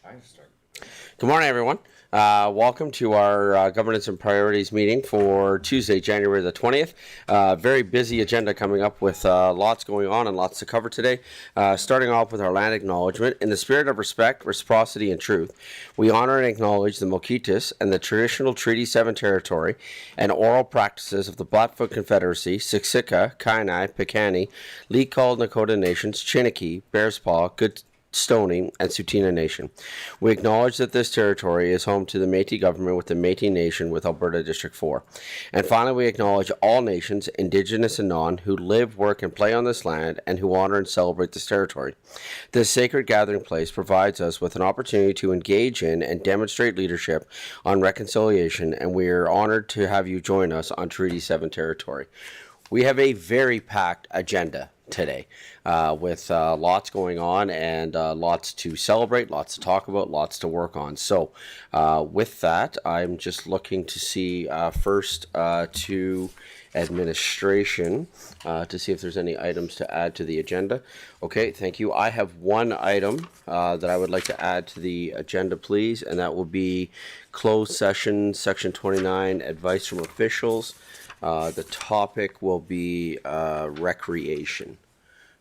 Good morning, everyone. Welcome to our Governance and Priorities meeting for Tuesday, January the 20th. Very busy agenda coming up with lots going on and lots to cover today. Starting off with our land acknowledgement. In the spirit of respect, reciprocity, and truth, we honor and acknowledge the Mokitis and the traditional Treaty 7 territory and oral practices of the Blackfoot Confederacy, Siksika, Kainai, Piikani, Leetcall Nakota Nations, Chiniki, Bearspaw, Good Stoney, and Tsuut'ina Nation. We acknowledge that this territory is home to the Métis government with the Métis Nation with Alberta District 4. And finally, we acknowledge all nations, Indigenous and non, who live, work, and play on this land and who honor and celebrate this territory. This sacred gathering place provides us with an opportunity to engage in and demonstrate leadership on reconciliation, and we are honored to have you join us on Treaty 7 territory. We have a very packed agenda today with lots going on and lots to celebrate, lots to talk about, lots to work on. So with that, I'm just looking to see first to administration to see if there's any items to add to the agenda. Okay, thank you. I have one item that I would like to add to the agenda, please, and that will be closed session, section 29, advice from officials. The topic will be recreation.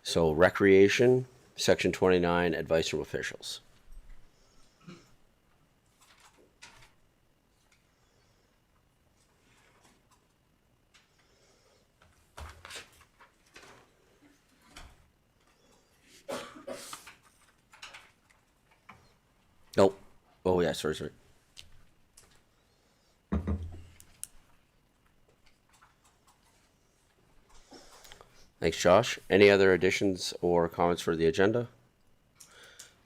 So recreation, section 29, advice from officials. Nope. Oh yeah, sorry. Thanks, Josh. Any other additions or comments for the agenda?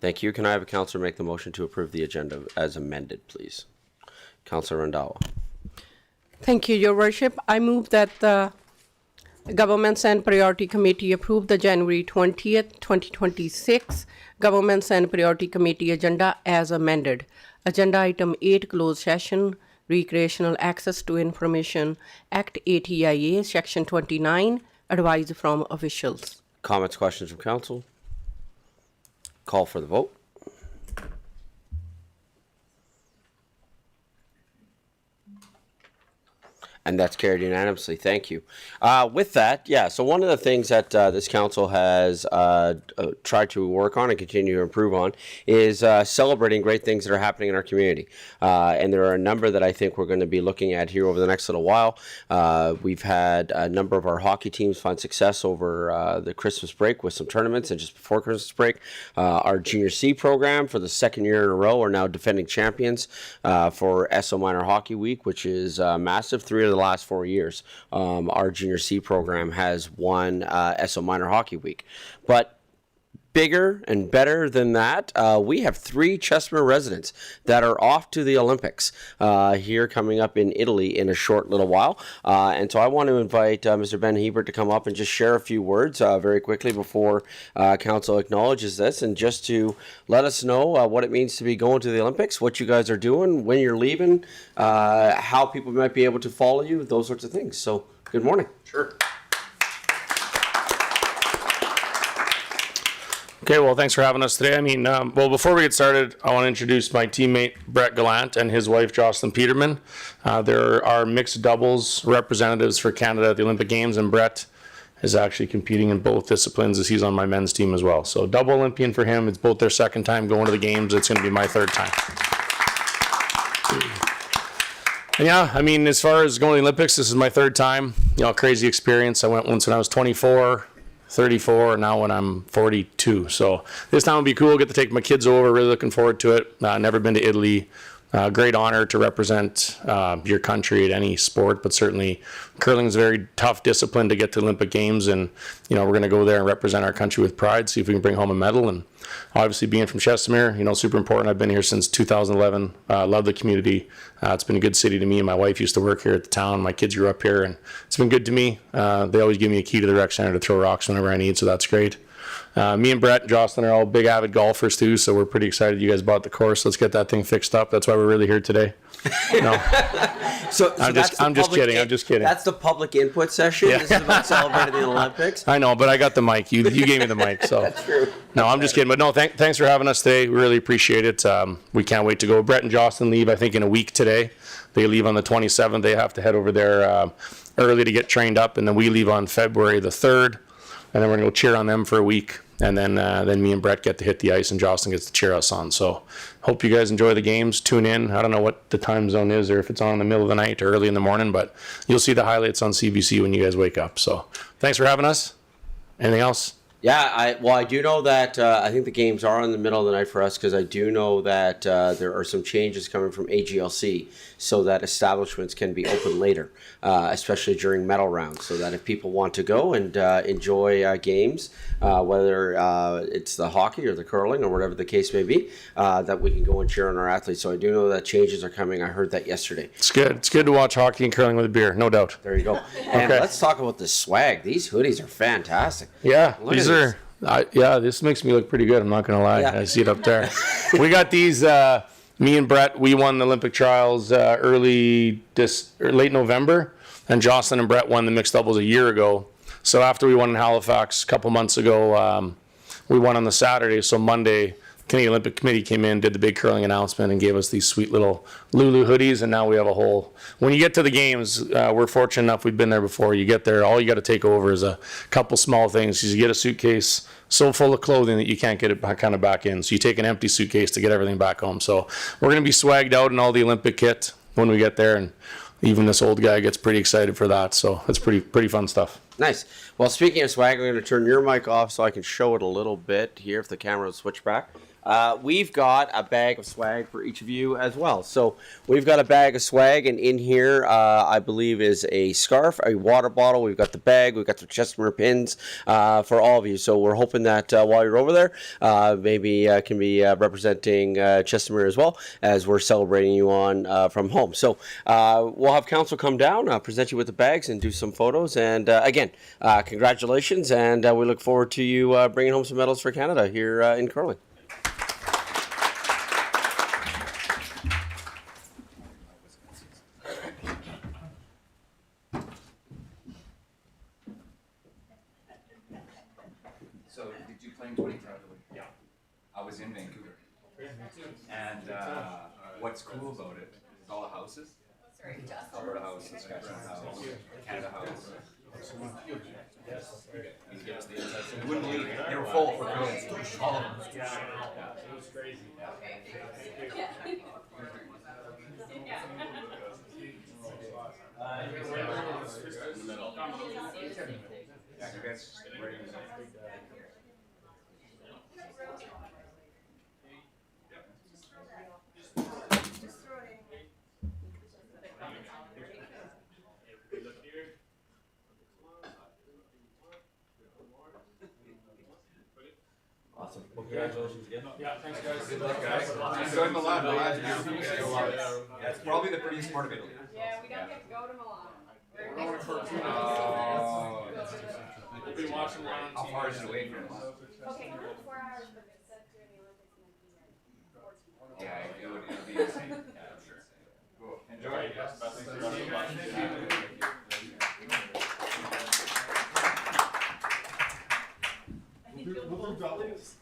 Thank you. Can I have a councillor make the motion to approve the agenda as amended, please? Councillor Randawa. Thank you, Your Worship. I move that the Governments and Priority Committee approve the January 20th, 2026 Governments and Priority Committee agenda as amended. Agenda item 8, closed session, Recreational Access to Information Act ATIA, section 29, advice from officials. Comments, questions from council? Call for the vote. And that's carried unanimously. Thank you. With that, yeah, so one of the things that this council has tried to work on and continue to improve on is celebrating great things that are happening in our community. And there are a number that I think we're going to be looking at here over the next little while. We've had a number of our hockey teams find success over the Christmas break with some tournaments, and just before Christmas break, our Junior C program for the second year in a row are now defending champions for SO Minor Hockey Week, which is massive. 3 of the last 4 years, our Junior C program has won SO Minor Hockey Week. But bigger and better than that, we have 3 Chestmere residents that are off to the Olympics here coming up in Italy in a short little while. And so I want to invite Mr. Ben Hebert to come up and just share a few words very quickly before council acknowledges this, and just to let us know what it means to be going to the Olympics, what you guys are doing, when you're leaving, how people might be able to follow you, those sorts of things. So good morning. Sure. Okay, well, thanks for having us today. I mean, well, before we get started, I want to introduce my teammate, Brett Gallant, and his wife, Jocelyn Peterman. There are mixed doubles representatives for Canada at the Olympic Games, and Brett is actually competing in both disciplines as he's on my men's team as well. So double Olympian for him. It's both their second time going to the games. It's going to be my third time. And yeah, I mean, as far as going to the Olympics, this is my third time. You know, crazy experience. I went once when I was 24. 34 now when I'm 42. So this time will be cool. Get to take my kids over. Really looking forward to it. Never been to Italy. Great honor to represent your country at any sport, but certainly curling is a very tough discipline to get to Olympic Games, and you know we're going to go there and represent our country with pride. See if we can bring home a medal. And obviously, being from Chestmere, you know, super important. I've been here since 2011. Love the community. It's been a good city to me. My wife used to work here at the town. My kids grew up here, and it's been good to me. They always give me a key to the rec center to throw rocks whenever I need, so that's great. Me and Brett and Jocelyn are all big avid golfers too, so we're pretty excited you guys bought the course. Let's get that thing fixed up. That's why we're really here today. No, So I'm that's just the public kidding. I'm just kidding. That's the public input session. Yeah. This is about celebrating the Olympics. I know, but I got the mic. You gave me the mic, so. That's true. No, I'm just kidding. But no, thanks for having us today. We really appreciate it. We can't wait to go. Brett and Jocelyn leave, I think, in a week today. They leave on the 27th. They have to head over there early to get trained up, and then we leave on February the 3rd, and then we're gonna go cheer on them for a week, and then me and Brett get to hit the ice, and Jocelyn gets to cheer us on. So hope you guys enjoy the games. Tune in. I don't know what the time zone is, or if it's on in the middle of the night or early in the morning, but you'll see the highlights on CBC when you guys wake up. So thanks for having us. Anything else? Yeah, I do know that I think the games are in the middle of the night for us, because I do know that there are some changes coming from AGLC so that establishments can be open later, especially during medal rounds, so that if people want to go and enjoy games, whether it's the hockey or the curling or whatever the case may be, that we can go and cheer on our athletes. So I do know that changes are coming. I heard that yesterday. It's good. It's good to watch hockey and curling with a beer, no doubt. There you go. And Okay. let's talk about the swag. These hoodies are fantastic. Yeah, Look these at are. Yeah, this makes me look pretty good. I'm not gonna lie. Yeah. I see it up there. We got these. Me and Brett, we won the Olympic trials late November, and Jocelyn and Brett won the mixed doubles a year ago. So after we won in Halifax a couple months ago, we won on the Saturday. So Monday, Canadian Olympic Committee came in, did the big curling announcement, and gave us these sweet little Lulu hoodies. And now we have a whole. When you get to the games, we're fortunate enough. We've been there before. You get there, all you got to take over is a couple small things. You get a suitcase so full of clothing that you can't get it kind of back in. So you take an empty suitcase to get everything back home. So we're going to be swagged out in all the Olympic kit when we get there, and even this old guy gets pretty excited for that. So it's pretty fun stuff. Nice. Well, speaking of swag, I'm going to turn your mic off so I can show it a little bit here if the camera will switch back. We've got a bag of swag for each of you as well. So we've got a bag of swag, and in here, I believe, is a scarf, a water bottle. We've got the bag. We've got the Chestermere pins for all of you. So we're hoping that while you're over there, maybe can be representing Chestermere as well, as we're celebrating you on from home. So we'll have council come down, present you with the bags, and do some photos. And again, congratulations, and we look forward to you bringing home some medals for Canada here in curling. So, did you play in 2010? Yeah. I was in Vancouver. And what's cool about it is all the houses. Alberta House, Saskatchewan House, Canada House. You give us the insights. You wouldn't believe it. They were full for curling. All of them. Yeah, it was crazy. In the middle. Yeah, you guys ready? Awesome. Well, congratulations again. Yeah, thanks guys. Good luck, guys. Enjoy Milan. Milan's beautiful. Yeah, it's probably the prettiest part of Italy. Yeah, we don't get to go to Milan. Oh. We've been watching around. How far is it away from Milan? Okay, not 4 hours, but it's set during the Olympics and then be Yeah, it would be insane. Yeah, I'm sure. Cool. Enjoy.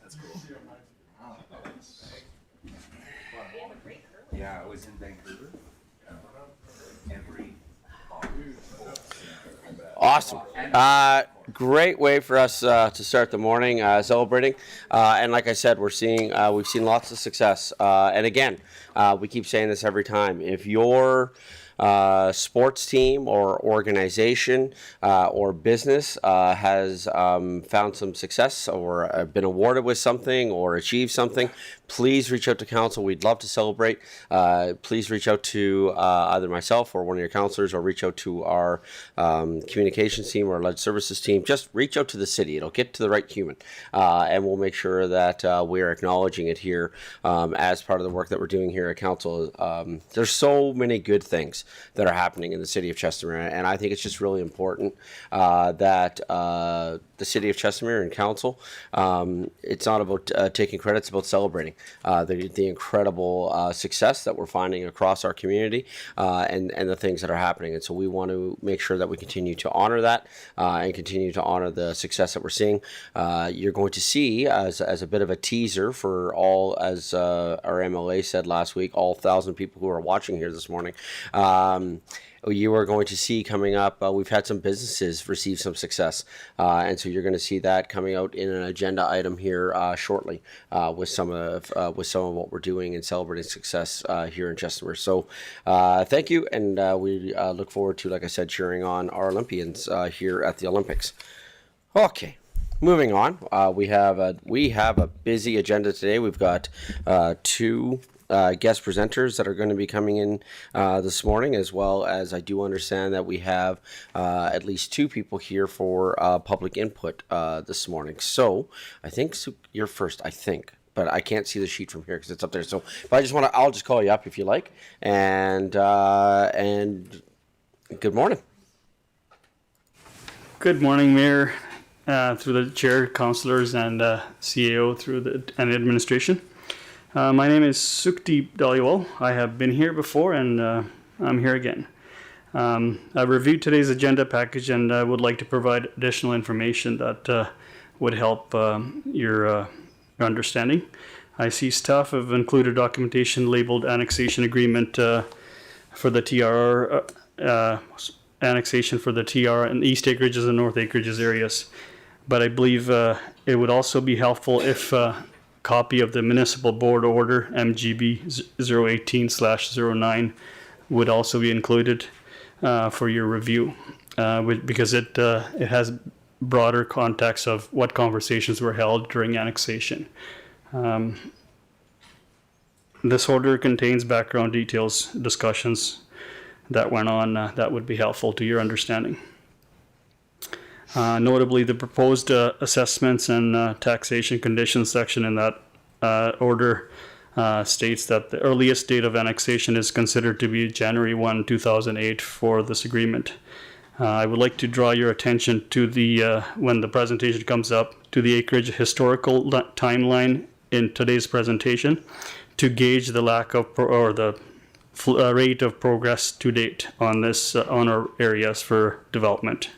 That's cool. Yeah, I was in Vancouver. Every Awesome. Great way for us to start the morning celebrating. And like I said, we've seen lots of success. And again, we keep saying this every time. If your sports team or organization or business has found some success or been awarded with something or achieved something, please reach out to council. We'd love to celebrate. Please reach out to either myself or one of your counselors, or reach out to our communications team or alleged services team. Just reach out to the city. It'll get to the right human, and we'll make sure that we are acknowledging it here as part of the work that we're doing here at council. There's so many good things that are happening in the city of Chestermere. And I think it's just really important that the city of Chestermere and council, it's not about taking credit, it's about celebrating the incredible success that we're finding across our community and the things that are happening. And so we want to make sure that we continue to honor that and continue to honor the success that we're seeing. You're going to see, as a bit of a teaser for all, as our MLA said last week, all 1,000 people who are watching here this morning, you are going to see coming up, we've had some businesses receive some success. And so you're going to see that coming out in an agenda item here shortly with some of what we're doing and celebrating success here in Chestermere. So thank you. And we look forward to, like I said, cheering on our Olympians here at the Olympics. Okay. Moving on, we have a busy agenda today. We've got two guest presenters that are going to be coming in this morning, as well as I do understand that we have at least two people here for public input this morning. So I think you're first, but I can't see the sheet from here because it's up there. So, but I'll just call you up if you like. And good morning. Good morning, Mayor, through the chair, councillors, and CAO and administration. My name is Sukdeep Dhaliwal. I have been here before, and I'm here again. I've reviewed today's agenda package, and I would like to provide additional information that would help your understanding. I see staff have included documentation labeled Annexation Agreement for the TRR, annexation for the TR in the East Acreages and North Acreages areas. But I believe it would also be helpful if copy of the Municipal Board Order MGB 018/09 would also be included for your review because it has broader context of what conversations were held during annexation. This order contains background details, discussions that went on that would be helpful to your understanding. Notably, the proposed assessments and taxation conditions section in that order states that the earliest date of annexation is considered to be January 1, 2008 for this agreement. I would like to draw your attention to the, when the presentation comes up, to the Acreage historical timeline in today's presentation to gauge the lack of, or the rate of progress to date on this, on our areas for development.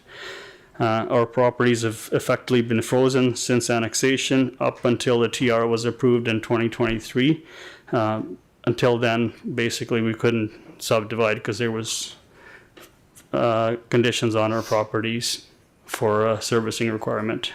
Our properties have effectively been frozen since annexation up until the TR was approved in 2023. Until then, basically, we couldn't subdivide because there was conditions on our properties for a servicing requirement.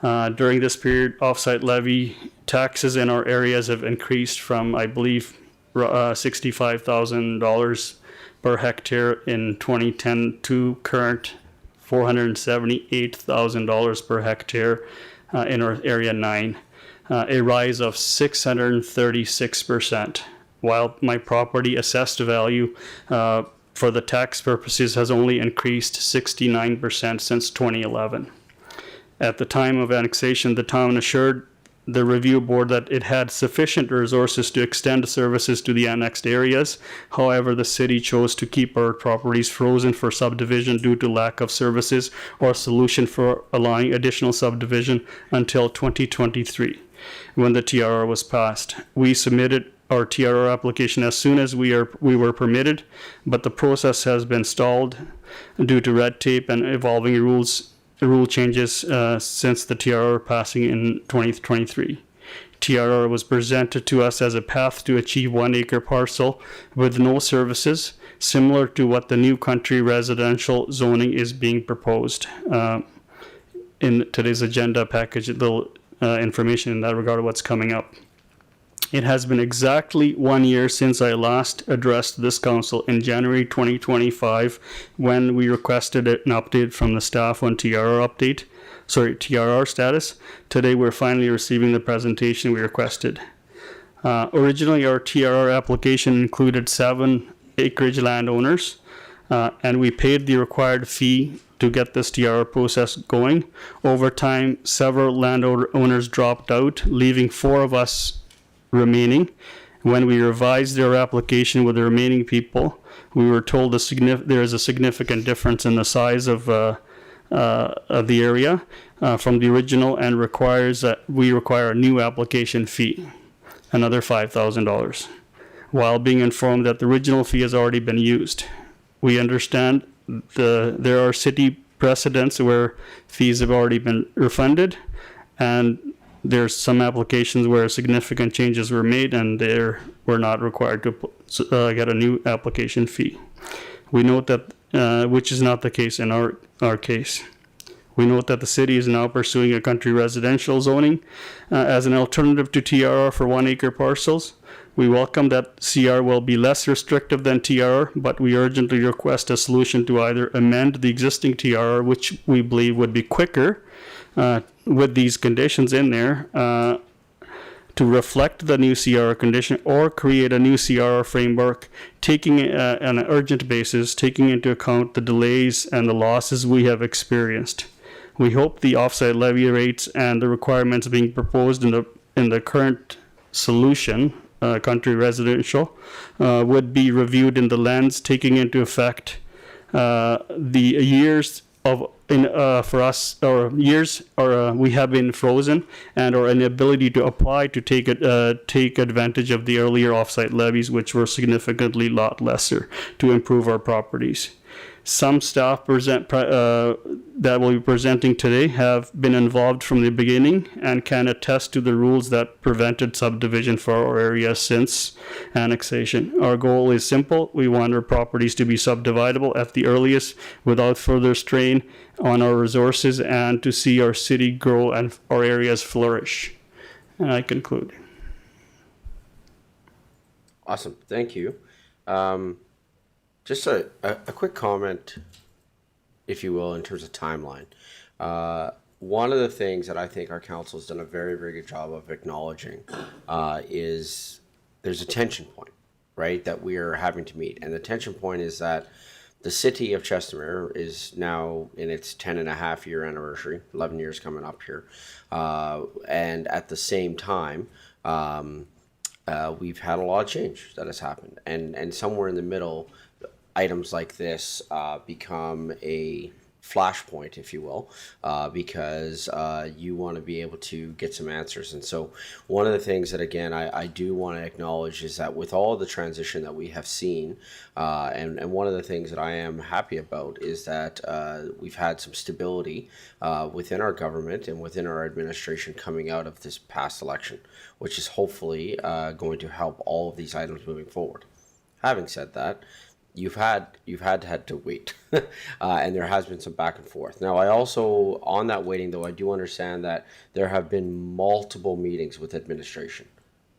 During this period, offsite levy taxes in our areas have increased from, I believe, $65,000 per hectare in 2010 to current $478,000 per hectare in our area 9, a rise of 636%, while my property assessed value for the tax purposes has only increased 69% since 2011. At the time of annexation, the town assured the review board that it had sufficient resources to extend services to the annexed areas. However, the city chose to keep our properties frozen for subdivision due to lack of services or solution for allowing additional subdivision until 2023, when the TRR was passed. We submitted our TRR application as soon as we were permitted, but the process has been stalled due to red tape and evolving rule changes since the TRR passing in 2023. TRR was presented to us as a path to achieve 1 acre parcel with no services, similar to what the new country residential zoning is being proposed. In today's agenda package, the information in that regard of what's coming up. It has been exactly 1 year since I last addressed this council in January 2025 when we requested an update from the staff on TRR status. Today we're finally receiving the presentation we requested. Originally our TRR application included 7 acreage landowners and we paid the required fee to get this TRR process going. Over time, several landowners dropped out, leaving 4 of us remaining. When we revised their application with the remaining people, we were told there is a significant difference in the size of the area from the original, and requires that we require a new application fee, another $5,000, while being informed that the original fee has already been used. We understand there are city precedents where fees have already been refunded, and there's some applications where significant changes were made and they were not required to get a new application fee. We note that, which is not the case in our case. We note that the city is now pursuing a country residential zoning as an alternative to TRR for 1 acre parcels. We welcome that CR will be less restrictive than TRR, but we urgently request a solution to either amend the existing TRR, which we believe would be quicker with these conditions in there, to reflect the new CRR condition, or create a new CRR framework, taking on an urgent basis, taking into account the delays and the losses we have experienced. We hope the offsite levy rates and the requirements being proposed in the current solution, country residential, would be reviewed in the lens taking into effect the years of for us, or years, or we have been frozen, and our inability to apply to take advantage of the earlier offsite levies, which were significantly lot lesser, to improve our properties. Some staff that will be presenting today have been involved from the beginning and can attest to the rules that prevented subdivision for our area since annexation. Our goal is simple. We want our properties to be subdividable at the earliest without further strain on our resources, and to see our city grow and our areas flourish. And I conclude. Awesome. Thank you. Just a quick comment, if you will, in terms of timeline. One of the things that I think our council has done a very, very good job of acknowledging is there's a tension point, right, that we are having to meet. And the tension point is that the city of Chestermere is now in its 10.5-year anniversary, 11 years coming up here. And at the same time, we've had a lot of change that has happened. And somewhere in the middle, items like this become a flashpoint, if you will, because you want to be able to get some answers. And so one of the things that, again, I do want to acknowledge is that with all the transition that we have seen, and one of the things that I am happy about is that we've had some stability within our government and within our administration coming out of this past election, which is hopefully going to help all of these items moving forward. Having said that, you've had to wait, and there has been some back and forth. Now, I also, on that waiting, though, I do understand that there have been multiple meetings with administration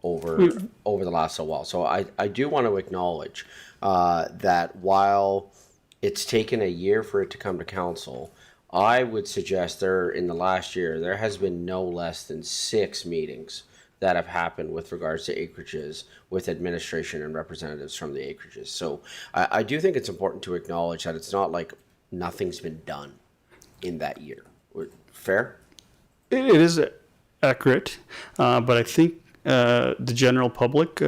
over the last while. So I do want to acknowledge that while it's taken a year for it to come to council, I would suggest in the last year, there has been no less than 6 meetings that have happened with regards to acreages with administration and representatives from the acreages. So I do think it's important to acknowledge that it's not like nothing's been done in that year. Fair? It is accurate, but I think the general public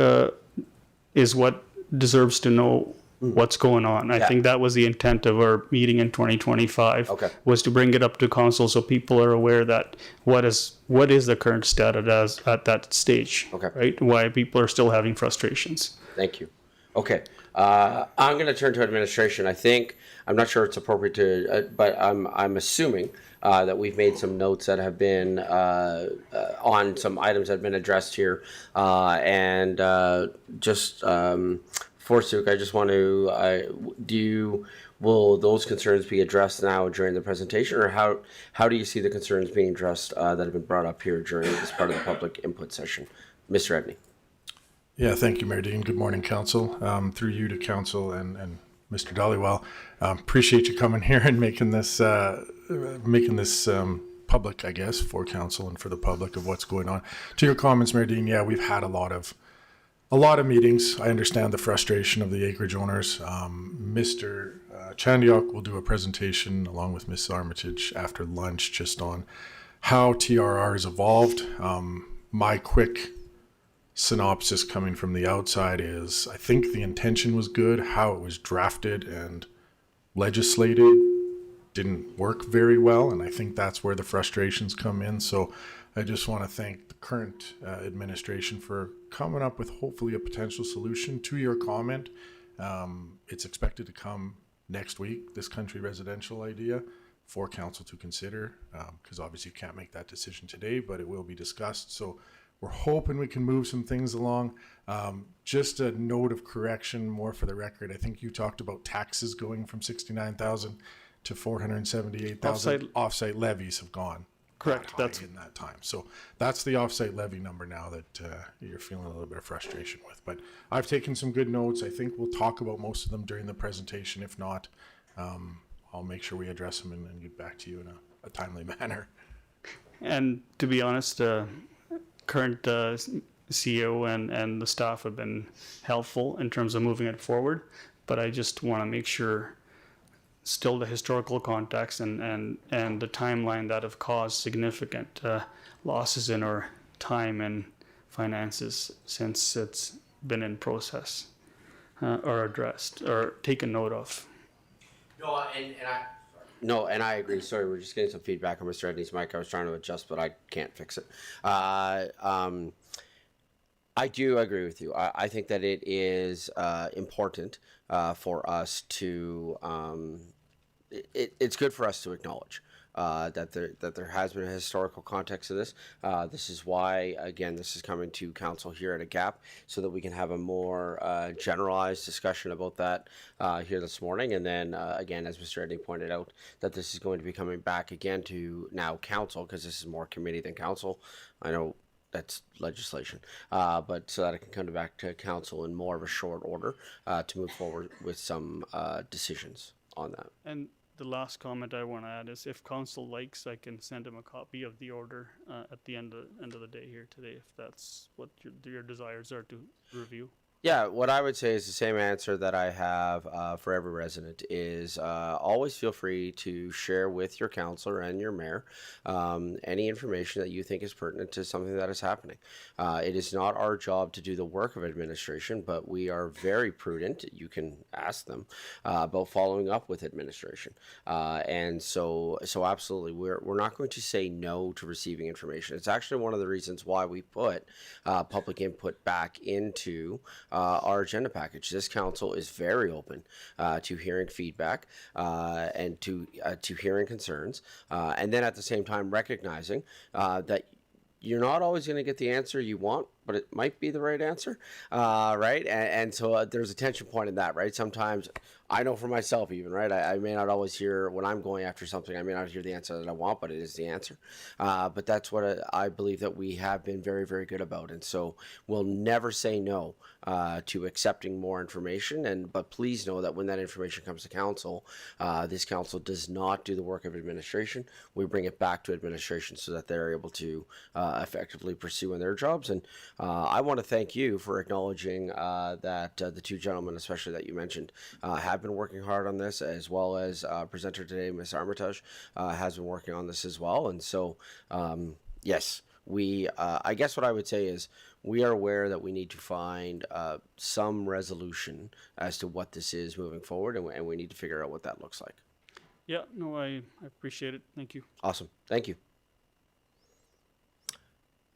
is what deserves to know what's going on. I think that was the intent of our meeting in 2025, was to bring it up to council so people are aware that what is the current status at that stage, right? Why people are still having frustrations. Thank you. Okay. I'm going to turn to administration. I'm not sure it's appropriate to, but I'm assuming that we've made some notes that have been on some items that have been addressed here, and just Forsuk, I just want to, will those concerns be addressed now during the presentation, or how do you see the concerns being addressed that have been brought up here during this part of the public input session? Mr. Edney. Yeah, thank you, Mayor Dean. Good morning, Council. Through you to Council and Mr. Dollywell, appreciate you coming here and making this public, I guess, for Council and for the public of what's going on. To your comments, Mayor Dean, yeah, we've had a lot of meetings. I understand the frustration of the acreage owners. Mr. Chandiok will do a presentation along with Ms. Armitage after lunch just on how TRR has evolved. My quick synopsis coming from the outside is, I think the intention was good. How it was drafted and legislated didn't work very well, and I think that's where the frustrations come in. So I just want to thank the current administration for coming up with hopefully a potential solution to your comment. It's expected to come next week, this country residential idea, for council to consider, because obviously you can't make that decision today, but it will be discussed. So we're hoping we can move some things along. Just a note of correction, more for the record. I think you talked about taxes going from 69,000 to 478,000. Offsite levies have gone. Correct. That's in that time. So that's the offsite levy number now that you're feeling a little bit of frustration with. But I've taken some good notes. I think we'll talk about most of them during the presentation. If not, I'll make sure we address them and get back to you in a timely manner. And to be honest, current CEO and the staff have been helpful in terms of moving it forward. But I just want to make sure still the historical context and the timeline that have caused significant losses in our time and finances since it's been in process or addressed or taken note of. No, I agree. Sorry, we're just getting some feedback on Mr. Edney's mic. I was trying to adjust, but I can't fix it. I do agree with you. I think that it is important for us to. It's good for us to acknowledge that there has been a historical context to this. This is why, again, this is coming to council here at a gap, so that we can have a more generalized discussion about that here this morning. And then, again, as Mr. Edney pointed out, that this is going to be coming back again to now council, because this is more committee than council. I know that's legislation, but so that it can come back to council in more of a short order to move forward with some decisions on that. And the last comment I want to add is, if council likes, I can send him a copy of the order at the end of the day here today, if that's what your desires are to review. Yeah, what I would say is the same answer that I have for every resident is always feel free to share with your councillor and your mayor any information that you think is pertinent to something that is happening. It is not our job to do the work of administration, but we are very prudent. You can ask them about following up with administration. And so absolutely, we're not going to say no to receiving information. It's actually one of the reasons why we put public input back into our agenda package. This council is very open to hearing feedback and to hearing concerns, and then at the same time recognizing that you're not always going to get the answer you want, but it might be the right answer, right? And so there's a tension point in that, right? Sometimes I know for myself even, right? I may not always hear, when I'm going after something, I may not hear the answer that I want, but it is the answer. But that's what I believe that we have been very, very good about. And so we'll never say no to accepting more information. But please know that when that information comes to council, this council does not do the work of administration. We bring it back to administration so that they're able to effectively pursue in their jobs. And I want to thank you for acknowledging that the two gentlemen, especially that you mentioned, have been working hard on this, as well as presenter today, Ms. Armitage, has been working on this as well. And so, yes, I guess what I would say is we are aware that we need to find some resolution as to what this is moving forward, and we need to figure out what that looks like. Yeah, no, I appreciate it. Thank you. Awesome. Thank you.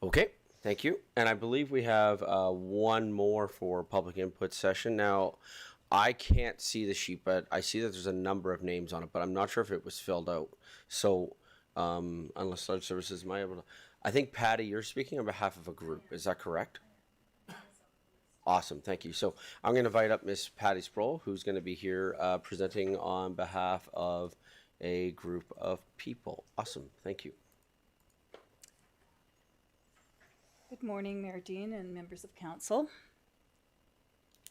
Okay. Thank you. And I believe we have one more for public input session. Now, I can't see the sheet, but I see that there's a number of names on it, but I'm not sure if it was filled out. So, unless Large Services, am I able to? I think, Patty, you're speaking on behalf of a group. Is that correct? Awesome. Thank you. So, I'm going to invite up Miss Patty Sproul, who's going to be here presenting on behalf of a group of people. Awesome. Thank you. Good morning, Mayor Dean and members of council.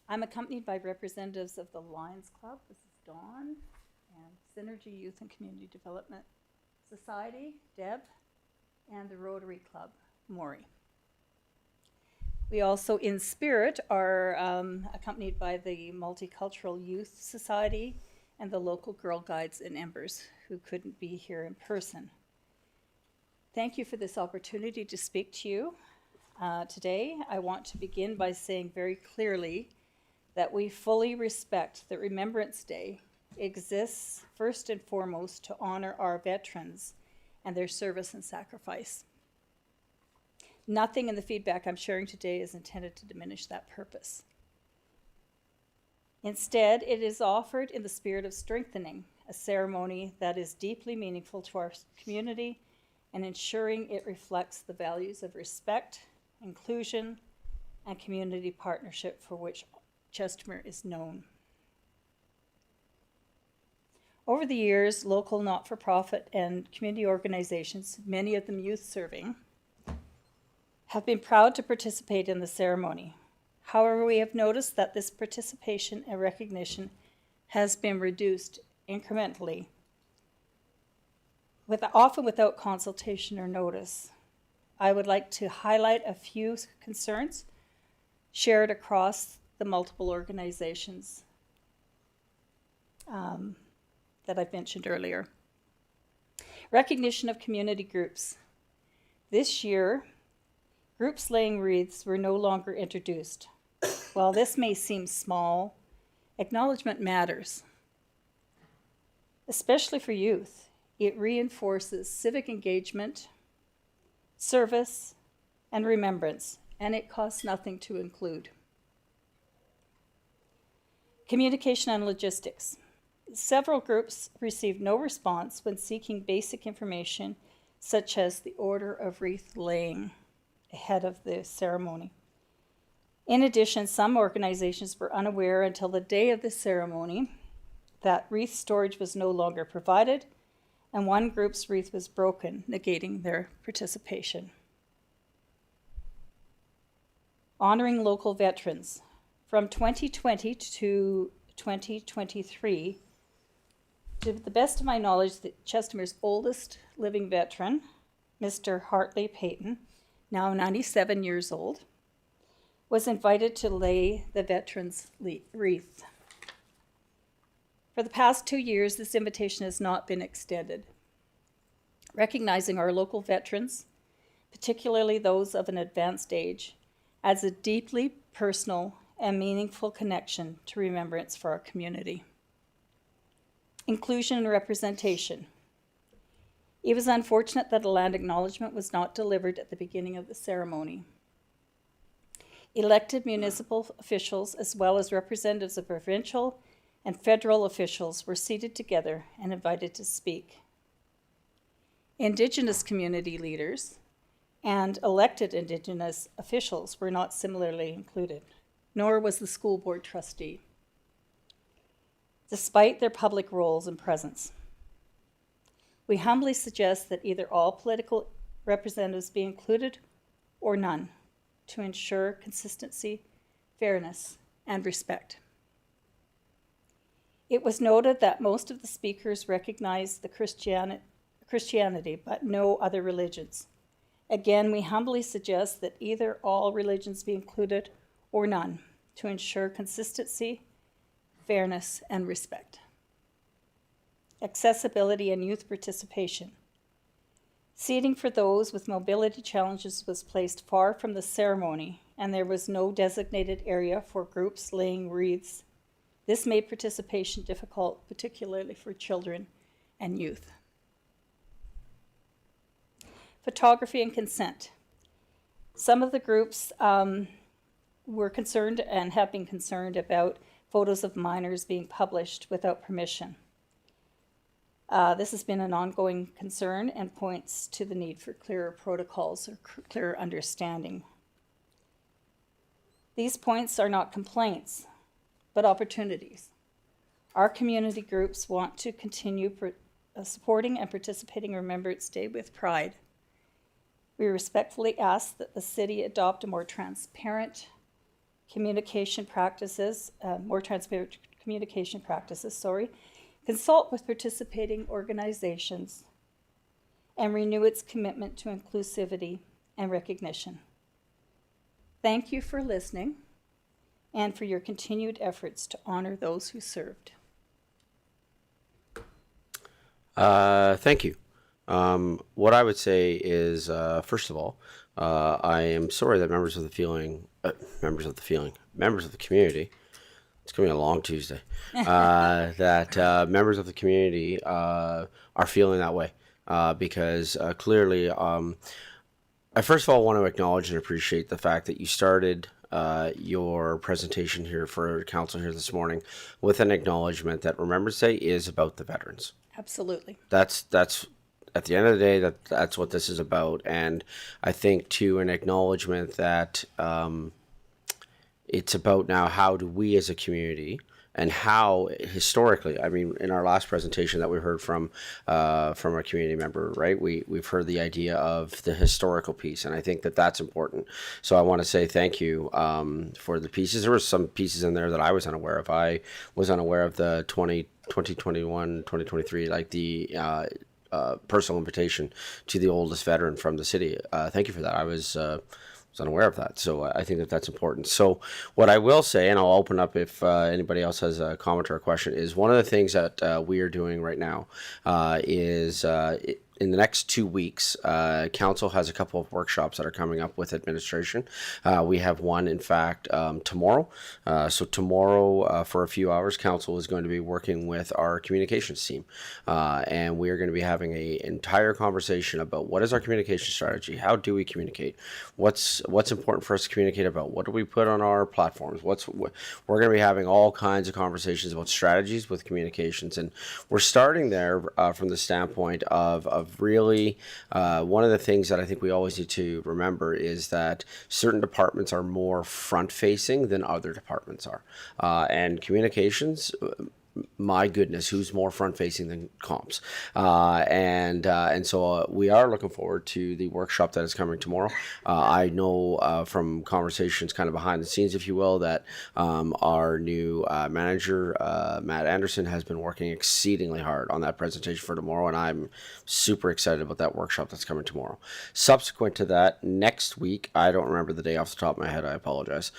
I'm accompanied by representatives of the Lions Club, this is Dawn, and Synergy Youth and Community Development Society, Deb, and the Rotary Club, Maury. We also, in spirit, are accompanied by the Multicultural Youth Society and the local Girl Guides and Embers, who couldn't be here in person. Thank you for this opportunity to speak to you. today, I want to begin by saying very clearly that we fully respect that Remembrance Day exists first and foremost to honor our veterans and their service and sacrifice. Nothing in the feedback I'm sharing today is intended to diminish that purpose. Instead, it is offered in the spirit of strengthening a ceremony that is deeply meaningful to our community and ensuring it reflects the values of respect, inclusion, and community partnership for which Chestermere is known. Over the years, local not-for-profit and community organizations, many of them youth-serving, have been proud to participate in the ceremony. However, we have noticed that this participation and recognition has been reduced incrementally, often without consultation or notice. I would like to highlight a few concerns shared across the multiple organizations that I've mentioned earlier. Recognition of community groups. This year, groups laying wreaths were no longer introduced. While this may seem small, acknowledgement matters. Especially for youth, it reinforces civic engagement, service, and remembrance, and it costs nothing to include. Communication and logistics. Several groups received no response when seeking basic information, such as the order of wreath laying ahead of the ceremony. In addition, some organizations were unaware until the day of the ceremony that wreath storage was no longer provided, and one group's wreath was broken, negating their participation. Honoring local veterans. From 2020 to 2023, to the best of my knowledge, Chestermere's oldest living veteran, Mr. Hartley Payton, now 97 years old, was invited to lay the veteran's wreath. For the past 2 years, this invitation has not been extended. Recognizing our local veterans, particularly those of an advanced age, adds a deeply personal and meaningful connection to remembrance for our community. Inclusion and representation. It was unfortunate that a land acknowledgement was not delivered at the beginning of the ceremony. Elected municipal officials, as well as representatives of provincial and federal officials, were seated together and invited to speak. Indigenous community leaders and elected Indigenous officials were not similarly included, nor was the school board trustee, despite their public roles and presence. We humbly suggest that either all political representatives be included or none, to ensure consistency, fairness, and respect. It was noted that most of the speakers recognized the Christianity, but no other religions. Again, we humbly suggest that either all religions be included or none, to ensure consistency, fairness, and respect. Accessibility and youth participation. Seating for those with mobility challenges was placed far from the ceremony, and there was no designated area for groups laying wreaths. This made participation difficult, particularly for children and youth. Photography and consent. Some of the groups were concerned and have been concerned about photos of minors being published without permission. This has been an ongoing concern and points to the need for clearer protocols or clearer understanding. These points are not complaints, but opportunities. Our community groups want to continue supporting and participating in Remembrance Day with pride. We respectfully ask that the city adopt a more transparent communication practices, consult with participating organizations, and renew its commitment to inclusivity and recognition. Thank you for listening and for your continued efforts to honor those who served. Thank you. What I would say is, first of all, I am sorry that members of the community, it's going to be a long Tuesday, that members of the community are feeling that way because clearly, I first of all want to acknowledge and appreciate the fact that you started your presentation here for council here this morning with an acknowledgement that Remembrance Day is about the veterans. Absolutely. That's at the end of the day, that's what this is about. And I think too, an acknowledgement that it's about now how do we as a community and how historically, I mean, in our last presentation that we heard from a community member, right? We've heard the idea of the historical piece, and I think that that's important. So I want to say thank you for the pieces. There were some pieces in there that I was unaware of. I was unaware of the 2021, 2023, like the personal invitation to the oldest veteran from the city. Thank you for that. I was unaware of that. So I think that that's important. So what I will say, and I'll open up if anybody else has a comment or a question, is one of the things that we are doing right now is in the next 2 weeks, council has a couple of workshops that are coming up with administration. We have one, in fact, tomorrow. So tomorrow, for a few hours, council is going to be working with our communications team. And we are going to be having an entire conversation about what is our communication strategy? How do we communicate? What's important for us to communicate about? What do we put on our platforms? We're going to be having all kinds of conversations about strategies with communications. And we're starting there from the standpoint of really one of the things that I think we always need to remember is that certain departments are more front facing than other departments are. And communications, my goodness, who's more front facing than comps? And so we are looking forward to the workshop that is coming tomorrow. I know from conversations kind of behind the scenes, if you will, that our new manager, Matt Anderson, has been working exceedingly hard on that presentation for tomorrow, and I'm super excited about that workshop that's coming tomorrow. Subsequent to that, next week, I don't remember the day off the top of my head, I apologize.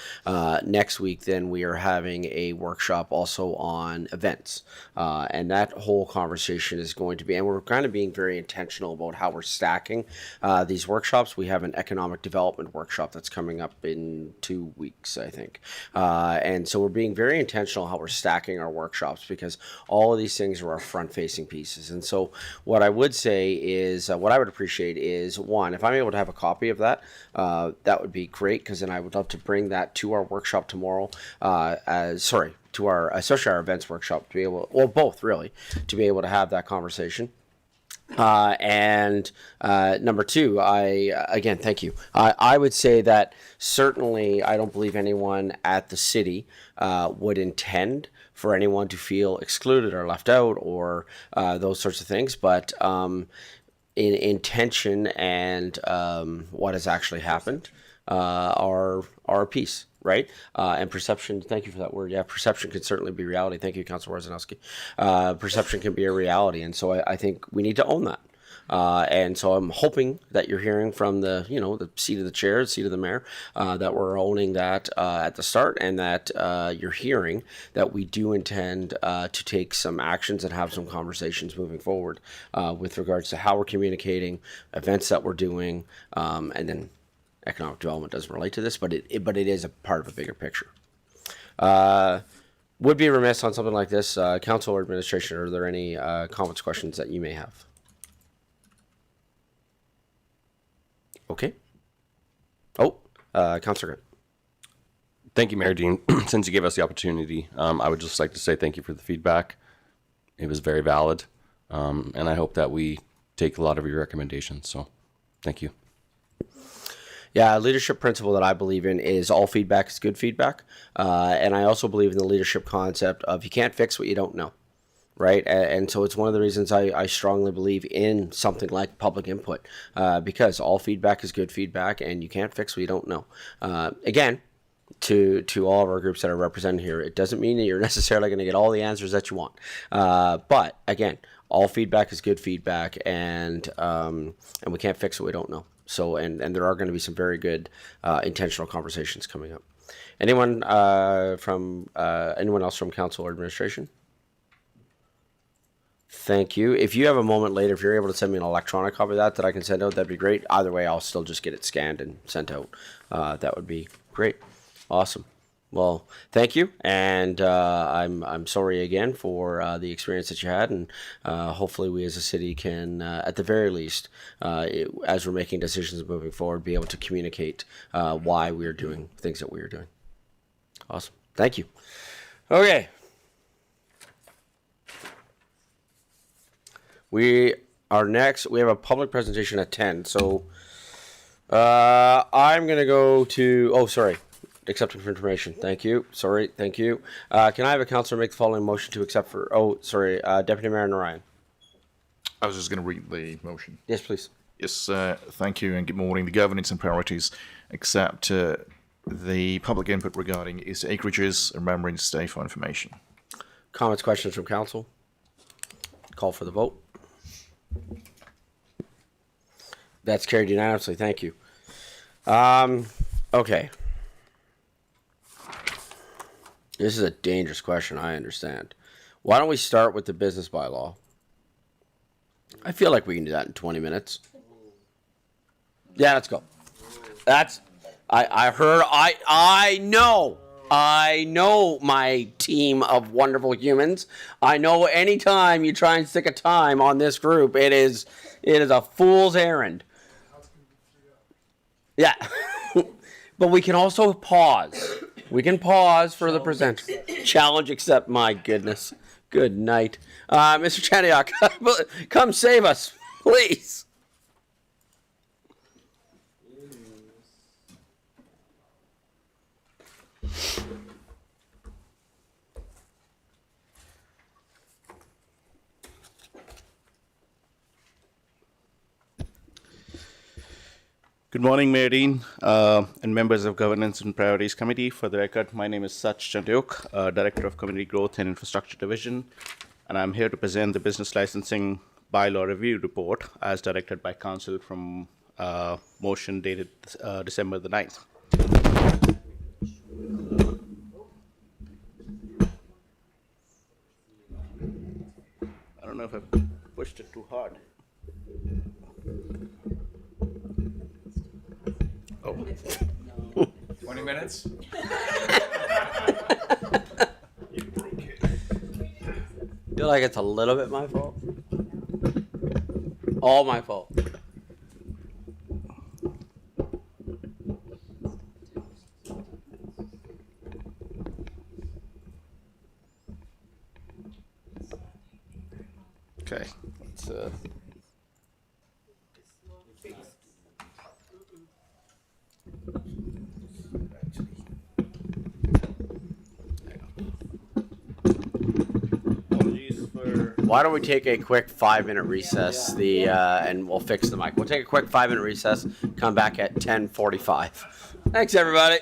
Next week, then, we are having a workshop also on events. And that whole conversation is going to be, and we're kind of being very intentional about how we're stacking these workshops. We have an economic development workshop that's coming up in 2 weeks, I think. And so we're being very intentional how we're stacking our workshops because all of these things are our front-facing pieces. And so what I would say is, what I would appreciate is, one, if I'm able to have a copy of that, that would be great, because then I would love to bring that to our workshop tomorrow, to our, especially our events workshop, to be able, well, both really, to be able to have that conversation. And number two, again, thank you. I would say that certainly I don't believe anyone at the city would intend for anyone to feel excluded or left out or those sorts of things. But in intention and what has actually happened are a piece. Right? And perception, thank you for that word. Yeah, perception can certainly be reality. Thank you, Councilor Warzanowski. Perception can be a reality. And so I think we need to own that. And so I'm hoping that you're hearing from the seat of the chair, the seat of the mayor, that we're owning that at the start, and that you're hearing that we do intend to take some actions and have some conversations moving forward with regards to how we're communicating, events that we're doing, and then economic development doesn't relate to this, but it is a part of a bigger picture. Would be remiss on something like this. Council or administration, are there any comments, questions that you may have? Okay. Oh, Councilor Grant. Thank you, Mayor Dean. Since you gave us the opportunity, I would just like to say thank you for the feedback. It was very valid, and I hope that we take a lot of your recommendations. So thank you. Yeah, a leadership principle that I believe in is all feedback is good feedback. And I also believe in the leadership concept of you can't fix what you don't know, right? And so it's one of the reasons I strongly believe in something like public input, because all feedback is good feedback and you can't fix what you don't know. Again, to all of our groups that are represented here, it doesn't mean that you're necessarily going to get all the answers that you want. But again, all feedback is good feedback, and we can't fix what we don't know. So, and there are going to be some very good intentional conversations coming up. Anyone else from council or administration? Thank you. If you have a moment later, if you're able to send me an electronic copy of that I can send out, that'd be great. Either way, I'll still just get it scanned and sent out. That would be great. Awesome. Well, thank you, and I'm sorry again for the experience that you had, and hopefully we as a city can, at the very least, as we're making decisions moving forward, be able to communicate why we're doing things that we are doing. Awesome. Thank you. Okay. We have a public presentation at 10, so I'm going to go to, accepting for information. Thank you. Sorry, thank you. Can I have a councillor make the following motion to accept for, Deputy Mayor Narayan. I was just going to read the motion. Yes, please. Yes, thank you and good morning. The governance and priorities accept the public input regarding is Acreages, Remembrance Day for information. Comments, questions from council? Call for the vote. That's carried unanimously. Thank you. Okay. This is a dangerous question, I understand. Why don't we start with the business bylaw? I feel like we can do that in 20 minutes. Yeah, let's go. I know my team of wonderful humans. I know anytime you try and stick a time on this group, it is a fool's errand. Yeah. But we can also pause. We can pause for the presenter. Challenge accept. My goodness. Good night. Mr. Chaniak, come save us, please. Good morning, Mayor Dean, and members of Governance and Priorities Committee. For the record, my name is Sach Chandyok, Director of Community Growth and Infrastructure Division, and I'm here to present the Business Licensing Bylaw Review Report as directed by Council from motion dated December the 9th. I don't know if I pushed it too hard. Oh. 20 minutes? Feel like it's a little bit my fault. All my fault. Okay. Let's, Why don't we take a quick 5-minute recess? And we'll fix the mic. We'll take a quick 5-minute recess. Come back at 10:45. Thanks, everybody.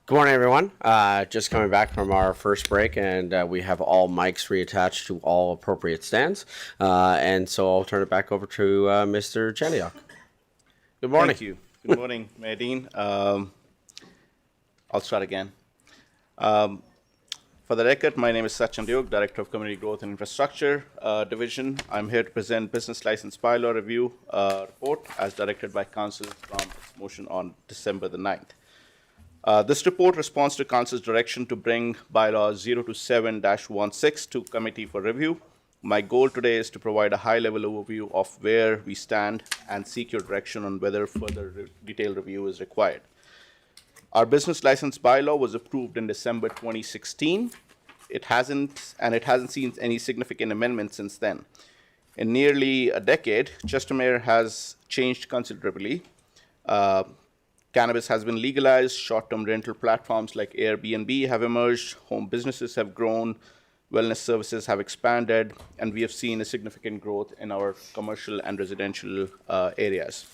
Good morning, everyone. Just coming back from our first break, and we have all mics reattached to all appropriate stands. And so I'll turn it back over to Mr. Cheniok. Good morning. Thank you. Good morning, Mayor Dean. I'll start again. For the record, my name is Sachin Deok, Director of Community Growth and Infrastructure Division. I'm here to present Business License Bylaw Review report as directed by Council from its motion on December the 9th. This report responds to Council's direction to bring Bylaw 027-16 to committee for review. My goal today is to provide a high-level overview of where we stand and seek your direction on whether further detailed review is required. Our business license bylaw was approved in December 2016. It hasn't seen any significant amendments since then. In nearly a decade, Chestermere has changed considerably. Cannabis has been legalized, short-term rental platforms like Airbnb have emerged, home businesses have grown, wellness services have expanded, and we have seen a significant growth in our commercial and residential areas.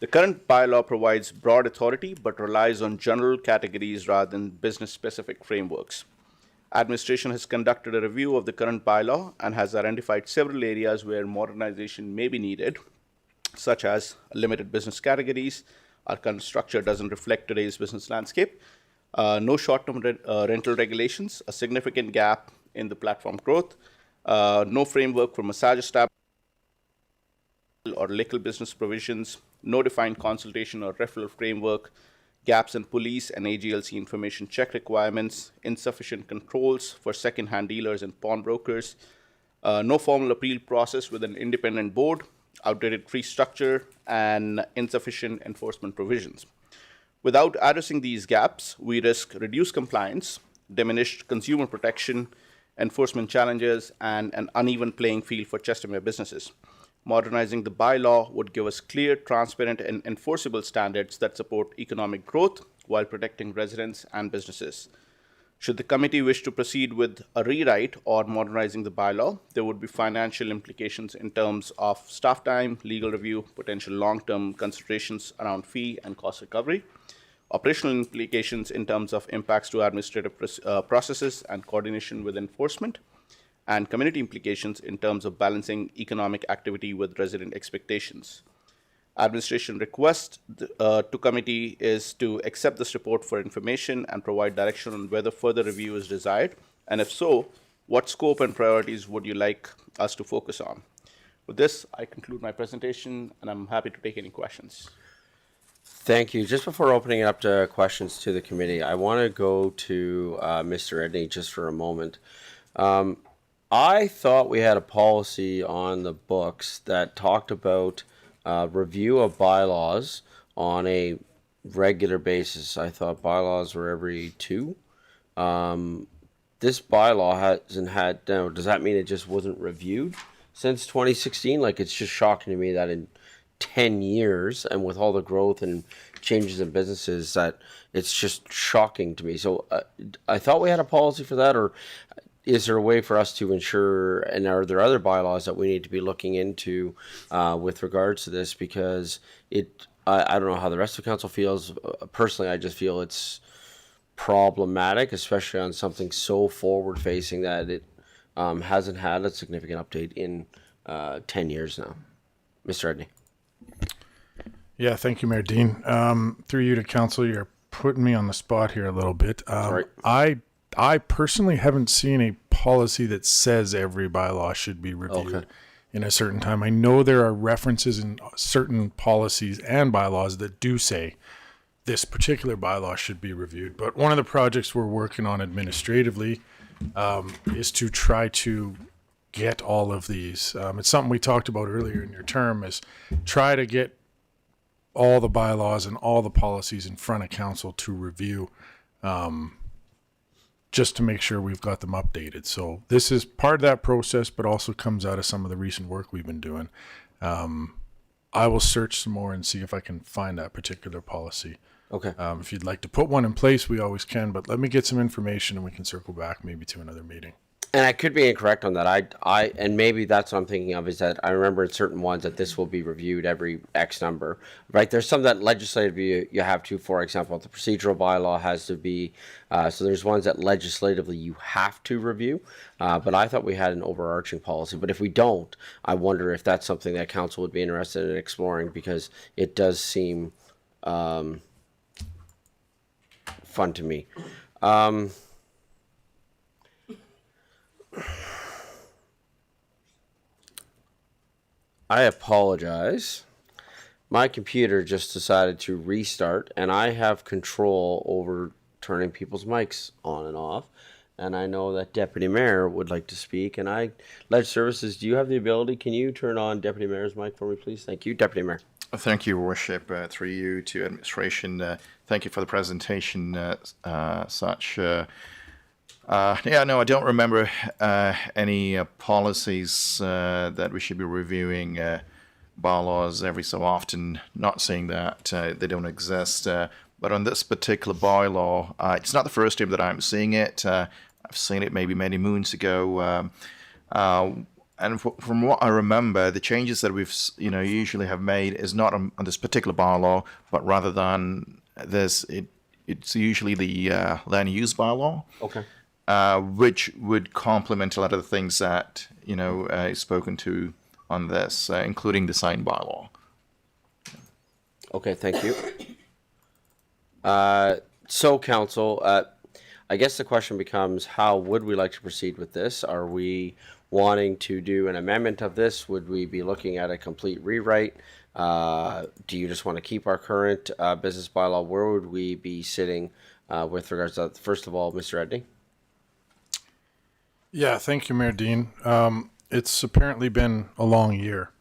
The current bylaw provides broad authority but relies on general categories rather than business-specific frameworks. Administration has conducted a review of the current bylaw and has identified several areas where modernization may be needed, such as limited business categories. Our current structure doesn't reflect today's business landscape. No short-term rental regulations, a significant gap in the platform growth, no framework for massage establishments or liquor business provisions, no defined consultation or referral framework, gaps in police and AGLC information check requirements, insufficient controls for second-hand dealers and pawnbrokers, no formal appeal process with an independent board, outdated fee structure, and insufficient enforcement provisions. Without addressing these gaps, we risk reduced compliance, diminished consumer protection, enforcement challenges, and an uneven playing field for Chestermere businesses. Modernizing the bylaw would give us clear, transparent, and enforceable standards that support economic growth while protecting residents and businesses. Should the committee wish to proceed with a rewrite or modernizing the bylaw, there would be financial implications in terms of staff time, legal review, potential long-term considerations around fee and cost recovery, operational implications in terms of impacts to administrative processes and coordination with enforcement, and community implications in terms of balancing economic activity with resident expectations. Administration request to committee is to accept this report for information and provide direction on whether further review is desired, and if so, what scope and priorities would you like us to focus on? With this, I conclude my presentation, and I'm happy to take any questions. Thank you. Just before opening it up to questions to the committee, I want to go to Mr. Edney just for a moment. I thought we had a policy on the books that talked about review of bylaws on a regular basis. I thought bylaws were every 2. This bylaw hasn't had, now, does that mean it just wasn't reviewed since 2016? Like, it's just shocking to me that in 10 years and with all the growth and changes in businesses that it's just shocking to me. So I thought we had a policy for that, or is there a way for us to ensure, and are there other bylaws that we need to be looking into with regards to this? Because I don't know how the rest of the council feels. Personally, I just feel it's problematic, especially on something so forward-facing that it hasn't had a significant update in 10 years now. Mr. Edney. Yeah, thank you, Mayor Dean. Through you to council, you're putting me on the spot here a little bit. Sorry. I personally haven't seen a policy that says every bylaw should be reviewed in a certain time. I know there are references in certain policies and bylaws that do say this particular bylaw should be reviewed. But one of the projects we're working on administratively is to try to get all of these. It's something we talked about earlier in your term, is try to get all the bylaws and all the policies in front of council to review, just to make sure we've got them updated. So this is part of that process, but also comes out of some of the recent work we've been doing. I will search some more and see if I can find that particular policy. Okay. If you'd like to put one in place, we always can, but let me get some information and we can circle back maybe to another meeting. And I could be incorrect on that. And maybe that's what I'm thinking of, is that I remember in certain ones that this will be reviewed every X number, right? There's some that legislatively you have to, for example, the procedural bylaw has to be, so there's ones that legislatively you have to review. But I thought we had an overarching policy. But if we don't, I wonder if that's something that council would be interested in exploring, because it does seem fun to me. I apologize. My computer just decided to restart, and I have control over turning people's mics on and off. And I know that Deputy Mayor would like to speak. And Ledge Services, do you have the ability? Can you turn on Deputy Mayor's mic for me, please? Thank you, Deputy Mayor. Thank you, Your Worship. Through you to administration. Thank you for the presentation. I don't remember any policies that we should be reviewing. Bylaws every so often. Not saying that they don't exist, but on this particular bylaw, it's not the first time that I'm seeing it. I've seen it maybe many moons ago. And from what I remember, the changes that we've usually have made is not on this particular bylaw, but rather than this, it's usually the land use bylaw. Okay. Which would complement a lot of the things that is spoken to on this, including the sign bylaw. Okay, thank you. So, council, I guess the question becomes, how would we like to proceed with this? Are we wanting to do an amendment of this? Would we be looking at a complete rewrite? Do you just want to keep our current business bylaw? Where would we be sitting with regards to that? First of all, Mr. Edney? Yeah, thank you, Mayor Dean. It's apparently been a long year.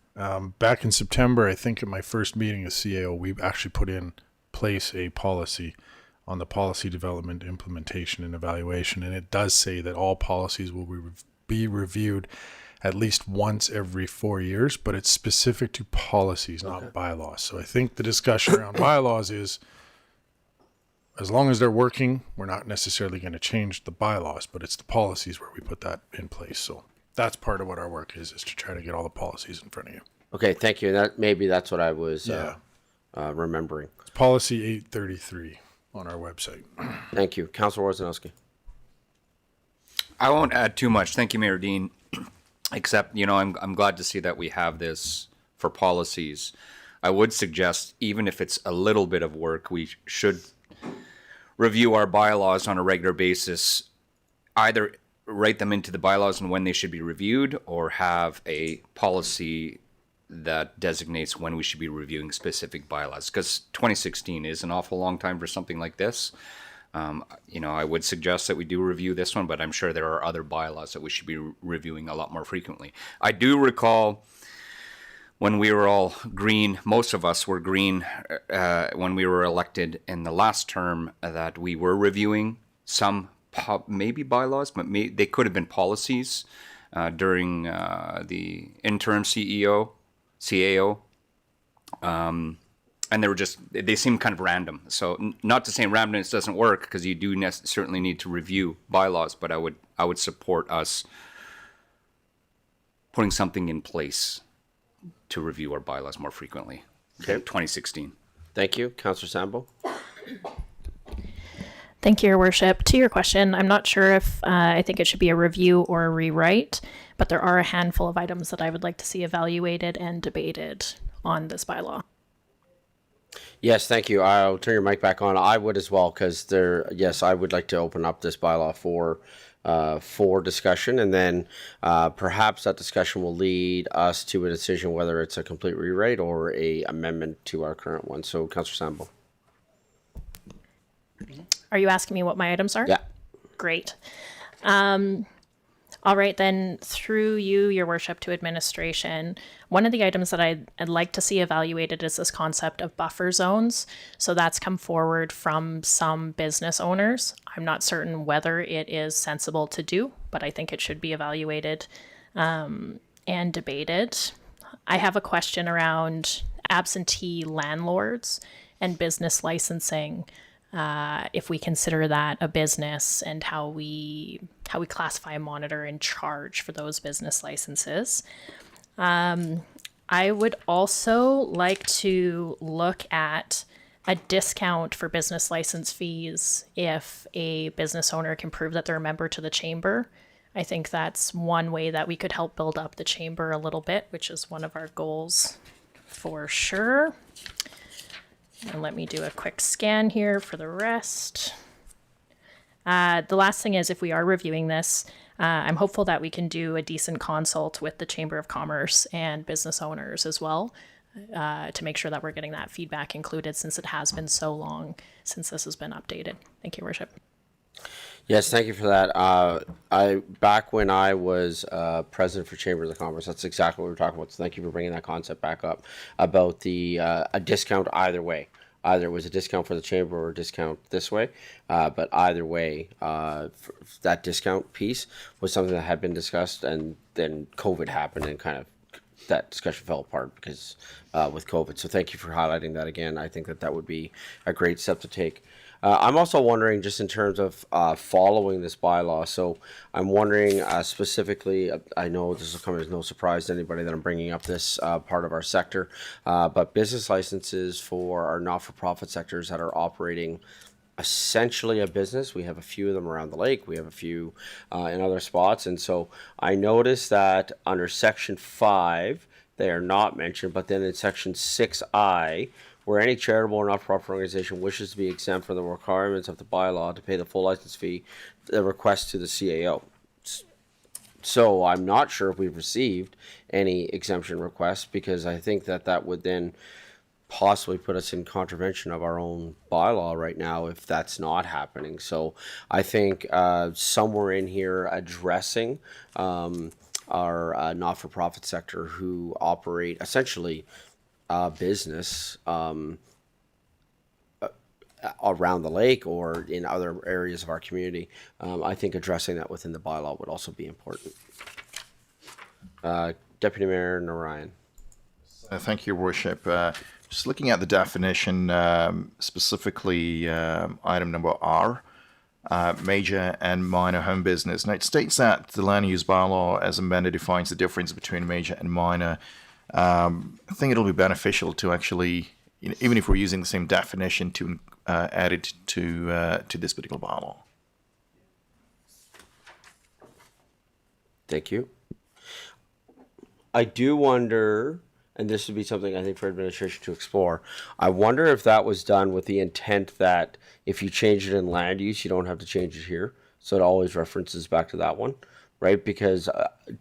Back in September, I think at my first meeting as CAO, we actually put in place a policy on the policy development, implementation, and evaluation. And it does say that all policies will be reviewed at least once every 4 years, but it's specific to policies, not bylaws. So I think the discussion around bylaws is, as long as they're working, we're not necessarily going to change the bylaws, but it's the policies where we put that in place. So that's part of what our work is to try to get all the policies in front of you. Okay, thank you. Maybe that's what I was remembering. It's policy 833 on our website. Thank you. Councilor Wojciechowski. I won't add too much. Thank you, Mayor Dean. Except, I'm glad to see that we have this for policies. I would suggest, even if it's a little bit of work, we should review our bylaws on a regular basis, either write them into the bylaws and when they should be reviewed, or have a policy that designates when we should be reviewing specific bylaws, because 2016 is an awful long time for something like this. I would suggest that we do review this one, but I'm sure there are other bylaws that we should be reviewing a lot more frequently. I do recall when we were all green, most of us were green when we were elected in the last term, that we were reviewing some maybe bylaws, but they could have been policies during the interim CAO. And they seem kind of random. So not to say randomness doesn't work, because you do certainly need to review bylaws, but I would support us putting something in place to review our bylaws more frequently. Okay. 2016. Thank you. Councilor Sambo. Thank you, Your Worship. To your question, I'm not sure if I think it should be a review or a rewrite, but there are a handful of items that I would like to see evaluated and debated on this bylaw. Yes, thank you. I'll turn your mic back on. I would as well, because I would like to open up this bylaw for discussion, and then perhaps that discussion will lead us to a decision whether it's a complete rewrite or a amendment to our current one. So, Councilor Sambo. Are you asking me what my items are? Yeah. Great. All right, then, through you, Your Worship, to administration, one of the items that I'd like to see evaluated is this concept of buffer zones. So that's come forward from some business owners. I'm not certain whether it is sensible to do, but I think it should be evaluated and debated. I have a question around absentee landlords and business licensing. if we consider that a business, and how we classify, monitor, and charge for those business licenses. I would also like to look at a discount for business license fees if a business owner can prove that they're a member to the chamber. I think that's one way that we could help build up the chamber a little bit, which is one of our goals for sure. And let me do a quick scan here for the rest. The last thing is, if we are reviewing this, I'm hopeful that we can do a decent consult with the Chamber of Commerce and business owners as well, to make sure that we're getting that feedback included, since it has been so long since this has been updated. Thank you, Your Worship. Yes, thank you for that. Back when I was president for Chamber of Commerce, that's exactly what we were talking about. So thank you for bringing that concept back up about the a discount either way. Either it was a discount for the chamber or a discount this way, but either way, that discount piece was something that had been discussed, and then COVID happened and kind of that discussion fell apart because with COVID. So thank you for highlighting that again. I think that would be a great step to take. I'm also wondering, just in terms of following this bylaw, so I'm wondering specifically, I know this will come as no surprise to anybody that I'm bringing up this part of our sector, but business licenses for our not-for-profit sectors that are operating essentially a business. We have a few of them around the lake. We have a few in other spots. And so I noticed that under Section 5, they are not mentioned, but then in Section 6I, where any charitable or not-for-profit organization wishes to be exempt from the requirements of the bylaw to pay the full license fee, the request to the CAO. So I'm not sure if we've received any exemption requests, because I think that would then possibly put us in contravention of our own bylaw right now if that's not happening. So I think somewhere in here addressing our not-for-profit sector who operate essentially business around the lake or in other areas of our community, I think addressing that within the bylaw would also be important. Deputy Mayor Narayan. Thank you, Your Worship. Just looking at the definition, specifically item number R, major and minor home business. Now, it states that the land use bylaw as amended defines the difference between major and minor. I think it'll be beneficial to actually, even if we're using the same definition, to add it to this particular bylaw. Thank you. I do wonder, and this would be something I think for administration to explore, I wonder if that was done with the intent that if you change it in land use, you don't have to change it here. So it always references back to that one. Right, because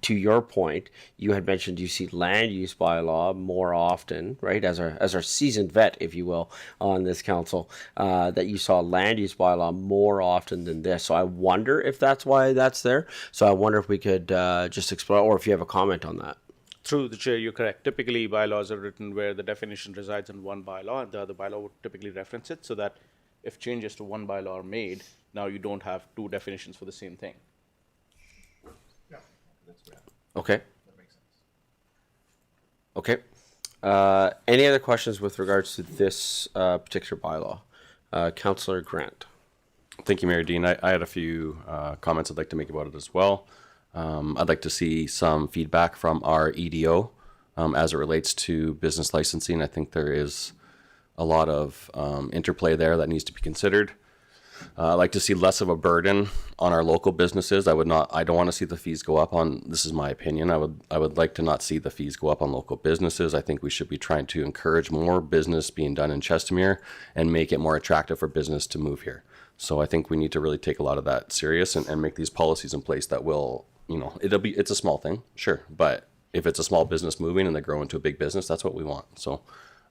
to your point, you had mentioned you see land use bylaw more often, right? As our seasoned vet, if you will, on this council, that you saw land use bylaw more often than this. So I wonder if that's why that's there. So I wonder if we could just explore, or if you have a comment on that. Through the chair, you're correct. Typically, bylaws are written where the definition resides in one bylaw, and the other bylaw would typically reference it, so that if changes to one bylaw are made, now you don't have two definitions for the same thing. Okay. Okay. Any other questions with regards to this particular bylaw? Councillor Grant. Thank you, Mayor Dean. I had a few comments I'd like to make about it as well. I'd like to see some feedback from our EDO as it relates to business licensing. I think there is a lot of interplay there that needs to be considered. I'd like to see less of a burden on our local businesses. I don't want to see the fees go up on, this is my opinion, I would like to not see the fees go up on local businesses. I think we should be trying to encourage more business being done in Chestermere and make it more attractive for business to move here. So I think we need to really take a lot of that serious and make these policies in place that will, it's a small thing, sure, but if it's a small business moving and they grow into a big business, that's what we want. So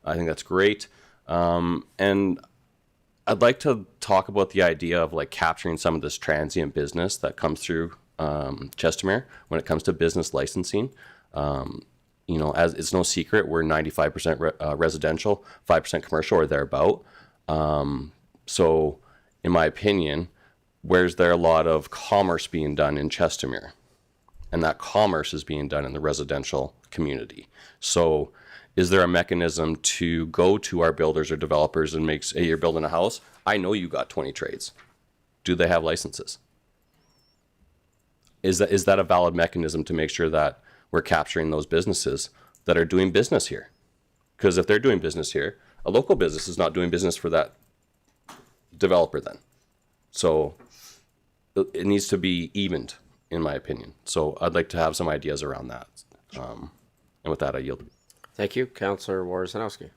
I think that's great. And I'd like to talk about the idea of like capturing some of this transient business that comes through Chestermere when it comes to business licensing. As it's no secret, we're 95% residential, 5% commercial or thereabout. So in my opinion, where's there a lot of commerce being done in Chestermere? And that commerce is being done in the residential community. So is there a mechanism to go to our builders or developers and say, hey, you're building a house, I know you got 20 trades. Do they have licenses? Is that a valid mechanism to make sure that we're capturing those businesses that are doing business here? Because if they're doing business here, a local business is not doing business for that developer then. So it needs to be evened, in my opinion. So I'd like to have some ideas around that. And with that, I yield. Thank you, Councillor Worzanowski.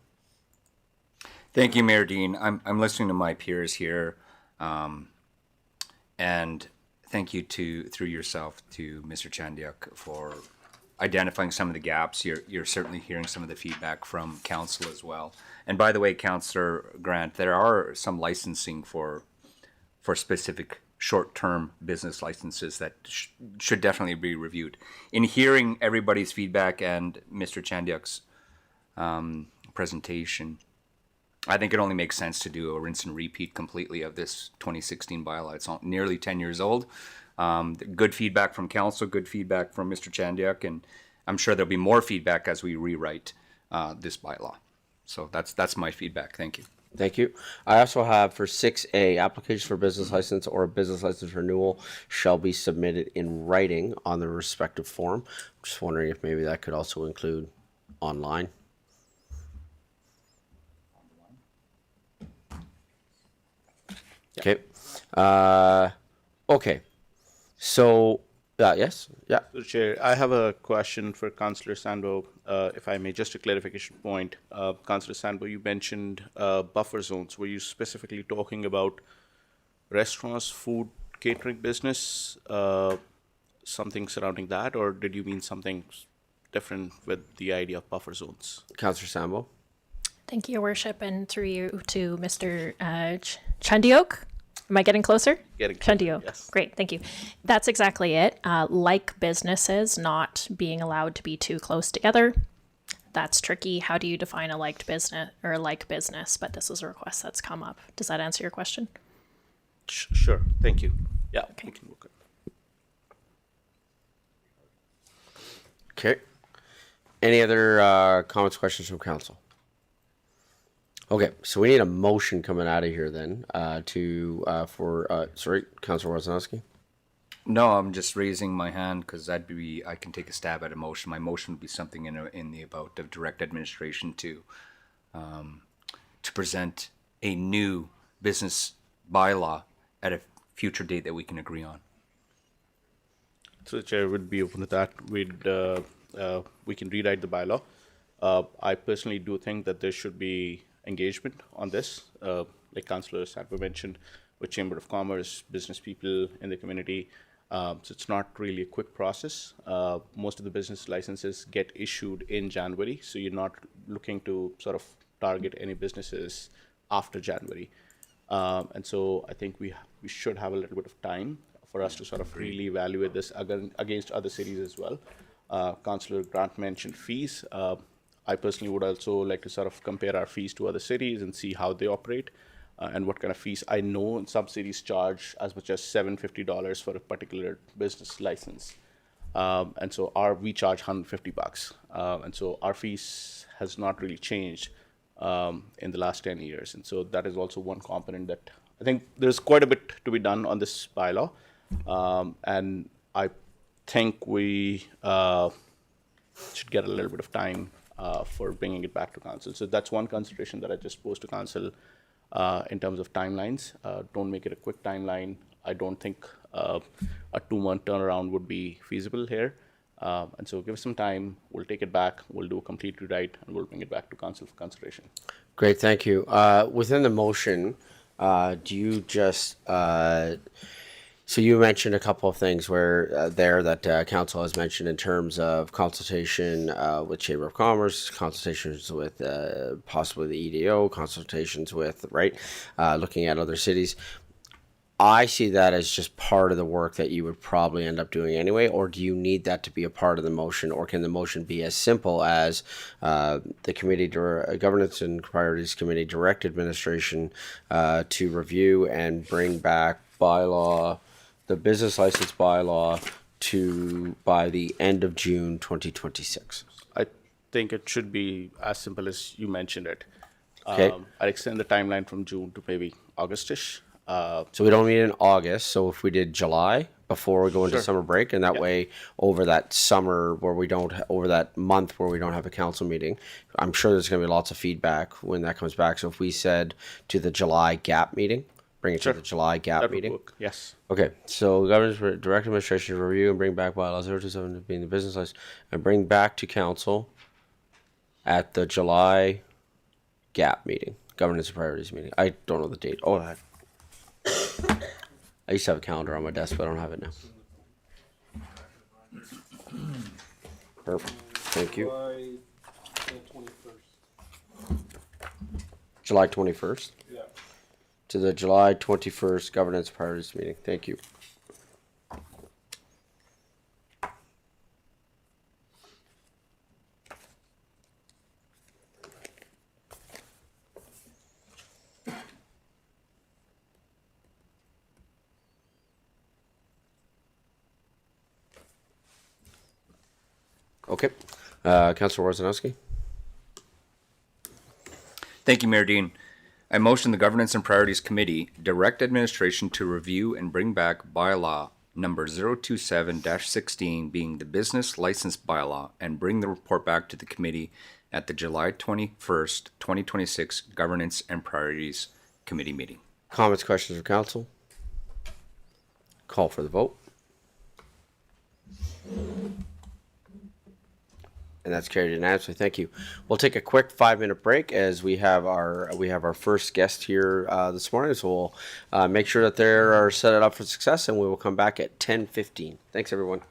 Thank you, Mayor Dean. I'm listening to my peers here, and thank you through yourself to Mr. Chandiuk for identifying some of the gaps. You're certainly hearing some of the feedback from council as well. And by the way, Councillor Grant, there are some licensing for specific short-term business licenses that should definitely be reviewed. In hearing everybody's feedback and Mr. Chandiuk's presentation, I think it only makes sense to do a rinse and repeat completely of this 2016 bylaw. It's nearly 10 years old. Good feedback from council, good feedback from Mr. Chandiuk, and I'm sure there'll be more feedback as we rewrite this bylaw. So that's my feedback. Thank you. Thank you. I also have for 6A, applications for business license or business license renewal shall be submitted in writing on the respective form. I'm just wondering if maybe that could also include online. Okay. Okay. So, yes. Yeah. So, Chair, I have a question for Councillor Sandbo, if I may, just a clarification point. Councillor Sandbo, you mentioned buffer zones. Were you specifically talking about restaurants, food, catering business, something surrounding that, or did you mean something different with the idea of buffer zones? Councillor Sambo. Thank you, Your Worship, and through you to Mr. Chandiok. Am I getting closer? Getting closer, Chandiok. yes. Great, thank you. That's exactly it. Like businesses not being allowed to be too close together. That's tricky. How do you define a liked business or a like business? But this is a request that's come up. Does that answer your question? Sure. Thank you. Yeah. Okay. We can work it. Okay. Any other comments, questions from council? Okay, so we need a motion coming out of here then sorry, Councillor Worzanowski. No, I'm just raising my hand because I can take a stab at a motion. My motion would be something in the about of direct administration to present a new business bylaw at a future date that we can agree on. So the chair would be open to that. We can rewrite the bylaw. I personally do think that there should be engagement on this, like Councillor Sandbo mentioned, with Chamber of Commerce, business people in the community. So it's not really a quick process. Most of the business licenses get issued in January, so you're not looking to sort of target any businesses after January. And so I think we should have a little bit of time for us to sort of really evaluate this against other cities as well. Councillor Grant mentioned fees. I personally would also like to sort of compare our fees to other cities and see how they operate and what kind of fees. I know some cities charge as much as $750 for a particular business license. And so we charge $150. And so our fees has not really changed in the last 10 years. And so that is also one component that I think there's quite a bit to be done on this bylaw. And I think we should get a little bit of time for bringing it back to council. So that's one consideration that I just posed to council in terms of timelines. Don't make it a quick timeline. I don't think a 2-month turnaround would be feasible here. And so give us some time. We'll take it back. We'll do a complete rewrite, and we'll bring it back to council for consideration. Great, thank you. Within the motion, do you just... So you mentioned a couple of things that council has mentioned in terms of consultation with Chamber of Commerce, consultations with possibly the EDO, consultations with, looking at other cities. I see that as just part of the work that you would probably end up doing anyway, or do you need that to be a part of the motion, or can the motion be as simple as the committee, Governance and Priorities Committee, direct administration to review and bring back the business license bylaw by the end of June 2026? I think it should be as simple as you mentioned it. Okay. I'd extend the timeline from June to maybe Augustish. So we don't meet in August. So if we did July before we go into Sure. summer break, and that Yeah. way over that summer where we don't, over that month where we don't have a council meeting, I'm sure there's going to be lots of feedback when that comes back. So if we said to the July gap meeting, bring it Sure. to the July gap That would meeting. work. Yes. Okay, so governor's direct administration to review and bring back bylaw 027 being the business license and bring back to council at the July gap meeting, governance and priorities meeting. I don't know the date. Oh, I used to have a calendar on my desk, but I don't have it now. Perfect. Thank you. July 21st. Yeah. To the July 21st governance priorities meeting. Thank you. Okay. Councilor Wozanowski. Thank you, Mayor Dean. I motion the Governance and Priorities Committee direct administration to review and bring back bylaw number 027-16 being the business license bylaw and bring the report back to the committee at the July 21st, 2026 Governance and Priorities Committee meeting. Comments, questions of council? Call for the vote. And that's carried unanimously. Thank you. We'll take a quick 5-minute break as we have our first guest here this morning. So we'll make sure that they are set up for success, and we will come back at 10:15. Thanks, everyone.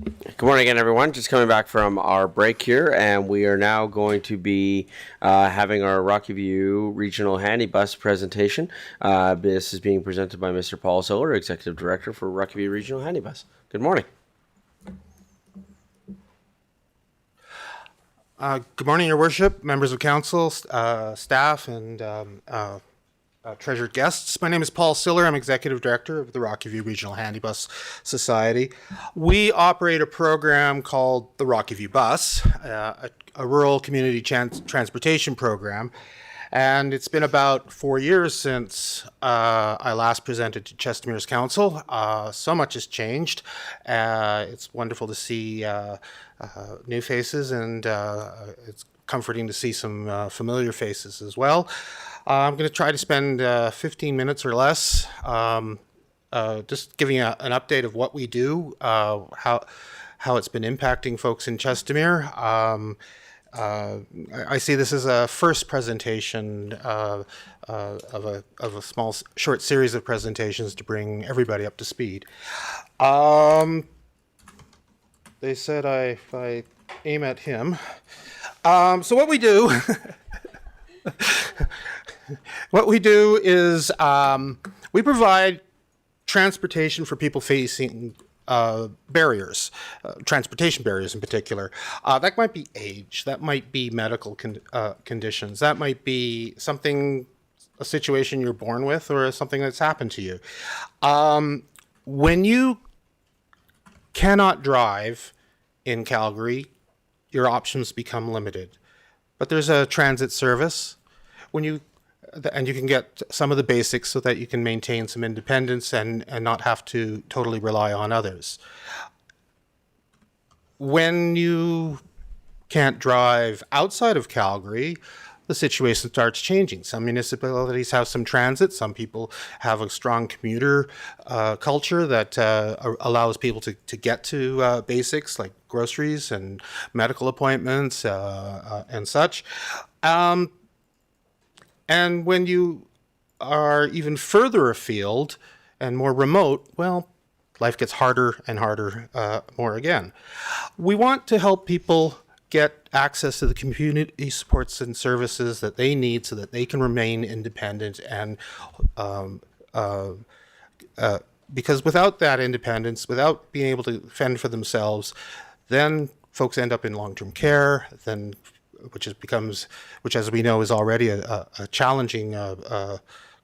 Good morning again, everyone. Just coming back from our break here, and we are now going to be having our Rocky View Regional Handibus presentation. This is being presented by Mr. Paul Siller, Executive Director for Rocky View Regional Handibus. Good morning. Good morning, Your Worship, members of council, staff, and treasured guests. My name is Paul Siller. I'm Executive Director of the Rocky View Regional Handibus Society. We operate a program called the Rocky View Bus, a rural community transportation program. And it's been about 4 years since I last presented to Chestermere's Council. So much has changed. It's wonderful to see new faces, and it's comforting to see some familiar faces as well. I'm going to try to spend 15 minutes or less just giving an update of what we do, how it's been impacting folks in Chestermere. I see this as a first presentation of a small, short series of presentations to bring everybody up to speed. They said if I aim at him. So what we do, is we provide transportation for people facing barriers, transportation barriers in particular. That might be age, that might be medical conditions, that might be a situation you're born with, or something that's happened to you. When you cannot drive in Calgary, your options become limited. But there's a transit service and you can get some of the basics so that you can maintain some independence and not have to totally rely on others. When you can't drive outside of Calgary, the situation starts changing. Some municipalities have some transit. Some people have a strong commuter culture that allows people to get to basics like groceries and medical appointments and such. And when you are even further afield and more remote, well, life gets harder and harder more again. We want to help people get access to the community supports and services that they need so that they can remain independent, and because without that independence, without being able to fend for themselves, then folks end up in long-term care, which as we know is already a challenging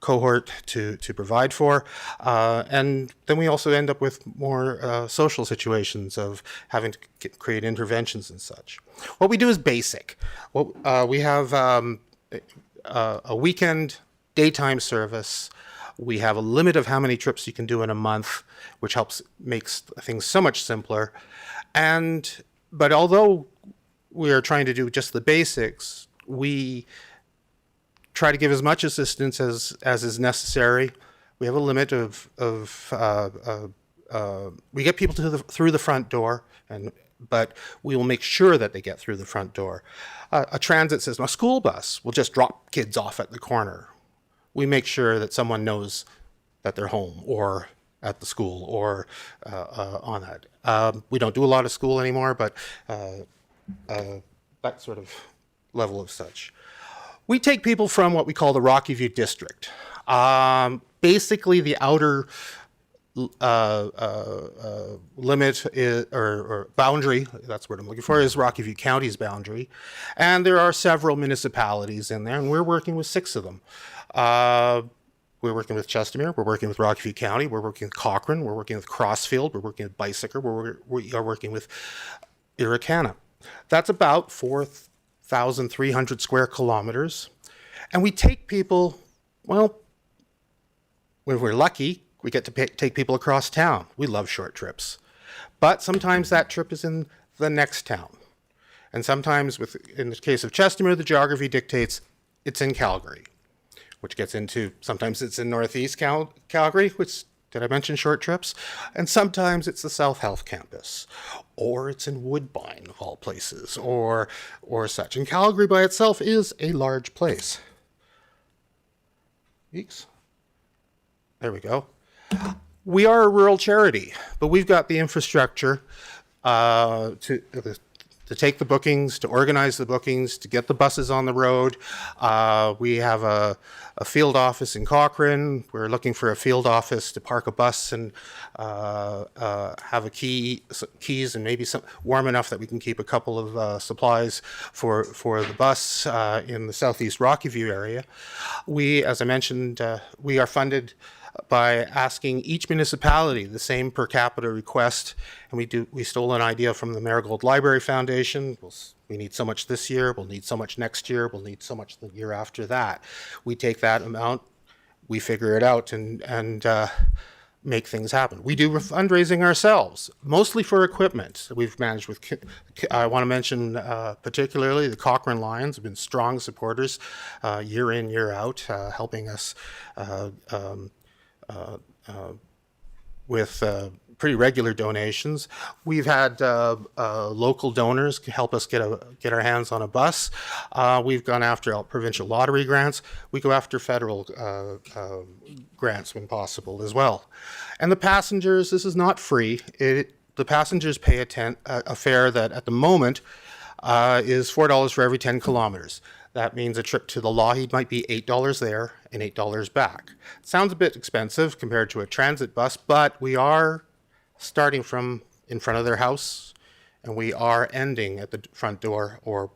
cohort to provide for, and then we also end up with more social situations of having to create interventions and such. What we do is basic. We have a weekend daytime service. We have a limit of how many trips you can do in a month, which makes things so much simpler. But although we are trying to do just the basics, we try to give as much assistance as is necessary. We have a limit of we get people through the front door, but we will make sure that they get through the front door. A transit system, a school bus will just drop kids off at the corner. We make sure that someone knows that they're home or at the school or on that. We don't do a lot of school anymore, but that sort of level of such. We take people from what we call the Rocky View district. Basically, the outer limit or boundary, that's what I'm looking for, is Rocky View County's boundary. And there are several municipalities in there, and we're working with 6 of them. We're working with Chestermere, we're working with Rocky View County, we're working with Cochrane, we're working with Crossfield, we're working with Bicycle, we are working with Irricana. That's about 4,300 square kilometers. And we take people, well, when we're lucky, we get to take people across town. We love short trips. But sometimes that trip is in the next town. And sometimes, in the case of Chestermere, the geography dictates it's in Calgary, which gets into, sometimes it's in Northeast Calgary, which, did I mention short trips? And sometimes it's the South Health Campus, or it's in Woodbine, of all places, or such. And Calgary by itself is a large place. Weeks. There we go. We are a rural charity, but we've got the infrastructure to take the bookings, to organize the bookings, to get the buses on the road. We have a field office in Cochrane. We're looking for a field office to park a bus and have keys and maybe some warm enough that we can keep a couple of supplies for the bus in the southeast Rocky View area. We, as I mentioned, we are funded by asking each municipality the same per capita request, and we stole an idea from the Marigold Library Foundation. We need so much this year, we'll need so much next year, we'll need so much the year after that. We take that amount, we figure it out, and make things happen. We do fundraising ourselves, mostly for equipment. We've managed with, I want to mention particularly the Cochrane Lions have been strong supporters year in, year out, helping us with pretty regular donations. We've had local donors help us get our hands on a bus. We've gone after provincial lottery grants. We go after federal grants when possible as well. And the passengers, this is not free. The passengers pay a fare that at the moment is $4 for every 10 kilometers. That means a trip to the Lougheed might be $8 there and $8 back. Sounds a bit expensive compared to a transit bus, but we are starting from in front of their house, and we are ending at the front door or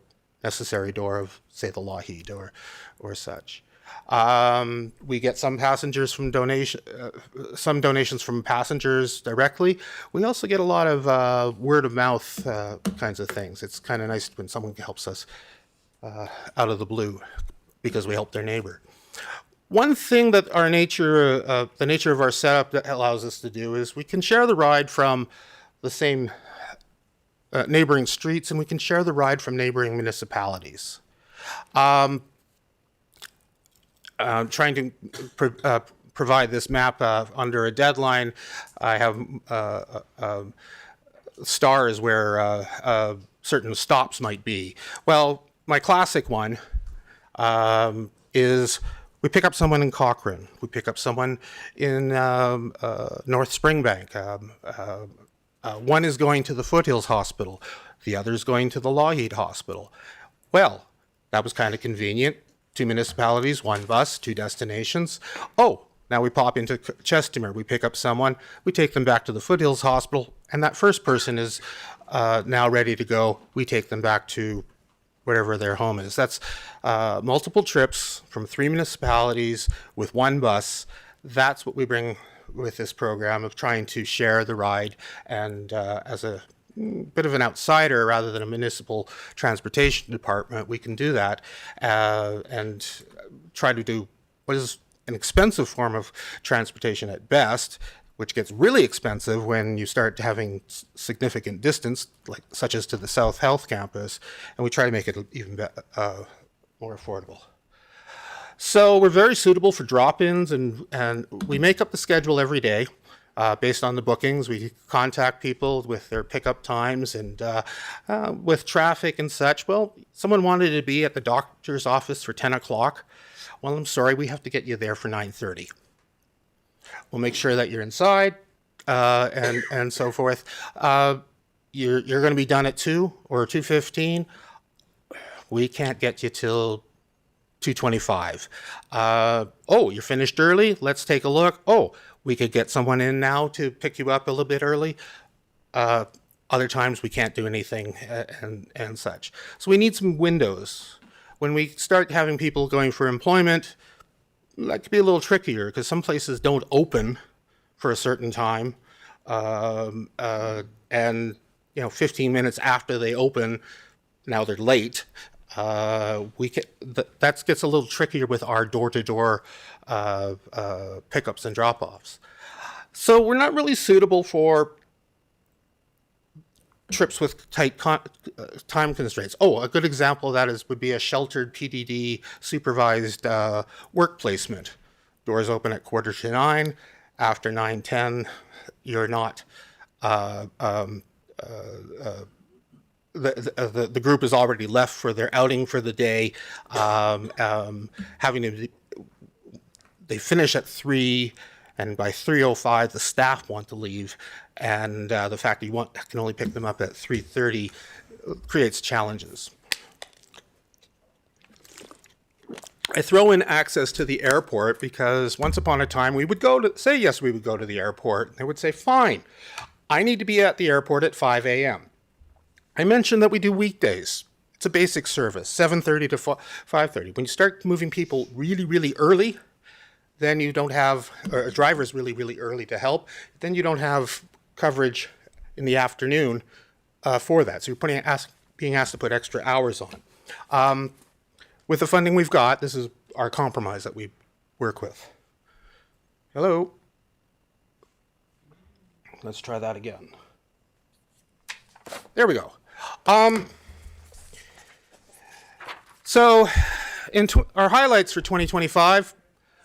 necessary door of, say, the Lougheed or such. We get some passengers from some donations from passengers directly. We also get a lot of word of mouth kinds of things. It's kind of nice when someone helps us out of the blue because we help their neighbor. One thing that the nature of our setup that allows us to do is we can share the ride from the same neighboring streets, and we can share the ride from neighboring municipalities. I'm trying to provide this map under a deadline. I have stars where certain stops might be. Well, my classic one is we pick up someone in Cochrane. We pick up someone in North Springbank. One is going to the Foothills Hospital. The other is going to the Lougheed Hospital. Well, that was kind of convenient. 2 municipalities, 1 bus, 2 destinations. Oh, now we pop into Chestermere. We pick up someone. We take them back to the Foothills Hospital. And that first person is now ready to go. We take them back to wherever their home is. That's multiple trips from 3 municipalities with 1 bus. That's what we bring with this program of trying to share the ride. And as a bit of an outsider rather than a municipal transportation department, we can do that and try to do what is an expensive form of transportation at best, which gets really expensive when you start having significant distance, such as to the South Health Campus, and we try to make it even more affordable. So we're very suitable for drop-ins, and we make up the schedule every day based on the bookings. We contact people with their pickup times and with traffic and such. Well, someone wanted to be at the doctor's office for 10 o'clock. Well, I'm sorry, we have to get you there for 9:30. We'll make sure that you're inside and so forth. You're going to be done at 2 or 2:15. We can't get you till 2:25. Oh, you're finished early? Let's take a look. Oh, we could get someone in now to pick you up a little bit early. Other times we can't do anything and such. So we need some windows. When we start having people going for employment, that could be a little trickier because some places don't open for a certain time. And 15 minutes after they open, now they're late. That gets a little trickier with our door-to-door pickups and drop-offs. So we're not really suitable for trips with tight time constraints. Oh, a good example of that would be a sheltered PDD supervised work placement. Doors open at 8:45. After 9:10, you're not. The group is already left for their outing for the day. They finish at 3, And by 3:05, the staff want to leave, and the fact that you can only pick them up at 3:30 creates challenges. I throw in access to the airport because once upon a time we would go to the airport. They would say, fine, I need to be at the airport at 5 a.m. I mentioned that we do weekdays. It's a basic service, 7:30 to 5:30. When you start moving people really, really early, then you don't have, or drivers really, really early to help, then you don't have coverage in the afternoon for that. So you're being asked to put extra hours on. With the funding we've got, this is our compromise that we work with. Hello? Let's try that again. There we go. So our highlights for 2025,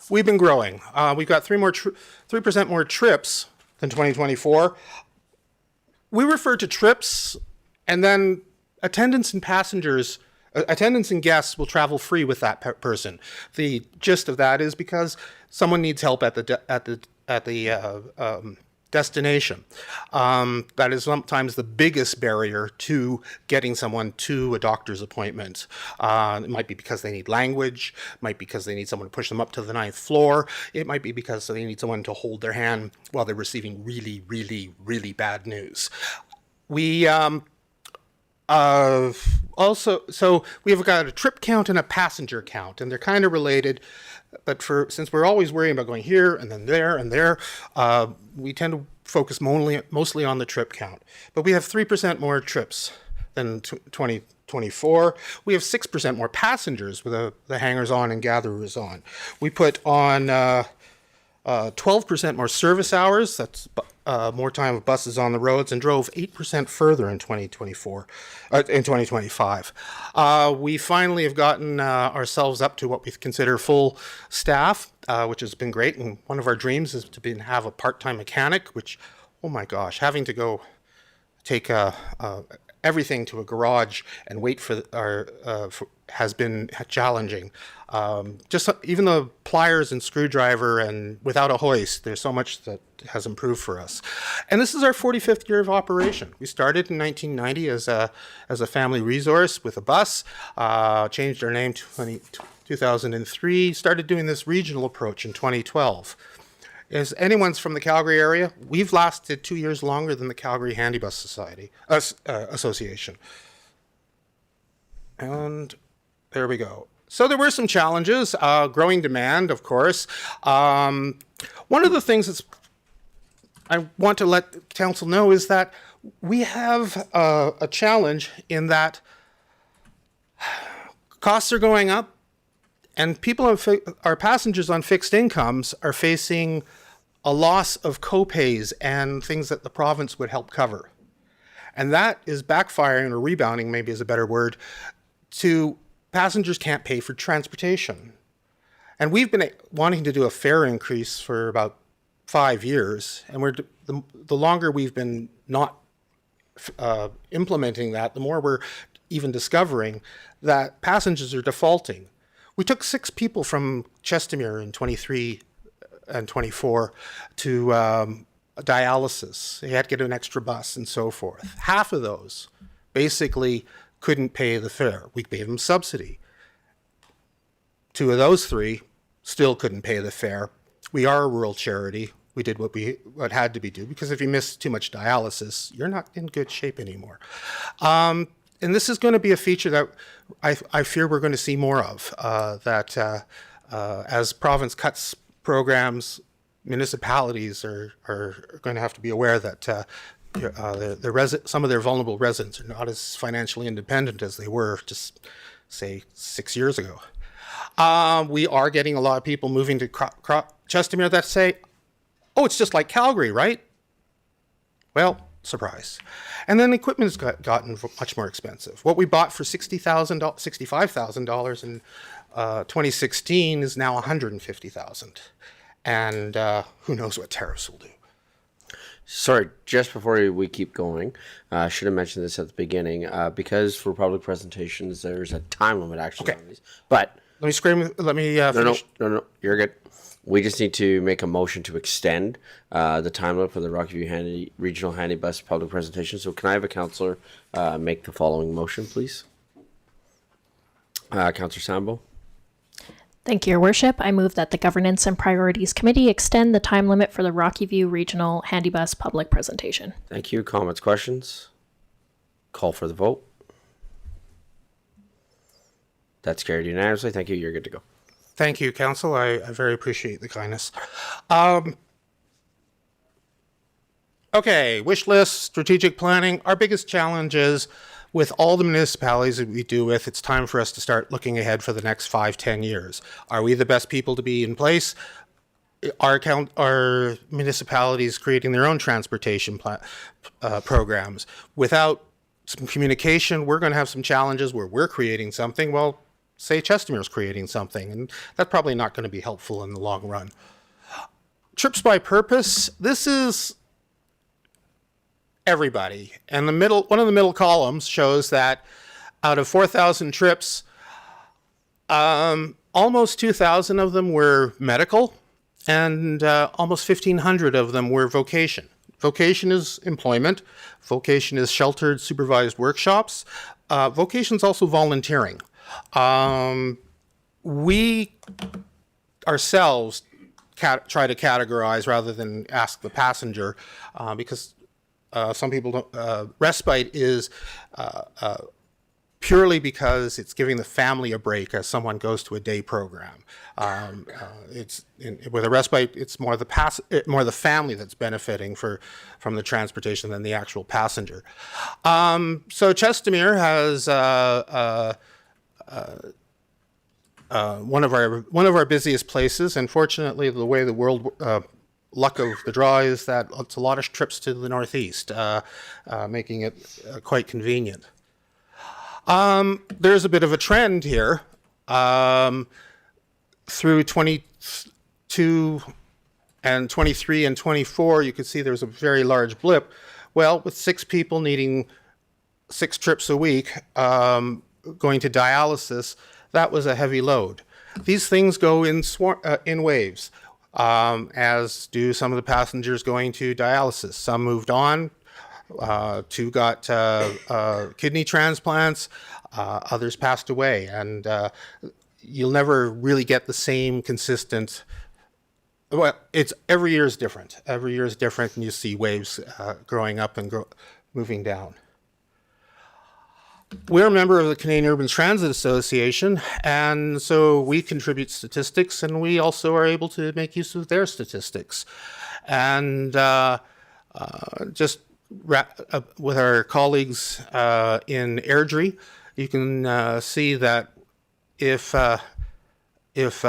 we've been growing. We've got 3% more trips than 2024. We refer to trips, and then attendants and guests will travel free with that person. The gist of that is because someone needs help at the destination. That is sometimes the biggest barrier to getting someone to a doctor's appointment. It might be because they need language, it might be because they need someone to push them up to the 9th floor, it might be because they need someone to hold their hand while they're receiving really, really, really bad news. We so we've got a trip count and a passenger count, and they're kind of related. But since we're always worrying about going here and then there and there, we tend to focus mostly on the trip count. But we have 3% more trips than 2024. We have 6% more passengers with the hangers on and gatherers on. We put on 12% more service hours. That's more time of buses on the roads, and drove 8% further in 2025. We finally have gotten ourselves up to what we consider full staff, which has been great. And one of our dreams is to have a part-time mechanic, which, oh my gosh, having to go take everything to a garage and wait for has been challenging. Just even the pliers and screwdriver, and without a hoist, there's so much that has improved for us. And this is our 45th year of operation. We started in 1990 as a family resource with a bus, changed our name to 2003, started doing this regional approach in 2012. If anyone's from the Calgary area, we've lasted 2 years longer than the Calgary Handibus Association. And there we go. So there were some challenges, growing demand, of course. One of the things I want to let council know is that we have a challenge in that costs are going up, and our passengers on fixed incomes are facing a loss of copays and things that the province would help cover. And that is backfiring, or rebounding maybe is a better word, to passengers can't pay for transportation. And we've been wanting to do a fare increase for about 5 years, and the longer we've been not implementing that, the more we're even discovering that passengers are defaulting. We took 6 people from Chestermere in 23 and 24 to dialysis. They had to get an extra bus and so forth. Half of those basically couldn't pay the fare. We gave them subsidy. 2 of those 3 still couldn't pay the fare. We are a rural charity. We did what had to be done, because if you miss too much dialysis, you're not in good shape anymore. And this is going to be a feature that I fear we're going to see more of, as province cuts programs, municipalities are going to have to be aware that some of their vulnerable residents are not as financially independent as they were just, say, 6 years ago. We are getting a lot of people moving to Chestermere that say, oh, it's just like Calgary, right? Well, surprise. And then equipment has gotten much more expensive. What we bought for $65,000 in 2016 is now $150,000. And who knows what tariffs will do. Sorry, just before we keep going, I should have mentioned this at the beginning, because for public presentations, there's a time limit actually on these. But Let me finish. No, you're good. We just need to make a motion to extend the time limit for the Rocky View Regional Handibus public presentation. So can I have a councillor make the following motion, please? Councillor Sambo. Thank you, Your Worship. I move that the Governance and Priorities Committee extend the time limit for the Rocky View Regional Handibus public presentation. Thank you. Comments, questions? Call for the vote. That's carried unanimously. Thank you. You're good to go. Thank you, Council. I very appreciate the kindness. Okay, wish list, strategic planning. Our biggest challenge is with all the municipalities that we do with, it's time for us to start looking ahead for the next 5-10 years. Are we the best people to be in place? Are municipalities creating their own transportation programs? Without some communication, we're going to have some challenges where we're creating something. Well, say Chestermere's creating something, and that's probably not going to be helpful in the long run. Trips by purpose, this is everybody. And one of the middle columns shows that out of 4,000 trips, almost 2,000 of them were medical, and almost 1,500 of them were vocation. Vocation is employment. Vocation is sheltered, supervised workshops. Vocation is also volunteering. We ourselves try to categorize rather than ask the passenger because some people don't. Respite is purely because it's giving the family a break as someone goes to a day program. With a respite, it's more the family that's benefiting from the transportation than the actual passenger. So Chestermere has one of our busiest places, and fortunately, the way the world luck of the draw is that it's a lot of trips to the northeast, making it quite convenient. There's a bit of a trend here. Through 22 and 23 and 24, you could see there's a very large blip. Well, with 6 people needing 6 trips a week, going to dialysis, that was a heavy load. These things go in waves, as do some of the passengers going to dialysis. Some moved on, 2 got kidney transplants, others passed away, and you'll never really get the same consistent. Well, every year is different. Every year is different, and you see waves growing up and moving down. We're a member of the Canadian Urban Transit Association, and so we contribute statistics, and we also are able to make use of their statistics. And just with our colleagues in Airdrie, you can see that if it was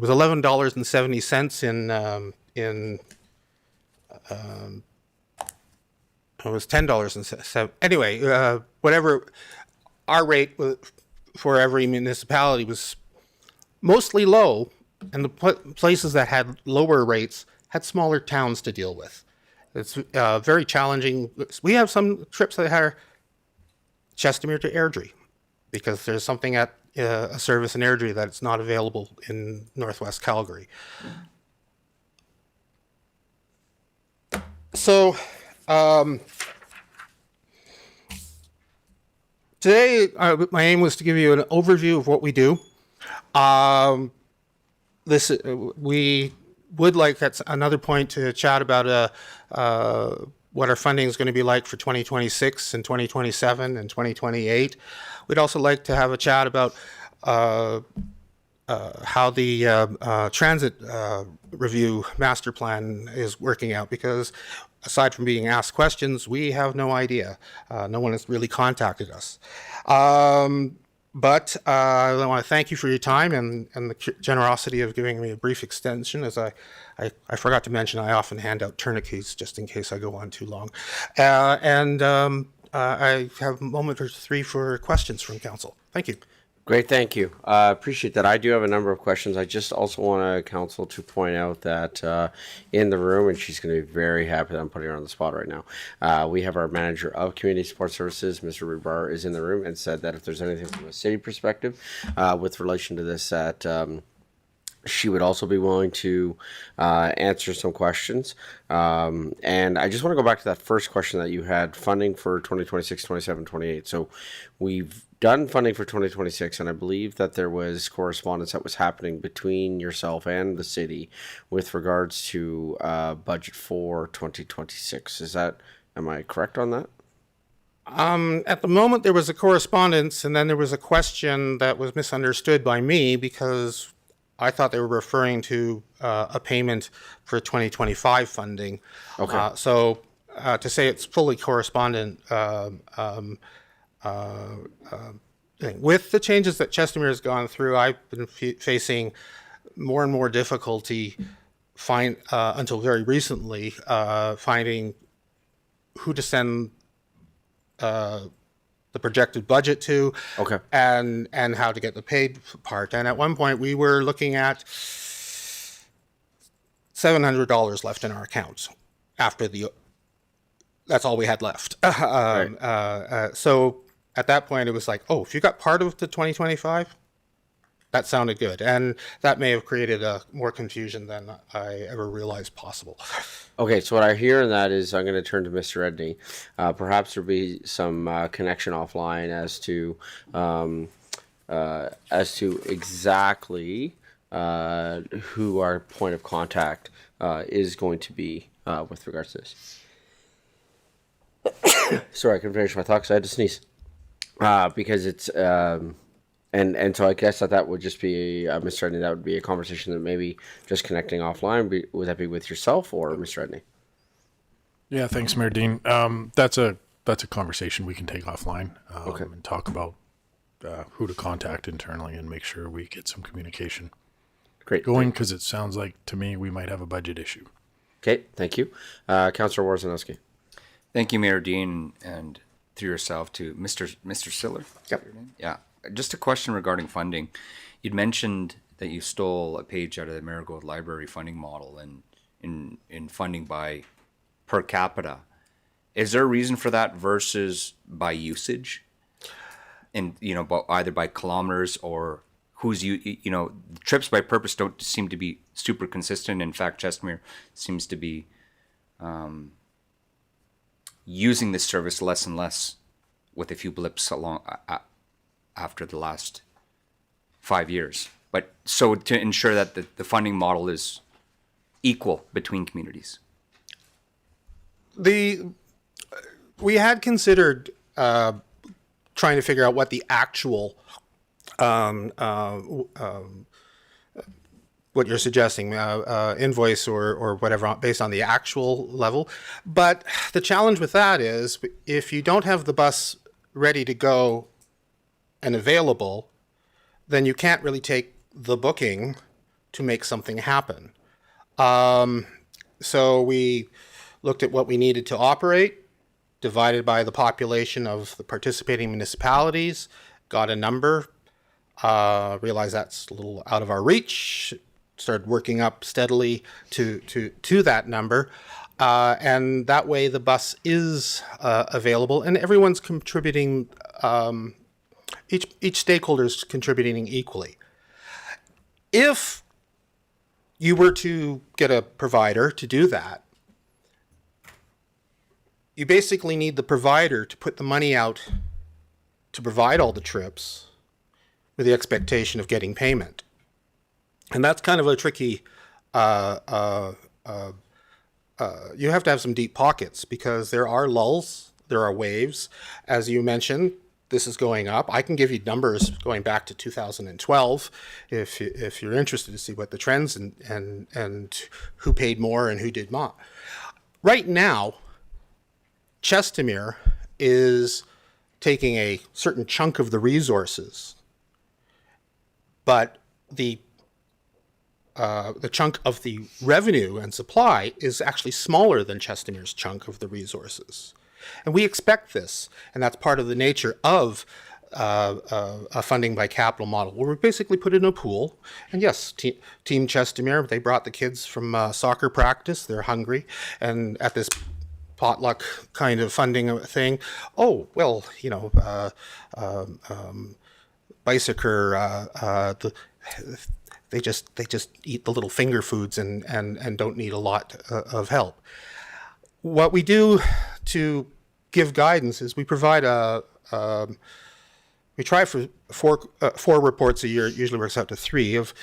$11.70 in it was $10.07. Anyway, whatever our rate for every municipality was mostly low, and the places that had lower rates had smaller towns to deal with. It's very challenging. We have some trips that are Chestermere to Airdrie because there's something at a service in Airdrie that's not available in Northwest Calgary. So today, my aim was to give you an overview of what we do. We would like, that's another point, to chat about what our funding is going to be like for 2026 and 2027 and 2028. We'd also like to have a chat about how the transit review master plan is working out, because aside from being asked questions, we have no idea. No one has really contacted us. But I want to thank you for your time and the generosity of giving me a brief extension. As I forgot to mention, I often hand out tourniquets just in case I go on too long. I have a moment or 3 for questions from council. Thank you. Great, thank you. Appreciate that. I do have a number of questions. I just also want council to point out that in the room, and she's going to be very happy that I'm putting her on the spot right now. We have our manager of community support services, Mr. Rubar, is in the room and said that if there's anything from a city perspective with relation to this, that she would also be willing to answer some questions. And I just want to go back to that first question that you had, funding for 2026, 27, 28. So we've done funding for 2026, and I believe that there was correspondence that was happening between yourself and the city with regards to budget for 2026. Am I correct on that? At the moment, there was a correspondence, and then there was a question that was misunderstood by me because I thought they were referring to a payment for 2025 funding. Okay. So to say it's fully correspondent, with the changes that Chestermere has gone through, I've been facing more and more difficulty until very recently finding who to send the projected budget to, Okay. and how to get the paid part. And at one point, we were looking at $700 left in our accounts after that's all we had left. So at that point, it was like, oh, if you got part of the 2025, that sounded good. And that may have created more confusion than I ever realized possible. Okay, so what I hear in that is I'm going to turn to Mr. Edney. Perhaps there'll be some connection offline as to exactly who our point of contact is going to be with regards to this. Sorry, I couldn't finish my thought because I had to sneeze. Because it's and so I guess that would just be Mr. Edney. That would be a conversation that maybe just connecting offline. Would that be with yourself or Mr. Edney? Yeah, thanks, Mayor Dean. That's a conversation we can take offline Okay. and talk about who to contact internally and make sure we get some communication Great. going, because it sounds like to me we might have a budget issue. Okay, thank you. Councillor Warzanowski. Thank you, Mayor Dean, and through yourself to Mr. Siller. Yep. Yeah. Just a question regarding funding. You'd mentioned that you stole a page out of the Marigold Library funding model and in funding by per capita. Is there a reason for that versus by usage? And, either by kilometers or trips by purpose don't seem to be super consistent. In fact, Chestermere seems to be using this service less and less, with a few blips along after the last 5 years. But so to ensure that the funding model is equal between communities. We had considered trying to figure out what the actual what you're suggesting, invoice or whatever, based on the actual level. But the challenge with that is, if you don't have the bus ready to go and available, then you can't really take the booking to make something happen. So we looked at what we needed to operate, divided by the population of the participating municipalities, got a number, realized that's a little out of our reach, started working up steadily to that number. And that way the bus is available and everyone's contributing, each stakeholder is contributing equally. If you were to get a provider to do that, you basically need the provider to put the money out to provide all the trips with the expectation of getting payment. And that's kind of a tricky, you have to have some deep pockets, because there are lulls, there are waves. As you mentioned, this is going up. I can give you numbers going back to 2012 if you're interested to see what the trends and who paid more and who did not. Right now, Chestermere is taking a certain chunk of the resources, but the chunk of the revenue and supply is actually smaller than Chestermere's chunk of the resources. And we expect this, and that's part of the nature of a funding by capital model, where we basically put in a pool. And yes, Team Chestermere, they brought the kids from soccer practice. They're hungry, and at this potluck kind of funding thing, oh well, you know, Bicycer, they just eat the little finger foods and don't need a lot of help. What we do to give guidance is we provide we try for four reports a year. It usually works out to 3 of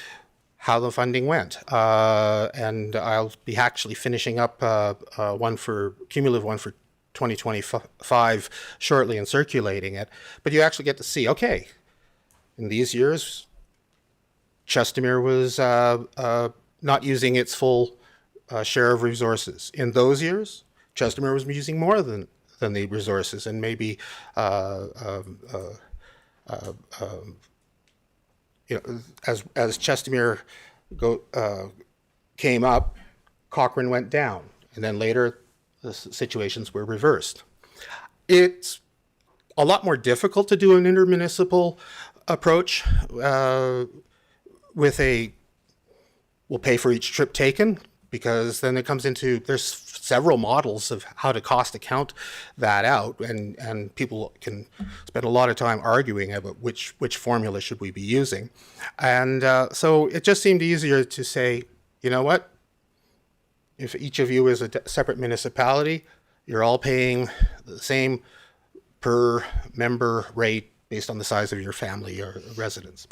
how the funding went. And I'll be actually finishing up one for cumulative one for 2025 shortly and circulating it. But you actually get to see, okay, in these years, Chestermere was not using its full share of resources. In those years, Chestermere was using more than the resources, and maybe you know, as Chestermere came up, Cochrane went down, and then later the situations were reversed. It's a lot more difficult to do an intermunicipal approach with a we'll pay for each trip taken, because then it comes into, there's several models of how to cost account that out, and people can spend a lot of time arguing about which formula should we be using. And so it just seemed easier to say, you know what, if each of you is a separate municipality, you're all paying the same per member rate based on the size of your family or residence.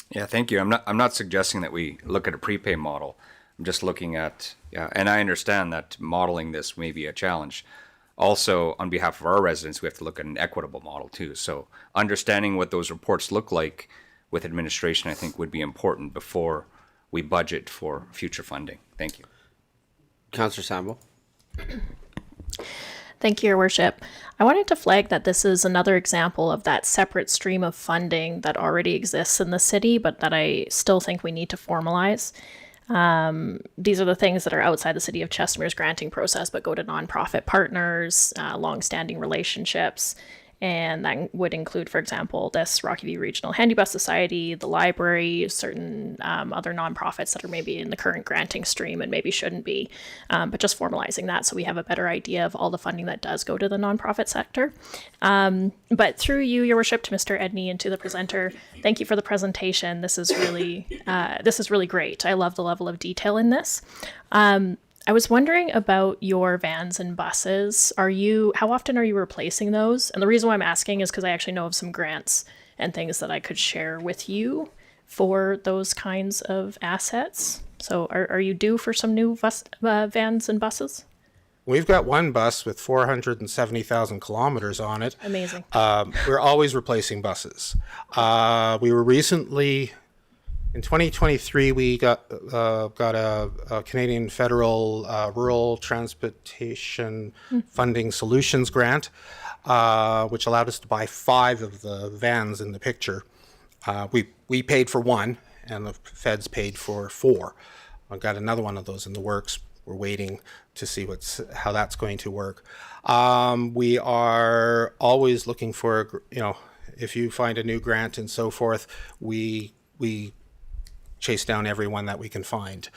Yeah, thank you. I'm not suggesting that we look at a prepay model. I'm just looking at, and I understand that modeling this may be a challenge. Also, on behalf of our residents, we have to look at an equitable model too. So understanding what those reports look like with administration, I think, would be important before we budget for future funding. Thank you. Councillor Sambo. Thank you, Your Worship. I wanted to flag that this is another example of that separate stream of funding that already exists in the city, but that I still think we need to formalize. These are the things that are outside the City of Chestermere's granting process, but go to nonprofit partners, long-standing relationships. And that would include, for example, this Rocky View Regional Handibus Society, the library, certain other nonprofits that are maybe in the current granting stream and maybe shouldn't be, but just formalizing that so we have a better idea of all the funding that does go to the nonprofit sector. But through you, Your Worship, to Mr. Edney and to the presenter, thank you for the presentation. This is really great. I love the level of detail in this. I was wondering about your vans and buses. How often are you replacing those? And the reason why I'm asking is because I actually know of some grants and things that I could share with you for those kinds of assets. So are you due for some new vans and buses? We've got one bus with 470,000 kilometers on it. Amazing. We're always replacing buses. We were recently, in 2023, we got a Canadian Federal Rural Transportation Funding Solutions grant, which allowed us to buy 5 of the vans in the picture. We paid for 1, and the feds paid for 4. I've got another one of those in the works. We're waiting to see how that's going to work. We are always looking for, if you find a new grant and so forth, we chase down everyone that we can find.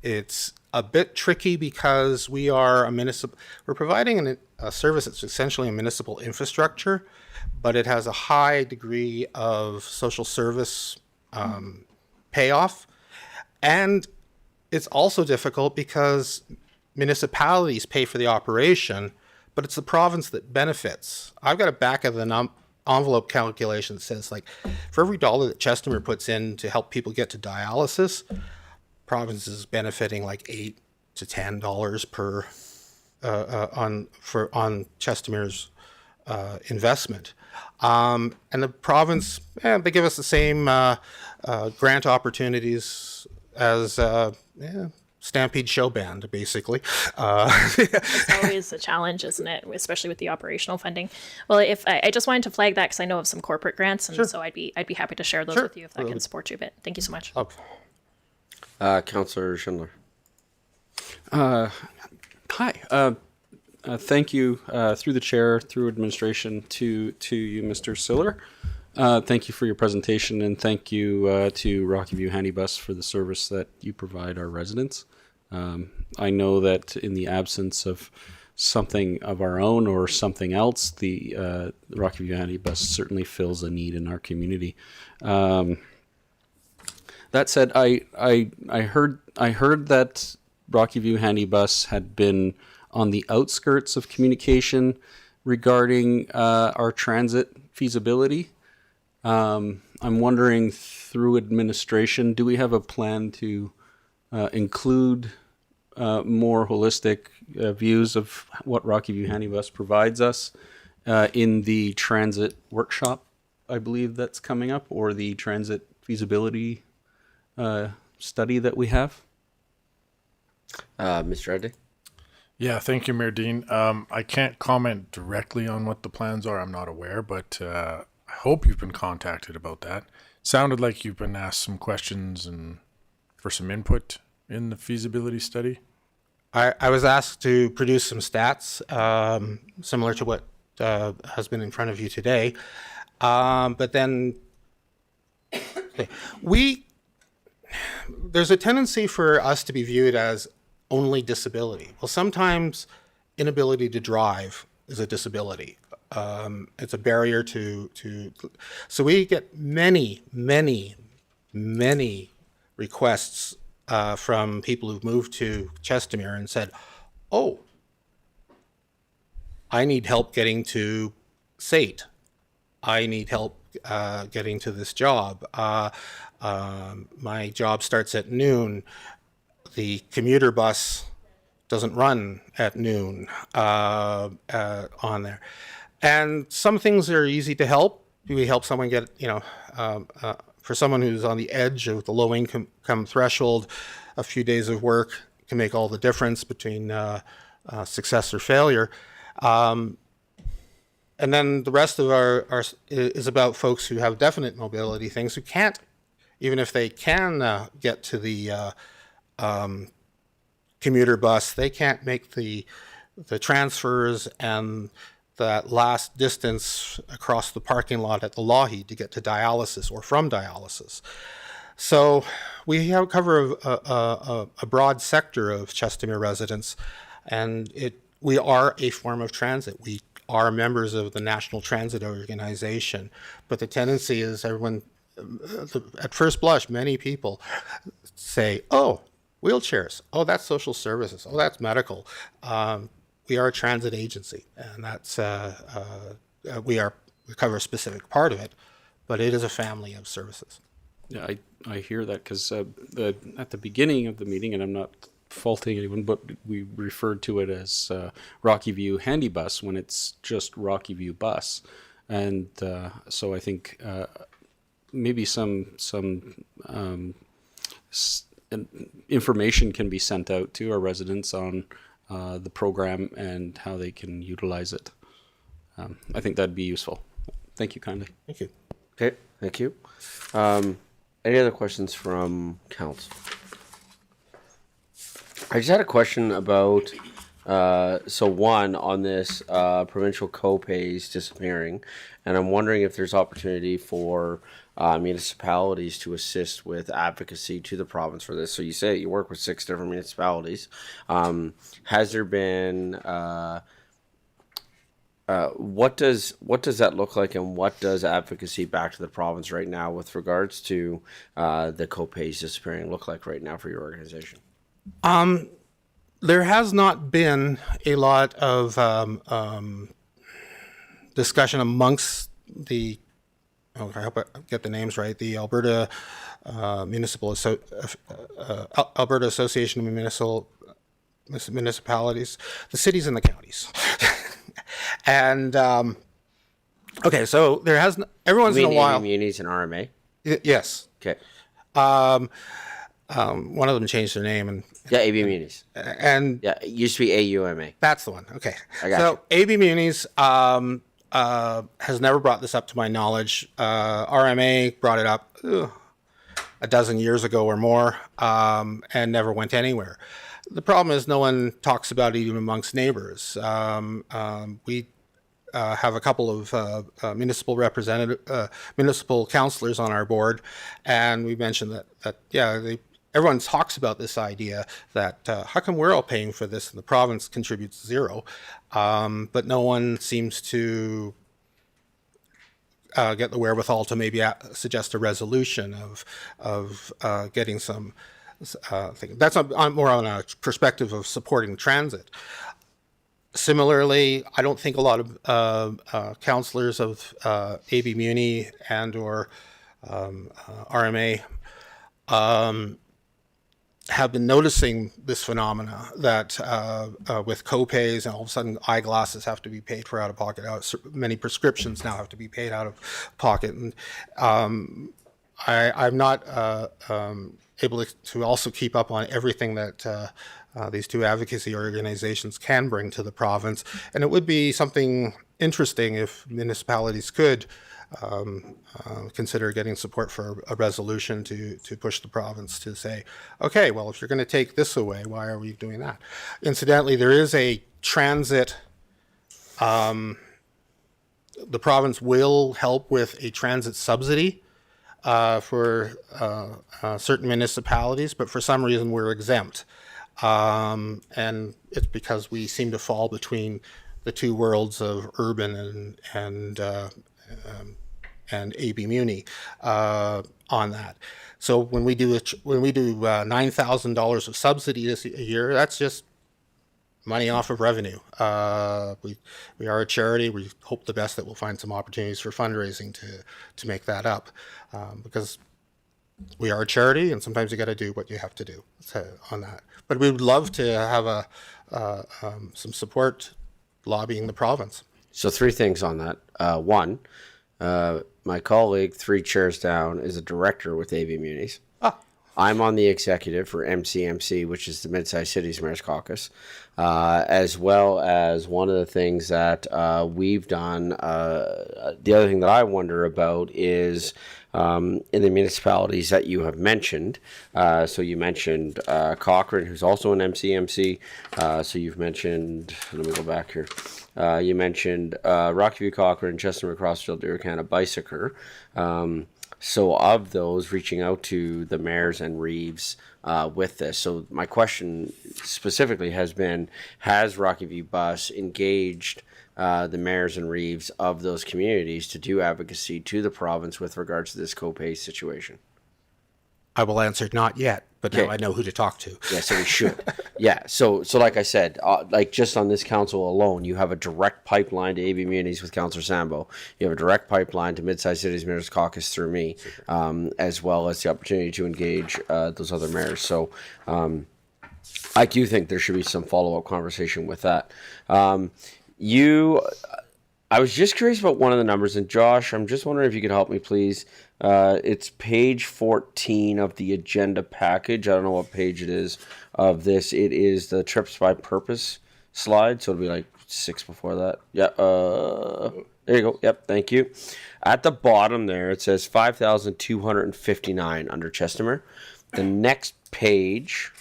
It's a bit tricky because we are we're providing a service that's essentially a municipal infrastructure, but it has a high degree of social service payoff. And it's also difficult because municipalities pay for the operation, but it's the province that benefits. I've got a back of the envelope calculation that says, like, for every $1 that Chestermere puts in to help people get to dialysis, province is benefiting like $8 to $10 per on Chestermere's investment. And the province, they give us the same grant opportunities as Stampede Show Band, basically. It's always a challenge, isn't it? Especially with the operational funding. Well, if I just wanted to flag that because I know of some corporate grants, and so I'd be happy to share those with you if that can support you a bit. Thank you so much. Councillor Schindler. Hi. Thank you, through the chair, through administration, to you, Mr. Siller. Thank you for your presentation, and thank you to Rocky View Handibus for the service that you provide our residents. I know that in the absence of something of our own or something else, the Rocky View Handibus certainly fills a need in our community. That said, I heard that Rocky View Handibus had been on the outskirts of communication regarding our transit feasibility. I'm wondering, through administration, do we have a plan to include more holistic views of what Rocky View Handibus provides us in the transit workshop, I believe that's coming up, or the transit feasibility study that we have? Mr. Eddy? Yeah, thank you, Mayor Dean. I can't comment directly on what the plans are. I'm not aware, but I hope you've been contacted about that. Sounded like you've been asked some questions and for some input in the feasibility study. I was asked to produce some stats similar to what has been in front of you today. But then there's a tendency for us to be viewed as only disability. Well, sometimes inability to drive is a disability. It's a barrier to so we get many requests from people who've moved to Chestermere and said, oh, I need help getting to SAIT. I need help getting to this job. My job starts at noon. The commuter bus doesn't run at noon on there. And some things are easy to help. We help someone get, for someone who's on the edge of the low income threshold, a few days of work can make all the difference between success or failure. And then the rest of our is about folks who have definite mobility things, who can't, even if they can get to the commuter bus, they can't make the transfers and that last distance across the parking lot at the Lougheed to get to dialysis or from dialysis. So we cover a broad sector of Chestermere residents, and we are a form of transit. We are members of the National Transit Organization, but the tendency is everyone, at first blush, many people say, oh, wheelchairs, oh, that's social services, oh, that's medical. We are a transit agency, and that's we cover a specific part of it, but it is a family of services. Yeah, I hear that because at the beginning of the meeting, and I'm not faulting anyone, but we referred to it as Rocky View Handibus when it's just Rocky View Bus, and so I think maybe some information can be sent out to our residents on the program and how they can utilize it. I think that'd be useful. Thank you kindly. Thank you. Okay, thank you. Any other questions from council? I just had a question about, one on this provincial co-pays disappearing, and I'm wondering if there's opportunity for municipalities to assist with advocacy to the province for this. So you say you work with 6 different municipalities. Has there been what does that look like, and what does advocacy back to the province right now with regards to the co-pays disappearing look like right now for your organization? There has not been a lot of discussion amongst the, I hope I get the names right, the Alberta Alberta Association of Municipalities, the cities and the counties. And okay, so there has every once in a while. Munis and RMA. Yes. Okay. One of them changed their name, and yeah, AB Munis. And yeah, it used to be AUMA. That's the one. Okay. I got you. AB Munis has never brought this up to my knowledge. RMA brought it up a dozen years ago or more, and never went anywhere. The problem is no one talks about it even amongst neighbors. We have a couple of municipal councillors on our board, and we mentioned that everyone talks about this idea that how come we're all paying for this and the province contributes zero, but no one seems to get the wherewithal to maybe suggest a resolution of getting some. That's more on a perspective of supporting transit. Similarly, I don't think a lot of councillors of AB Muni and or RMA have been noticing this phenomena that with copays and all of a sudden eyeglasses have to be paid for out of pocket. Many prescriptions now have to be paid out of pocket. And I'm not able to also keep up on everything that these two advocacy organizations can bring to the province. And it would be something interesting if municipalities could consider getting support for a resolution to push the province to say, okay, well, if you're going to take this away, why are we doing that? Incidentally, there is a transit, the province will help with a transit subsidy for certain municipalities, but for some reason we're exempt. And it's because we seem to fall between the two worlds of urban and AB Muni on that. So when we do $9,000 of subsidy this year, that's just money off of revenue. We are a charity. We hope the best that we'll find some opportunities for fundraising to make that up, because we are a charity, and sometimes you got to do what you have to do on that. But we would love to have some support lobbying the province. So 3 things on that. One, my colleague, 3 chairs down, is a director with AB Munis. I'm on the executive for MCMC, which is the Mid-Sized Cities Mayor's Caucus, as well as one of the things that we've done. The other thing that I wonder about is in the municipalities that you have mentioned. So you mentioned Cochrane, who's also an MCMC. So you've mentioned, let me go back here. You mentioned Rockview, Cochrane, Chestermere, Crossfield, Duracana, Bicycle. So of those, reaching out to the mayors and reeves with this. So my question specifically has been, has Rocky View Bus engaged the mayors and reeves of those communities to do advocacy to the province with regards to this copay situation? I will answer not yet, but now I know who to talk to. Yeah, so we should. Yeah, so like I said, like just on this council alone, you have a direct pipeline to AB Munis with Councillor Sambo. You have a direct pipeline to Mid-Sized Cities Mayors Caucus through me, as well as the opportunity to engage those other mayors. So I do think there should be some follow-up conversation with that. I was just curious about one of the numbers, and Josh, I'm just wondering if you could help me, please. It's page 14 of the agenda package. I don't know what page it is of this. It is the trips by purpose slide, so it'll be like 6 before that. Yeah, there you go. Yep, thank you. At the bottom there, it says 5,259 under Chestermere. The next page,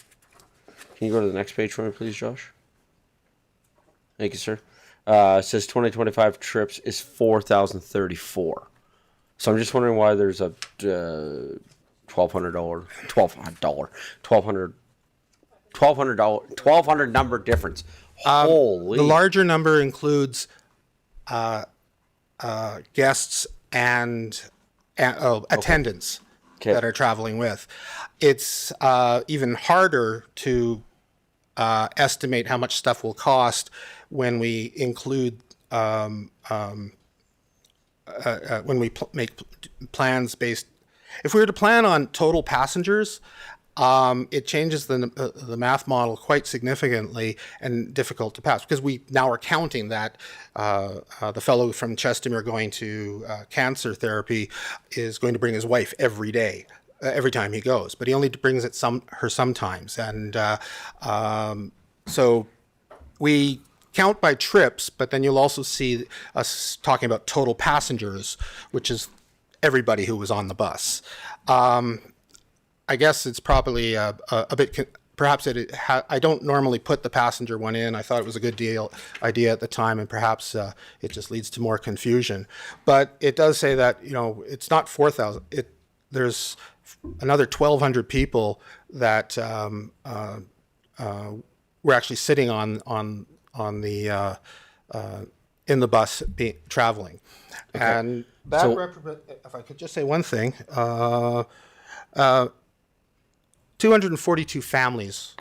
can you go to the next page for me, please, Josh? Thank you, sir. It says 2025 trips is 4,034. So I'm just wondering why there's a $1,200 number difference. Holy! The larger number includes guests and attendants that are traveling with. It's even harder to estimate how much stuff will cost when we include when we make plans based. If we were to plan on total passengers, it changes the math model quite significantly and difficult to pass, because we now are counting that the fellow from Chestermere going to cancer therapy is going to bring his wife every day. Every time he goes, but he only brings her sometimes, and so we count by trips. But then you'll also see us talking about total passengers, which is everybody who was on the bus. I guess it's probably a bit perhaps I don't normally put the passenger one in. I thought it was a good idea at the time, and perhaps it just leads to more confusion. But it does say that, it's not 4,000. There's another 1,200 people that were actually sitting on the in the bus traveling. Okay. And that if I could just say one thing, 242 families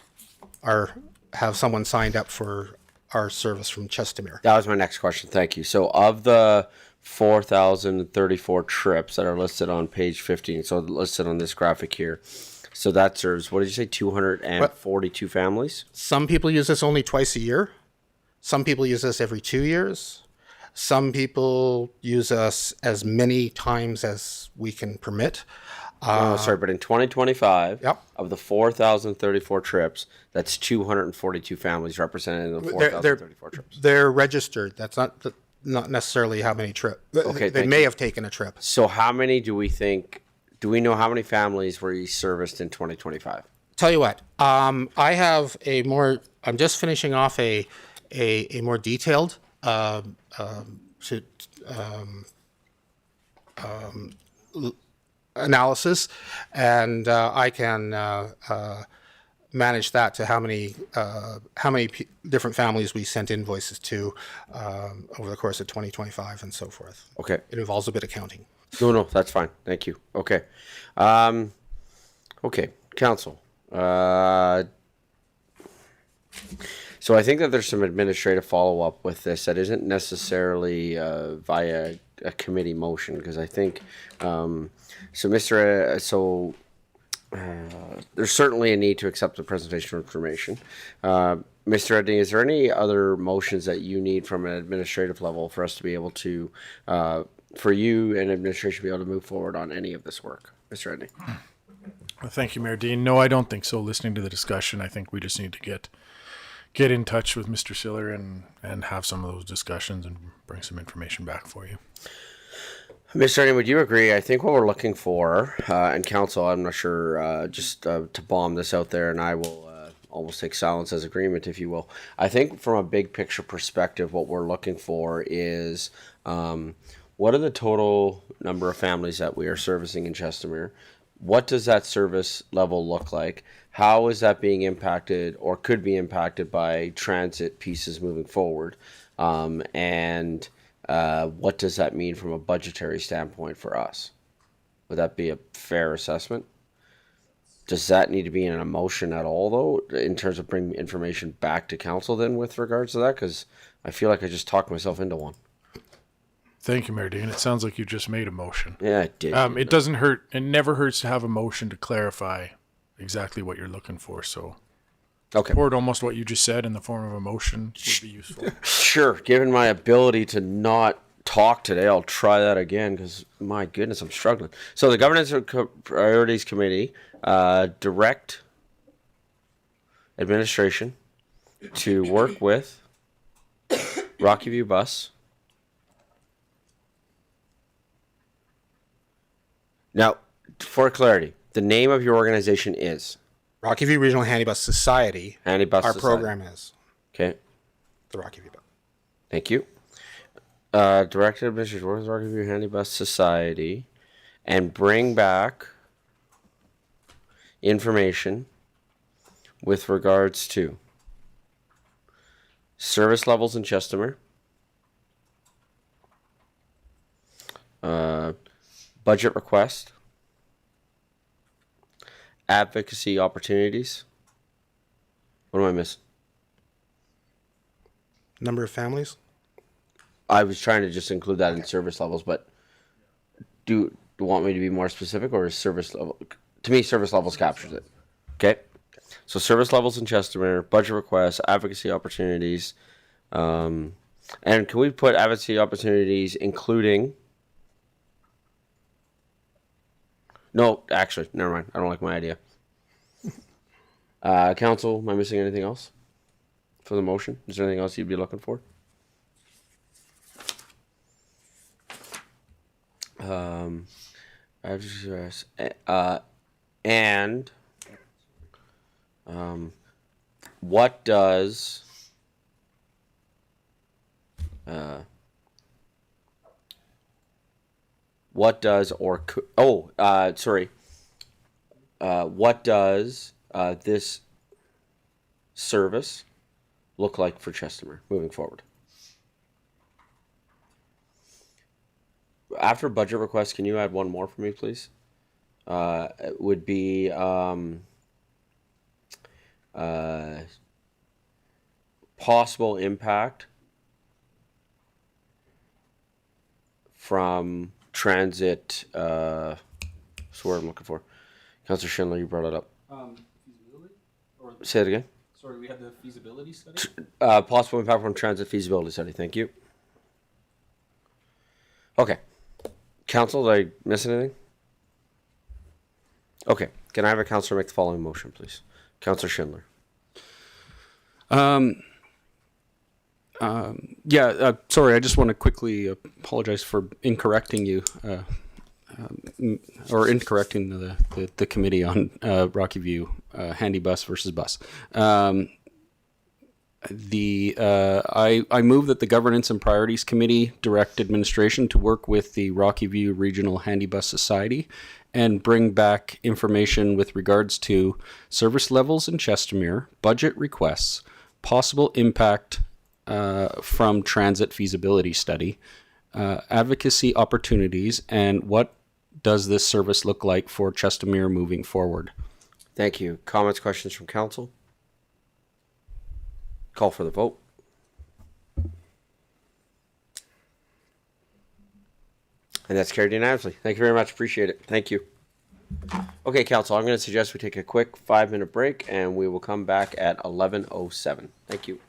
have someone signed up for our service from Chestermere. That was my next question. Thank you. So of the 4,034 trips that are listed on page 15, so listed on this graphic here, so that serves, what did you say, 242 families? Some people use this only twice a year. Some people use this every 2 years. Some people use us as many times as we can permit. But in 2025, yep. Of the 4,034 trips, that's 242 families represented in the 4,034 trips. They're registered. That's not necessarily how many trips. Okay, they may have taken a trip. So how many do we know how many families were you serviced in 2025? Tell you what, I have I'm just finishing off a more detailed analysis, and I can manage that to how many different families we sent invoices to over the course of 2025 and so forth. Okay. It involves a bit of counting. No, that's fine. Thank you. Okay. Okay, council. So I think that there's some administrative follow-up with this that isn't necessarily via a committee motion, because I think there's certainly a need to accept the presentation of information. Mr. Redding, is there any other motions that you need from an administrative level for us to be able to, for you and administration to be able to move forward on any of this work? Mr. Redding. Well, thank you, Mayor Dean. No, I don't think so. Listening to the discussion, I think we just need to get in touch with Mr. Siller and have some of those discussions and bring some information back for you. Mr. Redding, would you agree? I think what we're looking for, and council, I'm not sure, just to bomb this out there, and I will almost take silence as agreement, if you will. I think from a big picture perspective, what we're looking for is what are the total number of families that we are servicing in Chestermere? What does that service level look like? How is that being impacted or could be impacted by transit pieces moving forward? And what does that mean from a budgetary standpoint for us? Would that be a fair assessment? Does that need to be in a motion at all, though, in terms of bringing information back to council then with regards to that? Because I feel like I just talked myself into one. Thank you, Mayor Dean. It sounds like you just made a motion. Yeah, it did. It doesn't hurt. It never hurts to have a motion to clarify exactly what you're looking for. So, okay, or almost what you just said in the form of a motion would be useful. Sure. Given my ability to not talk today, I'll try that again because my goodness, I'm struggling. So the Governance and Priorities Committee direct administration to work with Rocky View Bus. Now, for clarity, the name of your organization is? Rocky View Regional Handibus Society. Handibus Our Society. program is. Okay. The Rocky View Bus. Thank you. Directed administration work with Rocky View Handibus Society and bring back information with regards to service levels in Chestermere, budget request, advocacy opportunities. What am I missing? Number of families? I was trying to just include that in service levels, but do you want me to be more specific, or is service level? To me, service levels captures it. Okay. So service levels in Chestermere, budget requests, advocacy opportunities, and can we put advocacy opportunities including? No, actually, never mind. I don't like my idea. Council, am I missing anything else for the motion? Is there anything else you'd be looking for? What does what does this service look like for Chestermere moving forward? After budget requests, can you add one more for me, please? It would be possible impact from transit. That's what I'm looking for. Councillor Schindler, you brought it up. Feasibility? Or Say it again. sorry, we had the feasibility study? Possible impact from transit feasibility study. Thank you. Okay. Council, did I miss anything? Okay. Can I have a councillor make the following motion, please? Councillor Schindler. Sorry, I just want to quickly apologize for incorrecting you, or incorrecting the committee on Rocky View Handibus versus bus. I move that the Governance and Priorities Committee direct administration to work with the Rocky View Regional Handibus Society and bring back information with regards to service levels in Chestermere, budget requests, possible impact from transit feasibility study, advocacy opportunities, and what does this service look like for Chestermere moving forward? Thank you. Comments, questions from council? Call for the vote. And that's carried unanimously. Thank you very much. Appreciate it. Thank you. Okay, council, I'm going to suggest we take a quick 5-minute break and we will come back at 11:07. Thank you.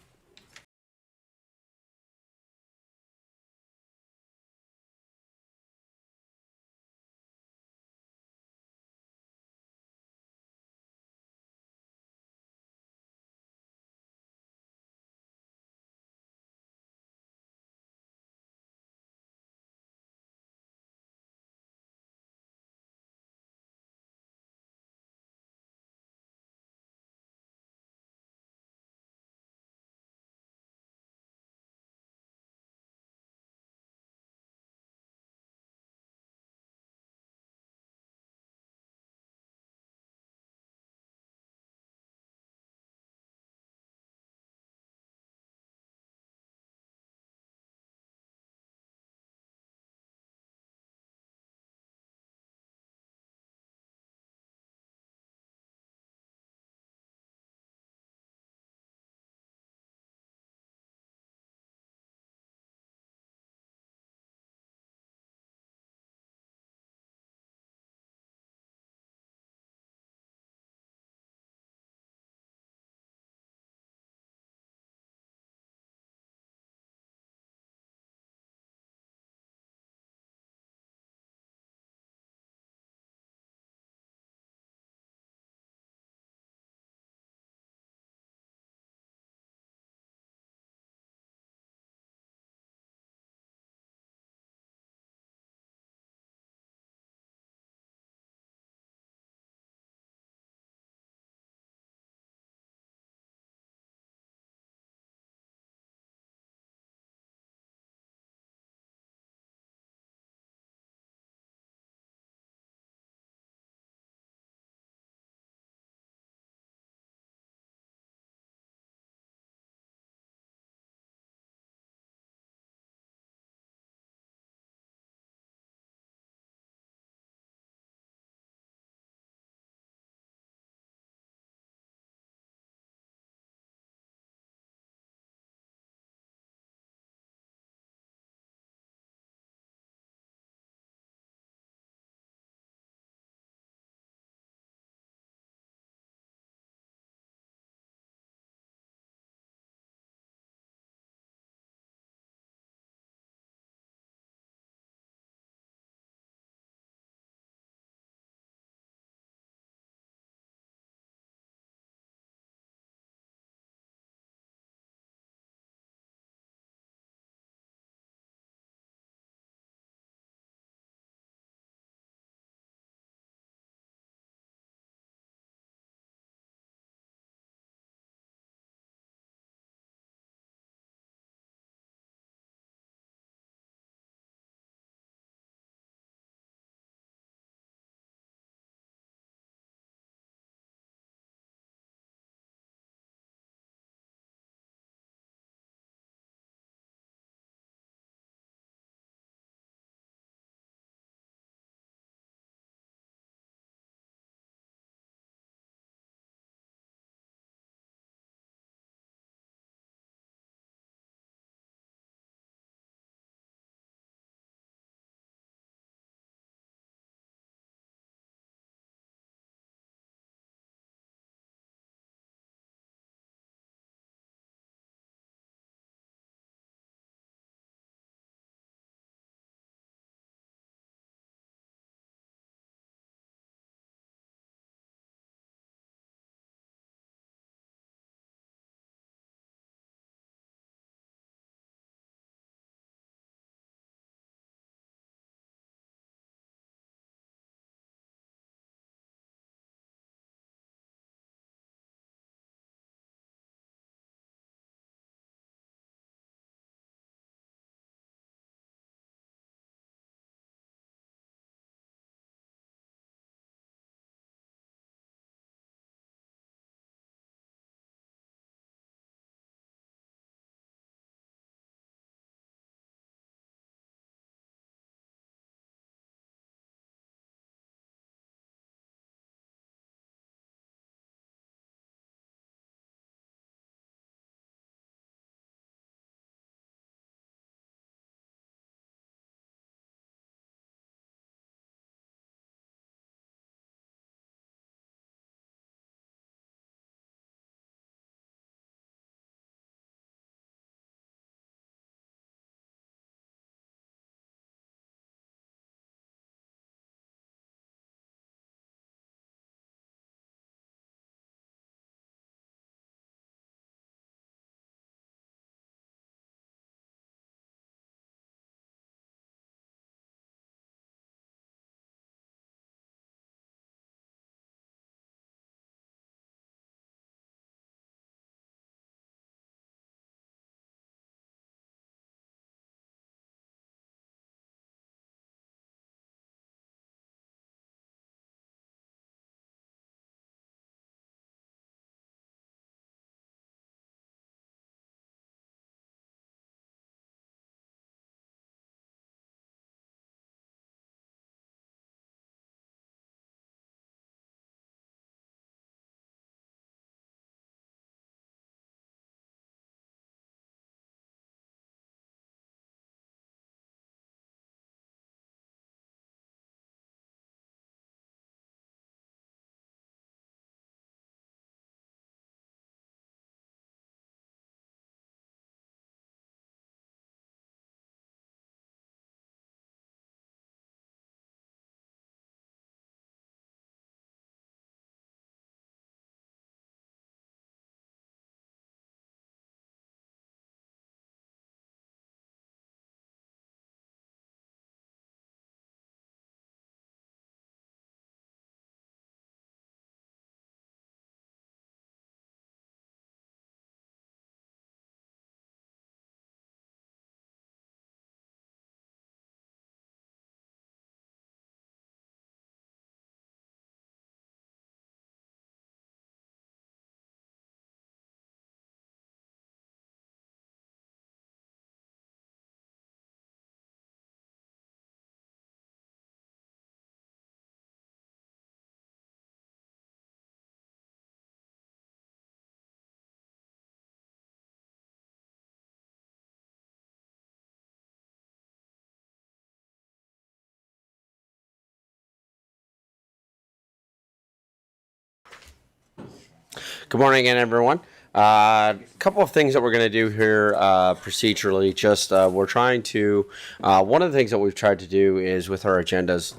Good morning again, everyone. A couple of things that we're going to do here procedurally. Just we're trying to, one of the things that we've tried to do is with our agendas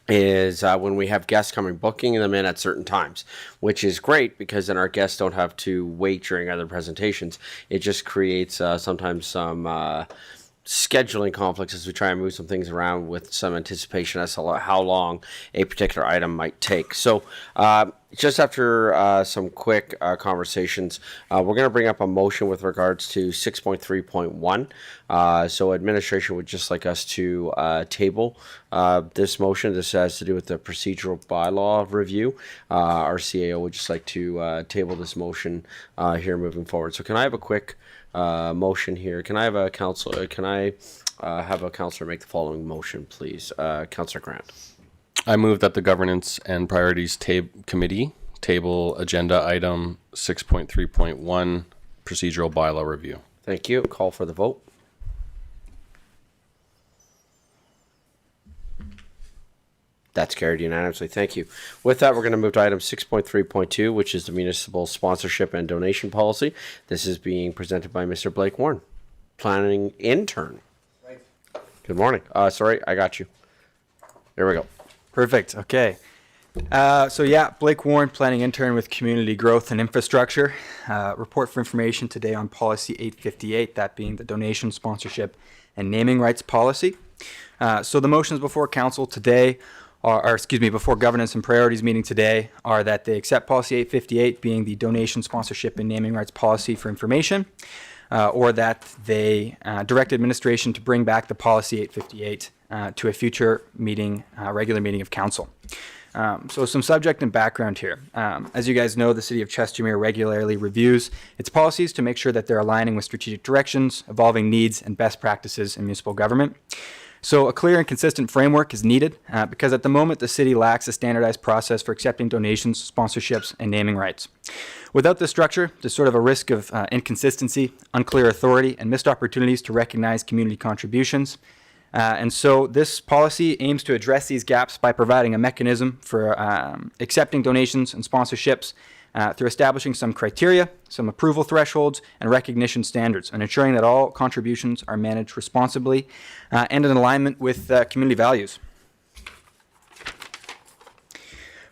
is when we have guests coming, booking them in at certain times, which is great because then our guests don't have to wait during other presentations. It just creates sometimes some scheduling conflicts as we try and move some things around with some anticipation as to how long a particular item might take. So just after some quick conversations, we're going to bring up a motion with regards to 6.3.1. So administration would just like us to table this motion. This has to do with the procedural bylaw review. Our CAO would just like to table this motion here moving forward. So can I have a quick motion here? Can I have a council? Can I have a councillor make the following motion, please? Councillor Grant. I move that the Governance and Priorities Committee table agenda item 6.3.1 procedural bylaw review. Thank you. Call for the vote. That's carried unanimously. Thank you. With that, we're going to move to item 6.3.2, which is the municipal sponsorship and donation policy. This is being presented by Mr. Blake Warren, planning intern. Right. Good morning. Sorry, I got you. There we go. Perfect. Okay. So yeah, Blake Warren, planning intern with community growth and infrastructure. Report for information today on policy 858, that being the donation, sponsorship, and naming rights policy. So the motions before council today before governance and priorities meeting today are that they accept policy 858 being the donation, sponsorship, and naming rights policy for information, or that they direct administration to bring back the policy 858 to a future meeting, regular meeting of council. So some subject and background here. As you guys know, the City of Chestermere regularly reviews its policies to make sure that they're aligning with strategic directions, evolving needs, and best practices in municipal government. So a clear and consistent framework is needed because at the moment the city lacks a standardized process for accepting donations, sponsorships, and naming rights. Without this structure, there's sort of a risk of inconsistency, unclear authority, and missed opportunities to recognize community contributions. And so this policy aims to address these gaps by providing a mechanism for accepting donations and sponsorships through establishing some criteria, some approval thresholds, and recognition standards, and ensuring that all contributions are managed responsibly and in alignment with community values.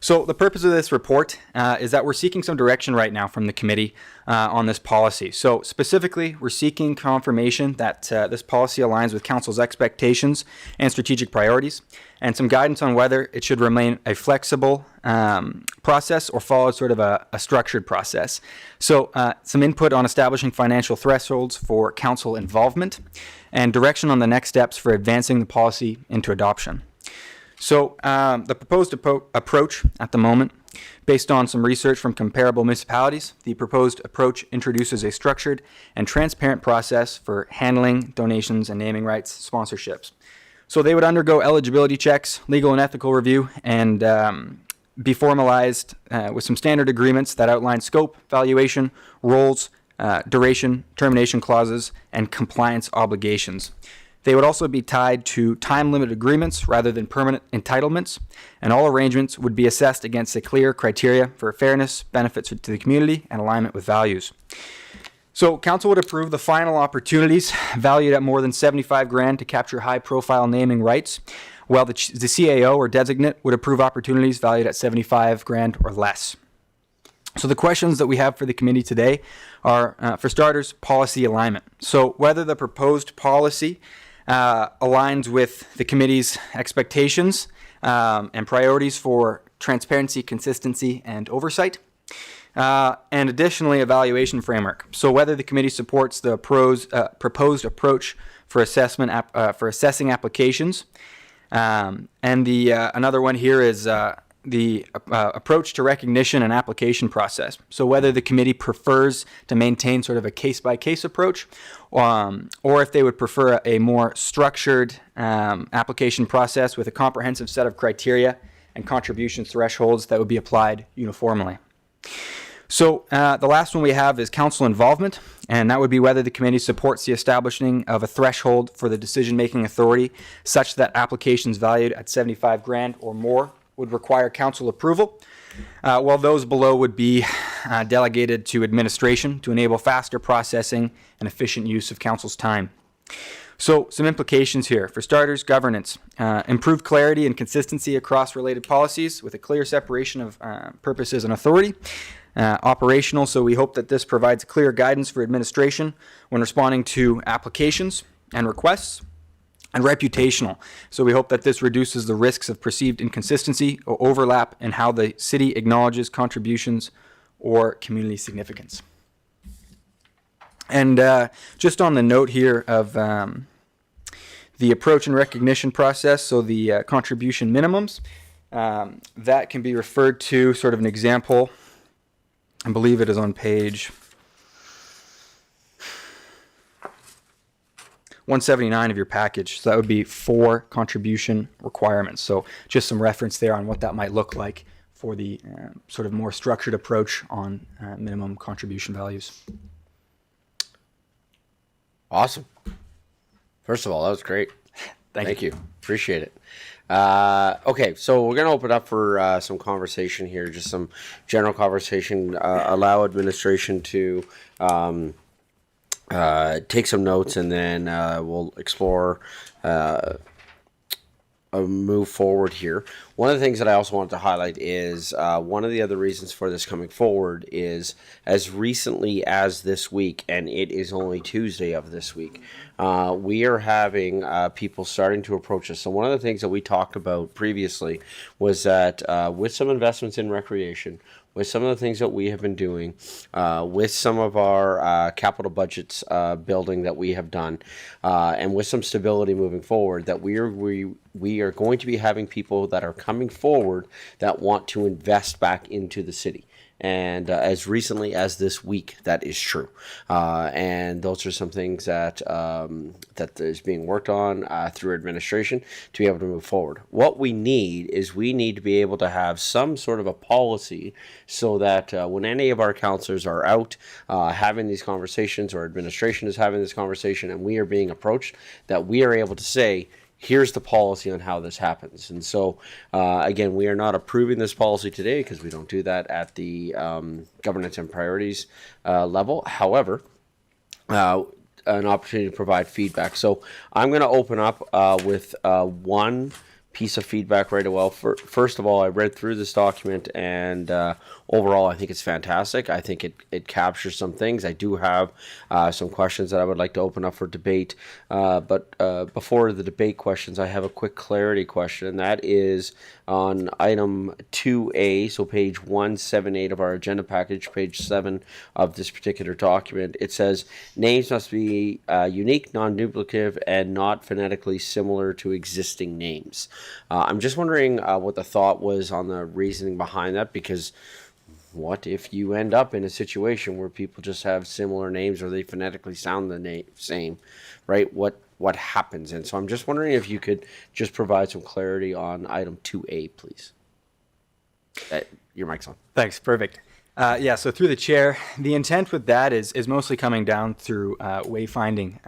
So the purpose of this report is that we're seeking some direction right now from the committee on this policy. So specifically, we're seeking confirmation that this policy aligns with council's expectations and strategic priorities, and some guidance on whether it should remain a flexible process or follow sort of a structured process. So some input on establishing financial thresholds for council involvement, and direction on the next steps for advancing the policy into adoption. So the proposed approach at the moment, based on some research from comparable municipalities, the proposed approach introduces a structured and transparent process for handling donations and naming rights sponsorships. So they would undergo eligibility checks, legal and ethical review, and be formalized with some standard agreements that outline scope, valuation, roles, duration, termination clauses, and compliance obligations. They would also be tied to time-limited agreements rather than permanent entitlements, and all arrangements would be assessed against a clear criteria for fairness, benefits to the community, and alignment with values. So council would approve the final opportunities valued at more than $75,000 to capture high-profile naming rights, while the CAO or designate would approve opportunities valued at $75,000 or less. So the questions that we have for the committee today are, for starters, policy alignment. So whether the proposed policy aligns with the committee's expectations and priorities for transparency, consistency, and oversight. And additionally, evaluation framework. So whether the committee supports the proposed approach for assessing applications. And the another one here is the approach to recognition and application process. So whether the committee prefers to maintain sort of a case-by-case approach, or if they would prefer a more structured application process with a comprehensive set of criteria and contribution thresholds that would be applied uniformly. So the last one we have is council involvement, and that would be whether the committee supports the establishing of a threshold for the decision-making authority such that applications valued at $75,000 or more would require council approval, while those below would be delegated to administration to enable faster processing and efficient use of council's time. So some implications here. For starters, governance. Improved clarity and consistency across related policies with a clear separation of purposes and authority. Operational, so we hope that this provides clear guidance for administration when responding to applications and requests. And reputational, so we hope that this reduces the risks of perceived inconsistency or overlap in how the city acknowledges contributions or community significance. And just on the note here of the approach and recognition process, so the contribution minimums, that can be referred to sort of an example. I believe it is on page 179 of your package. So that would be 4 contribution requirements. So just some reference there on what that might look like for the sort of more structured approach on minimum contribution values. Awesome. First of all, that was great. Thank you. Appreciate it. Okay, so we're going to open up for some conversation here, just some general conversation, allow administration to take some notes, and then we'll explore a move forward here. One of the things that I also wanted to highlight is one of the other reasons for this coming forward is as recently as this week, and it is only Tuesday of this week, we are having people starting to approach us. So one of the things that we talked about previously was that with some investments in recreation, with some of the things that we have been doing, with some of our capital budgets building that we have done, and with some stability moving forward, that we are going to be having people that are coming forward that want to invest back into the city. And as recently as this week, that is true. And those are some things that that is being worked on through administration to be able to move forward. What we need is we need to be able to have some sort of a policy so that when any of our councillors are out having these conversations, or administration is having this conversation, and we are being approached, that we are able to say, here's the policy on how this happens. And so, again, we are not approving this policy today because we don't do that at the governance and priorities level. However, an opportunity to provide feedback. So I'm going to open up with one piece of feedback right away. First of all, I read through this document, and overall, I think it's fantastic. I think it captures some things. I do have some questions that I would like to open up for debate. But before the debate questions, I have a quick clarity question, and that is on item 2A, so page 178 of our agenda package, page 7 of this particular document. It says, names must be unique, non-duplicative, and not phonetically similar to existing names. I'm just wondering what the thought was on the reasoning behind that, because what if you end up in a situation where people just have similar names, or they phonetically sound the same, right? What happens? And so I'm just wondering if you could just provide some clarity on item 2A, please. Your mic's on. Thanks. Perfect. Yeah, so through the chair, the intent with that is mostly coming down through wayfinding.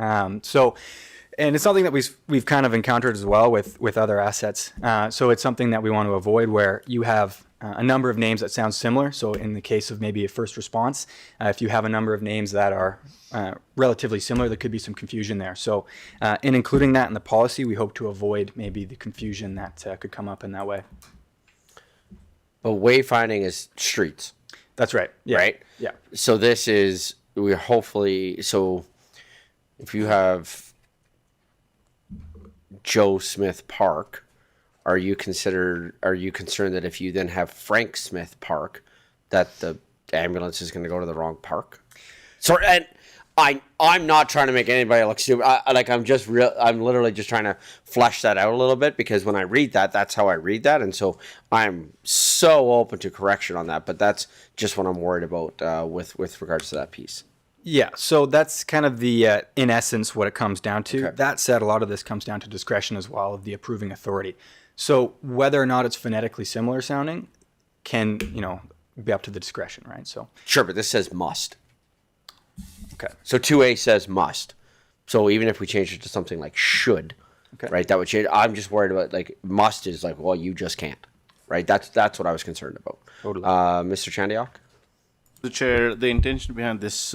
And it's something that we've kind of encountered as well with other assets. So it's something that we want to avoid, where you have a number of names that sound similar. So in the case of maybe a first response, if you have a number of names that are relatively similar, there could be some confusion there. So in including that in the policy, we hope to avoid maybe the confusion that could come up in that way. But wayfinding is streets. That's right. Yeah. Right? Yeah. So this is, we're hopefully, so if you have Joe Smith Park, are you concerned that if you then have Frank Smith Park, that the ambulance is going to go to the wrong park? Sorry, and I'm not trying to make anybody look stupid. I'm literally just trying to flesh that out a little bit, because when I read that, that's how I read that, and so I'm so open to correction on that. But that's just what I'm worried about with regards to that piece. Yeah, so that's kind of the, in essence, what it comes down to. Okay. That said, a lot of this comes down to discretion as well of the approving authority. So whether or not it's phonetically similar sounding can, be up to the discretion, right? So Sure, but this says must. Okay. So 2A says must. So even if we change it to something like should, Okay. right, that would change. I'm just worried about, like, must is like, well, you just can't, right? That's what I was concerned about. Totally. Mr. Chandiok? The chair, the intention behind this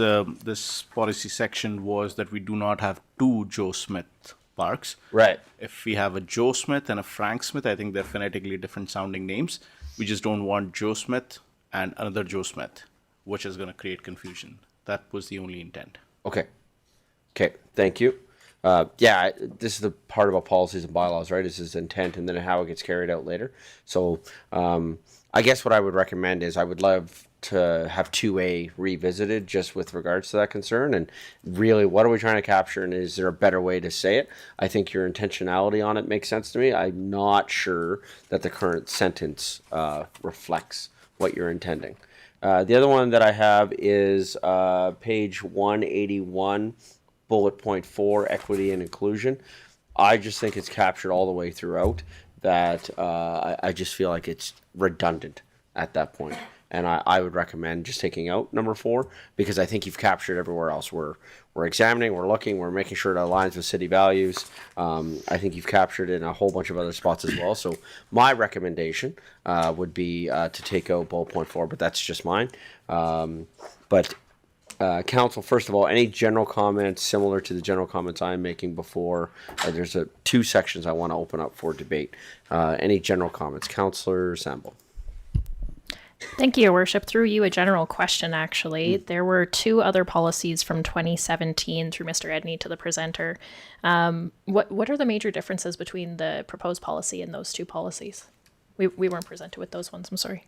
policy section was that we do not have two Joe Smith parks. Right. If we have a Joe Smith and a Frank Smith, I think they're phonetically different sounding names. We just don't want Joe Smith and another Joe Smith, which is going to create confusion. That was the only intent. Okay. Okay, thank you. This is the part about policies and bylaws, right? This is intent and then how it gets carried out later. So I guess what I would recommend is I would love to have 2A revisited just with regards to that concern and really what are we trying to capture and is there a better way to say it? I think your intentionality on it makes sense to me. I'm not sure that the current sentence reflects what you're intending. The other one that I have is page 181, bullet point 4, equity and inclusion. I just think it's captured all the way throughout that I just feel like it's redundant at that point. And I would recommend just taking out number 4 because I think you've captured everywhere else. We're examining, we're looking, we're making sure it aligns with city values. I think you've captured it in a whole bunch of other spots as well. So my recommendation would be to take out bullet point 4, but that's just mine. Council, first of all, any general comments similar to the general comments I'm making before? There's 2 sections I want to open up for debate. Any general comments? Councillor Sambo. Thank you, Your Worship. Through you, a general question, actually. There were 2 other policies from 2017 through Mr. Edney to the presenter. What are the major differences between the proposed policy and those 2 policies? We weren't presented with those ones, I'm sorry.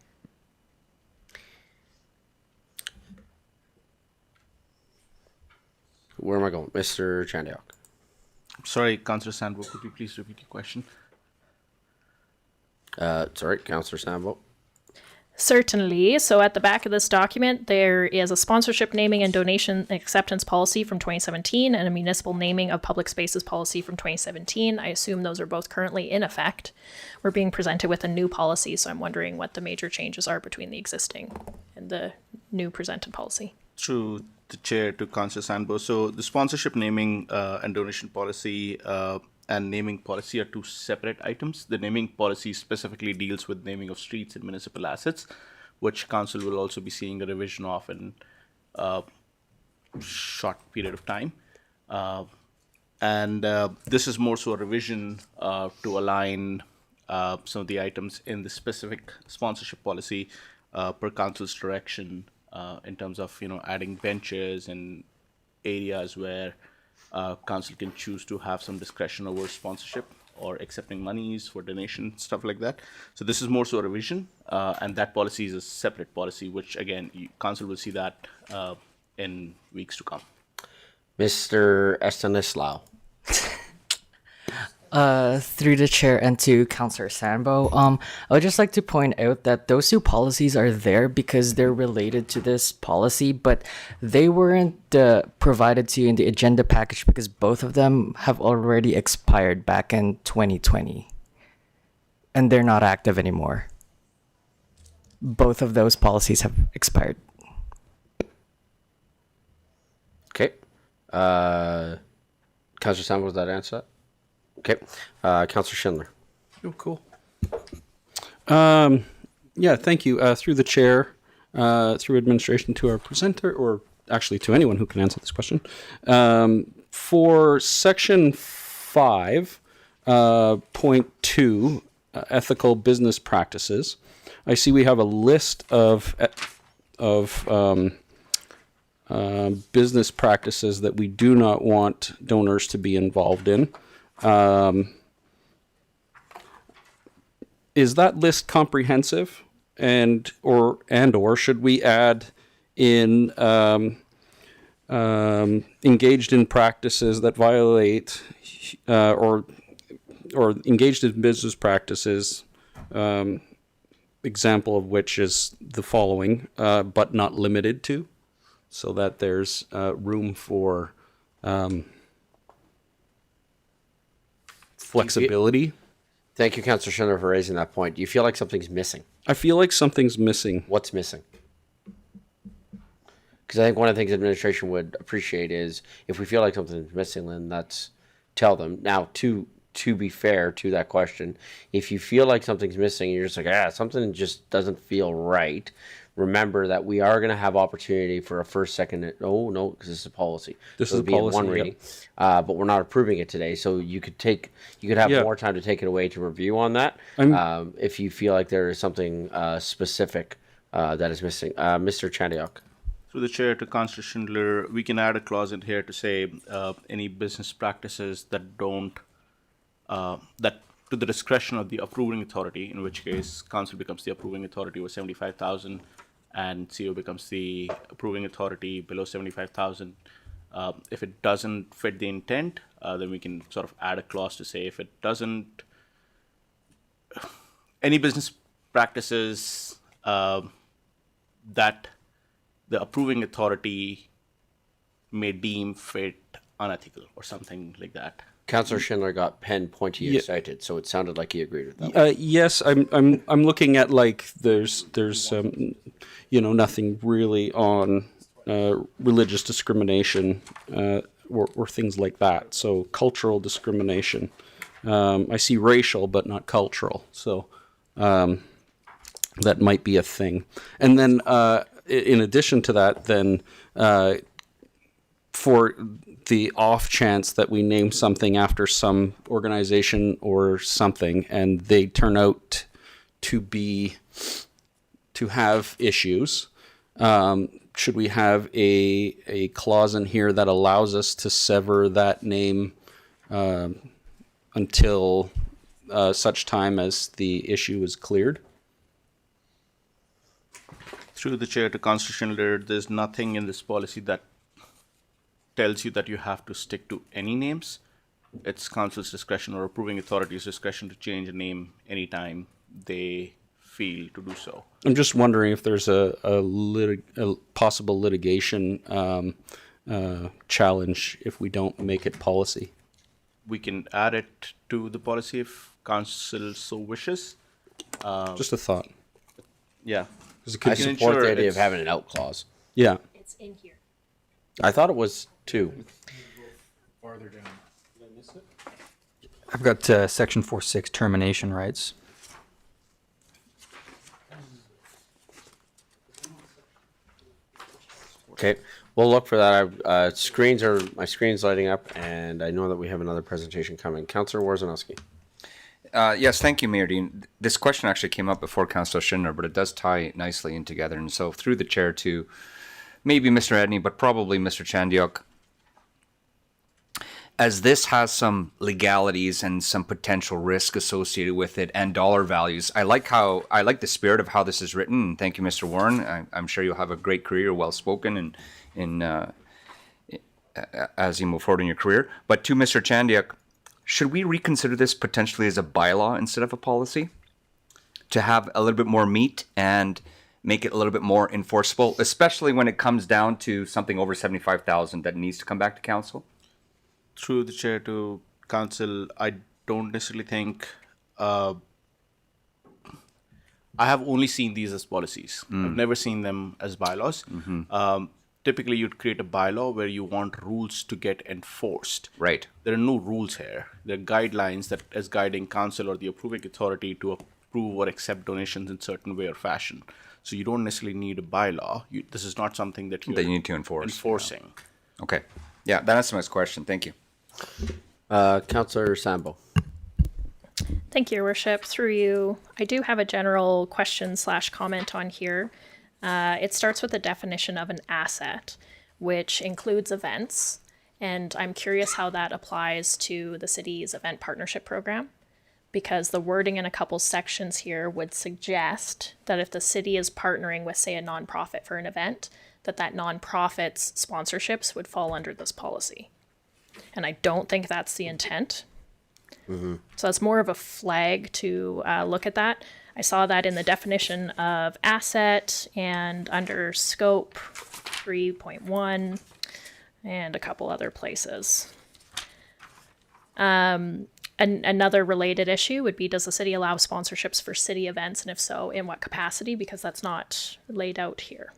Where am I going? Mr. Chandiok. Sorry, Councillor Sandbo, could you please repeat your question? Sorry, Councillor Sambo. Certainly. So at the back of this document, there is a sponsorship naming and donation acceptance policy from 2017 and a municipal naming of public spaces policy from 2017. I assume those are both currently in effect. We're being presented with a new policy, so I'm wondering what the major changes are between the existing and the new presented policy. Through the chair to Councillor Sandbo. So the sponsorship naming and donation policy and naming policy are 2 separate items. The naming policy specifically deals with naming of streets and municipal assets, which council will also be seeing a revision of in a short period of time. This is more so a revision to align some of the items in the specific sponsorship policy per council's direction in terms of adding benches and areas where council can choose to have some discretion over sponsorship or accepting monies for donation, stuff like that. So this is more so a revision, and that policy is a separate policy, which again, council will see that in weeks to come. Mr. Estanislao. Through the chair and to Councillor Sambo, I would just like to point out that those 2 policies are there because they're related to this policy, but they weren't provided to you in the agenda package because both of them have already expired back in 2020, and they're not active anymore. Both of those policies have expired. Okay. Councillor Sambo, was that answer? Okay. Councillor Schindler. Oh, cool. Thank you. Through the chair, through administration to our presenter, or actually to anyone who can answer this question. For section 5.2, ethical business practices, I see we have a list of business practices that we do not want donors to be involved in. Is that list comprehensive, and or should we add in engaged in practices that violate or engaged in business practices? Example of which is the following, but not limited to, so that there's room for flexibility. Thank you, Councillor Schindler, for raising that point. Do you feel like something's missing? I feel like something's missing. What's missing? Because I think one of the things administration would appreciate is if we feel like something's missing, then let's tell them. Now, to be fair to that question, if you feel like something's missing and you're just like, something just doesn't feel right, remember that we are going to have opportunity for a first, second. Oh no, because this is a policy. This So is it'd a be in policy, one yep. reading, but we're not approving it today. So you could have Yeah. more time to take it away to review on that. If you feel like there is something specific that is missing, Mr. Chandiok. Through the chair to Councillor Schindler, we can add a clause in here to say any business practices that don't, that to the discretion of the approving authority, in which case council becomes the approving authority over 75,000 and CO becomes the approving authority below 75,000. If it doesn't fit the intent, then we can sort of add a clause to say if it doesn't, any business practices that the approving authority may deem fit unethical or something like that. Councillor Schindler got pen pointy excited, so it sounded like he agreed with that. Yes, I'm looking at like there's nothing really on religious discrimination or things like that. So cultural discrimination. I see racial, but not cultural. So that might be a thing. And then in addition to that, then for the off chance that we name something after some organization or something and they turn out to have issues, should we have a clause in here that allows us to sever that name until such time as the issue is cleared? Through the chair to Councillor Schindler, there's nothing in this policy that tells you that you have to stick to any names. It's council's discretion or approving authority's discretion to change a name anytime they feel to do so. I'm just wondering if there's a possible litigation challenge if we don't make it policy. We can add it to the policy if council so wishes. Just a thought. Yeah. I support the idea of having an out clause. Yeah. It's in here. I thought it was 2. Farther down. Did I miss it? I've got section 4.6 termination rights. Okay, we'll look for that. My screen's lighting up, and I know that we have another presentation coming. Councillor Warzanowski. Yes, thank you, Mayor Dean. This question actually came up before Councillor Schindler, but it does tie nicely in together. And so through the chair to maybe Mr. Edney, but probably Mr. Chandiok, as this has some legalities and some potential risk associated with it and dollar values, I like the spirit of how this is written. And thank you, Mr. Warren. I'm sure you'll have a great career, well-spoken, as you move forward in your career. But to Mr. Chandiok, should we reconsider this potentially as a bylaw instead of a policy to have a little bit more meat and make it a little bit more enforceable, especially when it comes down to something over 75,000 that needs to come back to council? Through the chair to council, I don't necessarily think, I have only seen these as policies. I've never seen them as bylaws. Typically, you'd create a bylaw where you want rules to get enforced. Right. There are no rules here. There are guidelines that is guiding council or the approving authority to approve or accept donations in certain way or fashion. So you don't necessarily need a bylaw. This is not something that you need to enforce. Enforcing. Yeah. Okay. Yeah, that answers my question. Thank you. Councillor Sambo. Thank you, Your Worship. Through you, I do have a general question/comment on here. It starts with the definition of an asset, which includes events, and I'm curious how that applies to the city's event partnership program, because the wording in a couple sections here would suggest that if the city is partnering with, say, a nonprofit for an event, that nonprofit's sponsorships would fall under this policy. And I don't think that's the intent. So it's more of a flag to look at that. I saw that in the definition of asset and under scope 3.1 and a couple other places. Another related issue would be, does the city allow sponsorships for city events? And if so, in what capacity? Because that's not laid out here.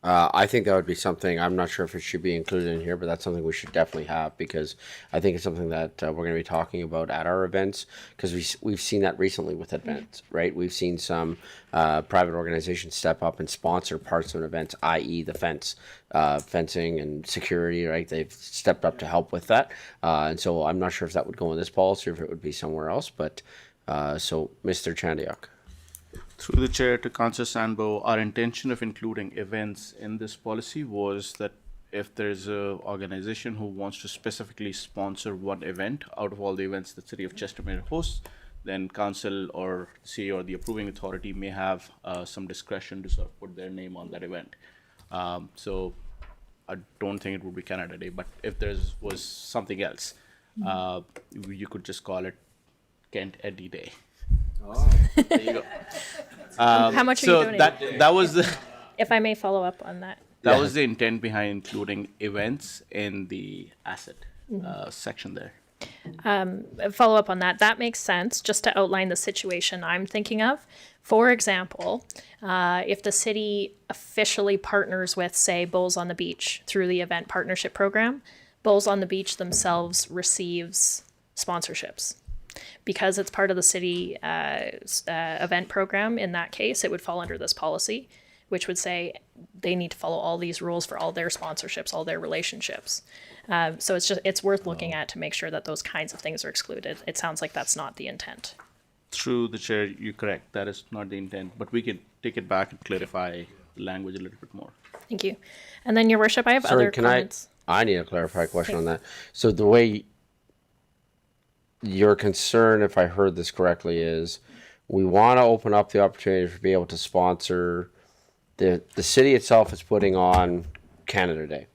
I think that would be something, I'm not sure if it should be included in here, but that's something we should definitely have, because I think it's something that we're going to be talking about at our events, because we've seen that recently with events, right? We've seen some private organizations step up and sponsor parts of an event, i.e. the fencing and security, right? They've stepped up to help with that. And so I'm not sure if that would go in this policy or if it would be somewhere else, but so Mr. Chandiak. Through the chair to Councillor Sandbo, our intention of including events in this policy was that if there's a organization who wants to specifically sponsor one event out of all the events the city of Chestermere hosts, then council or CEO or the approving authority may have some discretion to sort of put their name on that event. So I don't think it would be Canada Day, but if there was something else, you could just call it Kent Eddie Day. Oh, there you go. How much are you donating? That was the If I may follow up on that. that was the intent behind including events in the asset section there. Follow up on that. That makes sense. Just to outline the situation I'm thinking of. For example, if the city officially partners with, say, Bowls on the Beach through the event partnership program, Bowls on the Beach themselves receives sponsorships. Because it's part of the city event program, in that case, it would fall under this policy, which would say they need to follow all these rules for all their sponsorships, all their relationships. So it's worth looking at to make sure that those kinds of things are excluded. It sounds like that's not the intent. Through the chair, you're correct. That is not the intent, but we can take it back and clarify the language a little bit more. Thank you. And then, Your Worship, I have other comments. I need a clarified question on that. So the way your concern, if I heard this correctly, is we want to open up the opportunity to be able to sponsor the city itself is putting on Canada Day,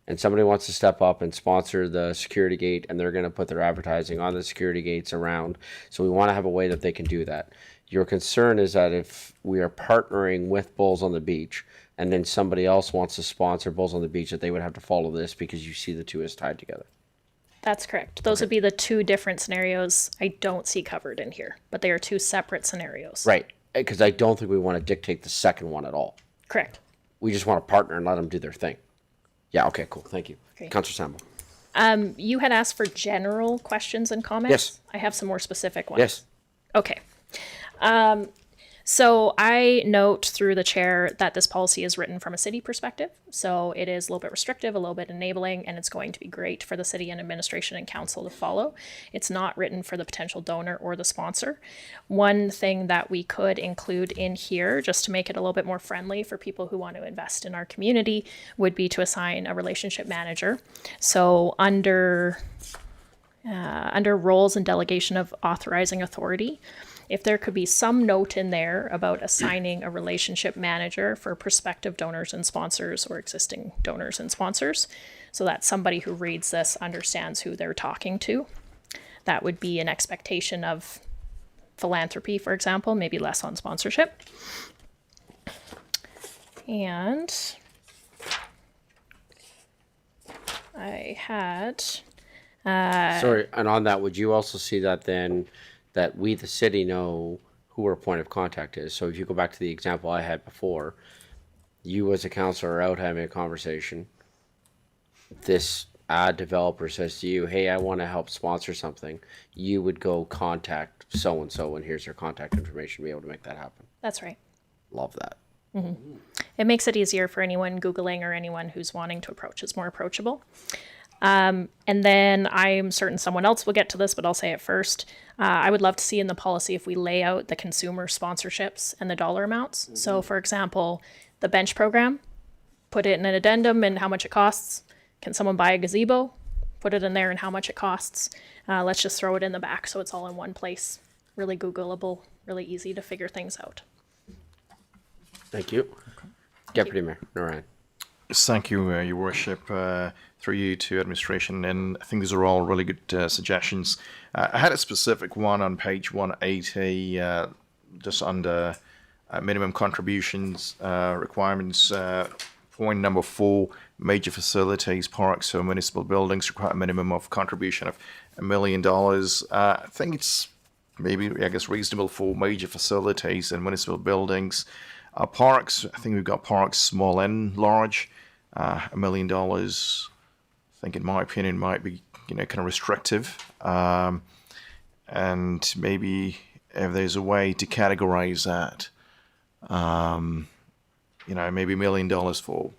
and somebody wants to step up and sponsor the security gate, and they're going to put their advertising on the security gates around. So we want to have a way that they can do that. Your concern is that if we are partnering with Bulls on the Beach and then somebody else wants to sponsor Bulls on the Beach, that they would have to follow this because you see the two as tied together. That's correct. Those would be the two different scenarios I don't see covered in here, but they are two separate scenarios. Right, because I don't think we want to dictate the second one at all. Correct. We just want to partner and let them do their thing. Yeah, okay, cool. Thank you. Okay. Councillor Sambo. You had asked for general questions and comments. Yes. I have some more specific ones. Yes. Okay. So I note through the chair that this policy is written from a city perspective. So it is a little bit restrictive, a little bit enabling, and it's going to be great for the city and administration and council to follow. It's not written for the potential donor or the sponsor. One thing that we could include in here, just to make it a little bit more friendly for people who want to invest in our community, would be to assign a relationship manager. So under roles and delegation of authorizing authority, if there could be some note in there about assigning a relationship manager for prospective donors and sponsors or existing donors and sponsors, so that somebody who reads this understands who they're talking to. That would be an expectation of philanthropy, for example, maybe less on sponsorship. And I had... Sorry, and on that, would you also see that then, that we, the city, know who our point of contact is? So if you go back to the example I had before, you as a councillor are out having a conversation. This ad developer says to you, hey, I want to help sponsor something. You would go contact so-and-so, and here's their contact information to be able to make that happen. That's right. Love that. Mm-hmm. It makes it easier for anyone Googling or anyone who's wanting to approach. It's more approachable. And then I'm certain someone else will get to this, but I'll say it first. I would love to see in the policy if we lay out the consumer sponsorships and the dollar amounts. Mm-hmm. So, for example, the bench program, put it in an addendum and how much it costs. Can someone buy a gazebo? Put it in there and how much it costs. Let's just throw it in the back so it's all in one place. Really Googleable, really easy to figure things out. Thank you. Deputy Mayor Narayan. Thank you, Your Worship. Through you to administration, and I think these are all really good suggestions. I had a specific one on page 180, just under minimum contributions requirements. Point number 4, major facilities, parks, or municipal buildings require a minimum of contribution of $1 million. I think it's maybe, I guess, reasonable for major facilities and municipal buildings. Our parks, I think we've got parks small and large. $1 million, I think in my opinion, might be, kind of restrictive. And maybe if there's a way to categorize that, maybe $1 million for,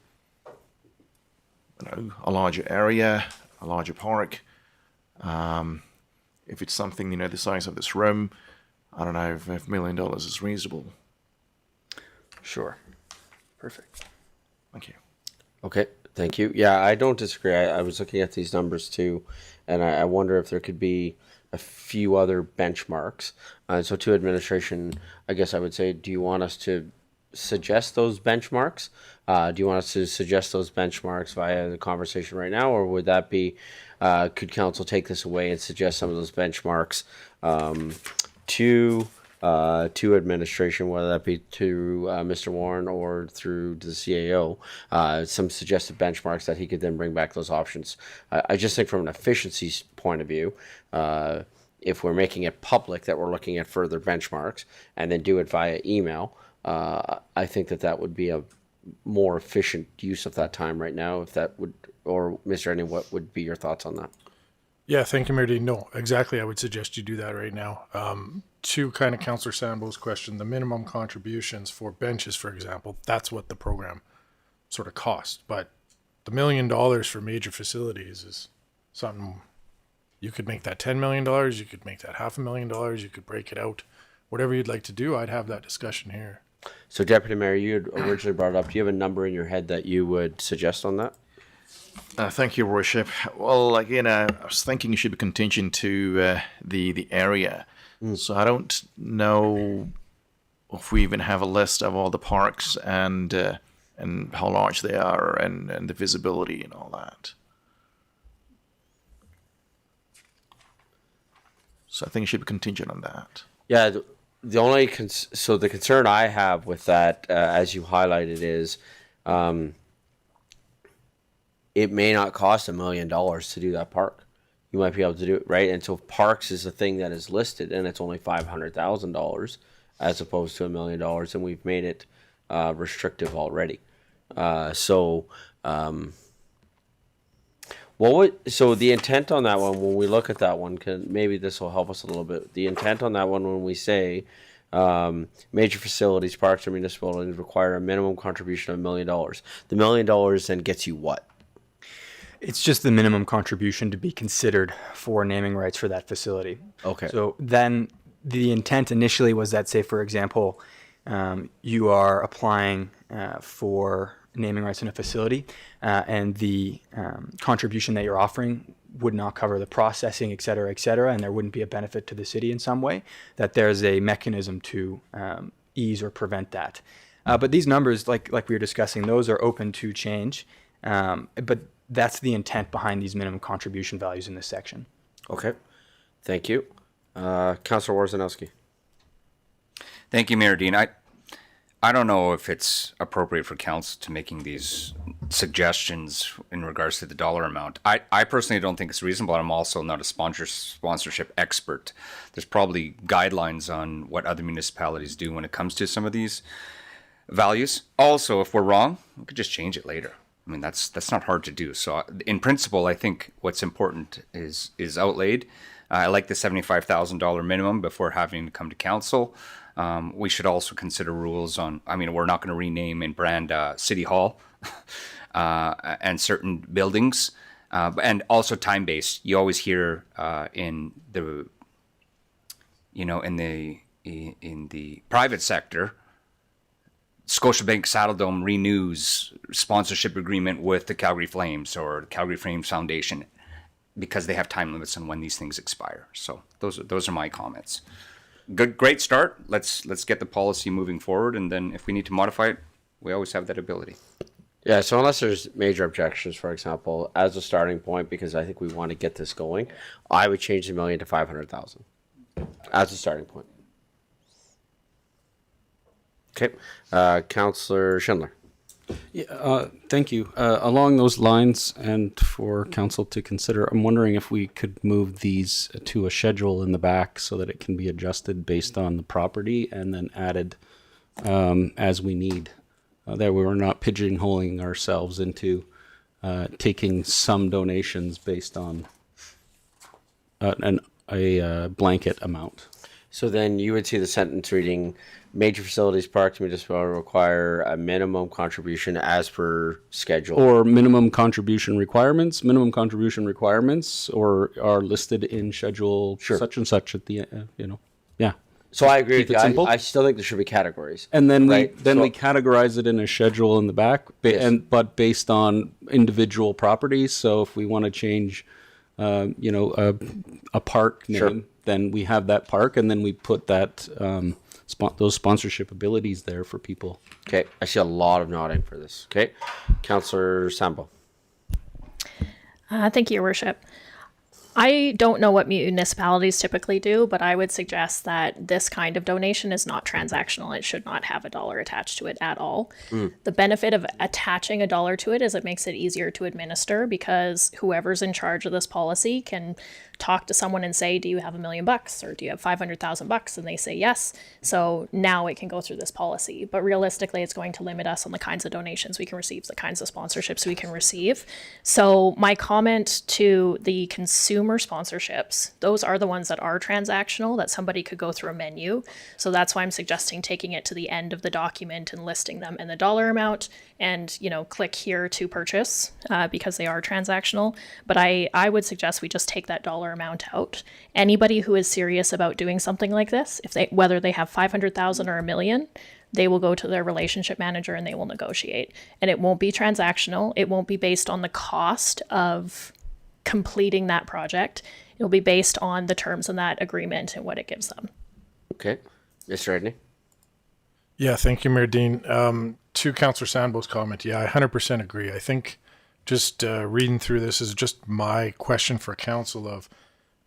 a larger area, a larger park. If it's something, the size of this room, I don't know if $1 million is reasonable. Sure. Perfect. Thank you. Okay, thank you. Yeah, I don't disagree. I was looking at these numbers too, and I wonder if there could be a few other benchmarks. So to administration, I guess I would say, do you want us to suggest those benchmarks? Do you want us to suggest those benchmarks via the conversation right now, or would that be, could council take this away and suggest some of those benchmarks to administration, whether that be to Mr. Warren or through the CAO, some suggested benchmarks that he could then bring back those options. I just think from an efficiency point of view, if we're making it public that we're looking at further benchmarks and then do it via email, I think that would be a more efficient use of that time right now. If that would, or Mr. Enning, what would be your thoughts on that? Yeah, thank you, Mayor Dean. No, exactly. I would suggest you do that right now. To kind of Councillor Sambo's question, the minimum contributions for benches, for example, that's what the program sort of cost. But the $1 million for major facilities is something, you could make that $10 million, you could make that $500,000, you could break it out. Whatever you'd like to do, I'd have that discussion here. So Deputy Mayor, you had originally brought it up. Do you have a number in your head that you would suggest on that? Thank you, Worship. Well, again, I was thinking it should be contingent to the area. So I don't know if we even have a list of all the parks and how large they are and the visibility and all that. So I think it should be contingent on that. Yeah, the only the concern I have with that, as you highlighted, is it may not cost $1 million to do that park. You might be able to do it, right? And so parks is a thing that is listed, and it's only $500,000 as opposed to $1 million, and we've made it restrictive already. So the intent on that one, when we look at that one, maybe this will help us a little bit. The intent on that one, when we say major facilities, parks, or municipal buildings require a minimum contribution of $1 million. The $1 million then gets you what? It's just the minimum contribution to be considered for naming rights for that facility. Okay. So then the intent initially was that, say, for example, you are applying for naming rights in a facility, and the contribution that you're offering would not cover the processing, et cetera, and there wouldn't be a benefit to the city in some way, that there's a mechanism to ease or prevent that. But these numbers, like we were discussing, those are open to change, but that's the intent behind these minimum contribution values in this section. Okay, thank you. Councillor Warzanowski. Thank you, Mayor Dean. I don't know if it's appropriate for council to making these suggestions in regards to the dollar amount. I personally don't think it's reasonable. I'm also not a sponsorship expert. There's probably guidelines on what other municipalities do when it comes to some of these values. Also, if we're wrong, we could just change it later. I mean, that's not hard to do. So in principle, I think what's important is outlaid. I like the $75,000 minimum before having to come to council. We should also consider rules on, we're not going to rename and brand City Hall and certain buildings, and also time-based. You always hear in the private sector, Scotiabank Saddledome renews sponsorship agreement with the Calgary Flames or the Calgary Flames Foundation because they have time limits on when these things expire. So those are my comments. Great start. Let's get the policy moving forward, and then if we need to modify it, we always have that ability. Yeah, so unless there's major objections, for example, as a starting point, because I think we want to get this going, I would change the $1 million to $500,000 as a starting point. Okay, Councillor Schindler. Yeah, thank you. Along those lines, and for council to consider, I'm wondering if we could move these to a schedule in the back so that it can be adjusted based on the property and then added as we need. That we're not pigeonholing ourselves into taking some donations based on a blanket amount. So then you would see the sentence reading, major facilities, parks, municipal require a minimum contribution as per schedule. Or minimum contribution requirements. Minimum contribution requirements or are listed in schedule such and such at the, yeah. So I agree Keep with it you. simple. I still think there should be categories. And then right? we categorize it in a schedule in the back, but based on individual properties. So if we want to change, a park name, then we have that park, and then we put that those sponsorship abilities there for people. Okay, I see a lot of nodding for this. Okay, Councillor Sambo. Thank you, Your Worship. I don't know what municipalities typically do, but I would suggest that this kind of donation is not transactional. It should not have a dollar attached to it at all. The benefit of attaching a dollar to it is it makes it easier to administer because whoever's in charge of this policy can talk to someone and say, do you have $1 million or do you have $500,000? And they say yes. So now it can go through this policy. But realistically, it's going to limit us on the kinds of donations we can receive, the kinds of sponsorships we can receive. So my comment to the consumer sponsorships, those are the ones that are transactional, that somebody could go through a menu. So that's why I'm suggesting taking it to the end of the document and listing them in the dollar amount and, click here to purchase because they are transactional. But I would suggest we just take that dollar amount out. Anybody who is serious about doing something like this, whether they have 500,000 or $1 million, they will go to their relationship manager and they will negotiate. And it won't be transactional. It won't be based on the cost of completing that project. It'll be based on the terms in that agreement and what it gives them. Okay, Mr. Edney. Yeah, thank you, Mayor Dean. To Councillor Sandbo's comment, I 100% agree. I think just reading through this is just my question for council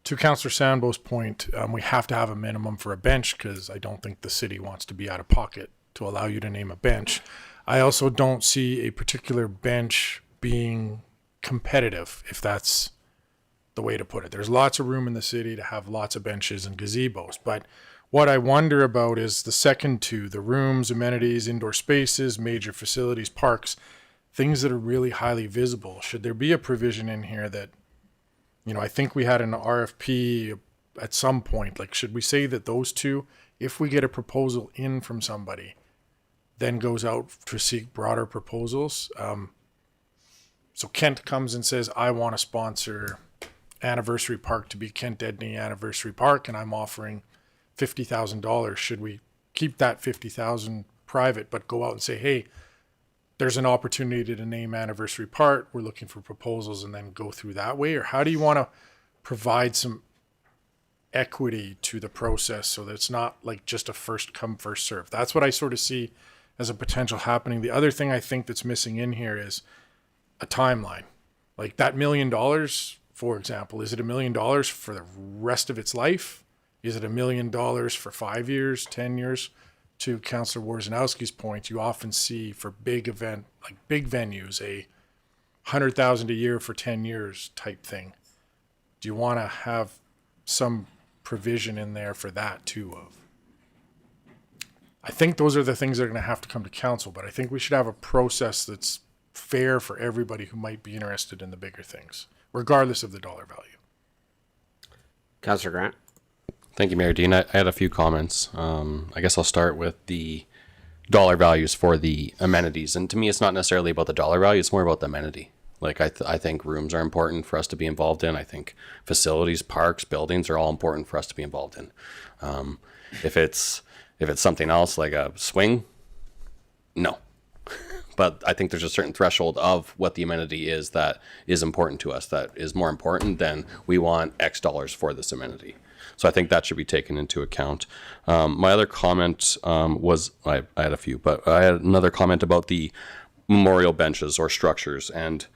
to Councillor Sandbo's point, we have to have a minimum for a bench because I don't think the city wants to be out of pocket to allow you to name a bench. I also don't see a particular bench being competitive, if that's the way to put it. There's lots of room in the city to have lots of benches and gazebos, but what I wonder about is the second two, the rooms, amenities, indoor spaces, major facilities, parks, things that are really highly visible. Should there be a provision in here that, I think we had an RFP at some point, should we say that those two, if we get a proposal in from somebody, then goes out to seek broader proposals? So Kent comes and says, I want to sponsor Anniversary Park to be Kent Edney Anniversary Park, and I'm offering $50,000. Should we keep that $50,000 private, but go out and say, hey, there's an opportunity to name Anniversary Park. We're looking for proposals, and then go through that way? Or how do you want to provide some equity to the process so that it's not just a first come, first serve? That's what I sort of see as a potential happening. The other thing I think that's missing in here is a timeline. That $1 million, for example, is it $1 million for the rest of its life? Is it $1 million for 5 years, 10 years? To Councillor Worzanowski's point, you often see for big event, big venues, a 100,000 a year for 10 years type thing. Do you want to have some provision in there for that too? I think those are the things that are going to have to come to council, but I think we should have a process that's fair for everybody who might be interested in the bigger things, regardless of the dollar value. Councillor Grant. Thank you, Mayor Dean. I had a few comments. I guess I'll start with the dollar values for the amenities. And to me, it's not necessarily about the dollar value. It's more about the amenity. I think rooms are important for us to be involved in. I think facilities, parks, buildings are all important for us to be involved in. If it's something else like a swing, no. But I think there's a certain threshold of what the amenity is that is important to us, that is more important than we want X dollars for this amenity. So I think that should be taken into account. My other comment was, I had a few, but I had another comment about the memorial benches or structures. And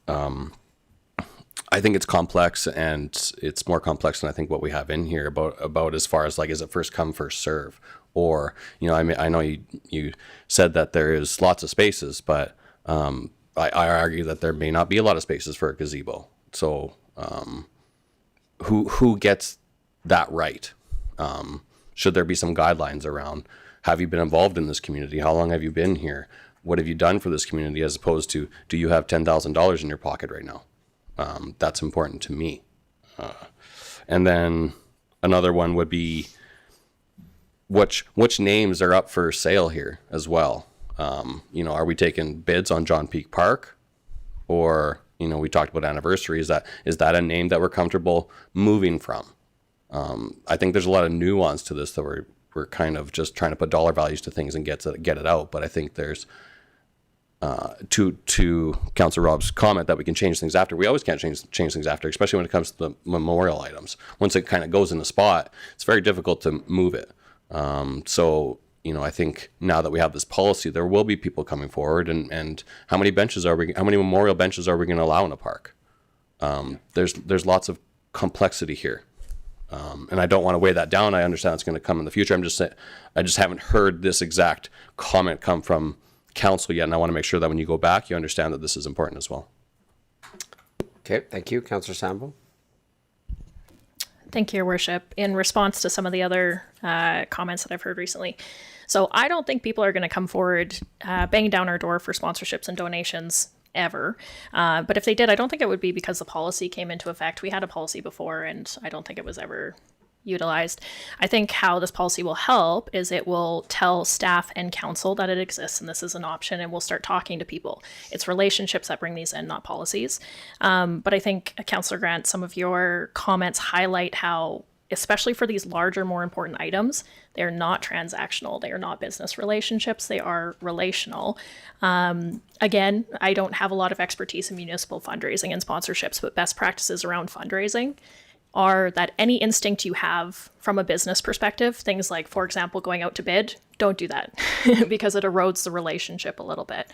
I think it's complex, and it's more complex than I think what we have in here about as far as is it first come, first serve? Or, I know you said that there is lots of spaces, but I argue that there may not be a lot of spaces for a gazebo. So who gets that right? Should there be some guidelines around have you been involved in this community? How long have you been here? What have you done for this community, as opposed to, do you have $10,000 in your pocket right now? That's important to me. And then another one would be, which names are up for sale here as well? Are we taking bids on John Peak Park? Or, we talked about Anniversary. Is that a name that we're comfortable moving from? I think there's a lot of nuance to this that we're kind of just trying to put dollar values to things and get it out. But I think there's, to Councillor Rob's comment that we can change things after. We always can't change things after, especially when it comes to the memorial items. Once it kind of goes in the spot, it's very difficult to move it. I think now that we have this policy, there will be people coming forward, and how many memorial benches are we going to allow in a park? There's lots of complexity here. And I don't want to weigh that down. I understand it's going to come in the future. I'm just saying, I just haven't heard this exact comment come from council yet, and I want to make sure that when you go back, you understand that this is important as well. Okay, thank you. Councillor Sambo. Thank you, Your Worship. In response to some of the other comments that I've heard recently, so I don't think people are going to come forward banging down our door for sponsorships and donations ever. But if they did, I don't think it would be because the policy came into effect. We had a policy before, and I don't think it was ever utilized. I think how this policy will help is it will tell staff and council that it exists and this is an option, and we'll start talking to people. It's relationships that bring these in, not policies. But I think, Councillor Grant, some of your comments highlight how, especially for these larger, more important items, they're not transactional. They are not business relationships. They are relational. Again, I don't have a lot of expertise in municipal fundraising and sponsorships, but best practices around fundraising are that any instinct you have from a business perspective, things like, for example, going out to bid, don't do that because it erodes the relationship a little bit.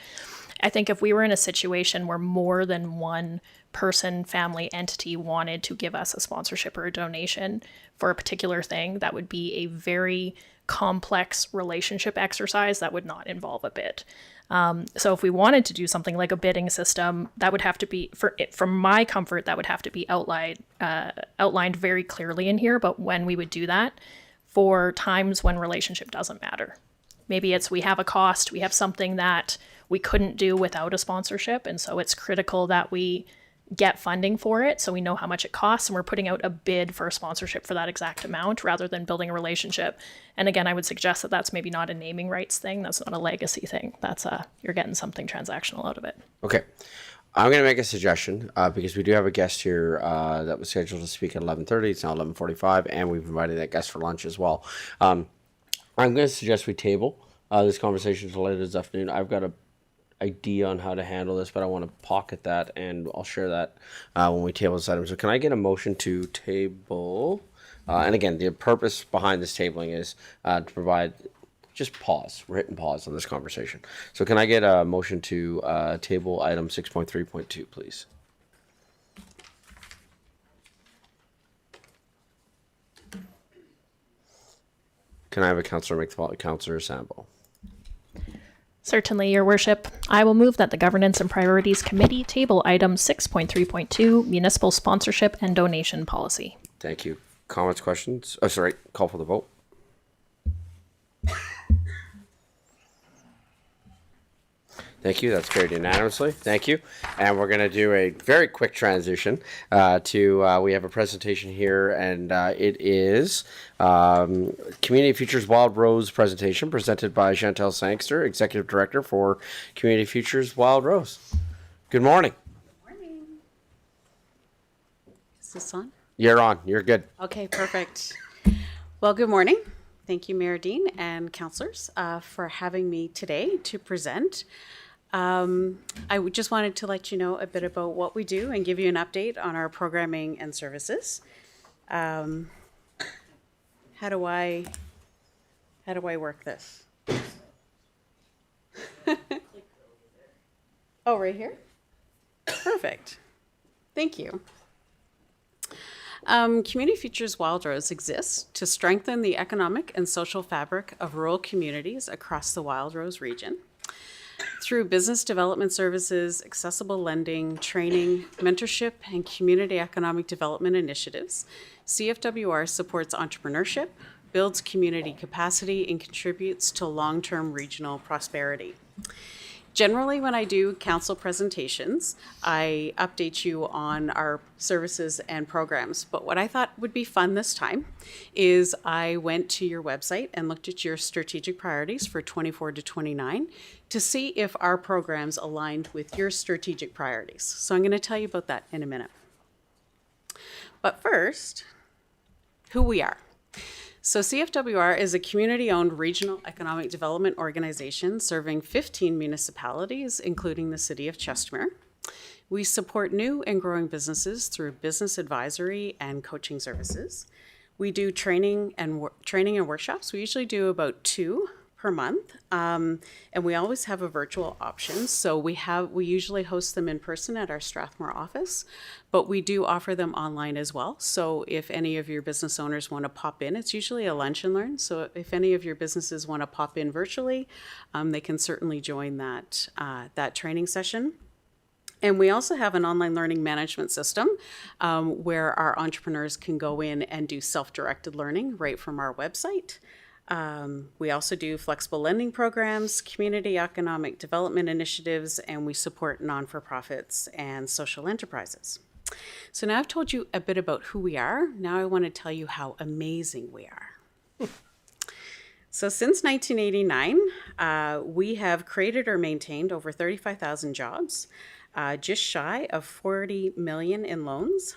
I think if we were in a situation where more than one person, family, entity wanted to give us a sponsorship or a donation for a particular thing, that would be a very complex relationship exercise that would not involve a bid. So if we wanted to do something like a bidding system, that would have to be, for my comfort, that would have to be outlined very clearly in here. But when we would do that for times when relationship doesn't matter, maybe it's we have a cost, we have something that we couldn't do without a sponsorship, and so it's critical that we get funding for it so we know how much it costs, and we're putting out a bid for a sponsorship for that exact amount rather than building a relationship. And again, I would suggest that that's maybe not a naming rights thing. That's not a legacy thing. That's you're getting something transactional out of it. Okay. I'm going to make a suggestion because we do have a guest here that was scheduled to speak at 11:30. It's now 11:45, and we've invited that guest for lunch as well. I'm going to suggest we table this conversation until later this afternoon. I've got a idea on how to handle this, but I want to pocket that, and I'll share that when we table this item. So can I get a motion to table? And again, the purpose behind this tabling is to provide just pause. We're hitting pause on this conversation. So can I get a motion to table item 6.3.2, please? Can I have a councillor make the call? Councillor Sambo. Certainly, Your Worship. I will move that the Governance and Priorities Committee table item 6.3.2, Municipal Sponsorship and Donation Policy. Thank you. Comments, questions? Oh, sorry. Call for the vote. Thank you. That's carried unanimously. Thank you. And we're going to do a very quick transition to, we have a presentation here, and it is Community Futures Wild Rose presentation presented by Chantel Sangster, Executive Director for Community Futures Wild Rose. Good morning. Good morning. Is this on? You're on. You're good. Okay, perfect. Well, good morning. Thank you, Mayor Dean and councillors, for having me today to present. Just wanted to let you know a bit about what we do and give you an update on our programming and services. How do I work this? Oh, right here? Perfect. Thank you. Community Futures Wild Rose exists to strengthen the economic and social fabric of rural communities across the Wild Rose region. Through business development services, accessible lending, training, mentorship, and community economic development initiatives, CFWR supports entrepreneurship, builds community capacity, and contributes to long-term regional prosperity. Generally, when I do council presentations, I update you on our services and programs. But what I thought would be fun this time is I went to your website and looked at your strategic priorities for 24 to 29 to see if our programs aligned with your strategic priorities. So I'm going to tell you about that in a minute. But first, who we are. So CFWR is a community-owned regional economic development organization serving 15 municipalities, including the city of Chestermere. We support new and growing businesses through business advisory and coaching services. We do training and workshops. We usually do about 2 per month, and we always have a virtual option. So we usually host them in person at our Strathmore office, but we do offer them online as well. So if any of your business owners want to pop in, it's usually a lunch and learn. So if any of your businesses want to pop in virtually, they can certainly join that training session. And we also have an online learning management system where our entrepreneurs can go in and do self-directed learning right from our website. We also do flexible lending programs, community economic development initiatives, and we support non-for-profits and social enterprises. So now I've told you a bit about who we are. Now I want to tell you how amazing we are. So since 1989, we have created or maintained over 35,000 jobs, just shy of 40 million in loans,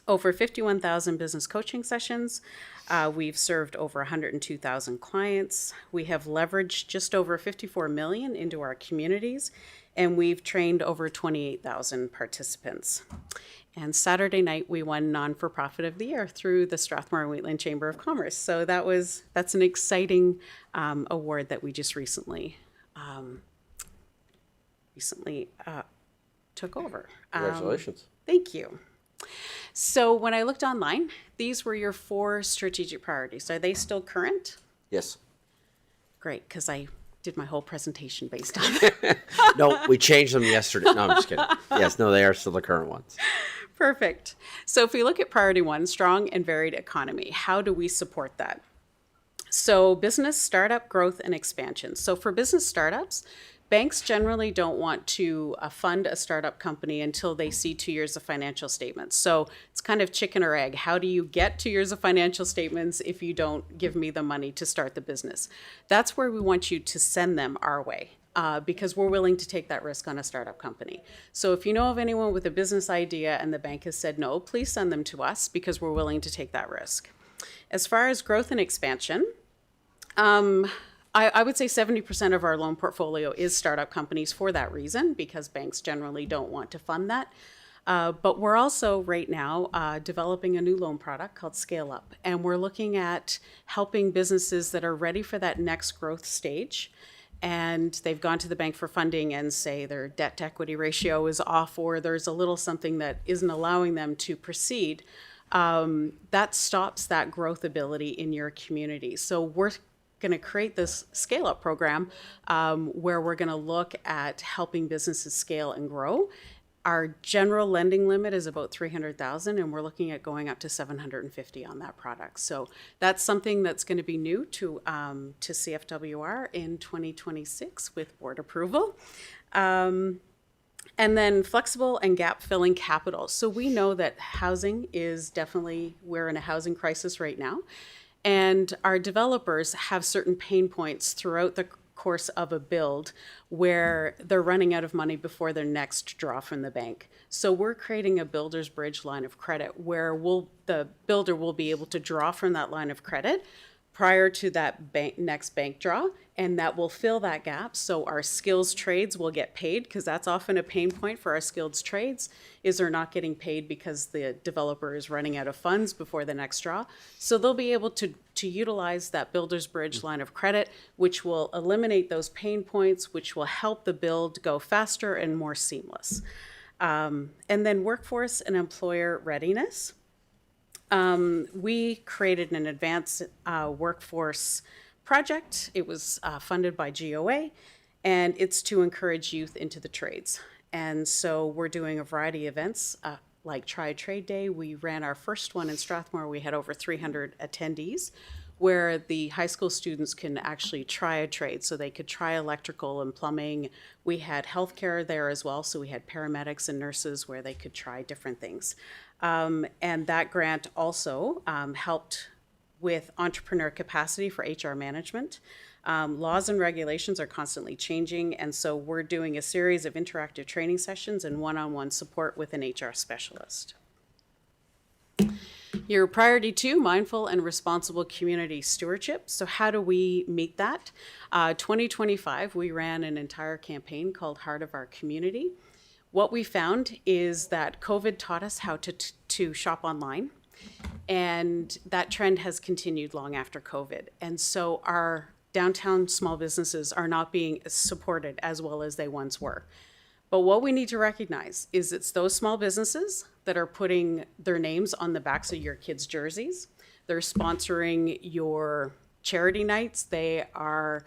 over 51,000 business coaching sessions. We've served over 102,000 clients. We have leveraged just over 54 million into our communities, and we've trained over 28,000 participants. And Saturday night, we won Non-for-Profit of the Year through the Strathmore and Wheatland Chamber of Commerce. So that's an exciting award that we just recently took over. Congratulations. Thank you. So when I looked online, these were your 4 strategic priorities. Are they still current? Yes. Great, because I did my whole presentation based on it. No, we changed them yesterday. No, I'm just kidding. Yes, no, they are still the current ones. Perfect. So if we look at priority 1, strong and varied economy, how do we support that? So business startup growth and expansion. So for business startups, banks generally don't want to fund a startup company until they see 2 years of financial statements. So it's kind of chicken or egg. How do you get 2 years of financial statements if you don't give me the money to start the business? That's where we want you to send them our way. Because we're willing to take that risk on a startup company. So if you know of anyone with a business idea and the bank has said no, please send them to us because we're willing to take that risk. As far as growth and expansion, I would say 70% of our loan portfolio is startup companies for that reason, because banks generally don't want to fund that. But we're also right now developing a new loan product called Scale Up. And we're looking at helping businesses that are ready for that next growth stage. And they've gone to the bank for funding and say their debt to equity ratio is off, or there's a little something that isn't allowing them to proceed. That stops that growth ability in your community. So we're going to create this Scale Up program where we're going to look at helping businesses scale and grow. Our general lending limit is about $300,000, and we're looking at going up to $750,000 on that product. So that's something that's going to be new to CFWR in 2026 with board approval. And then flexible and gap filling capital. So we know that housing is definitely, we're in a housing crisis right now. And our developers have certain pain points throughout the course of a build where they're running out of money before their next draw from the bank. So we're creating a builder's bridge line of credit where the builder will be able to draw from that line of credit prior to that next bank draw, and that will fill that gap. So our skills trades will get paid, because that's often a pain point for our skilled trades, is they're not getting paid because the developer is running out of funds before the next draw. So they'll be able to utilize that builder's bridge line of credit, which will eliminate those pain points, which will help the build go faster and more seamless. And then workforce and employer readiness. We created an advanced workforce project. It was funded by GOA, and it's to encourage youth into the trades. And so we're doing a variety of events like Try Trade Day. We ran our first one in Strathmore. We had over 300 attendees, where the high school students can actually try a trade. So they could try electrical and plumbing. We had healthcare there as well. So we had paramedics and nurses where they could try different things. And that grant also helped with entrepreneur capacity for HR management. Laws and regulations are constantly changing, and so we're doing a series of interactive training sessions and one-on-one support with an HR specialist. Your priority 2, mindful and responsible community stewardship. So how do we meet that? 2025, we ran an entire campaign called Heart of Our Community. What we found is that COVID taught us how to shop online, and that trend has continued long after COVID. And so our downtown small businesses are not being supported as well as they once were. But what we need to recognize is it's those small businesses that are putting their names on the backs of your kids' jerseys. They're sponsoring your charity nights. They are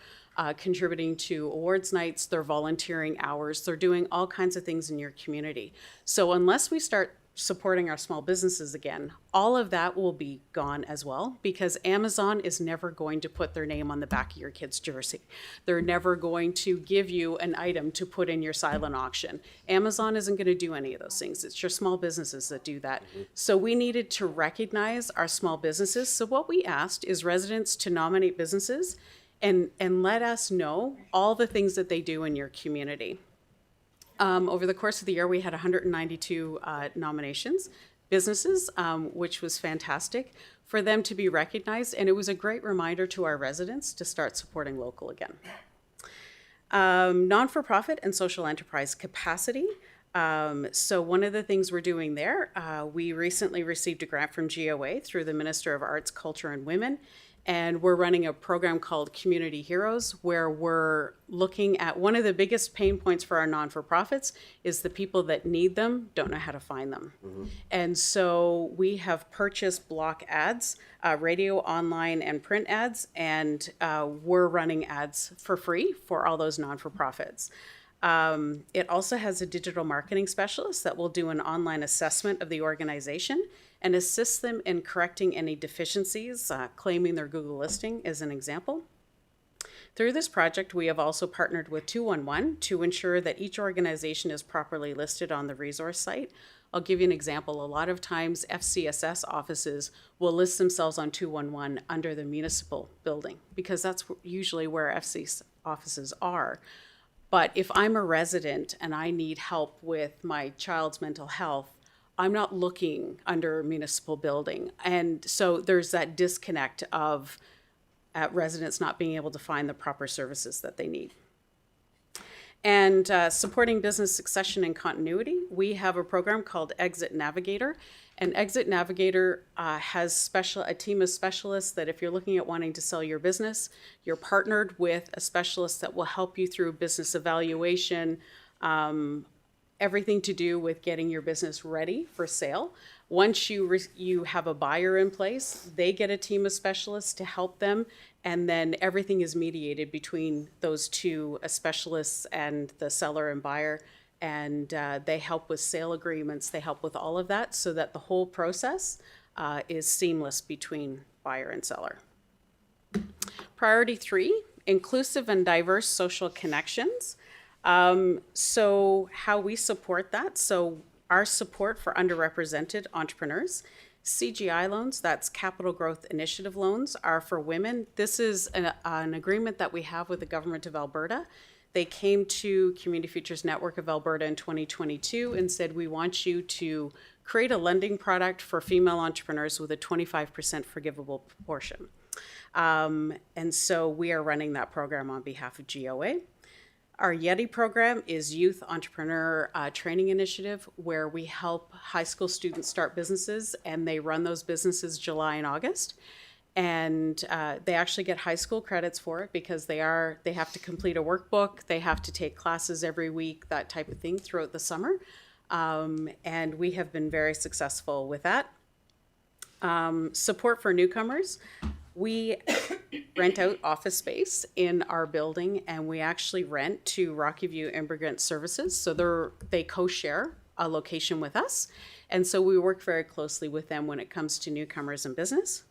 contributing to awards nights. They're volunteering hours. They're doing all kinds of things in your community. So unless we start supporting our small businesses again, all of that will be gone as well, because Amazon is never going to put their name on the back of your kid's jersey. They're never going to give you an item to put in your silent auction. Amazon isn't going to do any of those things. It's your small businesses that do that. So we needed to recognize our small businesses. So what we asked is residents to nominate businesses and let us know all the things that they do in your community. Over the course of the year, we had 192 nominations, businesses, which was fantastic for them to be recognized. And it was a great reminder to our residents to start supporting local again. Non-for-profit and social enterprise capacity. So one of the things we're doing there, we recently received a grant from GOA through the Minister of Arts, Culture and Women. And we're running a program called Community Heroes, where we're looking at one of the biggest pain points for our non-for-profits is the people that need them don't know how to find them. And so we have purchased block ads, radio, online, and print ads, and we're running ads for free for all those non-for-profits. It also has a digital marketing specialist that will do an online assessment of the organization and assist them in correcting any deficiencies, claiming their Google listing as an example. Through this project, we have also partnered with 211 to ensure that each organization is properly listed on the resource site. I'll give you an example. A lot of times FCSS offices will list themselves on 211 under the municipal building because that's usually where FC offices are. But if I'm a resident and I need help with my child's mental health, I'm not looking under a municipal building. And so there's that disconnect of residents not being able to find the proper services that they need. And supporting business succession and continuity, we have a program called Exit Navigator. And Exit Navigator has a team of specialists that if you're looking at wanting to sell your business, you're partnered with a specialist that will help you through business evaluation, everything to do with getting your business ready for sale. Once you have a buyer in place, they get a team of specialists to help them, and then everything is mediated between those two specialists and the seller and buyer, and they help with sale agreements, they help with all of that so that the whole process is seamless between buyer and seller. Priority 3, inclusive and diverse social connections. So how we support that, so our support for underrepresented entrepreneurs, CGI loans, that's Capital Growth Initiative loans, are for women. This is an agreement that we have with the Government of Alberta. They came to Community Futures Network of Alberta in 2022 and said, we want you to create a lending product for female entrepreneurs with a 25% forgivable portion. And so we are running that program on behalf of GOA. Our YETI program is Youth Entrepreneur Training Initiative, where we help high school students start businesses, and they run those businesses July and August. And they actually get high school credits for it because they have to complete a workbook, they have to take classes every week, that type of thing throughout the summer. And we have been very successful with that. Support for newcomers. We rent out office space in our building, and we actually rent to Rocky View Immigrant Services. So they co-share a location with us. And so we work very closely with them when it comes to newcomers and business.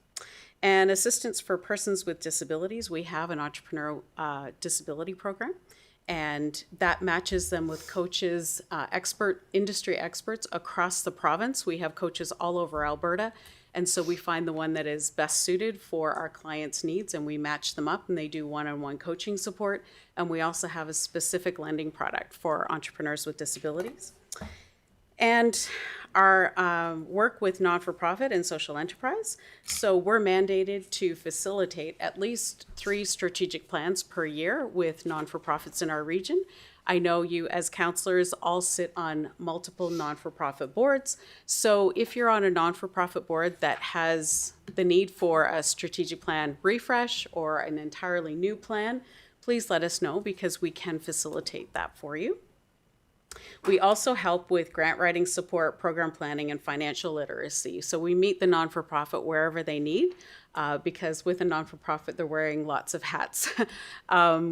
And assistance for persons with disabilities. We have an entrepreneurial disability program, and that matches them with coaches, industry experts across the province. We have coaches all over Alberta, and so we find the one that is best suited for our clients' needs, and we match them up, and they do one-on-one coaching support. And we also have a specific lending product for entrepreneurs with disabilities. And our work with non-for-profit and social enterprise. So we're mandated to facilitate at least 3 strategic plans per year with non-for-profits in our region. I know you as counselors all sit on multiple non-for-profit boards. So if you're on a non-for-profit board that has the need for a strategic plan refresh or an entirely new plan, please let us know because we can facilitate that for you. We also help with grant writing support, program planning, and financial literacy. So we meet the non-for-profit wherever they need, because with a non-for-profit, they're wearing lots of hats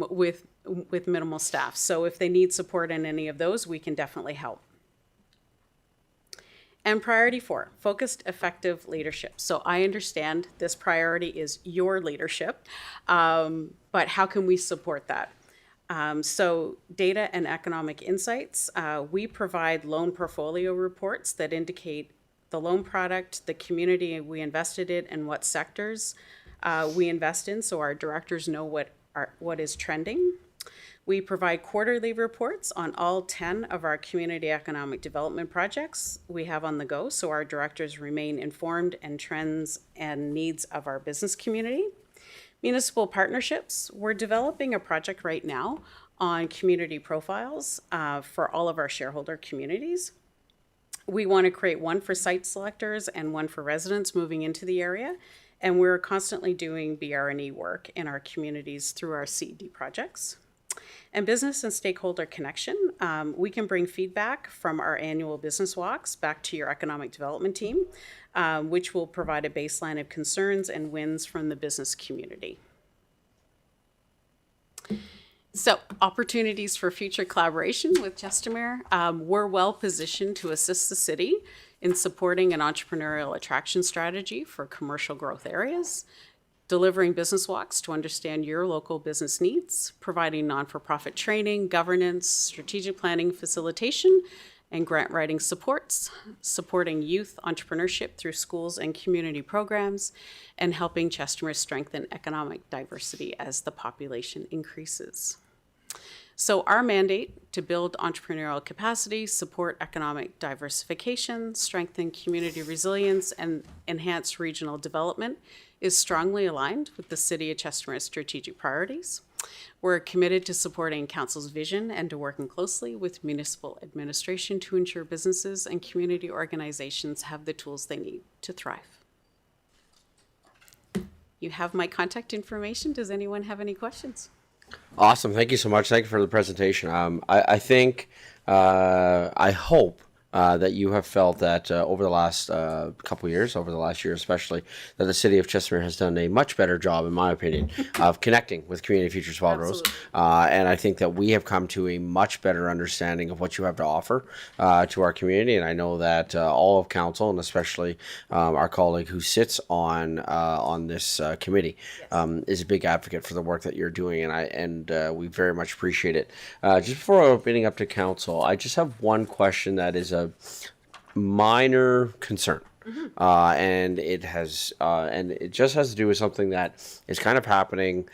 with minimal staff. So if they need support in any of those, we can definitely help. And priority 4, focused, effective leadership. So I understand this priority is your leadership, but how can we support that? So data and economic insights, we provide loan portfolio reports that indicate the loan product, the community we invested in, and what sectors we invest in, so our directors know what is trending. We provide quarterly reports on all 10 of our community economic development projects we have on the go, so our directors remain informed and trends and needs of our business community. Municipal partnerships, we're developing a project right now on community profiles for all of our shareholder communities. We want to create one for site selectors and one for residents moving into the area. And we're constantly doing BR&E work in our communities through our CED projects. And business and stakeholder connection, we can bring feedback from our annual business walks back to your economic development team, which will provide a baseline of concerns and wins from the business community. So, opportunities for future collaboration with Chestermere. We're well positioned to assist the city in supporting an entrepreneurial attraction strategy for commercial growth areas, delivering business walks to understand your local business needs, providing non-for-profit training, governance, strategic planning facilitation, and grant writing supports, supporting youth entrepreneurship through schools and community programs, and helping Chestermere strengthen economic diversity as the population increases. So our mandate to build entrepreneurial capacity, support economic diversification, strengthen community resilience, and enhance regional development is strongly aligned with the City of Chestermere's strategic priorities. We're committed to supporting Council's vision and to working closely with municipal administration to ensure businesses and community organizations have the tools they need to thrive. You have my contact information. Does anyone have any questions? Awesome. Thank you so much. Thank you for the presentation. I think, I hope that you have felt that over the last couple of years, over the last year especially, that the City of Chestermere has done a much better job, in my opinion, of connecting with Community Futures Wildrose. And I think that we have come to a much better understanding of what you have to offer to our community. And I know that all of council, and especially our colleague who sits on this committee, is a big advocate for the work that you're doing. And we very much appreciate it. Just before opening up to council, I just have one question that is a minor concern. And it just has to do with something that is kind of happening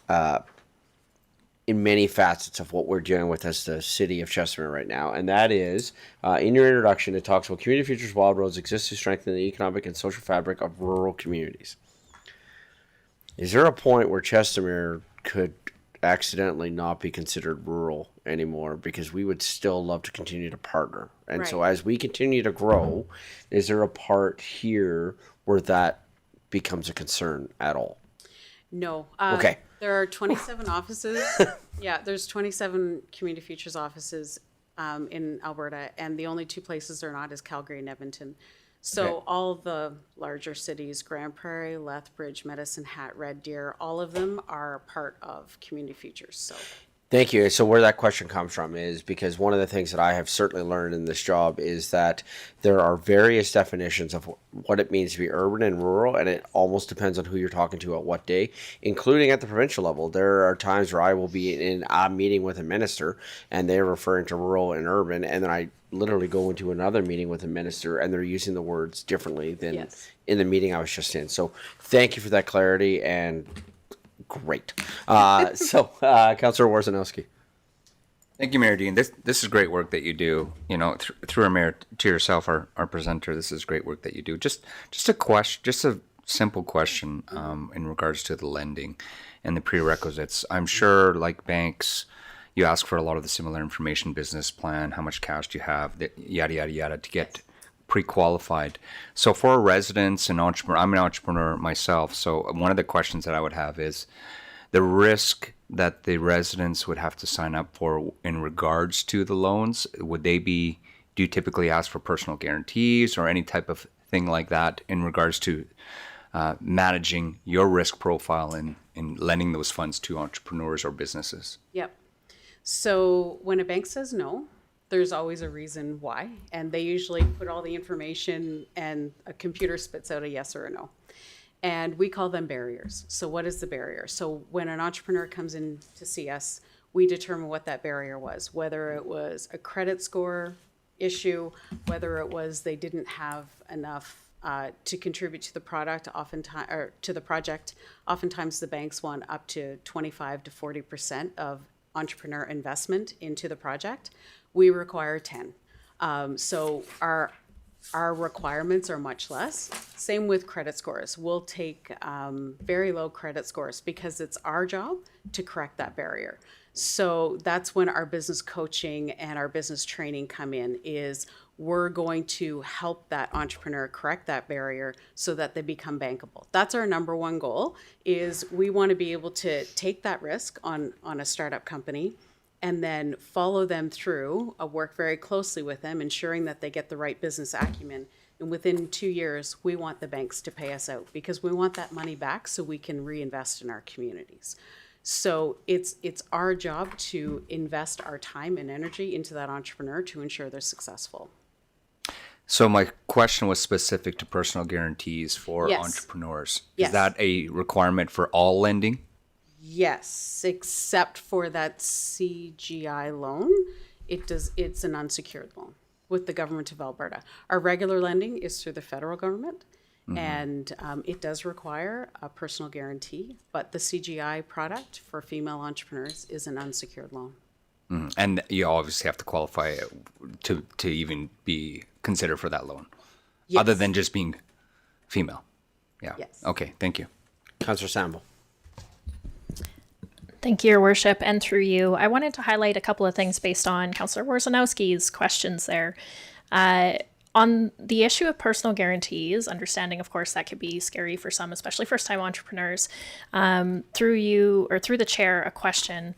in many facets of what we're dealing with as the City of Chestermere right now. And that is, in your introduction, it talks about Community Futures Wildrose exists to strengthen the economic and social fabric of rural communities. Is there a point where Chestermere could accidentally not be considered rural anymore, because we would still love to continue to partner? And so as we continue to grow, is there a part here where that becomes a concern at all? No. Okay. There are 27 offices. Yeah, there's 27 Community Futures offices in Alberta, and the only 2 places they're not is Calgary and Edmonton. So all the larger cities, Grand Prairie, Lethbridge, Medicine Hat, Red Deer, all of them are part of Community Futures. So Thank you. So where that question comes from is because one of the things that I have certainly learned in this job is that there are various definitions of what it means to be urban and rural, and it almost depends on who you're talking to at what day, including at the provincial level. There are times where I will be in a meeting with a minister and they're referring to rural and urban, and then I literally go into another meeting with a minister and they're using the words differently than in the meeting I was just in. So thank you for that clarity, and great. Councillor Warzanowski. Thank you, Mayor Dean. This is great work that you do. You know, through our mayor to yourself, our presenter. This is great work that you do. Just a question, just a simple question in regards to the lending and the prerequisites. I'm sure, like banks, you ask for a lot of the similar information: business plan, how much cash do you have, yada yada yada, to get pre-qualified. So for residents and entrepreneur, I'm an entrepreneur myself. So one of the questions that I would have is the risk that the residents would have to sign up for in regards to the loans. Would they be, do you typically ask for personal guarantees or any type of thing like that in regards to managing your risk profile in lending those funds to entrepreneurs or businesses? Yep. So when a bank says no, there's always a reason why, and they usually put all the information and a computer spits out a yes or a no. And we call them barriers. So what is the barrier? So when an entrepreneur comes in to see us, we determine what that barrier was, whether it was a credit score issue, whether it was they didn't have enough to contribute to the product, oftentimes, or to the project. Oftentimes the banks want up to 25 to 40% of entrepreneur investment into the project. We require 10. So our requirements are much less. Same with credit scores. We'll take very low credit scores because it's our job to correct that barrier. So that's when our business coaching and our business training come in, is we're going to help that entrepreneur correct that barrier so that they become bankable. That's our number one goal, is we want to be able to take that risk on a startup company and then follow them through, work very closely with them, ensuring that they get the right business acumen. And within 2 years, we want the banks to pay us out because we want that money back so we can reinvest in our communities. So it's our job to invest our time and energy into that entrepreneur to ensure they're successful. So my question was specific to personal guarantees for entrepreneurs. Yes. Is that a requirement for all lending? Yes, except for that CGI loan. It's an unsecured loan with the government of Alberta. Our regular lending is through the federal government, and it does require a personal guarantee, but the CGI product for female entrepreneurs is an unsecured loan. And you obviously have to qualify to even be considered for that loan, other than just being female. Yeah. Yes. Okay, thank you. Councillor Sambo. Thank you, Your Worship, and through you, I wanted to highlight a couple of things based on Councillor Warzanowski's questions there. On the issue of personal guarantees, understanding, of course, that could be scary for some, especially first-time entrepreneurs. Through you, or through the chair, a question.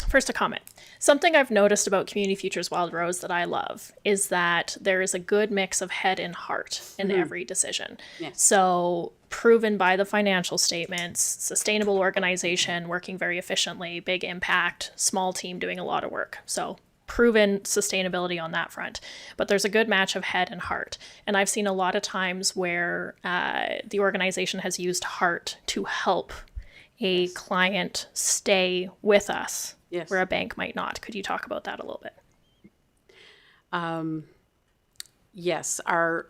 First, a comment. Something I've noticed about Community Futures Wild Rose that I love is that there is a good mix of head and heart in every decision. Yes. So proven by the financial statements, sustainable organization, working very efficiently, big impact, small team doing a lot of work. So proven sustainability on that front. But there's a good match of head and heart. And I've seen a lot of times where the organization has used heart to help a client stay with us, where a bank might not. Could you talk about that a little bit? Yes, our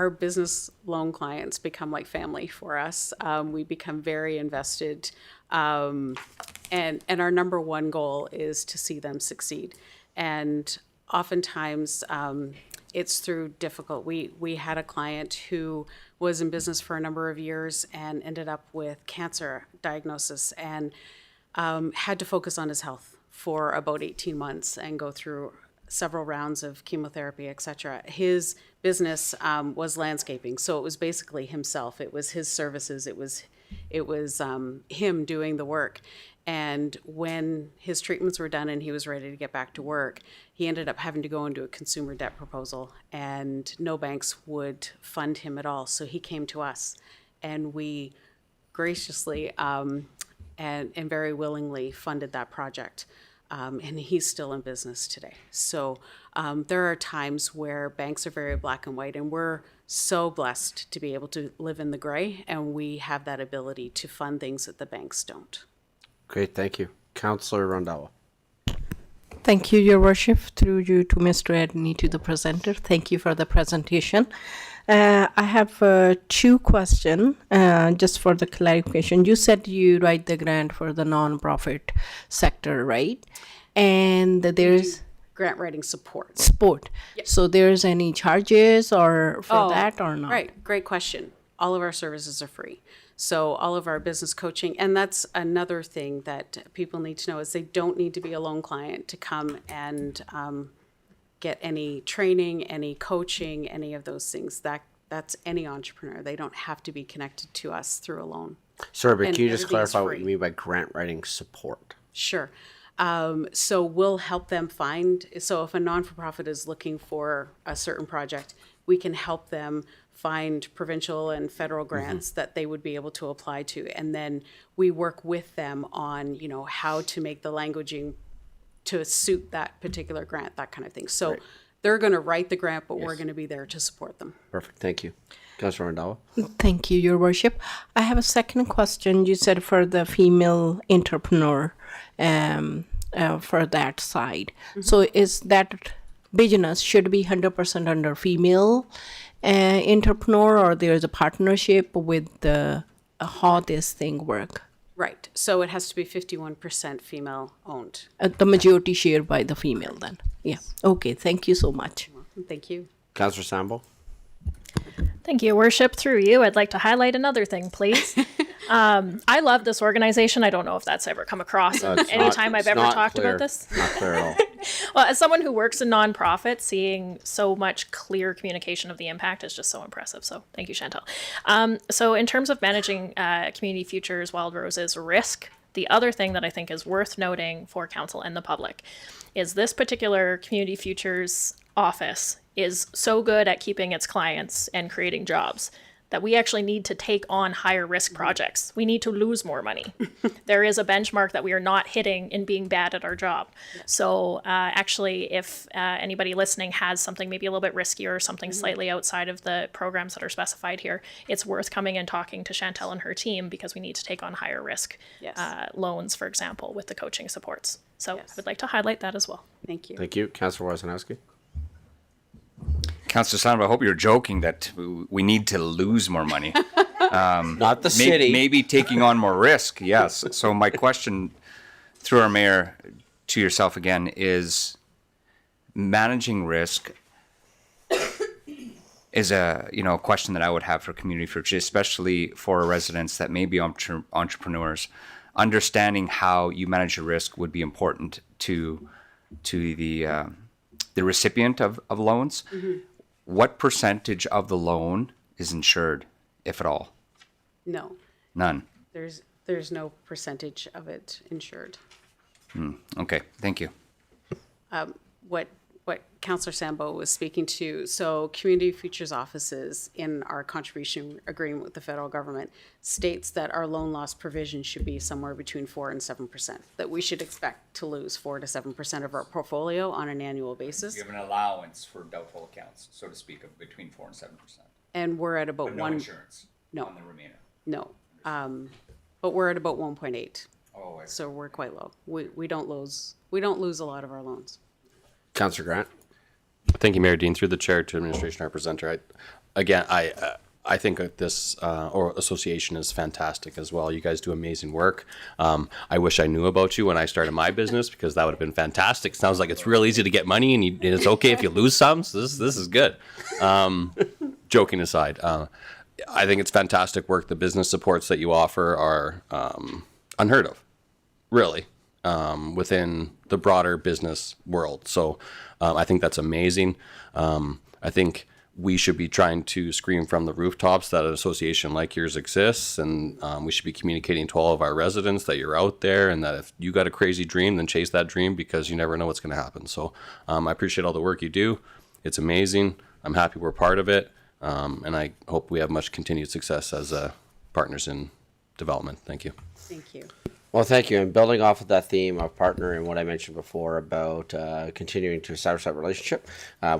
business loan clients become like family for us. We become very invested, and our number one goal is to see them succeed. And oftentimes, it's through difficult. We had a client who was in business for a number of years and ended up with cancer diagnosis and had to focus on his health for about 18 months and go through several rounds of chemotherapy, etc. His business was landscaping, so it was basically himself. It was his services. It was him doing the work. And when his treatments were done and he was ready to get back to work, he ended up having to go into a consumer debt proposal, and no banks would fund him at all. So he came to us, and we graciously and very willingly funded that project. And he's still in business today. So there are times where banks are very black and white, and we're so blessed to be able to live in the gray, and we have that ability to fund things that the banks don't. Great, thank you. Councillor Rondeau. Thank you, Your Worship. Through you to Mr. Edney, to the presenter. Thank you for the presentation. I have two questions, just for the clarification. You said you write the grant for the non-profit sector, right? And there's Grant writing support. support. So there's any charges or for that or not? Right, great question. All of our services are free. So all of our business coaching, and that's another thing that people need to know, is they don't need to be a loan client to come and get any training, any coaching, any of those things. That's any entrepreneur. They don't have to be connected to us through a loan. Sorry, but And can you just everything's clarify what free. you mean by grant writing support? Sure. So we'll help them find, so if a non-for-profit is looking for a certain project, we can help them find provincial and federal grants that they would be able to apply to. And then we work with them on, you know, how to make the languaging to suit that particular grant, that kind of thing. So they're going to write the grant, but we're going to be there to support them. Perfect, thank you. Councillor Rondeau. Thank you, Your Worship. I have a second question. You said for the female entrepreneur, for that side. So is that business should be 100% under female entrepreneur, or there's a partnership with the how this thing work? Right. So it has to be 51% female owned. The majority shared by the female then. Yeah. Okay. Thank you so much. Thank you. Councillor Sambo. Thank you, Worship. Through you, I'd like to highlight another thing, please. I love this organization. I don't know if that's ever come across anytime I've ever talked about this. Not clear at all. Well, as someone who works in nonprofit, seeing so much clear communication of the impact is just so impressive. So thank you, Chantal. So in terms of managing Community Futures Wild Roses risk, the other thing that I think is worth noting for council and the public is this particular Community Futures office is so good at keeping its clients and creating jobs that we actually need to take on higher risk projects. We need to lose more money. There is a benchmark that we are not hitting in being bad at our job. So actually, if anybody listening has something maybe a little bit riskier or something slightly outside of the programs that are specified here, it's worth coming and talking to Chantal and her team, because we need to take on higher risk loans, for example, with the coaching supports. So I would like to highlight that as well. Thank you. Thank you. Councillor Wozinowski. Councillor Sandra, I hope you're joking that we need to lose more money. Not the city. Maybe taking on more risk, yes. So my question through our mayor to yourself again is, managing risk is a question that I would have for Community Futures, especially for residents that may be entrepreneurs. Understanding how you manage your risk would be important to the recipient of loans. What percentage of the loan is insured, if at all? No. None. There's no percentage of it insured. Okay, thank you. What Councillor Sambo was speaking to, so Community Futures offices in our contribution agreement with the federal government states that our loan loss provision should be somewhere between 4 and 7%, that we should expect to lose 4 to 7% of our portfolio on an annual basis. You have an allowance for doubtful accounts, so to speak, of between 4 and 7%. And we're at about But no insurance on the remainder. No. But we're at about 1.8. Oh, I see. So we're quite low. We don't lose a lot of our loans. Councillor Grant. Thank you, Mayor Dean. Through the chair to administration, our presenter. I think that this association is fantastic as well. You guys do amazing work. I wish I knew about you when I started my business, because that would have been fantastic. Sounds like it's real easy to get money, and it's okay if you lose some. So this is good. Joking aside, I think it's fantastic work. The business supports that you offer are unheard of, really. Within the broader business world. So I think that's amazing. I think we should be trying to scream from the rooftops that an association like yours exists, and we should be communicating to all of our residents that you're out there, and that if you got a crazy dream, then chase that dream, because you never know what's going to happen. So I appreciate all the work you do. It's amazing. I'm happy we're part of it, and I hope we have much continued success as partners in development. Thank you. Thank you. Well, thank you. And building off of that theme of partner and what I mentioned before about continuing to establish that relationship,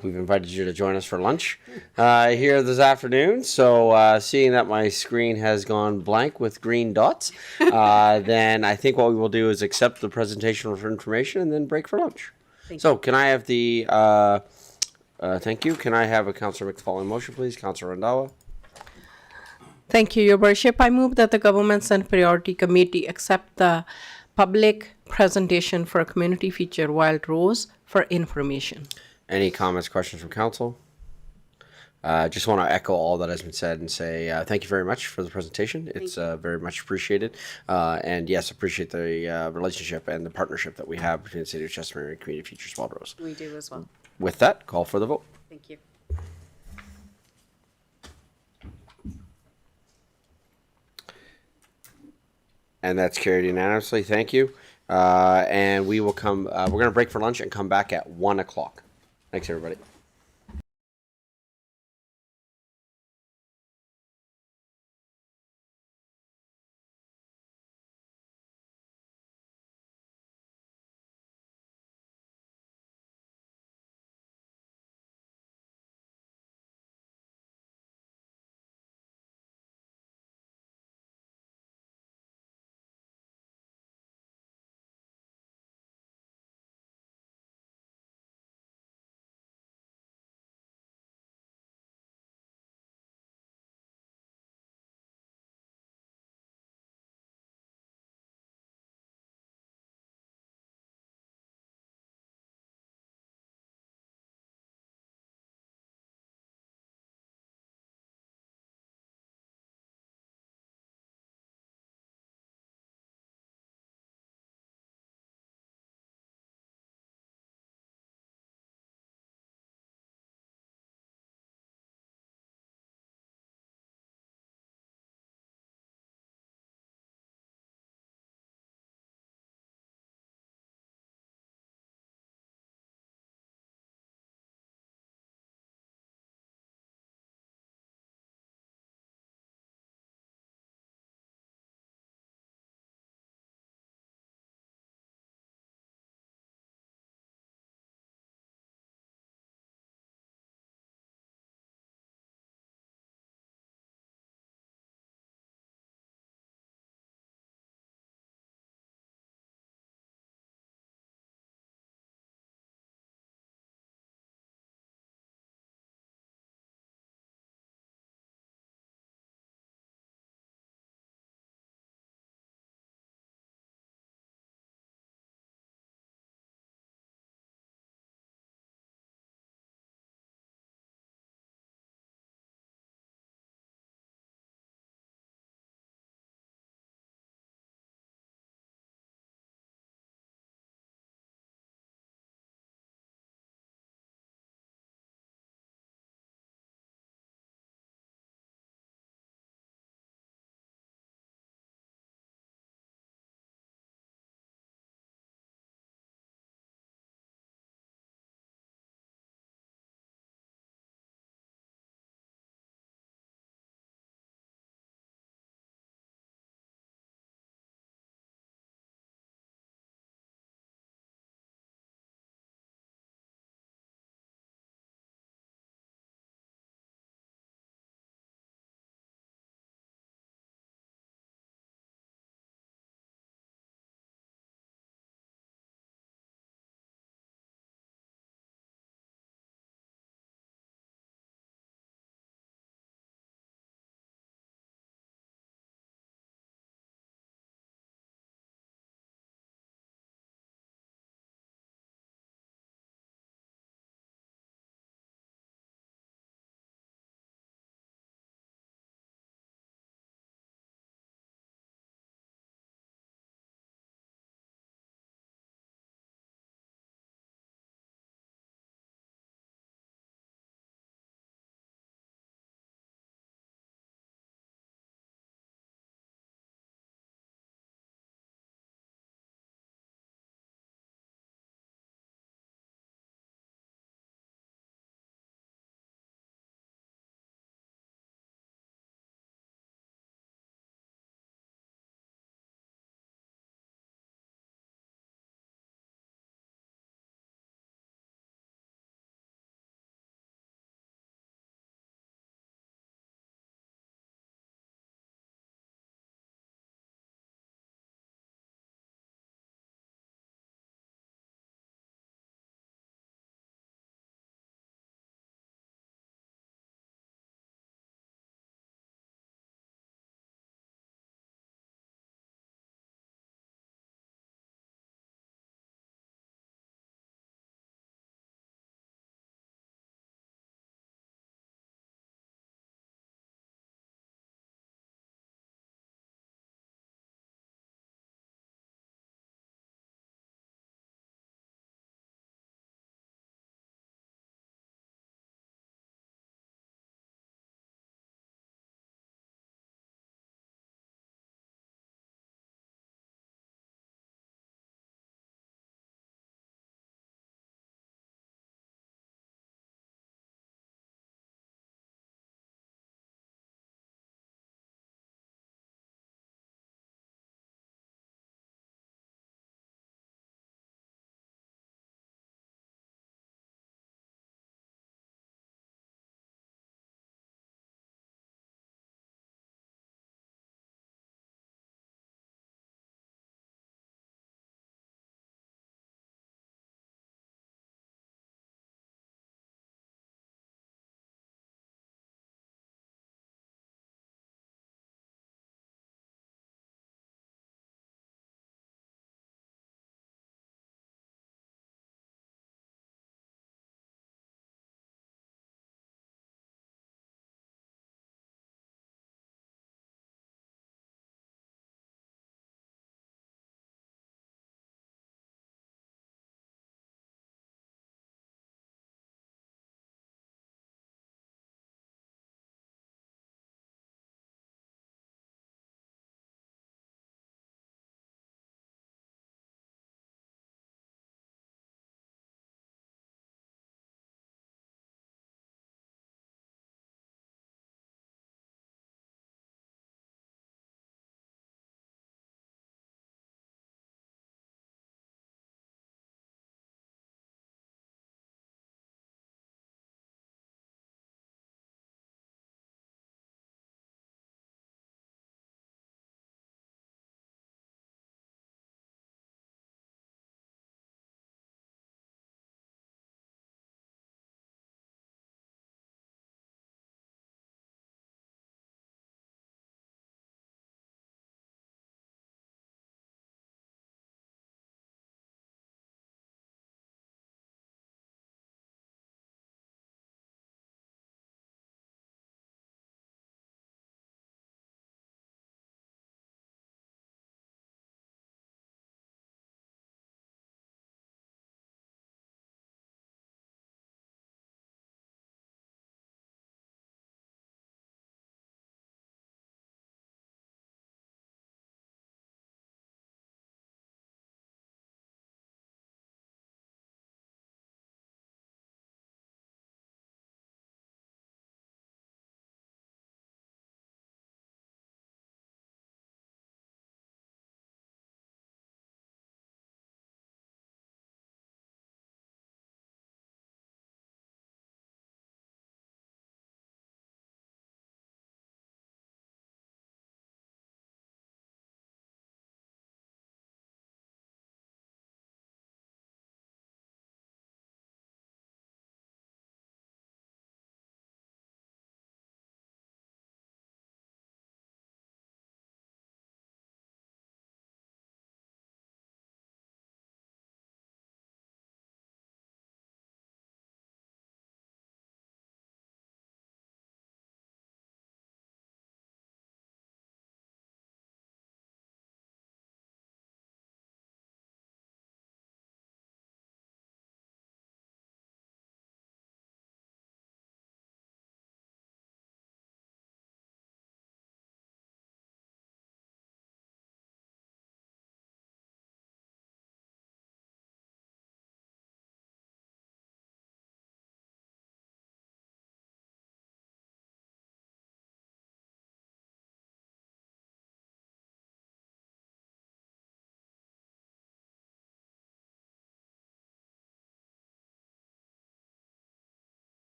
we've invited you to join us for lunch here this afternoon. So seeing that my screen has gone blank with green dots, then I think what we will do is accept the presentation for information and then break for lunch. So can I have the, thank you. Can I have a Councillor make the following motion, please? Councillor Randawa. Thank you, Your Worship. I move that the Governments and Priority Committee accept the public presentation for a community feature Wild Rose for information. Any comments, questions from council? Just want to echo all that has been said and say thank you very much for the presentation. It's very much appreciated. And yes, appreciate the relationship and the partnership that we have between the City of Chestermere and Community Features Wild Rose. We do as well. With that, call for the vote. Thank you. And that's carried unanimously. Thank you. And we will come, we're going to break for lunch and come back at 1 o'clock. Thanks, everybody.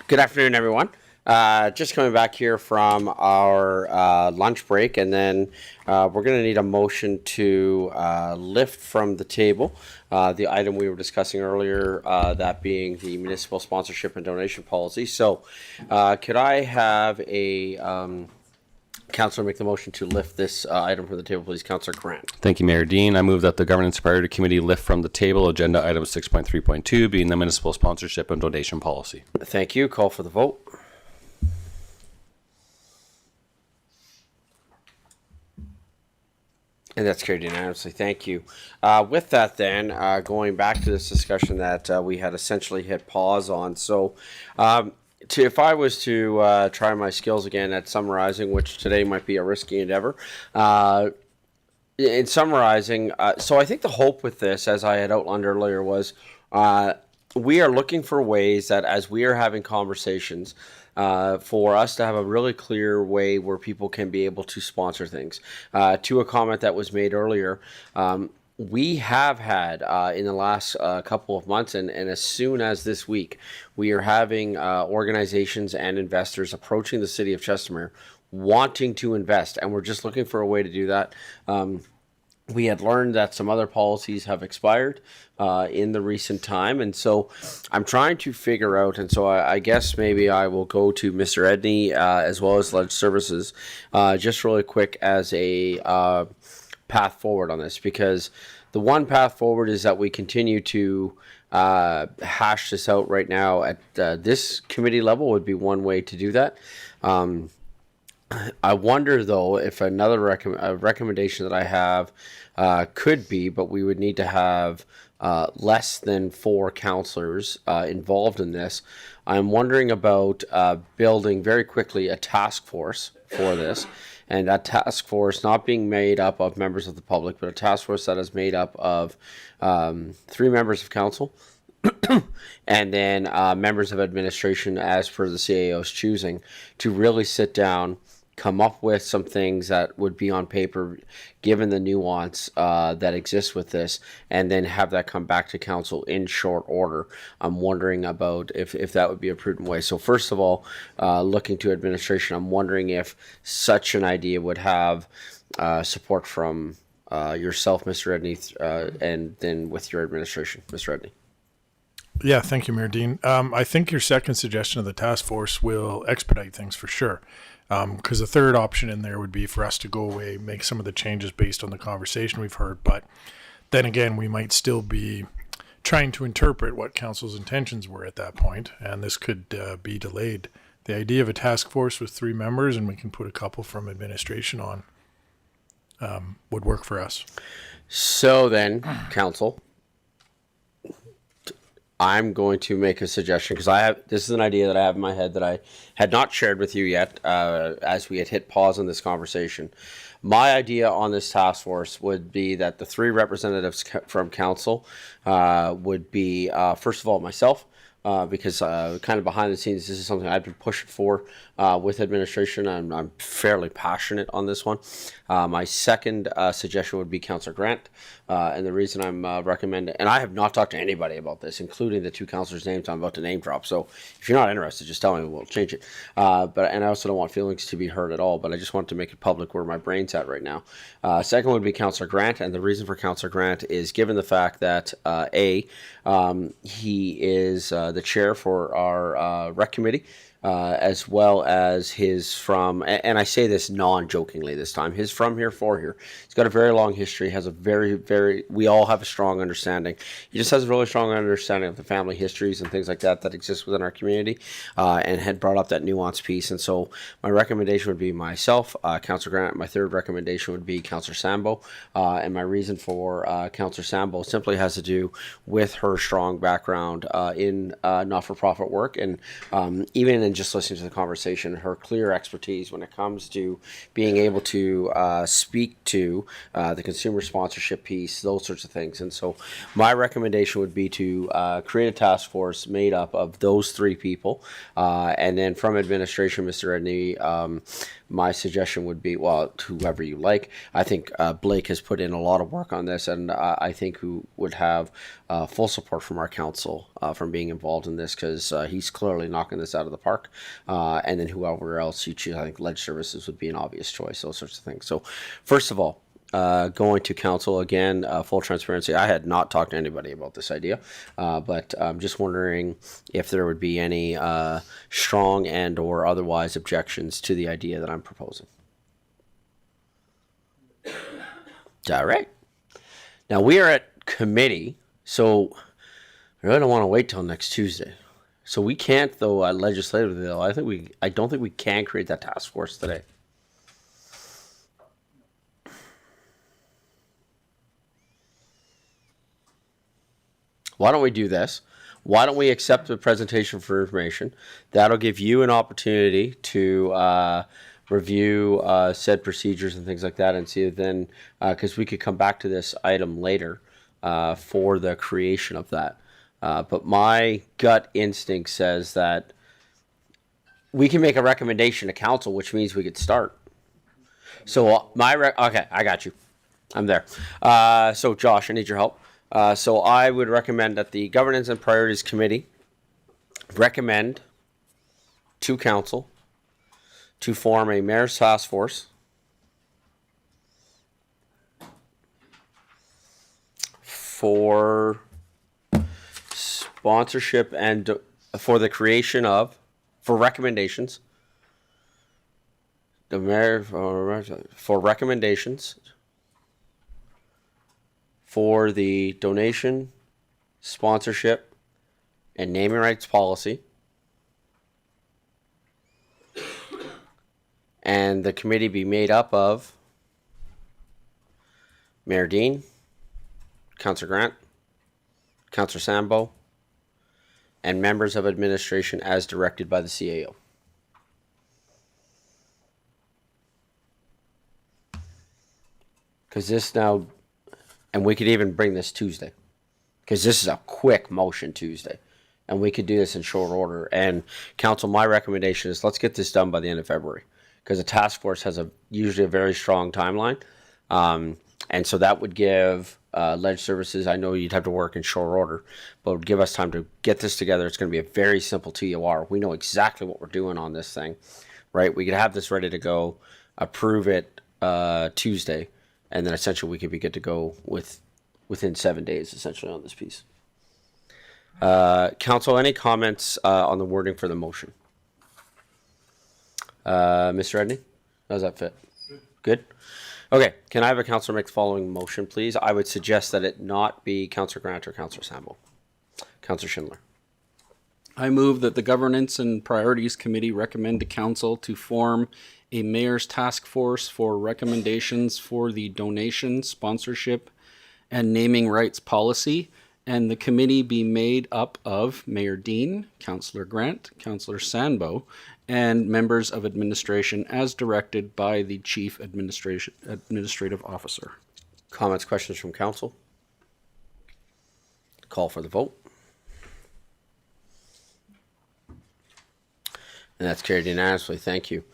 Good afternoon, everyone. Just coming back here from our lunch break, and then we're going to need a motion to lift from the table the item we were discussing earlier, that being the municipal sponsorship and donation policy. So could I have a councillor make the motion to lift this item from the table, please? Councillor Grant. Thank you, Mayor Dean. I move that the Governance Priority Committee lift from the table agenda item 6.3.2, being the municipal sponsorship and donation policy. Thank you. Call for the vote. And that's carried unanimously. Thank you. With that, then, going back to this discussion that we had essentially hit pause on. So, if I was to try my skills again at summarizing, which today might be a risky endeavor, in summarizing, so I think the hope with this, as I had outlined earlier, was we are looking for ways that as we are having conversations, for us to have a really clear way where people can be able to sponsor things. To a comment that was made earlier, we have had in the last couple of months, and as soon as this week, we are having organizations and investors approaching the city of Chestermere wanting to invest, and we're just looking for a way to do that. We had learned that some other policies have expired in the recent time, and so I'm trying to figure out, and so I guess maybe I will go to Mr. Edney as well as Ledge Services just really quick as a path forward on this, because the one path forward is that we continue to hash this out right now at this committee level would be one way to do that. I wonder, though, if another recommendation that I have could be, but we would need to have less than 4 councillors involved in this. I'm wondering about building very quickly a task force for this, and that task force not being made up of members of the public, but a task force that is made up of 3 members of council, and then members of administration as per the CAO's choosing, to really sit down, come up with some things that would be on paper given the nuance that exists with this, and then have that come back to council in short order. I'm wondering about if that would be a prudent way. So first of all, looking to administration, I'm wondering if such an idea would have support from yourself, Mr. Edney, and then with your administration, Mr. Edney. Yeah, thank you, Mayor Dean. I think your second suggestion of the task force will expedite things for sure. Because the third option in there would be for us to go away, make some of the changes based on the conversation we've heard. But then again, we might still be trying to interpret what council's intentions were at that point, and this could be delayed. The idea of a task force with 3 members, and we can put a couple from administration on, would work for us. So then, council, I'm going to make a suggestion, because this is an idea that I have in my head that I had not shared with you yet as we had hit pause on this conversation. My idea on this task force would be that the 3 representatives from council would be, first of all, myself, because kind of behind the scenes, this is something I've been pushing for with administration. I'm fairly passionate on this one. My second suggestion would be Councillor Grant. And the reason I'm recommending, and I have not talked to anybody about this, including the 2 councillors' names I'm about to name drop. So if you're not interested, just tell me, we'll change it. And I also don't want feelings to be hurt at all, but I just want to make it public where my brain's at right now. Second would be Councillor Grant. And the reason for Councillor Grant is given the fact that he is the chair for our rec committee, as well as his from, and I say this non-jokingly this time, his from here for here. He's got a very long history, has a very, we all have a strong understanding. He just has a really strong understanding of the family histories and things like that exist within our community, and had brought up that nuanced piece. And so my recommendation would be myself, Councillor Grant. My third recommendation would be Councillor Sambo, and my reason for Councillor Sambo simply has to do with her strong background in not-for-profit work, and even in just listening to the conversation, her clear expertise when it comes to being able to speak to the consumer sponsorship piece, those sorts of things. And so my recommendation would be to create a task force made up of those 3 people, and then from administration, Mr. Edney, my suggestion would be, well, whoever you like. I think Blake has put in a lot of work on this, and I think who would have full support from our council from being involved in this, because he's clearly knocking this out of the park. And then whoever else you choose, I think Ledge Services would be an obvious choice, those sorts of things. So first of all, going to council again, full transparency. I had not talked to anybody about this idea, but I'm just wondering if there would be any strong and or otherwise objections to the idea that I'm proposing. All right. Now we are at committee, so I really don't want to wait till next Tuesday. So we can't, though, legislatively, though. I don't think we can create that task force today. Why don't we do this? Why don't we accept the presentation for information? That'll give you an opportunity to review said procedures and things like that, and see then, because we could come back to this item later for the creation of that. But my gut instinct says that we can make a recommendation to council, which means we could start. So okay, I got you. I'm there. So Josh, I need your help. So I would recommend that the Governance and Priorities Committee recommend to council to form a mayor's task force for sponsorship and for the creation of, for recommendations, the mayor for recommendations for the donation, sponsorship, and naming rights policy. And the committee be made up of Mayor Dean, Councillor Grant, Councillor Sambo, and members of administration as directed by the CAO. Because this now, and we could even bring this Tuesday, because this is a quick motion Tuesday, and we could do this in short order. And council, my recommendation is let's get this done by the end of February, because a task force has usually a very strong timeline. And so that would give Ledge Services, I know you'd have to work in short order, but it would give us time to get this together. It's going to be a very simple TOR. We know exactly what we're doing on this thing, right? We could have this ready to go, approve it Tuesday, and then essentially we could be good to go within 7 days, essentially, on this piece. Council, any comments on the wording for the motion? Mr. Edney, how does that fit? Good? Okay, can I have a councillor make the following motion, please? I would suggest that it not be Councillor Grant or Councillor Sambo. Councillor Schindler. I move that the Governance and Priorities Committee recommend to council to form a mayor's task force for recommendations for the donation, sponsorship, and naming rights policy, and the committee be made up of Mayor Dean, Councillor Grant, Councillor Sambo, and members of administration as directed by the Chief Administrative Officer. Comments, questions from council? Call for the vote. And that's carried unanimously. Thank you.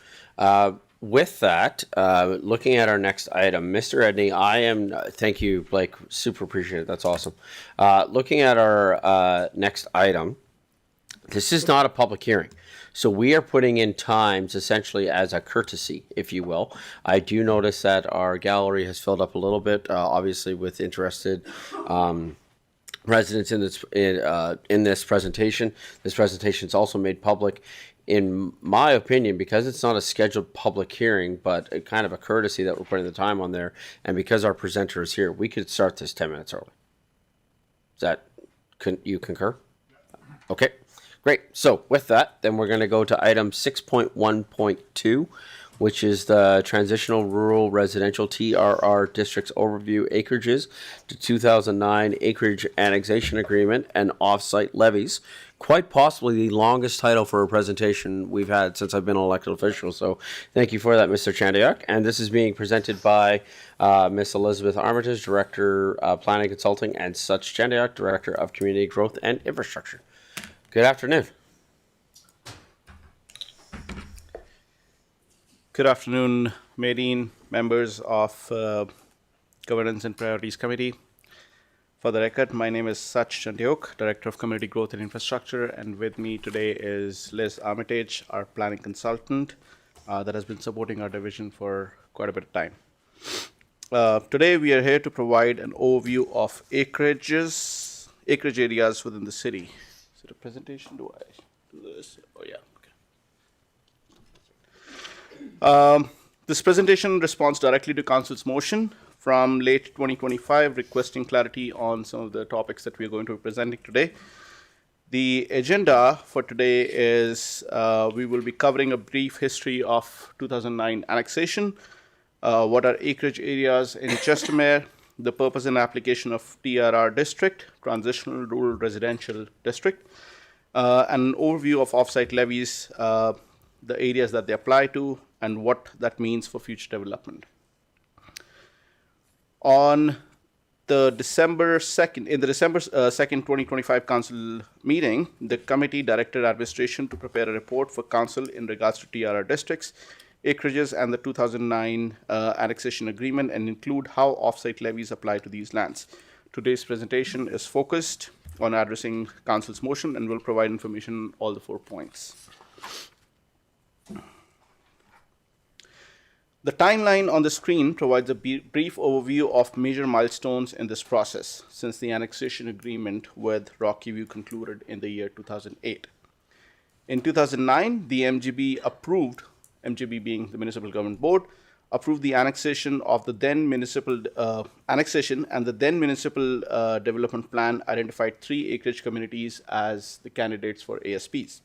With that, looking at our next item, Mr. Edney, thank you, Blake, super appreciate it. That's awesome. Looking at our next item, this is not a public hearing. So we are putting in times essentially as a courtesy, if you will. I do notice that our gallery has filled up a little bit, obviously with interested residents in this presentation. This presentation is also made public. In my opinion, because it's not a scheduled public hearing, but a kind of a courtesy that we're putting the time on there, and because our presenter is here, we could start this 10 minutes early. You concur? Okay, great. So with that, then we're going to go to item 6.1.2, which is the Transitional Rural Residential TRR Districts Overview Acreages to 2009 Acreage Annexation Agreement and Off-Site Levies. Quite possibly the longest title for a presentation we've had since I've been an elected official. So thank you for that, Mr. Chandiak. And this is being presented by Miss Elizabeth Armitage, Director of Planning Consulting, and Such Chandiak, Director of Community Growth and Infrastructure. Good afternoon. Good afternoon, Maureen, members of Governance and Priorities Committee. For the record, my name is Sach Chandiok, Director of Community Growth and Infrastructure, and with me today is Liz Armitage, our planning consultant that has been supporting our division for quite a bit of time. Today, we are here to provide an overview of acreage areas within the city. Is it a presentation? Do I do this? Oh, yeah. This presentation responds directly to Council's motion from late 2025 requesting clarity on some of the topics that we are going to be presenting today. The agenda for today is we will be covering a brief history of 2009 annexation, what are acreage areas in Chestermere, the purpose and application of TRR district, Transitional Rural Residential District, and an overview of offsite levies, the areas that they apply to, and what that means for future development. On the December 2nd, 2025 Council meeting, the committee directed administration to prepare a report for Council in regards to TRR districts, acreages, and the 2009 annexation agreement, and include how offsite levies apply to these lands. Today's presentation is focused on addressing Council's motion and will provide information on all the 4 points. The timeline on the screen provides a brief overview of major milestones in this process since the annexation agreement with Rocky View concluded in the year 2008. In 2009, the MGB approved, MGB being the Municipal Government Board, approved the annexation of the then municipal annexation, and the then municipal development plan identified 3 acreage communities as the candidates for ASPs.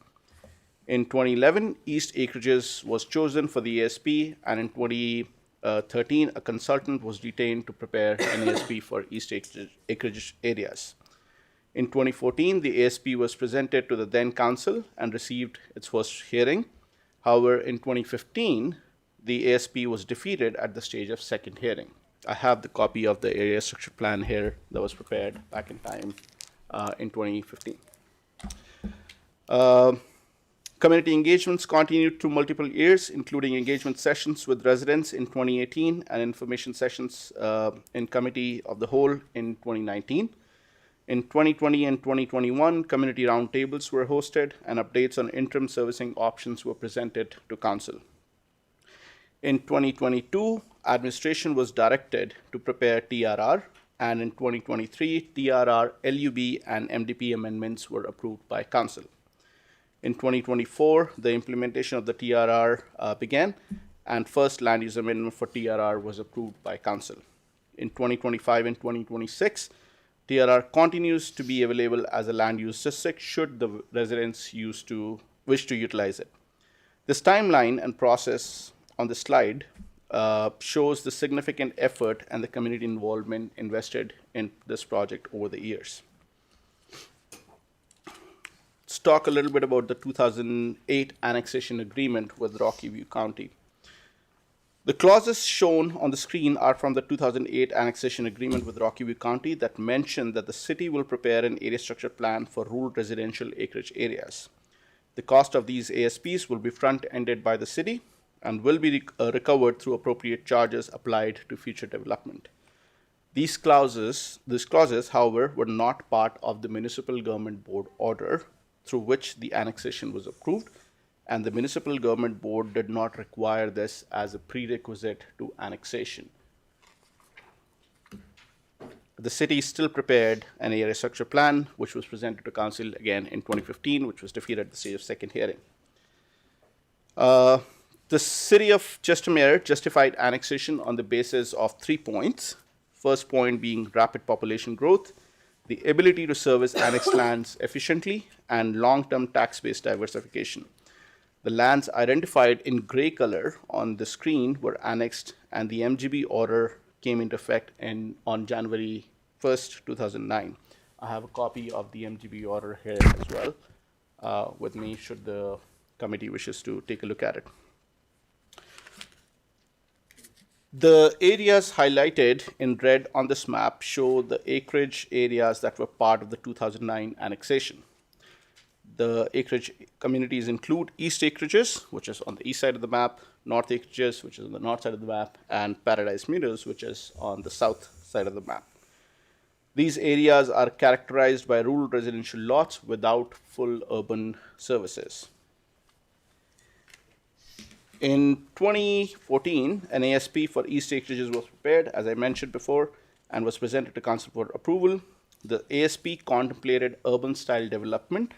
In 2011, East Acreages was chosen for the ASP, and in 2013, a consultant was retained to prepare an ASP for East Acreage areas. In 2014, the ASP was presented to the then council and received its first hearing. However, in 2015, the ASP was defeated at the stage of second hearing. I have the copy of the area structure plan here that was prepared back in time in 2015. Community engagements continued through multiple years, including engagement sessions with residents in 2018 and information sessions in Committee of the Whole in 2019. In 2020 and 2021, community roundtables were hosted and updates on interim servicing options were presented to Council. In 2022, administration was directed to prepare TRR, and in 2023, TRR, LUB, and MDP amendments were approved by Council. In 2024, the implementation of the TRR began, and first land use amendment for TRR was approved by Council. In 2025 and 2026, TRR continues to be available as a land use district should the residents wish to utilize it. This timeline and process on the slide shows the significant effort and the community involvement invested in this project over the years. Let's talk a little bit about the 2008 annexation agreement with Rocky View County. The clauses shown on the screen are from the 2008 annexation agreement with Rocky View County that mention that the city will prepare an area structure plan for rural residential acreage areas. The cost of these ASPs will be front-ended by the city and will be recovered through appropriate charges applied to future development. These clauses, however, were not part of the Municipal Government Board order through which the annexation was approved, and the Municipal Government Board did not require this as a prerequisite to annexation. The city still prepared an area structure plan, which was presented to Council again in 2015, which was defeated at the stage of second hearing. The city of Chestermere justified annexation on the basis of 3 points. First point being rapid population growth, the ability to service annexed lands efficiently, and long-term tax base diversification. The lands identified in gray color on the screen were annexed, and the MGB order came into effect on January 1st, 2009. I have a copy of the MGB order here as well with me should the committee wishes to take a look at it. The areas highlighted in red on this map show the acreage areas that were part of the 2009 annexation. The acreage communities include East Acreages, which is on the east side of the map, North Acreages, which is on the north side of the map, and Paradise Meadows, which is on the south side of the map. These areas are characterized by rural residential lots without full urban services. In 2014, an ASP for East Acreages was prepared, as I mentioned before, and was presented to Council for approval. The ASP contemplated urban style development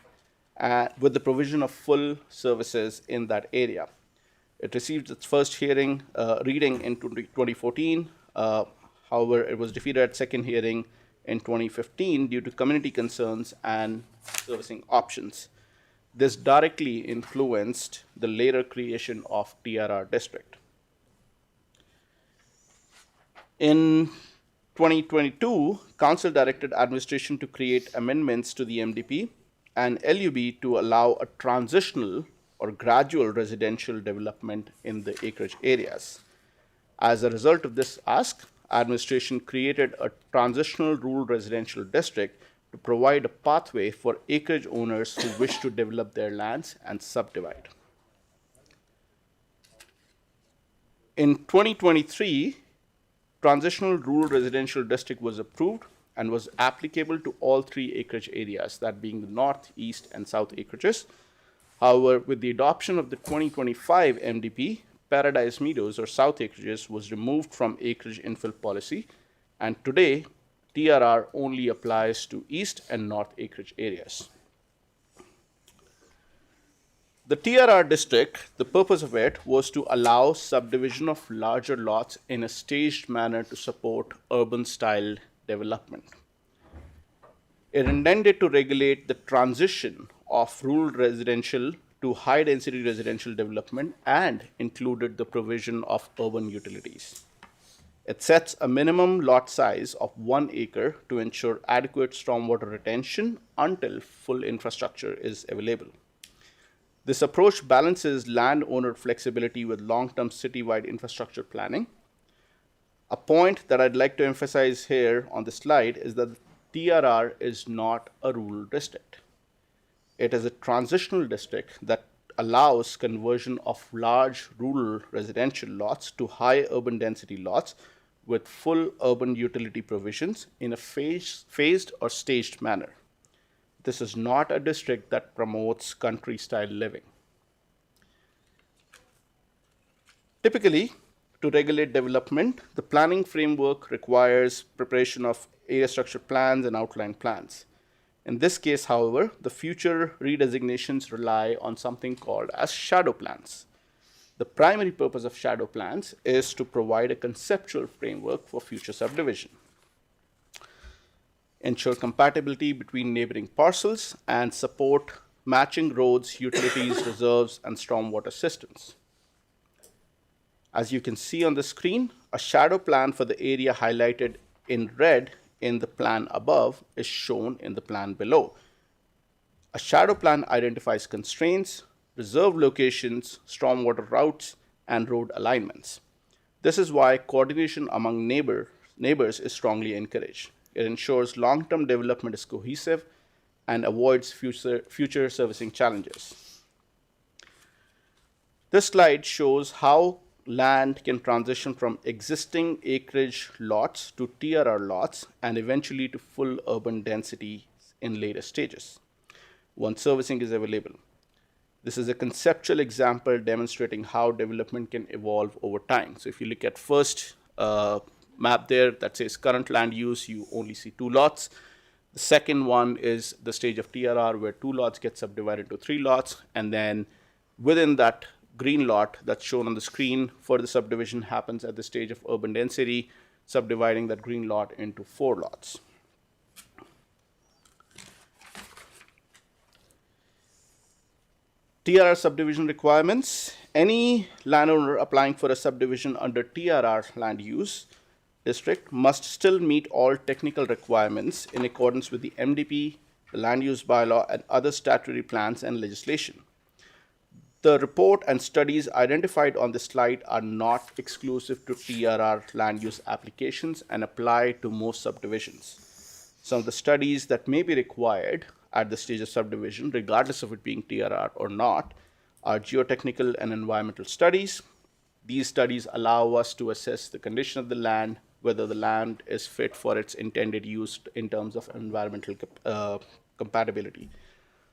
with the provision of full services in that area. It received its first reading in 2014. However, it was defeated at second hearing in 2015 due to community concerns and servicing options. This directly influenced the later creation of TRR district. In 2022, Council directed administration to create amendments to the MDP and LUB to allow a transitional or gradual residential development in the acreage areas. As a result of this ask, administration created a transitional rural residential district to provide a pathway for acreage owners who wish to develop their lands and subdivide. In 2023, Transitional Rural Residential District was approved and was applicable to all three acreage areas, that being the north, east, and south acreages. However, with the adoption of the 2025 MDP, Paradise Meadows or south acreages was removed from acreage infill policy, and today TRR only applies to east and north acreage areas. The TRR district, the purpose of it was to allow subdivision of larger lots in a staged manner to support urban style development. It intended to regulate the transition of rural residential to high density residential development and included the provision of urban utilities. It sets a minimum lot size of 1 acre to ensure adequate stormwater retention until full infrastructure is available. This approach balances landowner flexibility with long-term citywide infrastructure planning. A point that I'd like to emphasize here on the slide is that TRR is not a rural district. It is a transitional district that allows conversion of large rural residential lots to high urban density lots with full urban utility provisions in a phased or staged manner. This is not a district that promotes country-style living. Typically, to regulate development, the planning framework requires preparation of area structure plans and outline plans. In this case, however, the future redesignations rely on something called as shadow plans. The primary purpose of shadow plans is to provide a conceptual framework for future subdivision, ensure compatibility between neighboring parcels, and support matching roads, utilities, reserves, and stormwater systems. As you can see on the screen, a shadow plan for the area highlighted in red in the plan above is shown in the plan below. A shadow plan identifies constraints, reserve locations, stormwater routes, and road alignments. This is why coordination among neighbors is strongly encouraged. It ensures long-term development is cohesive and avoids future servicing challenges. This slide shows how land can transition from existing acreage lots to TRR lots and eventually to full urban density in later stages, once servicing is available. This is a conceptual example demonstrating how development can evolve over time. So if you look at first map there that says current land use, you only see 2 lots. The second one is the stage of TRR where 2 lots get subdivided into 3 lots. And then within that green lot that's shown on the screen, further subdivision happens at the stage of urban density, subdividing that green lot into 4 lots. TRR subdivision requirements. Any landowner applying for a subdivision under TRR land use district must still meet all technical requirements in accordance with the MDP, the land use bylaw, and other statutory plans and legislation. The report and studies identified on this slide are not exclusive to TRR land use applications and apply to most subdivisions. Some of the studies that may be required at the stage of subdivision, regardless of it being TRR or not, are geotechnical and environmental studies, These studies allow us to assess the condition of the land, whether the land is fit for its intended use in terms of environmental compatibility.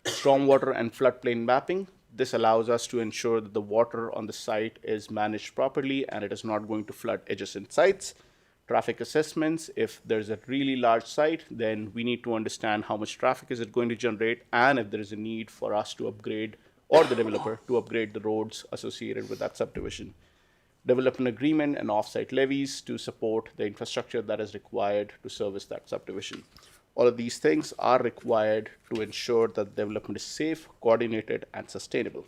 Stormwater and floodplain mapping. This allows us to ensure that the water on the site is managed properly and it is not going to flood adjacent sites. Traffic assessments. If there's a really large site, then we need to understand how much traffic is it going to generate and if there is a need for us to upgrade or the developer to upgrade the roads associated with that subdivision. Develop an agreement and off-site levies to support the infrastructure that is required to service that subdivision. All of these things are required to ensure that development is safe, coordinated, and sustainable.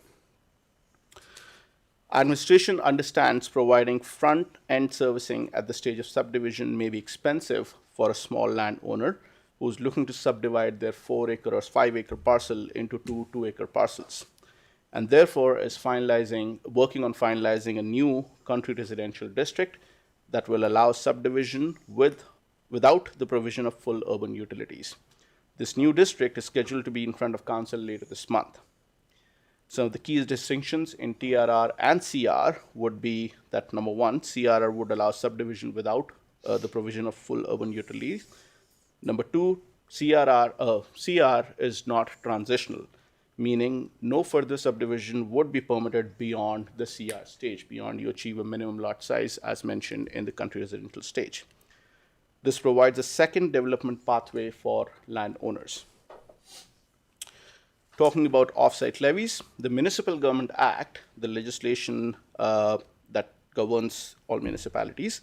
Administration understands providing front-end servicing at the stage of subdivision may be expensive for a small landowner who's looking to subdivide their 4-acre or 5-acre parcel into 2 2-acre parcels, and therefore is working on finalizing a new country residential district that will allow subdivision without the provision of full urban utilities. This new district is scheduled to be in front of council later this month. Some of the key distinctions in TRR and CR would be that number one, CRR would allow subdivision without the provision of full urban utilities. Number two, CR is not transitional, meaning no further subdivision would be permitted beyond the CR stage, beyond you achieve a minimum lot size as mentioned in the country residential stage. This provides a second development pathway for landowners. Talking about off-site levies, the Municipal Government Act, the legislation that governs all municipalities,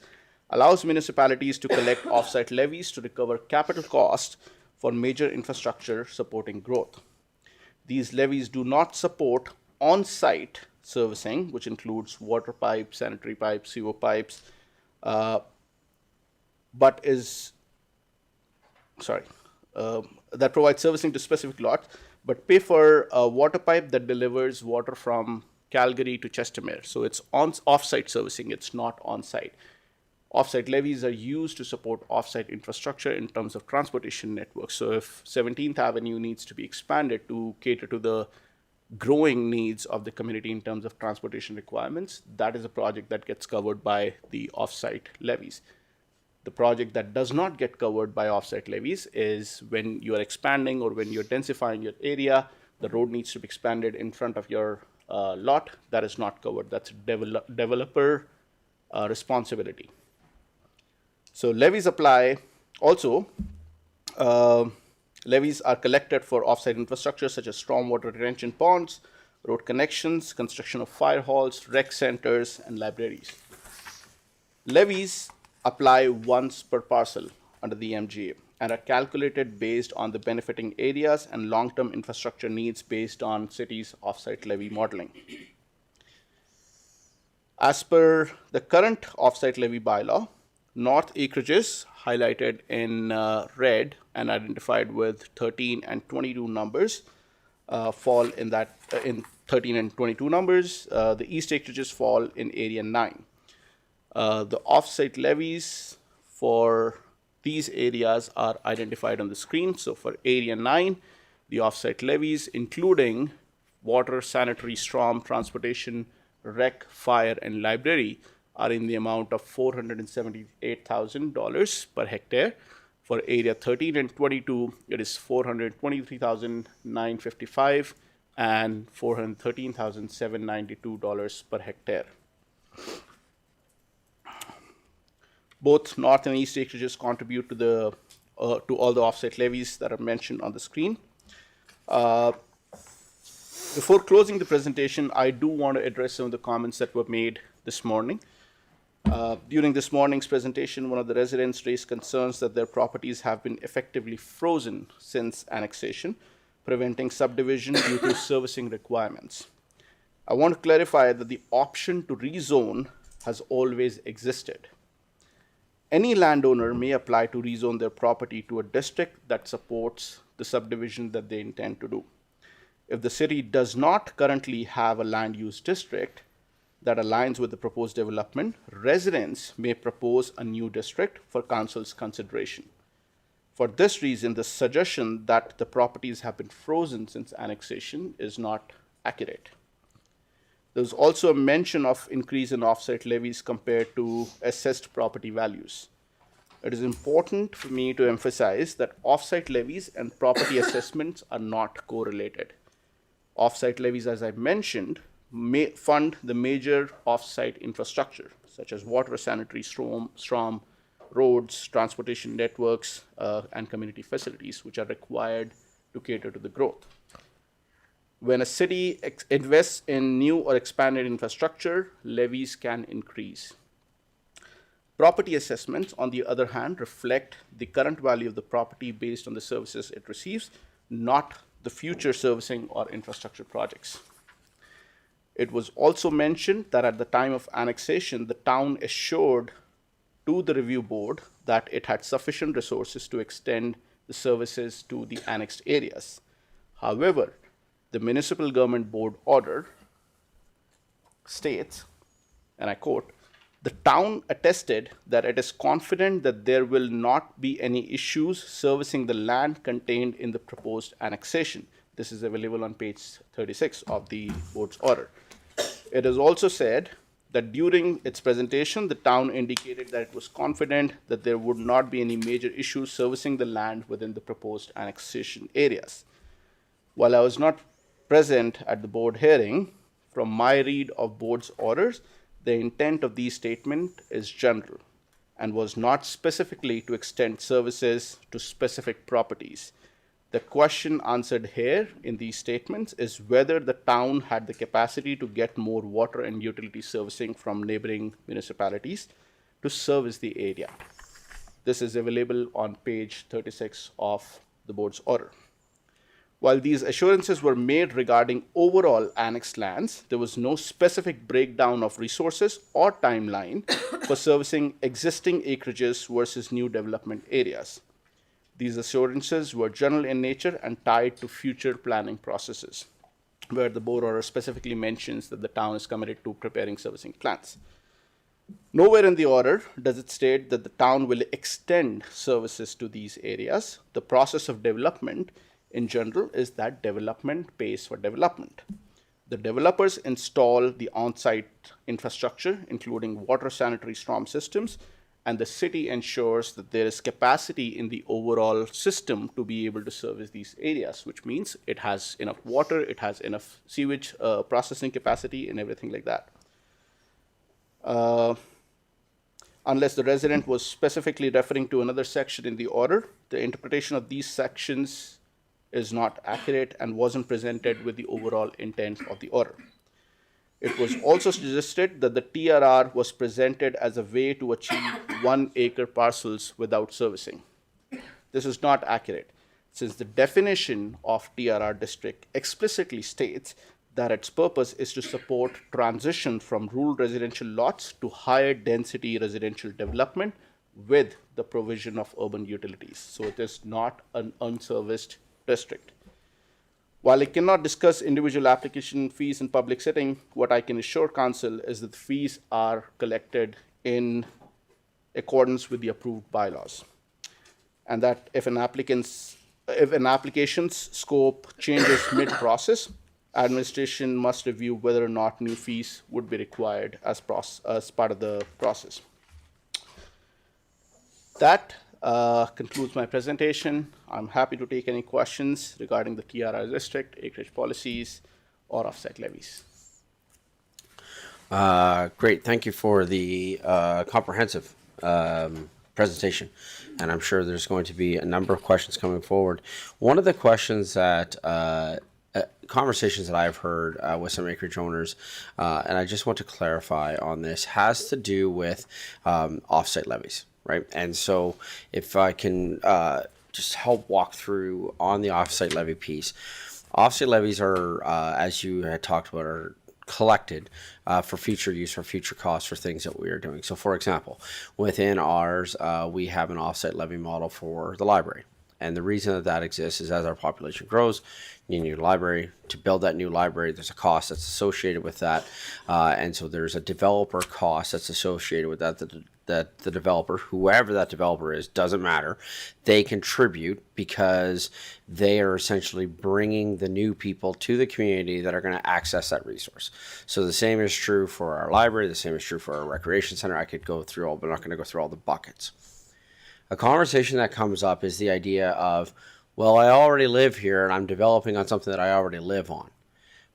allows municipalities to collect off-site levies to recover capital costs for major infrastructure supporting growth. These levies do not support on-site servicing, which includes water pipes, sanitary pipes, sewer pipes, that provides servicing to specific lots, but pay for a water pipe that delivers water from Calgary to Chestermere. So it's off-site servicing, it's not on-site. Off-site levies are used to support off-site infrastructure in terms of transportation networks. So if 17th Avenue needs to be expanded to cater to the growing needs of the community in terms of transportation requirements, that is a project that gets covered by the off-site levies. The project that does not get covered by off-site levies is when you are expanding or when you're densifying your area, the road needs to be expanded in front of your lot. That is not covered. That's developer responsibility. So levies apply also. Levies are collected for off-site infrastructure such as stormwater retention ponds, road connections, construction of fire halls, rec centers, and libraries. Levies apply once per parcel under the MGA and are calculated based on the benefiting areas and long-term infrastructure needs based on cities' off-site levy modeling. As per the current off-site levy bylaw, North Acreages, highlighted in red and identified with 13 and 22 numbers, fall in 13 and 22 numbers. The East Acreages fall in area 9. The off-site levies for these areas are identified on the screen. So for area 9, the off-site levies, including water, sanitary, storm, transportation, rec, fire, and library, are in the amount of $478,000 per hectare. For area 13 and 22, it is $423,955 and $413,792 per hectare. Both North and East Acreages contribute to all the offset levies that are mentioned on the screen. Before closing the presentation, I do want to address some of the comments that were made this morning. During this morning's presentation, one of the residents raised concerns that their properties have been effectively frozen since annexation, preventing subdivision due to servicing requirements. I want to clarify that the option to rezone has always existed. Any landowner may apply to rezone their property to a district that supports the subdivision that they intend to do. If the city does not currently have a land use district that aligns with the proposed development, residents may propose a new district for council's consideration. For this reason, the suggestion that the properties have been frozen since annexation is not accurate. There's also a mention of increase in offsite levies compared to assessed property values. It is important for me to emphasize that offsite levies and property assessments are not correlated. Offsite levies, as I mentioned, may fund the major offsite infrastructure, such as water, sanitary, storm, roads, transportation networks, and community facilities, which are required to cater to the growth. When a city invests in new or expanded infrastructure, levies can increase. Property assessments, on the other hand, reflect the current value of the property based on the services it receives, not the future servicing or infrastructure projects. It was also mentioned that at the time of annexation, the town assured to the review board that it had sufficient resources to extend the services to the annexed areas. However, the municipal government board order states, and I quote, "The town attested that it is confident that there will not be any issues servicing the land contained in the proposed annexation." This is available on page 36 of the board's order. It is also said that during its presentation, the town indicated that it was confident that there would not be any major issues servicing the land within the proposed annexation areas. While I was not present at the board hearing, from my read of board's orders, the intent of these statements is general and was not specifically to extend services to specific properties. The question answered here in these statements is whether the town had the capacity to get more water and utility servicing from neighboring municipalities to service the area. This is available on page 36 of the board's order. While these assurances were made regarding overall annexed lands, there was no specific breakdown of resources or timeline for servicing existing acreages versus new development areas. These assurances were general in nature and tied to future planning processes, where the board order specifically mentions that the town is committed to preparing servicing plans. Nowhere in the order does it state that the town will extend services to these areas. The process of development in general is that development pays for development. The developers install the on-site infrastructure, including water, sanitary, storm systems, and the city ensures that there is capacity in the overall system to be able to service these areas, which means it has enough water, it has enough sewage processing capacity, and everything like that. Unless the resident was specifically referring to another section in the order, the interpretation of these sections is not accurate and wasn't presented with the overall intent of the order. It was also suggested that the TRR was presented as a way to achieve 1 acre parcels without servicing. This is not accurate, since the definition of TRR district explicitly states that its purpose is to support transition from rural residential lots to higher density residential development with the provision of urban utilities. So it is not an unserviced district. While I cannot discuss individual application fees in public setting, what I can assure council is that the fees are collected in accordance with the approved bylaws, and that if an applicant's if an application's scope changes mid-process, administration must review whether or not new fees would be required as part of the process. That concludes my presentation. I'm happy to take any questions regarding the TRR district, acreage policies, or offset levies. Great, thank you for the comprehensive presentation. And I'm sure there's going to be a number of questions coming forward. One of the questions that conversations that I've heard with some acreage owners, and I just want to clarify on this, has to do with offsite levies, right? And so if I can just help walk through on the offsite levy piece. Offsite levies are, as you had talked about, are collected for future use, for future costs, for things that we are doing. So for example, within ours, we have an offsite levy model for the library. And the reason that that exists is as our population grows, you need a new library. To build that new library, there's a cost that's associated with that. And so there's a developer cost that's associated with that. The that the developer, whoever that developer is, doesn't matter, they contribute because they are essentially bringing the new people to the community that are going to access that resource. So the same is true for our library, the same is true for our recreation center. I could go through all, but I'm not going to go through all the buckets. A conversation that comes up is the idea of, well, I already live here and I'm developing on something that I already live on.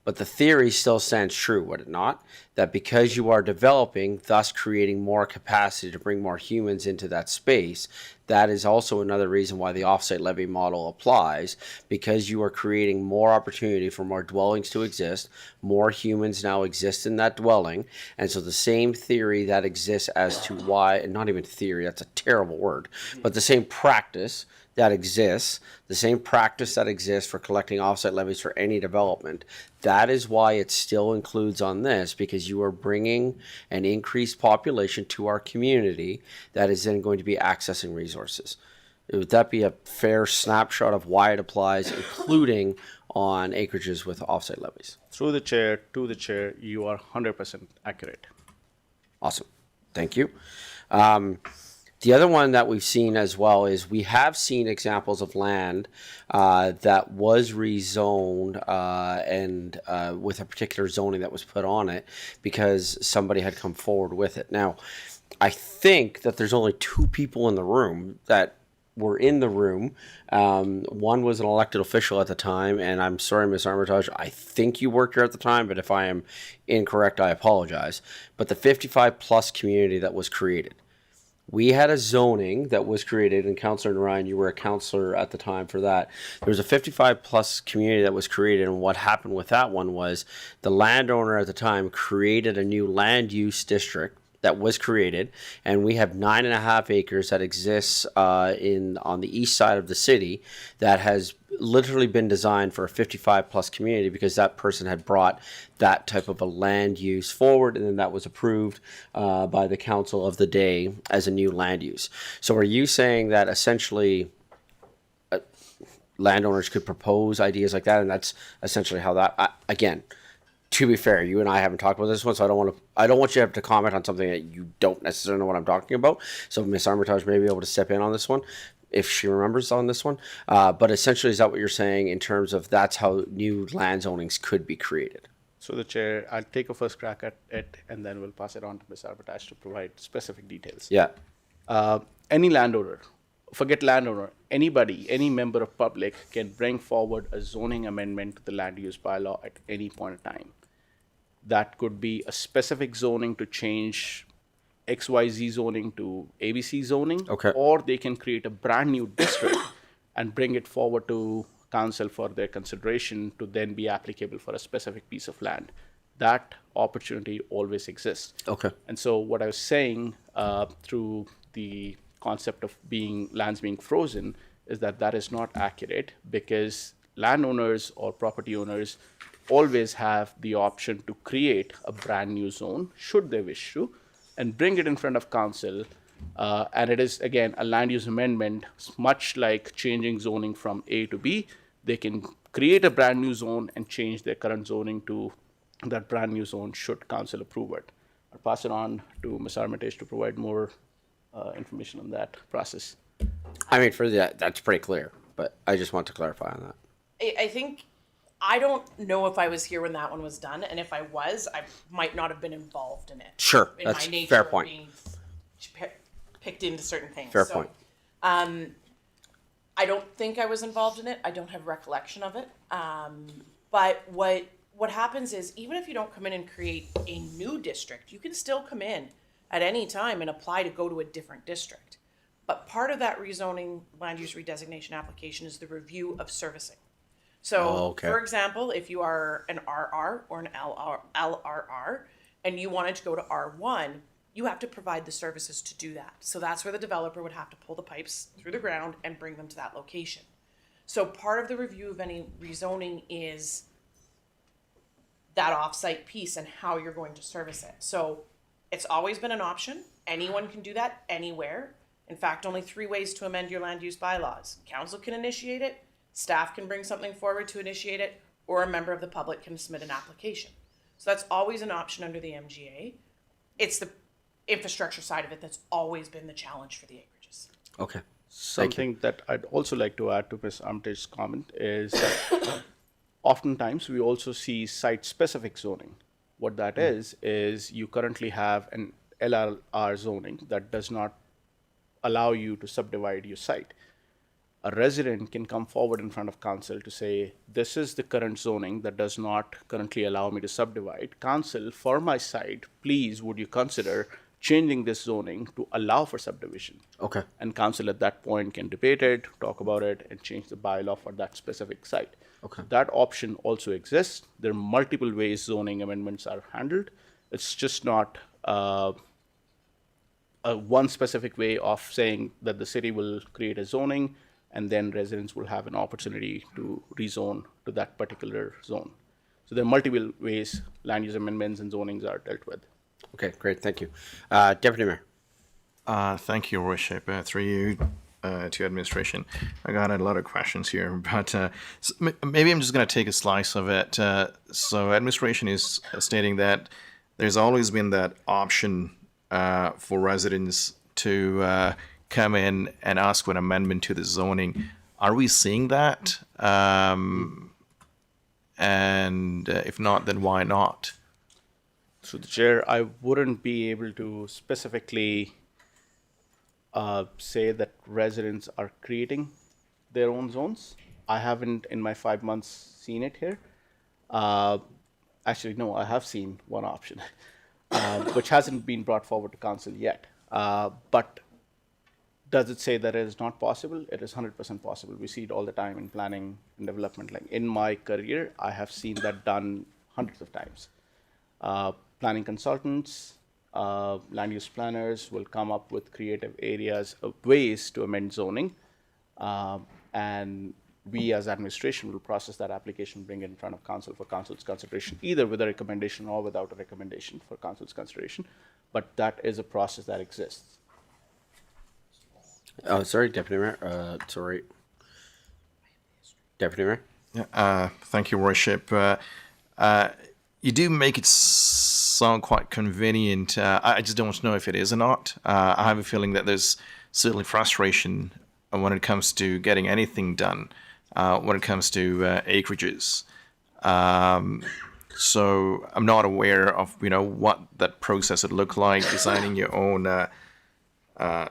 But the theory still stands true, would it not? That because you are developing, thus creating more capacity to bring more humans into that space, that is also another reason why the offsite levy model applies, because you are creating more opportunity for more dwellings to exist, more humans now exist in that dwelling, and so the same theory that exists as to why, and not even theory, that's a terrible word, but the same practice that exists, the same practice that exists for collecting offsite levies for any development, that is why it still includes on this, because you are bringing an increased population to our community that is then going to be accessing resources. Would that be a fair snapshot of why it applies, including on acreages with offsite levies? Through the chair, to the chair, you are 100% accurate. Awesome. Thank you. The other one that we've seen as well is we have seen examples of land that was rezoned and with a particular zoning that was put on it because somebody had come forward with it. Now, I think that there's only two people in the room that were in the room. One was an elected official at the time, and I'm sorry, Ms. Armitage, I think you worked here at the time, but if I am incorrect, I apologize. But the 55 plus community that was created. We had a zoning that was created, and Councillor Ryan, you were a councillor at the time for that. There was a 55 plus community that was created, and what happened with that one was the landowner at the time created a new land use district that was created, and we have 9.5 acres that exists on the east side of the city that has literally been designed for a 55 plus community because that person had brought that type of a land use forward, and then that was approved by the council of the day as a new land use. So are you saying that essentially landowners could propose ideas like that, and that's essentially how that, again, to be fair, you and I haven't talked about this one, so I don't want you to have to comment on something that you don't necessarily know what I'm talking about. So Ms. Armitage may be able to step in on this one if she remembers on this one. But essentially, is that what you're saying in terms of that's how new land zonings could be created? So the chair, I'll take a first crack at it, and then we'll pass it on to Ms. Armitage to provide specific details. Yeah. Any landowner, forget landowner, anybody, any member of public can bring forward a zoning amendment to the land use bylaw at any point in time. That could be a specific zoning to change XYZ zoning to ABC zoning. Okay. Or they can create a brand new district and bring it forward to council for their consideration to then be applicable for a specific piece of land. That opportunity always exists. Okay. And so what I was saying through the concept of lands being frozen is that is not accurate, because landowners or property owners always have the option to create a brand new zone should they wish to and bring it in front of council. And it is, again, a land use amendment, much like changing zoning from A to B. They can create a brand new zone and change their current zoning to that brand new zone should council approve it. I'll pass it on to Ms. Armitage to provide more information on that process. I mean, for that's pretty clear, but I just want to clarify on that. I think, I don't know if I was here when that one was done, and if I was, I might not have been involved in it. Sure, in that's my nature fair of point. being picked into certain things. Fair point. I don't think I was involved in it. I don't have recollection of it. But what happens is, even if you don't come in and create a new district, you can still come in at any time and apply to go to a different district. But part of that rezoning land use redesignation application is the review of servicing. So, for example, if you are an RR or an LRR and you wanted to go to R1, you have to provide the services to do that. So that's where the developer would have to pull the pipes through the ground and bring them to that location. So part of the review of any rezoning is that offsite piece and how you're going to service it. So it's always been an option. Anyone can do that anywhere. In fact, only 3 ways to amend your land use bylaws. Council can initiate it, staff can bring something forward to initiate it, or a member of the public can submit an application. So that's always an option under the MGA. It's the infrastructure side of it that's always been the challenge for the acreages. Okay. Something that I'd also like to add to Ms. Armitage's comment is that oftentimes we also see site-specific zoning. What that is you currently have an LRR zoning that does not allow you to subdivide your site. A resident can come forward in front of council to say, this is the current zoning that does not currently allow me to subdivide. Council, for my site, please would you consider changing this zoning to allow for subdivision? Okay. And council at that point can debate it, talk about it, and change the bylaw for that specific site. Okay. That option also exists. There are multiple ways zoning amendments are handled. It's just not one specific way of saying that the city will create a zoning and then residents will have an opportunity to rezone to that particular zone. So there are multiple ways land use amendments and zonings are dealt with. Okay, great, thank you. Deputy Mayor. Thank you, Worship. Through you to administration. I got a lot of questions here, but maybe I'm just going to take a slice of it. So administration is stating that there's always been that option for residents to come in and ask for an amendment to the zoning. Are we seeing that? And if not, then why not? Through the chair, I wouldn't be able to specifically say that residents are creating their own zones. I haven't, in my 5 months, seen it here. Actually, no, I have seen one option, which hasn't been brought forward to council yet. But does it say that it is not possible? It is 100% possible. We see it all the time in planning and development. Like in my career, I have seen that done hundreds of times. Planning consultants, land use planners will come up with creative areas of ways to amend zoning. And we as administration will process that application, bring it in front of council for council's consideration, either with a recommendation or without a recommendation for council's consideration. But that is a process that exists. Oh, sorry, Deputy Mayor. Sorry. Deputy Mayor. Yeah, thank you, Worship. You do make it sound quite convenient. I just don't know if it is or not. I have a feeling that there's certainly frustration when it comes to getting anything done, when it comes to acreages. So I'm not aware of what that process would look like, designing your own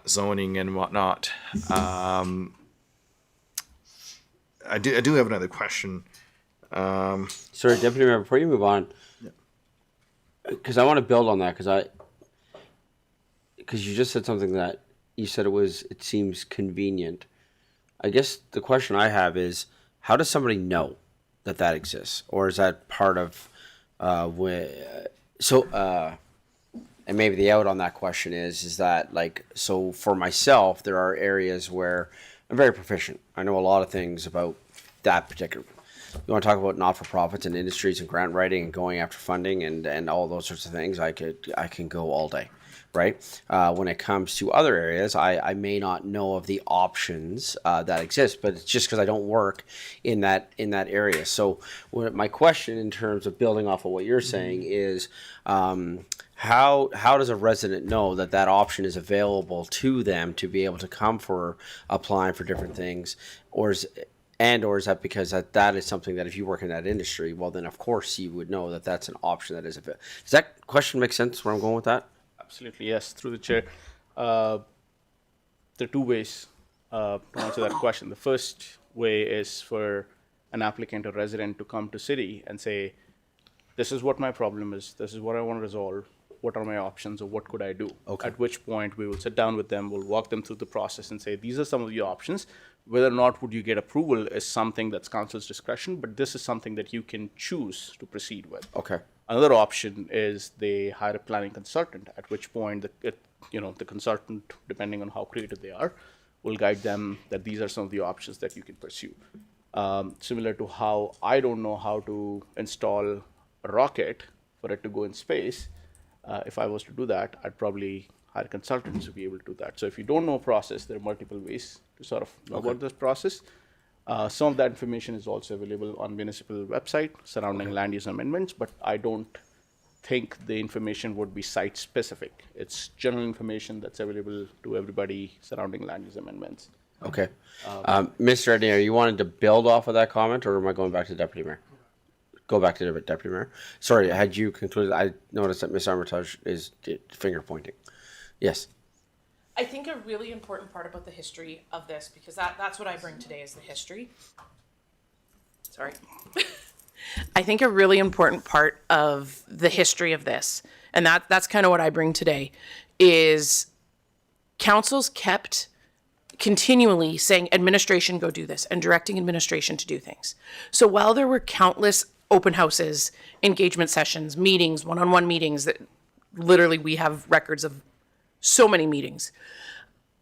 zoning and whatnot. I do have another question. Sorry, Deputy Mayor, before you move on, because I want to build on that, because you just said something that you said it seems convenient. I guess the question I have is, how does somebody know that exists? Or is that part of, and maybe the out on that question is that, like, so for myself, there are areas where I'm very proficient. I know a lot of things about that particular. You want to talk about not-for-profits and industries and grant writing and going after funding and all those sorts of things, I can go all day, right? When it comes to other areas, I may not know of the options that exist, but it's just because I don't work in that area. So my question in terms of building off of what you're saying is, how does a resident know that option is available to them to be able to come for applying for different things, or is that because that is something that if you work in that industry, well, then of course you would know that that's an option that is available. Does that question make sense where I'm going with that? Absolutely, yes. Through the chair, there are two ways to answer that question. The first way is for an applicant or resident to come to city and say, this is what my problem is, this is what I want to resolve, what are my options, or what could I do? Okay. At which point we will sit down with them, we'll walk them through the process and say, these are some of the options. Whether or not would you get approval is something that's council's discretion, but this is something that you can choose to proceed with. Okay. Another option is they hire a planning consultant, at which point the consultant, depending on how creative they are, will guide them that these are some of the options that you can pursue. Similar to how I don't know how to install a rocket for it to go in space. If I was to do that, I'd probably hire consultants to be able to do that. So if you don't know a process, there are multiple ways to sort of know about this process. Some of that information is also available on municipal website surrounding land use amendments, but I don't think the information would be site specific. It's general information that's available to everybody surrounding land use amendments. Okay. Mr. Edney, you wanted to build off of that comment, or am I going back to Deputy Mayor? Go back to the Deputy Mayor. Sorry, had you concluded? I noticed that Ms. Armitage is finger pointing. Yes. I think a really important part about the history of this, because that's what I bring today is the history. Sorry. I think a really important part of the history of this, and that's kind of what I bring today, is councils kept continually saying administration go do this and directing administration to do things. So while there were countless open houses, engagement sessions, meetings, one-on-one meetings that literally we have records of so many meetings,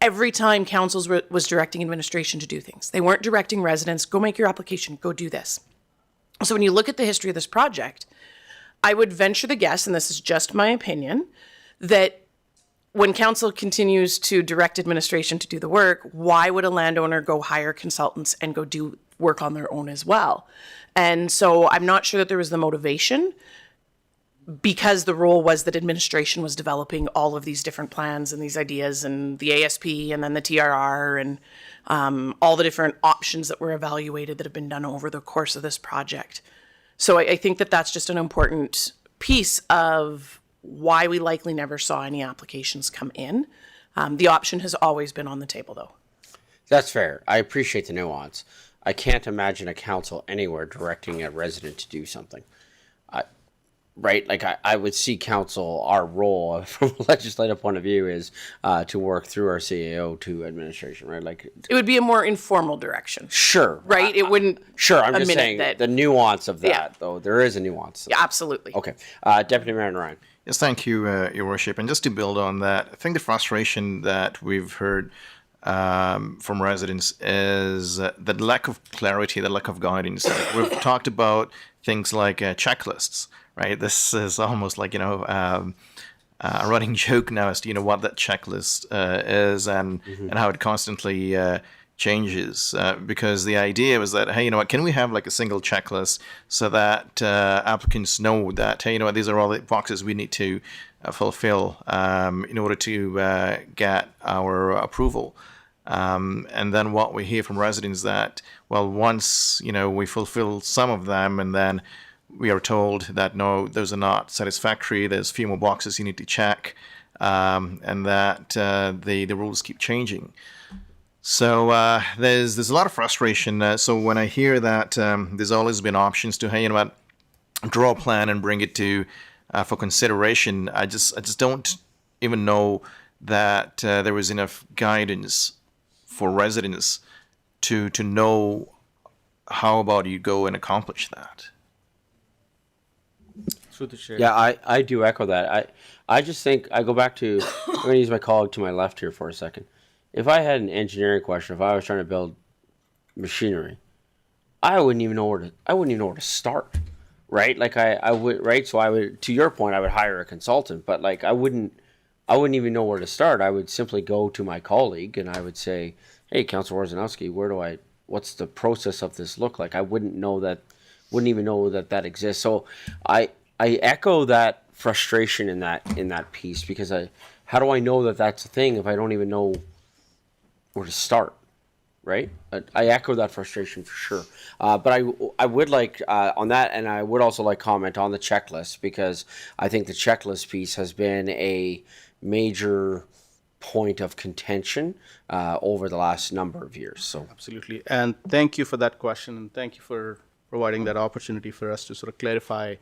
every time councils was directing administration to do things. They weren't directing residents, go make your application, go do this. So when you look at the history of this project, I would venture the guess, and this is just my opinion, that when council continues to direct administration to do the work, why would a landowner go hire consultants and go do work on their own as well? And so I'm not sure that there was the motivation, because the role was that administration was developing all of these different plans and these ideas and the ASP and then the TRR and all the different options that were evaluated that have been done over the course of this project. So I think that that's just an important piece of why we likely never saw any applications come in. The option has always been on the table, though. That's fair. I appreciate the nuance. I can't imagine a council anywhere directing a resident to do something. Right? Like I would see council, our role from a legislative point of view is to work through our CAO to administration, right? Like it would be a more informal direction. Sure. Right? It wouldn't. Sure. I'm just admit saying that- the nuance of that, Yeah. though. There is a nuance. Yeah, absolutely. Okay. Deputy Mayor Ryan. Yes, thank you, Your Worship. And just to build on that, I think the frustration that we've heard from residents is the lack of clarity, the lack of guidance. We've talked about things like checklists, right? This is almost like, a running joke now as to, what that checklist is and how it constantly changes. Because the idea was that, hey, can we have like a single checklist so that applicants know that, hey, these are all the boxes we need to fulfill in order to get our approval. And then what we hear from residents that, well, once, we fulfill some of them and then we are told that, no, those are not satisfactory, there's a few more boxes you need to check, and that the rules keep changing. So there's a lot of frustration. So when I hear that there's always been options to, hey, draw a plan and bring it to for consideration, I just don't even know that there was enough guidance for residents to know how about you go and accomplish that. Through the chair. Yeah, I do echo that. I just think I go back to I'm going to use my colleague to my left here for a second. If I had an engineering question, if I was trying to build machinery, I wouldn't even know where to start, right? Like I would, right? So I would, to your point, I would hire a consultant, but like I wouldn't even know where to start. I would simply go to my colleague and I would say, "Hey, Councilor Warzanowski, what's the process of this look like?" I wouldn't even know that exists. So I echo that frustration in that piece, because how do I know that that's a thing if I don't even know where to start, right? I echo that frustration for sure. But I would like on that, and I would also like comment on the checklist, because I think the checklist piece has been a major point of contention over the last number of years. So Absolutely. And thank you for that question, and thank you for providing that opportunity for us to sort of clarify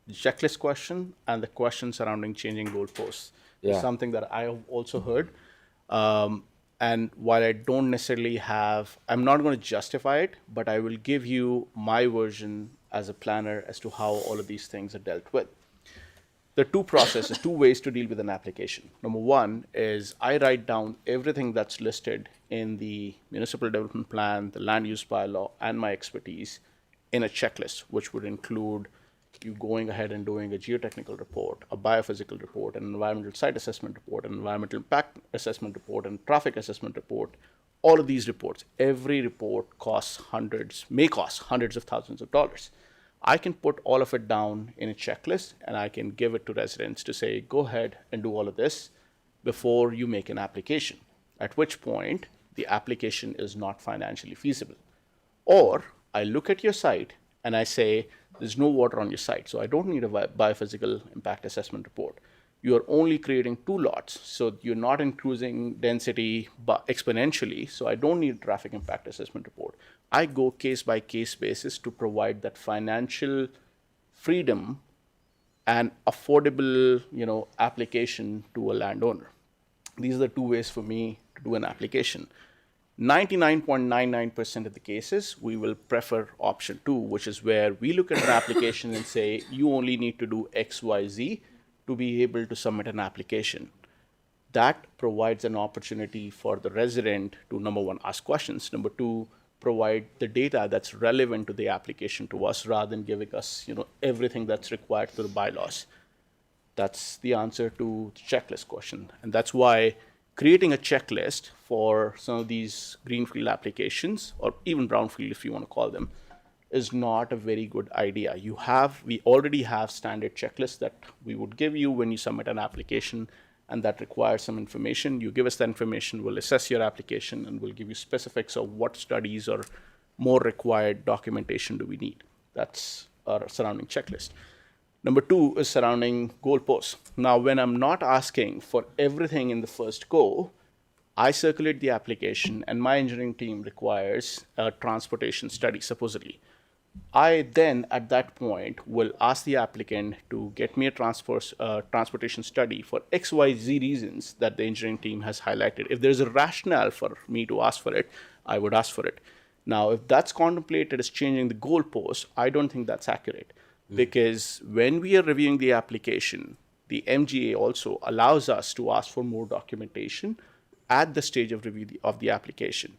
the checklist question and the question surrounding changing goalposts. Yeah. It's something that I have also heard. And while I don't necessarily I'm not going to justify it, but I will give you my version as a planner as to how all of these things are dealt with. There are two ways to deal with an application. Number one is I write down everything that's listed in the municipal development plan, the land use bylaw, and my expertise in a checklist, which would include you going ahead and doing a geotechnical report, a biophysical report, an environmental site assessment report, an environmental impact assessment report, and traffic assessment report. All of these reports, every report may cost hundreds of thousands of dollars. I can put all of it down in a checklist and I can give it to residents to say, go ahead and do all of this before you make an application, at which point the application is not financially feasible. Or I look at your site and I say, there's no water on your site, so I don't need a biophysical impact assessment report. You are only creating 2 lots, so you're not increasing density exponentially, so I don't need a traffic impact assessment report. I go case by case basis to provide that financial freedom and affordable, application to a landowner. These are the 2 ways for me to do an application. 99.99% of the cases, we will prefer option 2, which is where we look at an application and say, you only need to do X, Y, Z to be able to submit an application. That provides an opportunity for the resident to, number 1, ask questions, number 2, provide the data that's relevant to the application to us rather than giving us, everything that's required through the bylaws. That's the answer to the checklist question. And that's why creating a checklist for some of these greenfield applications, or even brownfield if you want to call them, is not a very good idea. We already have standard checklists that we would give you when you submit an application, and that requires some information. You give us that information, we'll assess your application, and we'll give you specifics of what studies or more required documentation do we need. That's our surrounding checklist. Number 2 is surrounding goalposts. Now, when I'm not asking for everything in the first go, I circulate the application and my engineering team requires a transportation study, supposedly. I then, at that point, will ask the applicant to get me a transportation study for XYZ reasons that the engineering team has highlighted. If there's a rationale for me to ask for it, I would ask for it. Now, if that's contemplated as changing the goalpost, I don't think that's accurate. Because when we are reviewing the application, the MGA also allows us to ask for more documentation at the stage of review of the application.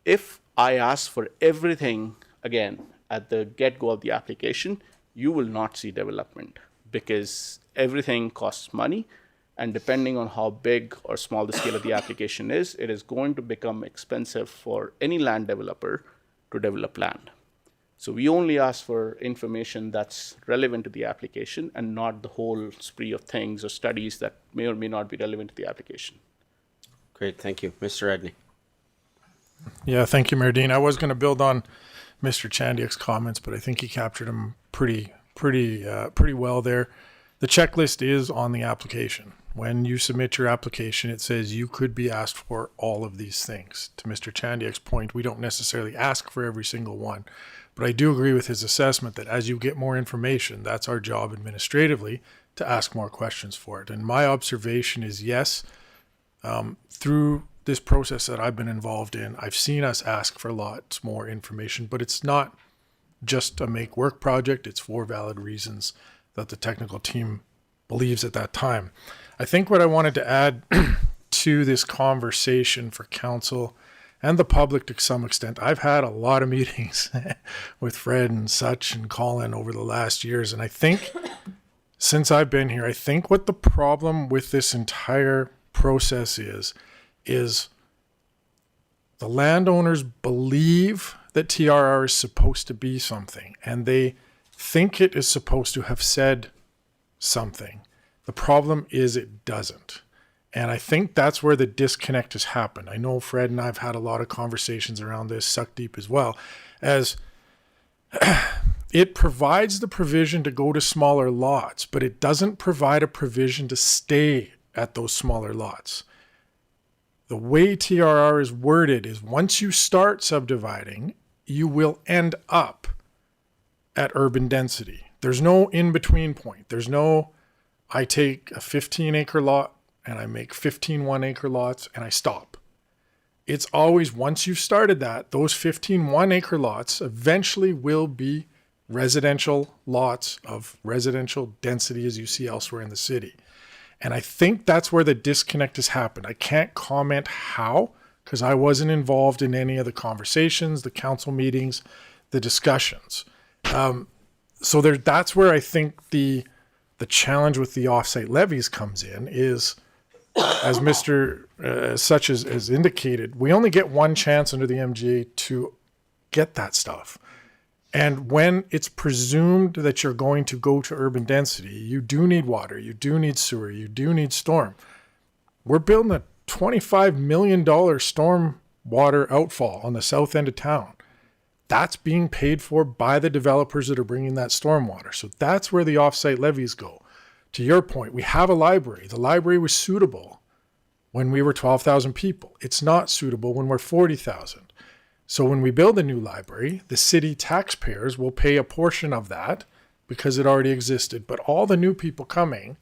If I ask for everything, again, at the get-go of the application, you will not see development because everything costs money. And depending on how big or small the scale of the application is, it is going to become expensive for any land developer to develop land. So we only ask for information that's relevant to the application and not the whole spree of things or studies that may or may not be relevant to the application. Great, thank you. Mr. Edney. Yeah, thank you, Mayor Dean. I was going to build on Mr. Chandiak's comments, but I think he captured them pretty well there. The checklist is on the application. When you submit your application, it says you could be asked for all of these things. To Mr. Chandiak's point, we don't necessarily ask for every single one. But I do agree with his assessment that as you get more information, that's our job administratively to ask more questions for it. And my observation is yes, through this process that I've been involved in, I've seen us ask for lots more information, but it's not just a make work project. It's for valid reasons that the technical team believes at that time. I think what I wanted to add to this conversation for council and the public to some extent, I've had a lot of meetings with Fred and such and Colin over the last years. And I think since I've been here, I think what the problem with this entire process is the landowners believe that TRR is supposed to be something and they think it is supposed to have said something. The problem is it doesn't. And I think that's where the disconnect has happened. I know Fred and I have had a lot of conversations around this, Suck Deep as well, as it provides the provision to go to smaller lots, but it doesn't provide a provision to stay at those smaller lots. The way TRR is worded is once you start subdividing, you will end up at urban density. There's no in-between point. There's no, I take a 15-acre lot, and I make 15 1-acre lots and I stop. It's always, once you've started that, those 15 1-acre lots eventually will be residential lots of residential density as you see elsewhere in the city. And I think that's where the disconnect has happened. I can't comment how, because I wasn't involved in any of the conversations, the council meetings, the discussions. So that's where I think the challenge with the offsite levies comes in is, as Mr. Such has indicated, we only get one chance under the MGA to get that stuff. And when it's presumed that you're going to go to urban density, you do need water, you do need sewer, you do need storm. We're building a $25 million storm water outfall on the south end of town. That's being paid for by the developers that are bringing that stormwater. So that's where the offsite levies go. To your point, we have a library. The library was suitable when we were 12,000 people. It's not suitable when we're 40,000. So when we build a new library, the city taxpayers will pay a portion of that because it already existed. But all the new people coming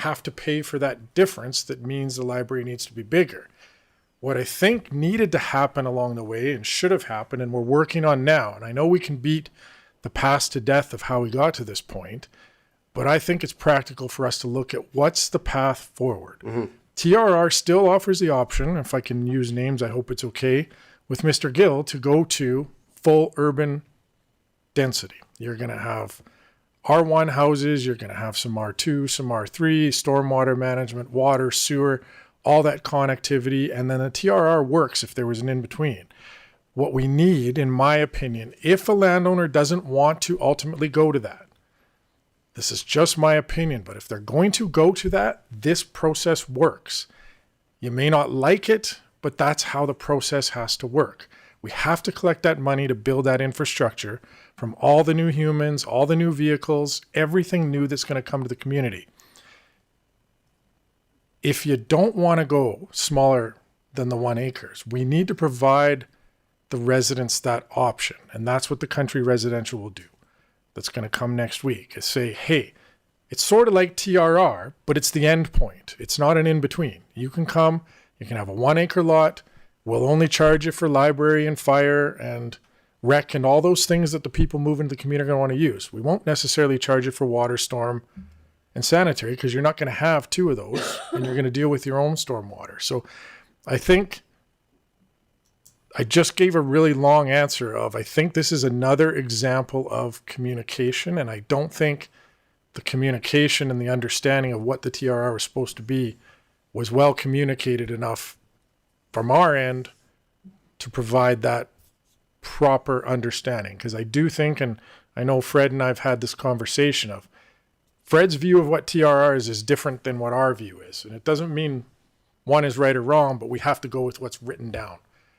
have to pay for that difference. That means the library needs to be bigger. What I think needed to happen along the way and should have happened, and we're working on now, and I know we can beat the past to death of how we got to this point, but I think it's practical for us to look at what's the path forward. TRR still offers the option, if I can use names, I hope it's okay, with Mr. Gill to go to full urban density. You're going to have R1 houses, you're going to have some R2, some R3, stormwater management, water, sewer, all that connectivity, and then the TRR works if there was an in-between. What we need, in my opinion, if a landowner doesn't want to ultimately go to that, this is just my opinion, but if they're going to go to that, this process works. You may not like it, but that's how the process has to work. We have to collect that money to build that infrastructure from all the new humans, all the new vehicles, everything new that's going to come to the community. If you don't want to go smaller than the 1 acres, we need to provide the residents that option. And that's what the country residential will do. That's going to come next week is say, hey, it's sort of like TRR, but it's the end point. It's not an in-between. You can come, you can have a 1 acre lot. We'll only charge you for library and fire and rec and all those things that the people moving to the community are going to want to use. We won't necessarily charge you for water, storm, and sanitary because you're not going to have 2 of those and you're going to deal with your own stormwater. So I think I just gave a really long answer of I think this is another example of communication, and I don't think the communication and the understanding of what the TRR was supposed to be was well communicated enough from our end to provide that proper understanding. Because I do think, and I know Fred and I have had this conversation of, Fred's view of what TRR is different than what our view is. And it doesn't mean one is right or wrong, but we have to go with what's written down.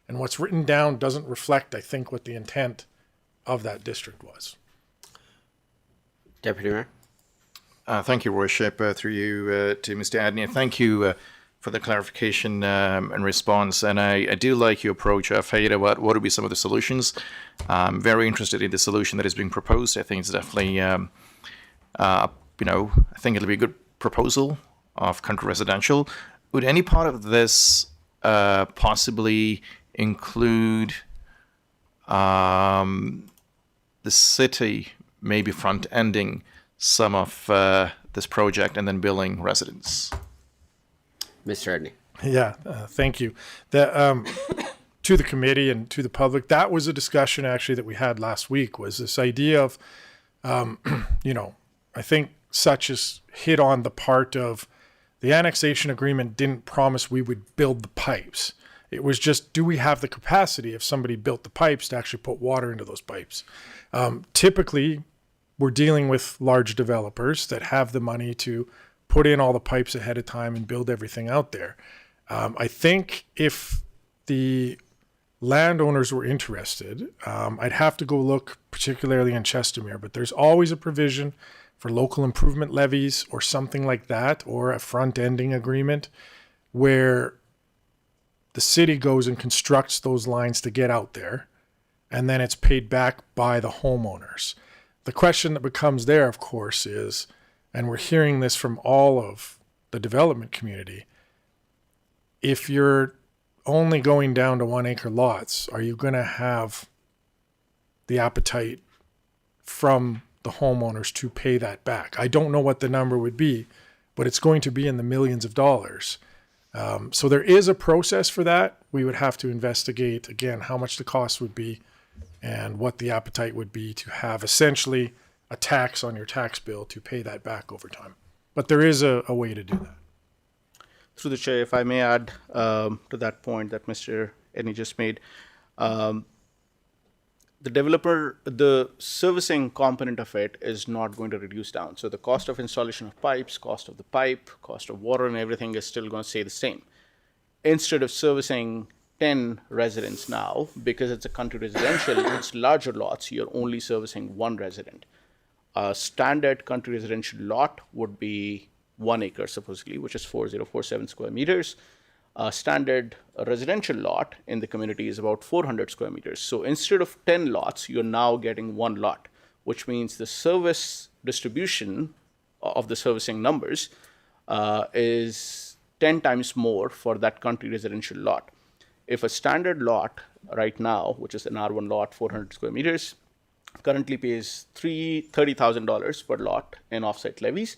And what's written down doesn't reflect, I think, what the intent of that district was. Deputy Mayor? Thank you, Worship. Through you to Mr. Adney. Thank you for the clarification and response. And I do like your approach, Fayed, about what would be some of the solutions. I'm very interested in the solution that is being proposed. I think it's definitely I think it'll be a good proposal of country residential. Would any part of this possibly include the city maybe front-ending some of this project and then billing residents? Mr. Edney. Yeah, thank you. To the committee and to the public, that was a discussion actually that we had last week, was this idea of, I think such as hit on the part of the annexation agreement didn't promise we would build the pipes. It was just, do we have the capacity if somebody built the pipes to actually put water into those pipes? Typically, we're dealing with large developers that have the money to put in all the pipes ahead of time and build everything out there. I think if the landowners were interested, I'd have to go look particularly in Chestermere, but there's always a provision for local improvement levies or something like that, or a front-ending agreement where the city goes and constructs those lines to get out there, and then it's paid back by the homeowners. The question that becomes there, of course, is, and we're hearing this from all of the development community, if you're only going down to 1 acre lots, are you going to have the appetite from the homeowners to pay that back? I don't know what the number would be, but it's going to be in the millions of dollars. So there is a process for that. We would have to investigate, again, how much the cost would be and what the appetite would be to have essentially a tax on your tax bill to pay that back over time. But there is a way to do that. Through the chair, if I may add to that point that Mr. Edney just made, the developer, the servicing component of it is not going to reduce down. So the cost of installation of pipes, cost of the pipe, cost of water and everything is still going to stay the same. Instead of servicing 10 residents now, because it's a country residential, it's larger lots, you're only servicing one resident. A standard country residential lot would be 1 acre supposedly, which is 4047 square meters. A standard residential lot in the community is about 400 square meters. So instead of 10 lots, you're now getting one lot, which means the service distribution of the servicing numbers is 10 times more for that country residential lot. If a standard lot right now, which is an R1 lot, 400 square meters, currently pays $30,000 per lot in offset levies,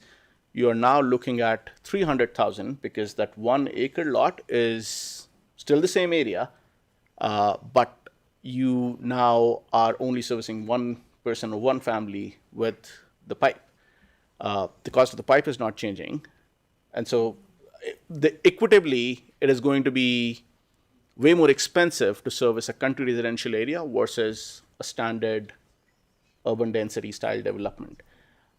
you are now looking at $300,000 because that 1 acre lot is still the same area, but you now are only servicing one person or one family with the pipe. The cost of the pipe is not changing. And so equitably, it is going to be way more expensive to service a country residential area versus a standard urban density style development.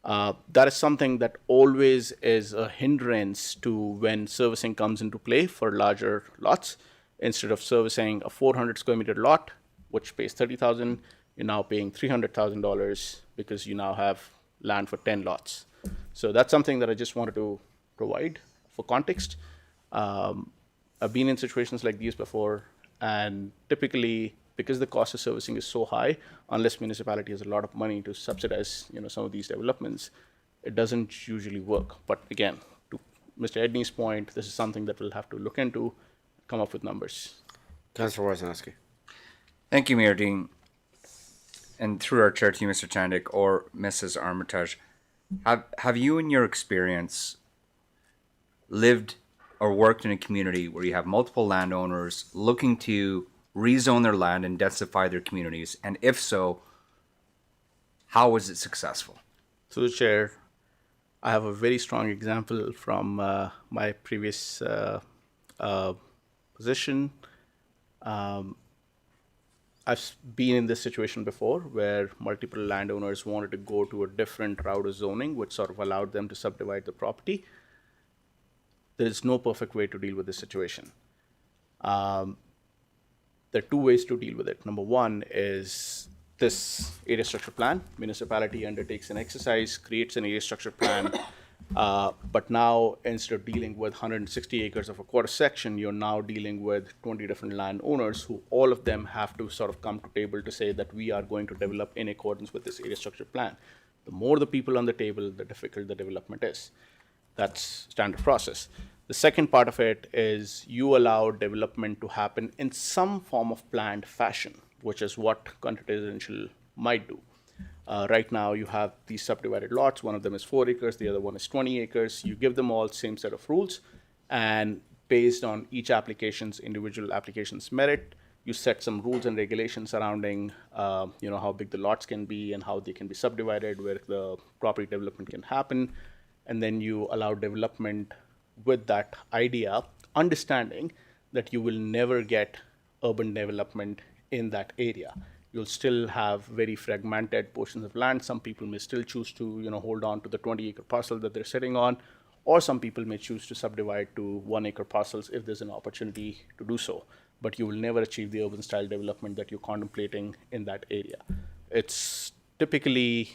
That is something that always is a hindrance to when servicing comes into play for larger lots. Instead of servicing a 400 square meter lot, which pays $30,000, you're now paying $300,000 because you now have land for 10 lots. So that's something that I just wanted to provide for context. I've been in situations like these before, and typically, because the cost of servicing is so high, unless municipality has a lot of money to subsidize, some of these developments, it doesn't usually work. But again, to Mr. Edney's point, this is something that we'll have to look into, come up with numbers. Councilor Wojciechowski. Thank you, Mayor Dean. And through our chair to you, Mr. Chandik or Mrs. Armitage, have you in your experience lived or worked in a community where you have multiple landowners looking to rezone their land and densify their communities? And if so, how was it successful? Through the chair, I have a very strong example from my previous position. I've been in this situation before where multiple landowners wanted to go to a different route of zoning, which sort of allowed them to subdivide the property. There is no perfect way to deal with this situation. There are two ways to deal with it. Number one is this area structure plan. Municipality undertakes an exercise, creates an area structure plan, but now instead of dealing with 160 acres of a quarter section, you're now dealing with 20 different landowners who all of them have to sort of come to table to say that we are going to develop in accordance with this area structure plan. The more the people on the table, the difficult the development is. That's standard process. The second part of it is you allow development to happen in some form of planned fashion, which is what country residential might do. Right now, you have these subdivided lots. One of them is 4 acres, the other one is 20 acres. You give them all same set of rules, and based on each individual application's merit, you set some rules and regulations surrounding, how big the lots can be and how they can be subdivided, where the property development can happen, and then you allow development with that idea, understanding that you will never get urban development in that area. You'll still have very fragmented portions of land. Some people may still choose to, hold on to the 20-acre parcel that they're sitting on, or some people may choose to subdivide to 1-acre parcels if there's an opportunity to do so. But you will never achieve the urban style development that you're contemplating in that area. It's typically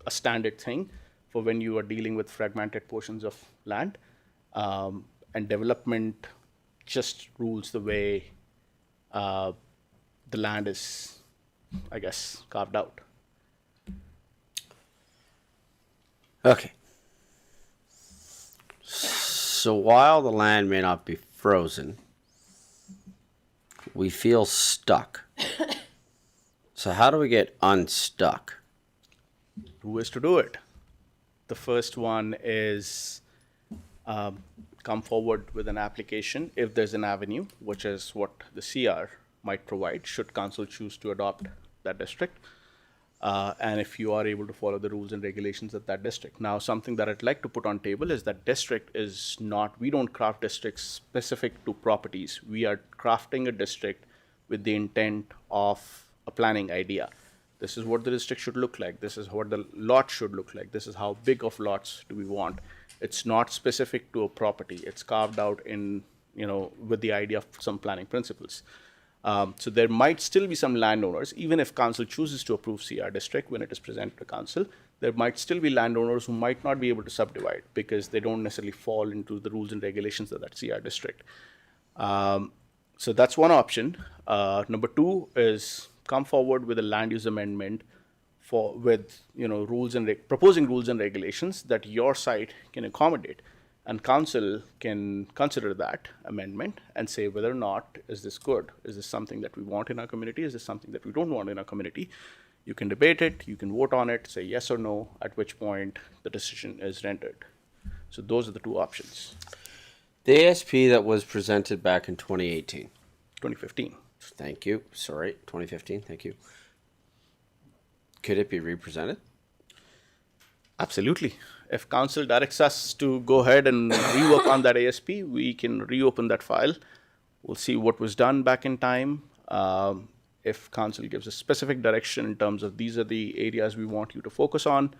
a standard thing for when you are dealing with fragmented portions of land, and development just rules the way the land is, I guess, carved out. Okay. So while the land may not be frozen, we feel stuck. So how do we get unstuck? 2 ways to do it. The first one is come forward with an application if there's an avenue, which is what the CR might provide, should council choose to adopt that district. And if you are able to follow the rules and regulations of that district. Now, something that I'd like to put on table is that district is not, we don't craft districts specific to properties. We are crafting a district with the intent of a planning idea. This is what the district should look like. This is what the lot should look like. This is how big of lots do we want. It's not specific to a property. It's carved out in, with the idea of some planning principles. So there might still be some landowners, even if council chooses to approve CR district when it is presented to council, there might still be landowners who might not be able to subdivide because they don't necessarily fall into the rules and regulations of that CR district. So that's one option. Number two is come forward with a land use amendment with rules and proposing rules and regulations that your site can accommodate. And council can consider that amendment and say whether or not is this good? Is this something that we want in our community? Is this something that we don't want in our community? You can debate it, you can vote on it, say yes or no, at which point the decision is rendered. So those are the two options. The ASP that was presented back in 2018. 2015. Thank you. Sorry, 2015. Thank you. Could it be represented? Absolutely. If council directs us to go ahead and rework on that ASP, we can reopen that file. We'll see what was done back in time. If council gives a specific direction in terms of these are the areas we want you to focus on,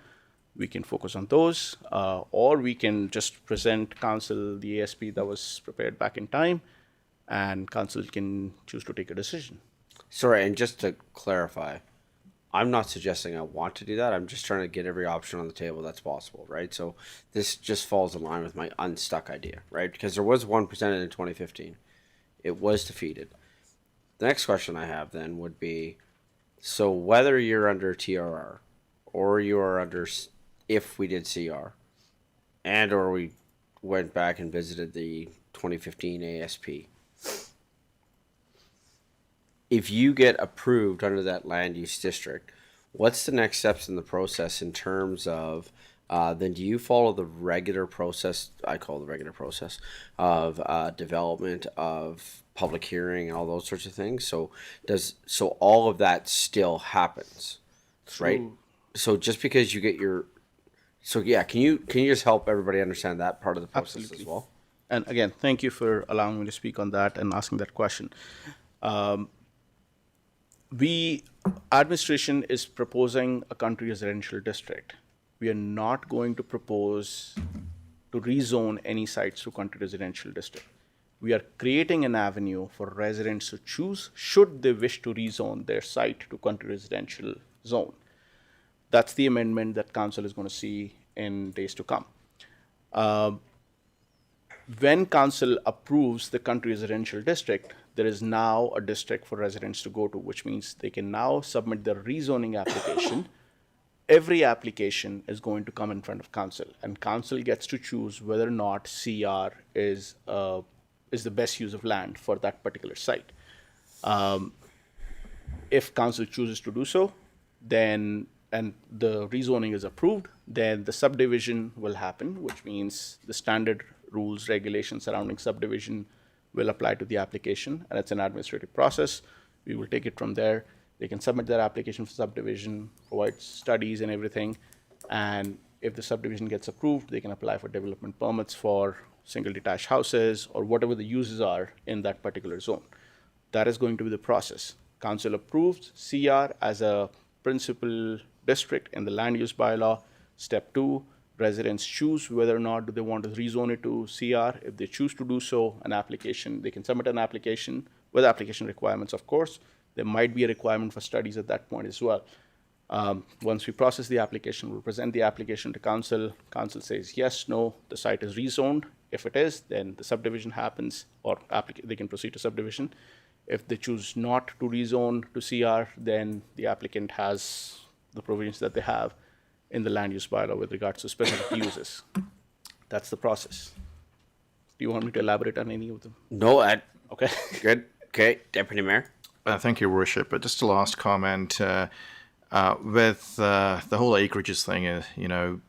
we can focus on those, or we can just present council the ASP that was prepared back in time, and council can choose to take a decision. Sorry, and just to clarify, I'm not suggesting I want to do that. I'm just trying to get every option on the table that's possible, right? So this just falls in line with my unstuck idea, right? Because there was one presented in 2015. It was defeated. The next question I have then would be, so whether you're under TRR or you are under, if we did CR, and or we went back and visited the 2015 ASP, if you get approved under that land use district, what's the next steps in the process in terms of, then do you follow the regular process, I call the regular process, of development, of public hearing and all those sorts of things? So all of that still happens, right? So just because you get can you just help everybody understand that part of the process Absolutely. as well? And again, thank you for allowing me to speak on that and asking that question. Administration is proposing a country residential district. We are not going to propose to rezone any sites to country residential district. We are creating an avenue for residents to choose should they wish to rezone their site to country residential zone. That's the amendment that council is going to see in days to come. When council approves the country residential district, there is now a district for residents to go to, which means they can now submit their rezoning application. Every application is going to come in front of council, and council gets to choose whether or not CR is the best use of land for that particular site. If council chooses to do so, then and the rezoning is approved, then the subdivision will happen, which means the standard rules, regulations surrounding subdivision will apply to the application, and it's an administrative process. We will take it from there. They can submit their application for subdivision, provide studies and everything, and if the subdivision gets approved, they can apply for development permits for single detached houses or whatever the uses are in that particular zone. That is going to be the process. Council approves CR as a principal district in the land use bylaw. Step 2, residents choose whether or not do they want to rezone it to CR. If they choose to do so, they can submit an application with application requirements, of course. There might be a requirement for studies at that point as well. Once we process the application, we'll present the application to council. Council says yes, no, the site is rezoned. If it is, then the subdivision happens, or they can proceed to subdivision. If they choose not to rezone to CR, then the applicant has the provisions that they have in the land use bylaw with regards to specific uses. That's the process. Do you want me to elaborate on any of them? No, okay. Good. Okay, Deputy Mayor. Thank you, Your Worship. Just a last comment. With the whole acreages thing,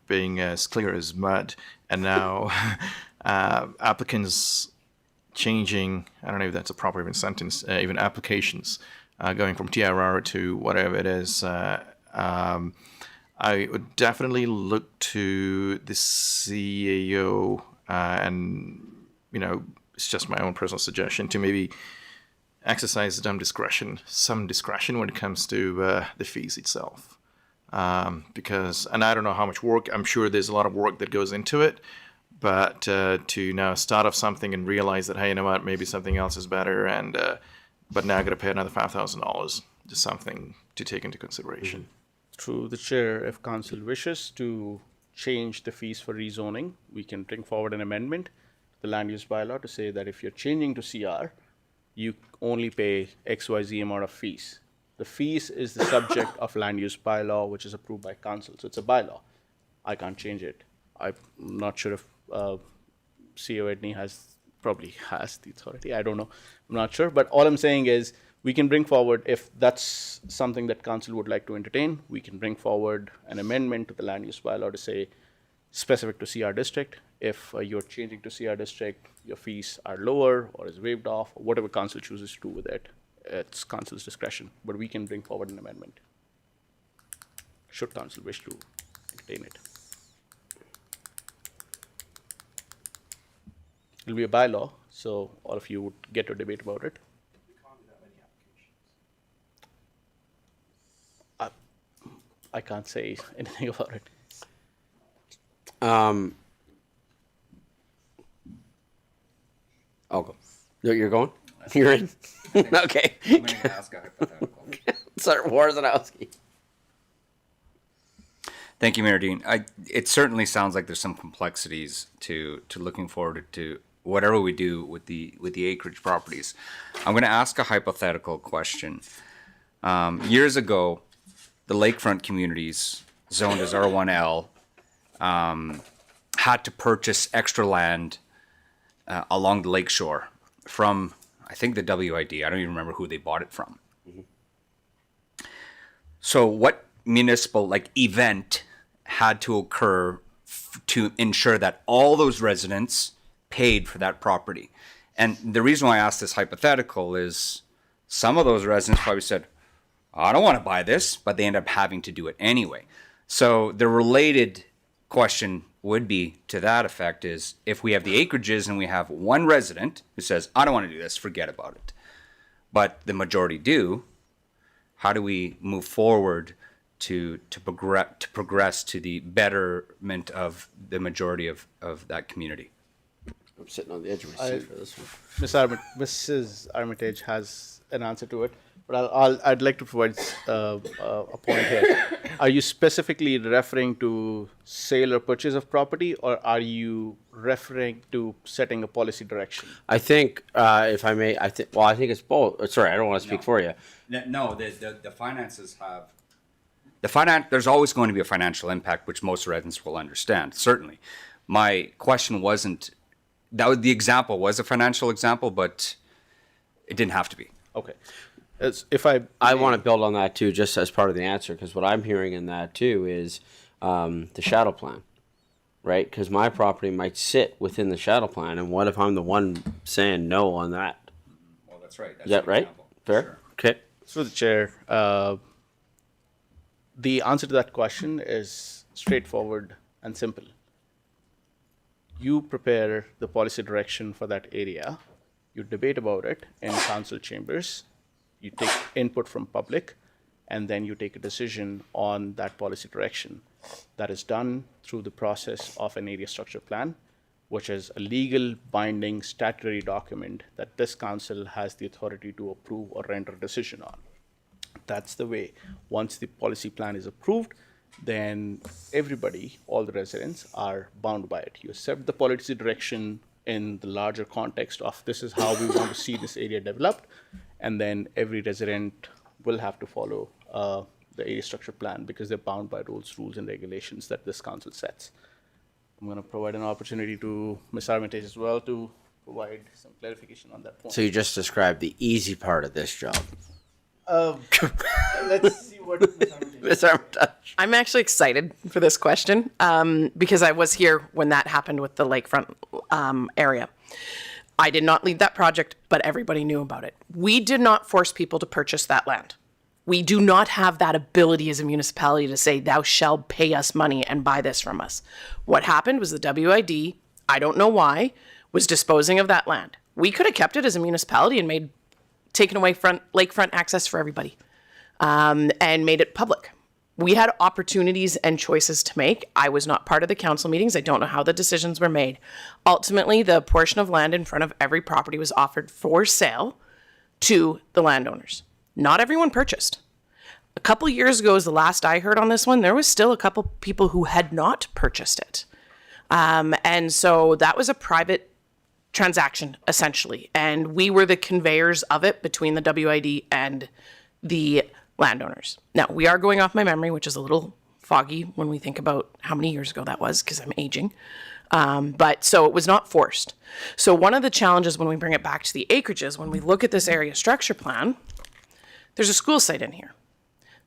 being as clear as mud, and now applicants changing, I don't know if that's a proper even sentence, even applications, going from TRR to whatever it is, I would definitely look to the CAO, and, it's just my own personal suggestion, to maybe exercise some discretion when it comes to the fees itself. Because, and I don't know how much work, I'm sure there's a lot of work that goes into it, but to now start off something and realize that, hey, you know what, maybe something else is better, and but now I got to pay another $5,000, just something to take into consideration. Through the chair, if council wishes to change the fees for rezoning, we can bring forward an amendment to the land use bylaw to say that if you're changing to CR, you only pay XYZ amount of fees. The fees is the subject of land use bylaw, which is approved by council. So it's a bylaw. I can't change it. I'm not sure if CEO Edney probably has the authority. I don't know. I'm not sure. But all I'm saying is we can bring forward, if that's something that council would like to entertain, we can bring forward an amendment to the land use bylaw to say specific to CR district. If you're changing to CR district, your fees are lower or is waived off, or whatever council chooses to do with it. It's council's discretion, but we can bring forward an amendment should council wish to entertain it. It'll be a bylaw, so all of you would get to debate about it. I can't say anything about it. I'll go. You're going? You're in? Okay. I'm going to ask a hypothetical. Sorry, Warzanowski. Thank you, Mayor Dean. It certainly sounds like there's some complexities to looking forward to whatever we do with the acreage properties. I'm going to ask a hypothetical question. Years ago, the lakefront communities zoned as R1L had to purchase extra land along the lakeshore from, I think, the WID. I don't even remember who they bought it from. Mm-hmm. So what municipal event had to occur to ensure that all those residents paid for that property? And the reason why I asked this hypothetical is some of those residents probably said, I don't want to buy this, but they end up having to do it anyway. So the related question would be to that effect is, if we have the acreages and we have one resident who says, I don't want to do this, forget about it, but the majority do, how do we move forward to progress to the betterment of the majority of that community? I'm sitting on the edge of my seat for this one. Mrs. Armitage has an answer to it, but I'd like to provide a point here. Are you specifically referring to sale or purchase of property, or are you referring to setting a policy direction? I think, if I may, I think it's both. Sorry, I don't want to speak for you. No, the finances have... There's always going to be a financial impact, which most residents will understand, certainly. My question wasn't... the example was a financial example, but it didn't have to be. Okay. I want to build on that too, just as part of the answer, because what I'm hearing in that too is the shadow plan, right? Because my property might sit within the shadow plan, and what if I'm the one saying no on that? Well, that's right. Is that right? Fair? Sure. Okay. Through the chair, the answer to that question is straightforward and simple. You prepare the policy direction for that area, you debate about it in council chambers, you take input from public, and then you take a decision on that policy direction. That is done through the process of an area structure plan, which is a legal binding statutory document that this council has the authority to approve or render a decision on. That's the way. Once the policy plan is approved, then everybody, all the residents, are bound by it. You accept the policy direction in the larger context of this is how we want to see this area developed, and then every resident will have to follow the area structure plan because they're bound by rules, and regulations that this council sets. I'm going to provide an opportunity to Ms. Armitage as well to provide some clarification on that point. So you just described the easy part of this job. Let's see what Ms. Armitage. I'm actually excited for this question because I was here when that happened with the lakefront area. I did not lead that project, but everybody knew about it. We did not force people to purchase that land. We do not have that ability as a municipality to say, thou shalt pay us money and buy this from us. What happened was the WID, I don't know why, was disposing of that land. We could have kept it as a municipality and made taken away lakefront access for everybody, and made it public. We had opportunities and choices to make. I was not part of the council meetings. I don't know how the decisions were made. Ultimately, the portion of land in front of every property was offered for sale to the landowners. Not everyone purchased. A couple years ago is the last I heard on this one. There was still a couple people who had not purchased it. And so that was a private transaction, essentially. And we were the conveyors of it between the WID and the landowners. Now, we are going off my memory, which is a little foggy when we think about how many years ago that was, because I'm aging. But so it was not forced. So one of the challenges when we bring it back to the acreages, when we look at this area structure plan, there's a school site in here.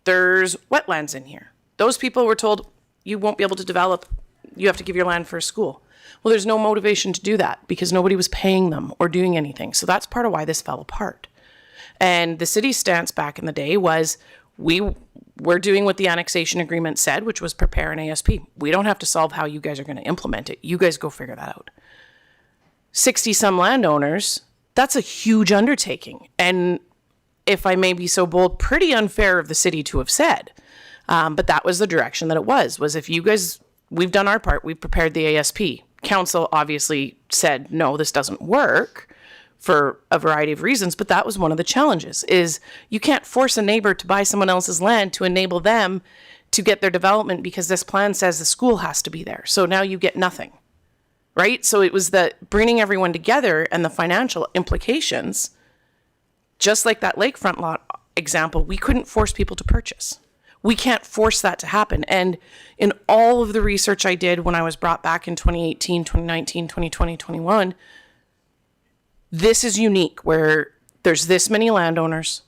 There's wetlands in here. Those people were told, you won't be able to develop, you have to give your land for a school. Well, there's no motivation to do that because nobody was paying them or doing anything. So that's part of why this fell apart. And the city's stance back in the day was, we're doing what the annexation agreement said, which was prepare an ASP. We don't have to solve how you guys are going to implement it. You guys go figure that out. 60 some landowners, that's a huge undertaking. And if I may be so bold, pretty unfair of the city to have said. But that was the direction that it was if you guys, we've done our part, we've prepared the ASP. Council obviously said, no, this doesn't work for a variety of reasons, but that was one of the challenges, is you can't force a neighbor to buy someone else's land to enable them to get their development because this plan says the school has to be there. So now you get nothing, right? So it was the bringing everyone together and the financial implications, just like that lakefront lot example, we couldn't force people to purchase. We can't force that to happen. And in all of the research I did when I was brought back in 2018, 2019, 2020, 21, this is unique where there's this many landowners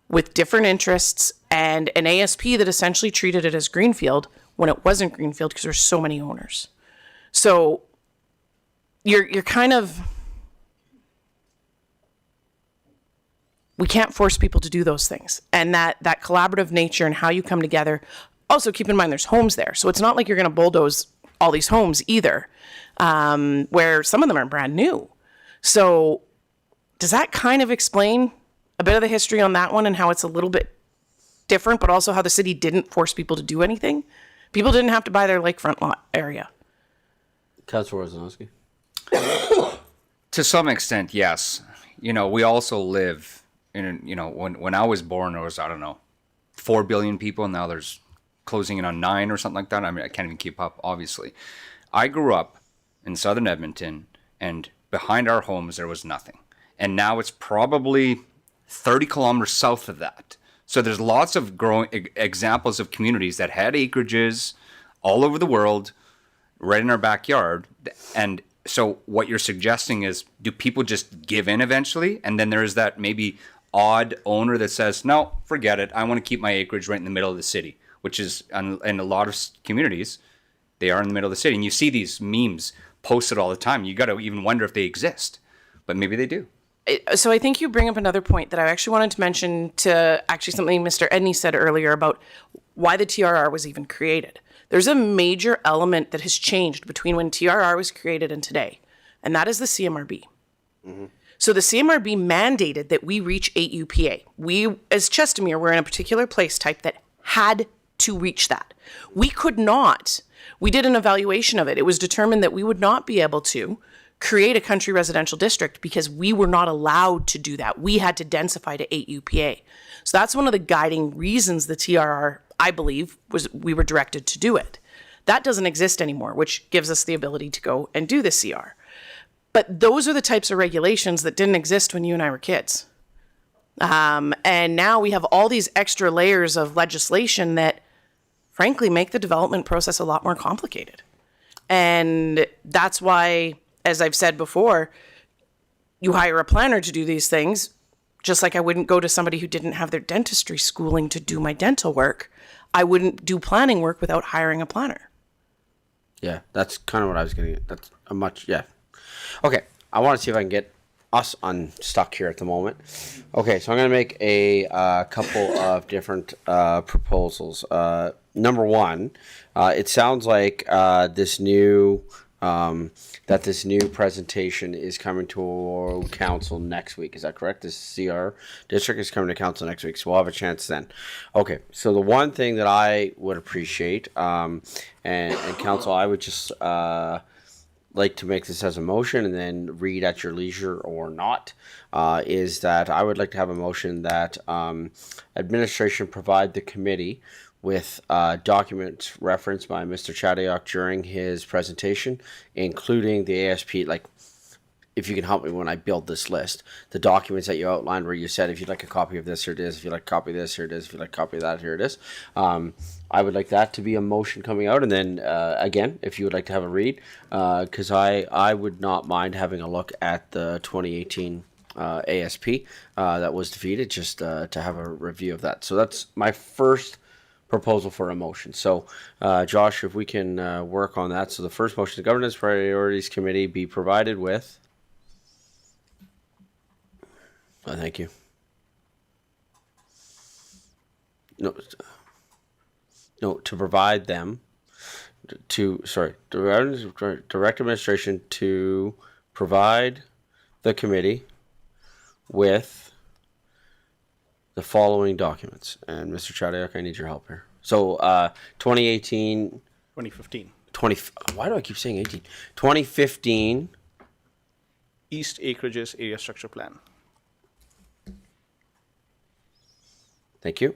with different interests and an ASP that essentially treated it as greenfield when it wasn't greenfield because there's so many owners. So you're kind of, we can't force people to do those things. And that collaborative nature and how you come together, also keep in mind there's homes there. So it's not like you're going to bulldoze all these homes either, where some of them are brand new. So does that kind of explain a bit of the history on that one and how it's a little bit different, but also how the city didn't force people to do anything? People didn't have to buy their lakefront lot area. Councilor Wozniacki. To some extent, yes. You know, we also live in, when I was born, there was, 4 billion people, and now there's closing in on 9 or something like that. I mean, I can't even keep up, obviously. I grew up in southern Edmonton, and behind our homes, there was nothing. And now it's probably 30 kilometers south of that. So there's lots of growing examples of communities that had acreages all over the world, right in our backyard. And so what you're suggesting is, do people just give in eventually? And then there is that maybe odd owner that says, no, forget it. I want to keep my acreage right in the middle of the city, which is in a lot of communities, they are in the middle of the city. And you see these memes posted all the time. You got to even wonder if they exist, but maybe they do. So I think you bring up another point that I actually wanted to mention, to actually something Mr. Edney said earlier about why the TRR was even created. There's a major element that has changed between when TRR was created and today, and that is the CMRB. Mm-hmm. So the CMRB mandated that we reach 8 UPA. We, as Chestermere, were in a particular place type that had to reach that. We could not. We did an evaluation of it. It was determined that we would not be able to create a country residential district because we were not allowed to do that. We had to densify to 8 UPA. So that's one of the guiding reasons the TRR, I believe, was we were directed to do it. That doesn't exist anymore, which gives us the ability to go and do the CR. But those are the types of regulations that didn't exist when you and I were kids. And now we have all these extra layers of legislation that, frankly, make the development process a lot more complicated. And that's why, as I've said before, you hire a planner to do these things, just like I wouldn't go to somebody who didn't have their dentistry schooling to do my dental work. I wouldn't do planning work without hiring a planner. Yeah, that's kind of what I was getting at. That's a much, yeah. Okay, I want to see if I can get us unstuck here at the moment. Okay, so I'm going to make a couple of different proposals. Number one, it sounds like this new that this new presentation is coming to council next week. Is that correct? This CR district is coming to council next week, so we'll have a chance then. Okay, so the one thing that I would appreciate, and council, I would just like to make this as a motion and then read at your leisure or not, is that I would like to have a motion that administration provide the committee with documents referenced by Mr. Chadiok during his presentation, including the ASP, like, if you can help me when I build this list, the documents that you outlined where you said, if you'd like a copy of this, here it is. If you'd like a copy of this, here it is. If you'd like a copy of that, here it is. I would like that to be a motion coming out. And then, again, if you would like to have a read, because I would not mind having a look at the 2018 ASP that was defeated, just to have a review of that. So that's my first proposal for a motion. So, Josh, if we can work on that. So the first motion, the Governance Priorities Committee be provided with... thank you. No, to provide them direct administration to provide the committee with the following documents. And Mr. Chadiok, I need your help here. So 2018... 2015. Why do I keep saying 18? 2015... East Acreages Area Structure Plan. Thank you.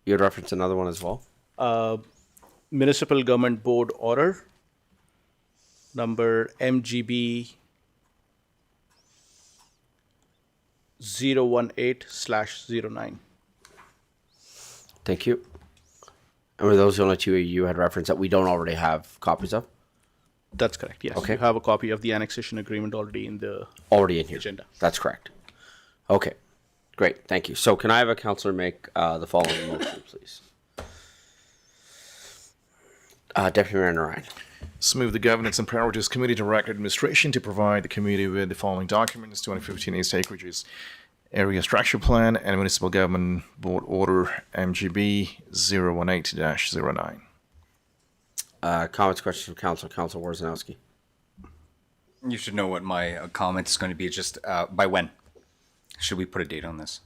You had referenced another one as well. Municipal Government Board Order, number MGB 018/09. Thank you. And were those the only two you had referenced that we don't already have copies of? That's correct, yes. Okay. You have a copy of the annexation agreement already in the here. agenda. That's correct. Okay. Great, thank you. So can I have a councillor make the following motion, please? Deputy Mayor Narayan. So move the Governance and Priorities Committee direct administration to provide the committee with the following documents: 2015 East Acreages Area Structure Plan and Municipal Government Board Order MGB 018-09. Comments, questions from council. Council Worzanowski. You should know what my comment is going to be. Just by when should we put a date on this?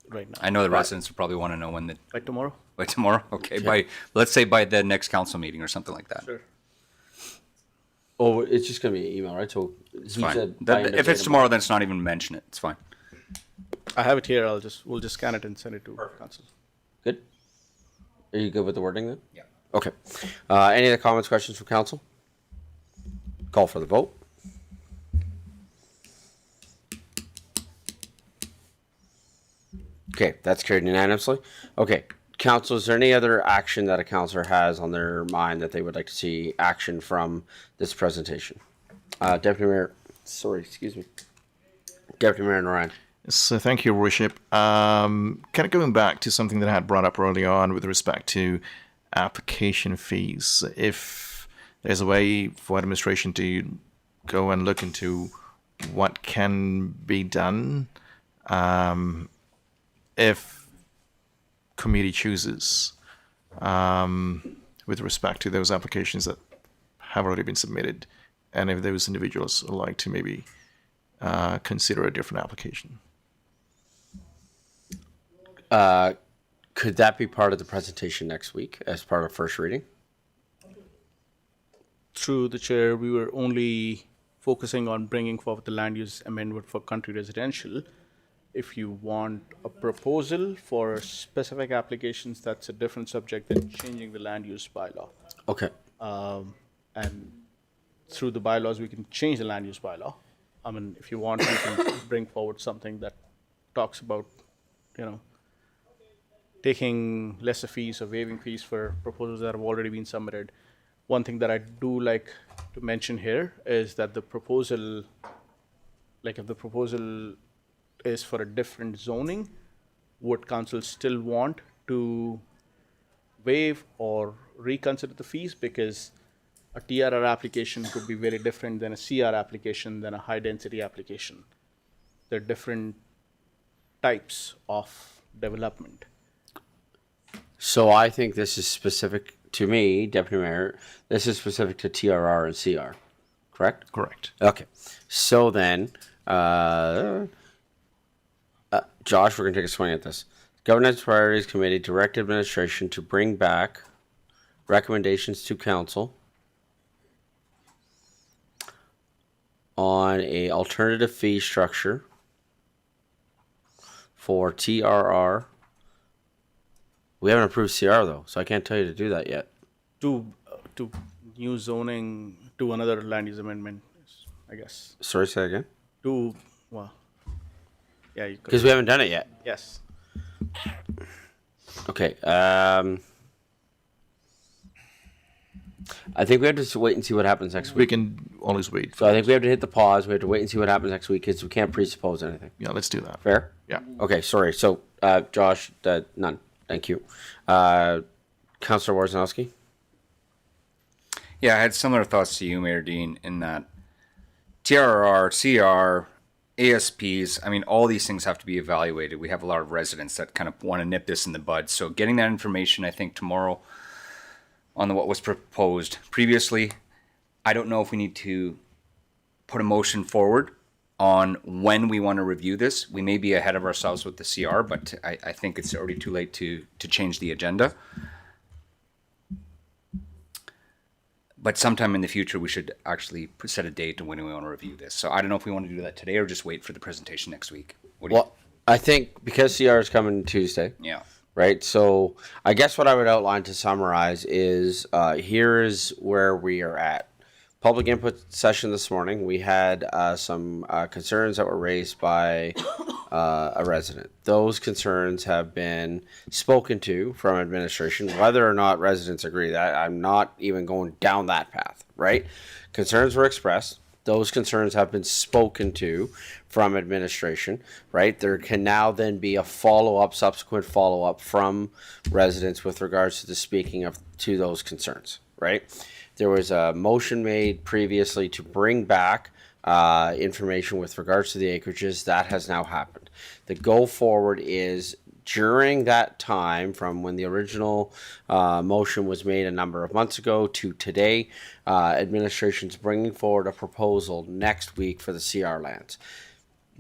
Right now. I know the residents will probably want to know when the. By tomorrow. By tomorrow, okay. Yeah. Let's say by the next council meeting or something like that. Sure. Oh, it's just going to be an email, right? So It's he fine. said by end of If day it's tomorrow, then it's not even mention it. It's fine. I have it here. We'll just scan it and send it to council. Good. Are you good with the wording then? Yeah. Okay. Any other comments, questions from council? Call for the vote. Okay, that's carried unanimously. Okay, council, is there any other action that a councillor has on their mind that they would like to see action from this presentation? Deputy Mayor, excuse me. Deputy Mayor Narayan. So thank you, Your Worship. Kind of going back to something that I had brought up early on with respect to application fees. If there's a way for administration to go and look into what can be done, if committee chooses, with respect to those applications that have already been submitted, and if those individuals would like to maybe consider a different application. Could that be part of the presentation next week as part of first reading? Through the chair, we were only focusing on bringing forward the land use amendment for country residential. If you want a proposal for specific applications, that's a different subject than changing the land use bylaw. Okay. And through the bylaws, we can change the land use bylaw. I mean, if you want, we can bring forward something that talks about, taking lesser fees or waiving fees for proposals that have already been submitted. One thing that I do like to mention here is that the proposal, like if the proposal is for a different zoning, would council still want to waive or reconsider the fees? Because a TRR application could be very different than a CR application than a high density application. They're different types of development. So I think this is specific to me, Deputy Mayor, this is specific to TRR and CR, correct? Correct. Okay. So then, Josh, we're going to take a swing at this. Governance Priorities Committee direct administration to bring back recommendations to council on a alternative fee structure for TRR. We haven't approved CR though, so I can't tell you to do that yet. To new zoning, to another land use amendment, I guess. Sorry, say that again? Well, yeah, you could. Because we haven't done it yet. Yes. Okay. I think we have to wait and see what happens next week. We can always wait. So I think we have to hit the pause. We have to wait and see what happens next week because we can't presuppose anything. Yeah, let's do that. Fair? Yeah. Okay, sorry. So, Josh, none. Thank you. Councillor Warzanowski? Yeah, I had similar thoughts to you, Mayor Dean, in that TRR, CR, ASPs, I mean, all these things have to be evaluated. We have a lot of residents that kind of want to nip this in the bud. So getting that information, I think, tomorrow on what was proposed previously, I don't know if we need to put a motion forward on when we want to review this. We may be ahead of ourselves with the CR, but I think it's already too late to change the agenda. But sometime in the future, we should actually set a date on when we want to review this. So I don't know if we want to do that today or just wait for the presentation next week. What do you? I think because CR is coming Tuesday. Yeah. Right. So I guess what I would outline to summarize is here is where we are at. Public input session this morning. We had some concerns that were raised by a resident. Those concerns have been spoken to from administration. Whether or not residents agree, that I'm not even going down that path. Right. Concerns were expressed. Those concerns have been spoken to from administration, right? There can now then be a subsequent follow-up from residents with regards to the speaking to those concerns, right? There was a motion made previously to bring back information with regards to the acreages. That has now happened. The go forward is during that time from when the original motion was made a number of months ago to today, administration's bringing forward a proposal next week for the CR lands.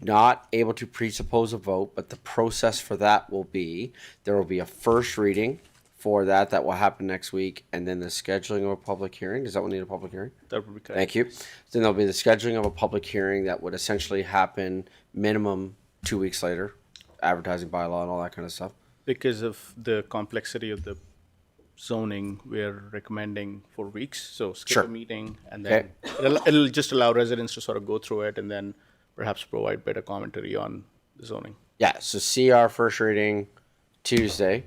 Not able to presuppose a vote, but the process for that will be, there will be a first reading for that will happen next week, and then the scheduling of a public hearing. Does that one need a public hearing? That would be correct. Thank you. Then there'll be the scheduling of a public hearing that would essentially happen minimum 2 weeks later, advertising bylaw and all that kind of stuff. Because of the complexity of the zoning, we're recommending 4 weeks. So skip a meeting, and then it'll just allow residents to sort of go through it and then perhaps provide better commentary on the zoning. Yeah, so CR first reading Tuesday.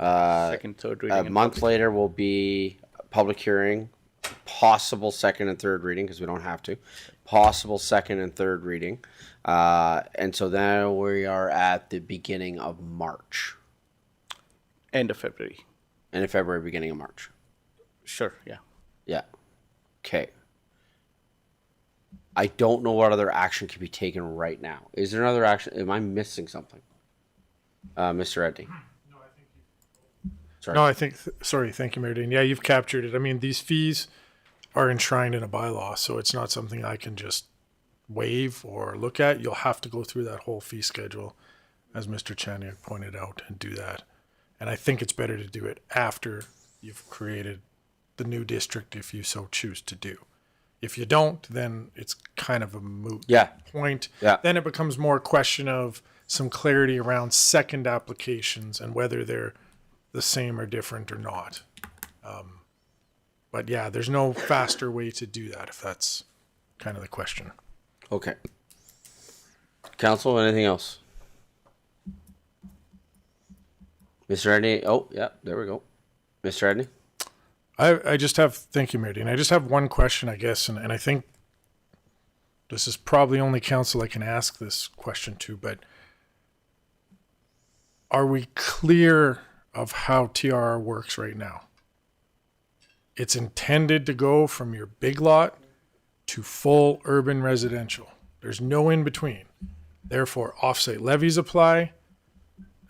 Second, third reading. A month later will be a public hearing, possible second and third reading because we don't have to. Possible second and third reading. And so then we are at the beginning of March. End of February. End of February, beginning of March. Sure, yeah. Yeah. Okay. I don't know what other action can be taken right now. Is there another action? Am I missing something? Mr. Edney? Sorry. No, I think, sorry, thank you, Mayor Dean. Yeah, you've captured it. I mean, these fees are enshrined in a bylaw, so it's not something I can just waive or look at. You'll have to go through that whole fee schedule, as Mr. Chaniak pointed out, and do that. And I think it's better to do it after you've created the new district if you so choose to do. If you don't, then it's kind of a moot point. Yeah. Then it becomes more a question of some clarity around second applications and whether they're the same or different or not. But yeah, there's no faster way to do that if that's kind of the question. Okay. Council, anything else? Mr. Edney? Oh, yeah, there we go. Mr. Edney? I just have, thank you, Mayor Dean. I just have one question, I guess, and I think this is probably only council I can ask this question to, but are we clear of how TRR works right now? It's intended to go from your big lot to full urban residential. There's no in between. Therefore, offsite levies apply,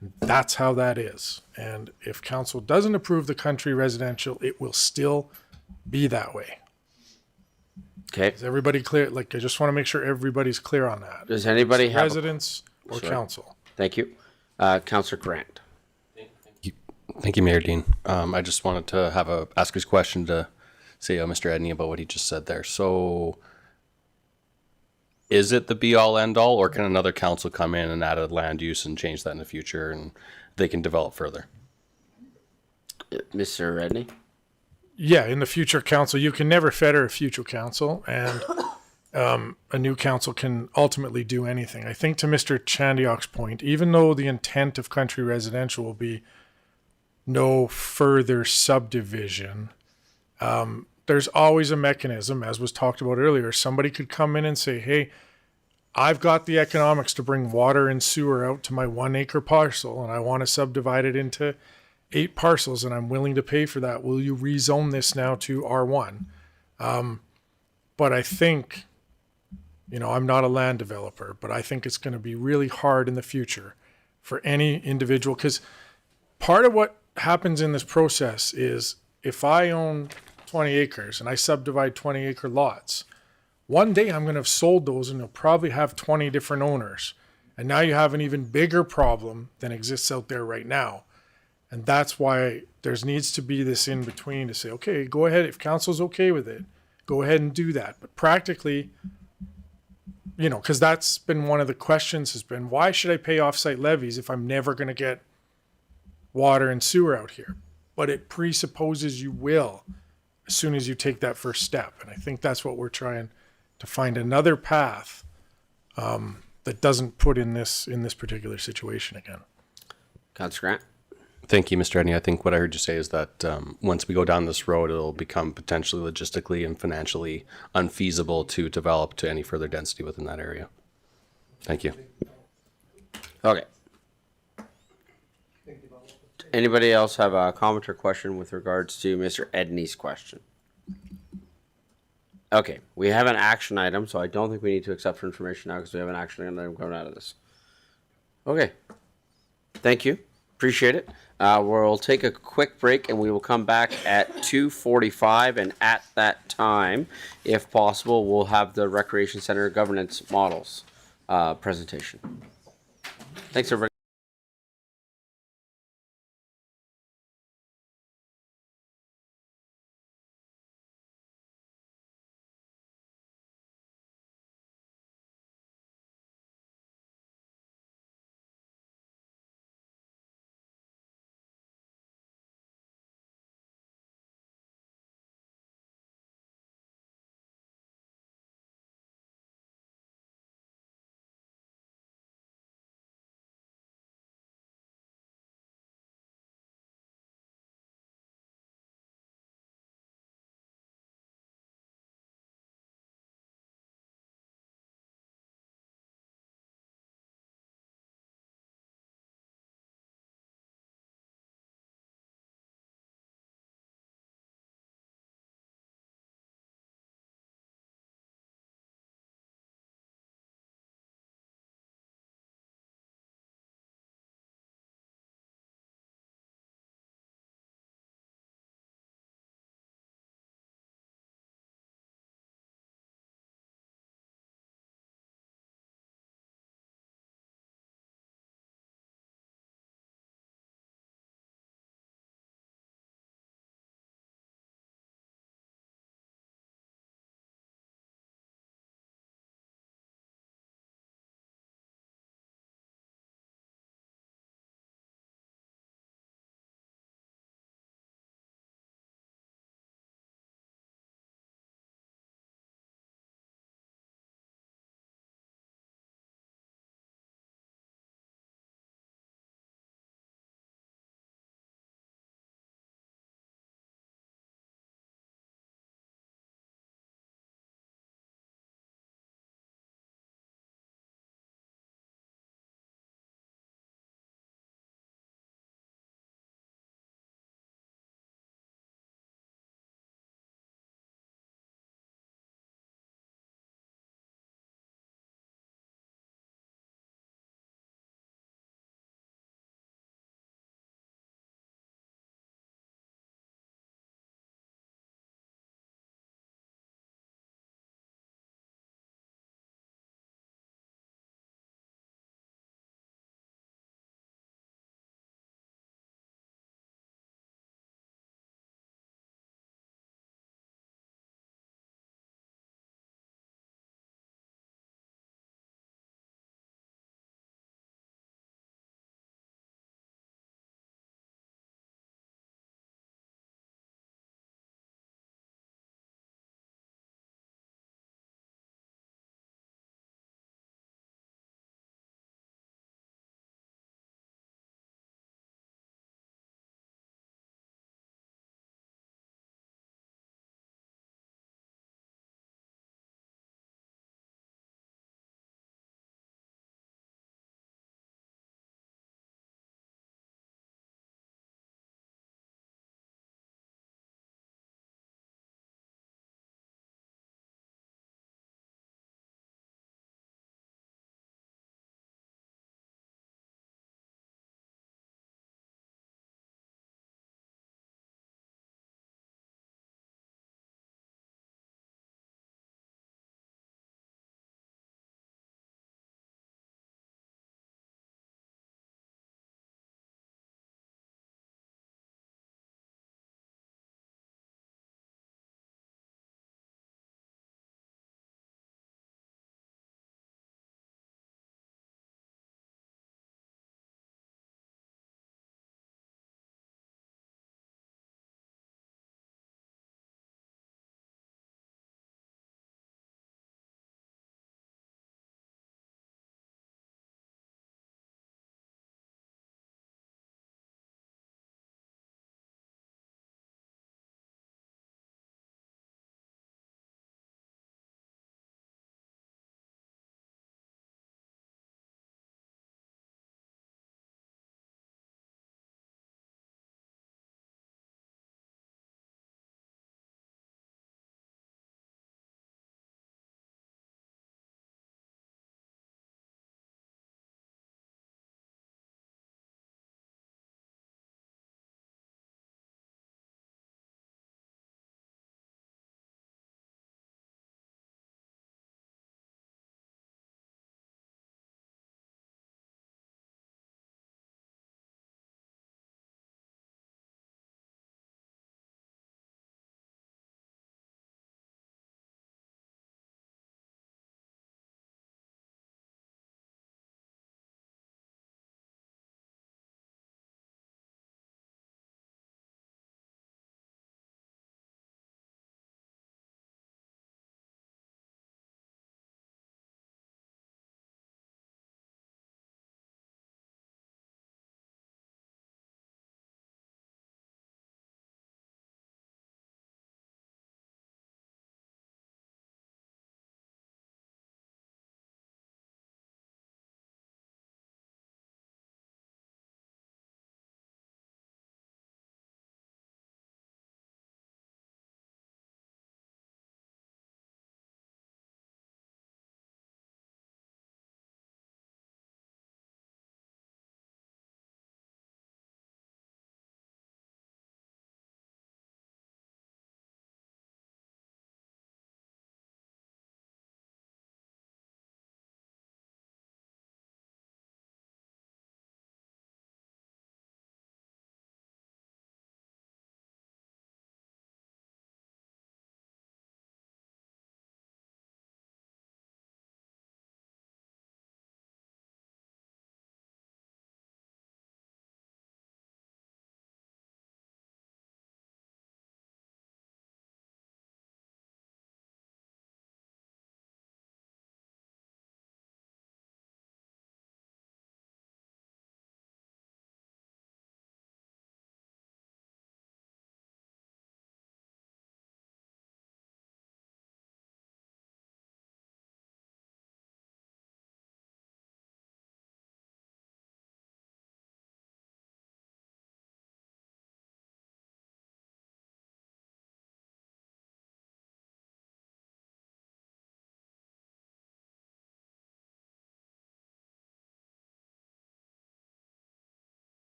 And that's how that is. And if council doesn't approve the country residential, it will still be that way. Okay. Is everybody clear? Like, I just want to make sure everybody's clear on that. Does anybody have residents or Sorry. council? Thank you. Councillor Grant. Thank you, Mayor Dean. I just wanted to ask his question to say Mr. Edney about what he just said there. So is it the be all end all, or can another council come in and add a land use and change that in the future and they can develop further? Mr. Redney? Yeah, in the future council, you can never fetter a future council, and a new council can ultimately do anything. I think to Mr. Chandiok's point, even though the intent of country residential will be no further subdivision, there's always a mechanism, as was talked about earlier. Somebody could come in and say, hey, I've got the economics to bring water and sewer out to my 1 acre parcel, and I want to subdivide it into 8 parcels, and I'm willing to pay for that. Will you rezone this now to R1? But I think, I'm not a land developer, but I think it's going to be really hard in the future for any individual, because part of what happens in this process is if I own 20 acres and I subdivide 20 acre lots, one day I'm going to have sold those and you'll probably have 20 different owners. And now you have an even bigger problem than exists out there right now. And that's why there needs to be this in between to say, okay, go ahead. If council's okay with it, go ahead and do that. But practically, because that's been one of the questions has been, why should I pay offsite levies if I'm never going to get water and sewer out here? But it presupposes you will as soon as you take that first step. And I think that's what we're trying to find, another path that doesn't put in this particular situation again. Councillor Grant? Thank you, Mr. Edney. I think what I heard you say is that once we go down this road, it'll become potentially logistically and financially unfeasible to develop to any further density within that area. Thank you. Okay. Anybody else have a comment or question with regards to Mr. Edney's question? Okay, we have an action item, so I don't think we need to accept for information now because we have an action item coming out of this. Okay. Thank you. Appreciate it. We'll take a quick break and we will come back at 2:45, and at that time, if possible, we'll have the Recreation Center governance models presentation. Thanks, everybody.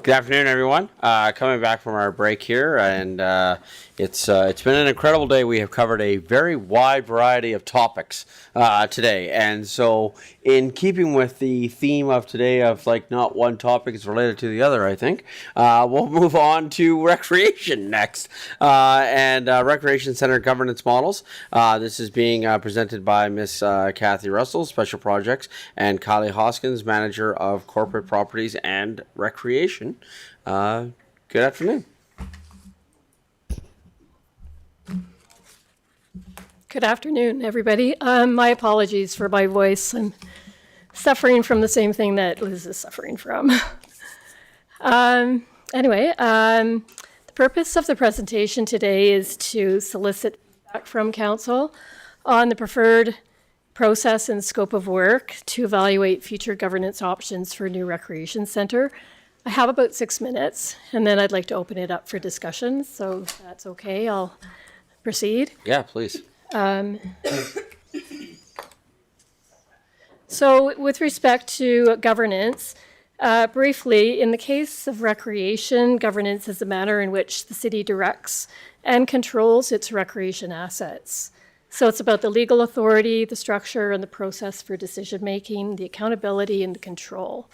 Good afternoon, everyone. Coming back from our break here, and it's been an incredible day. We have covered a very wide variety of topics today, and so in keeping with the theme of today of like not one topic is related to the other, I think we'll move on to recreation next, and recreation center governance models. This is being presented by Miss Kathy Russell, Special Projects, and Kylie Hoskins, Manager of Corporate Properties and Recreation. Good afternoon. Good afternoon, everybody. My apologies for my voice. I'm suffering from the same thing that Liz is suffering from. Anyway, the purpose of the presentation today is to solicit feedback from Council on the preferred process and scope of work to evaluate future governance options for a new recreation centre. I have about 6 minutes, and then I'd like to open it up for discussion. So if that's okay, I'll proceed. Yeah, please. So with respect to governance, briefly, in the case of recreation, governance is the manner in which the city directs and controls its recreation assets. So it's about the legal authority, the structure, and the process for decision-making, the accountability, and the control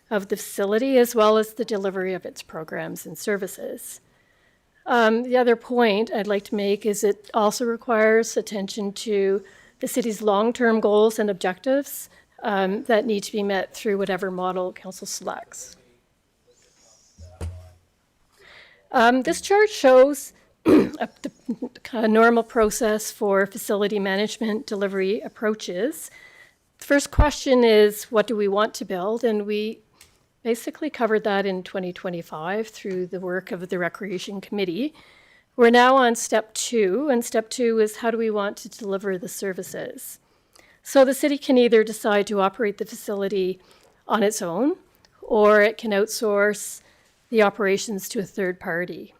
of the facility, as well as the delivery of its programs and services. The other point I'd like to make is it also requires attention to the city's long-term goals and objectives that need to be met through whatever model council selects. This chart shows a normal process for facility management delivery approaches. The first question is, what do we want to build? And we basically covered that in 2025 through the work of the Recreation Committee. We're now on step 2, and step 2 is how do we want to deliver the services? So the city can either decide to operate the facility on its own, or it can outsource the operations to a third party.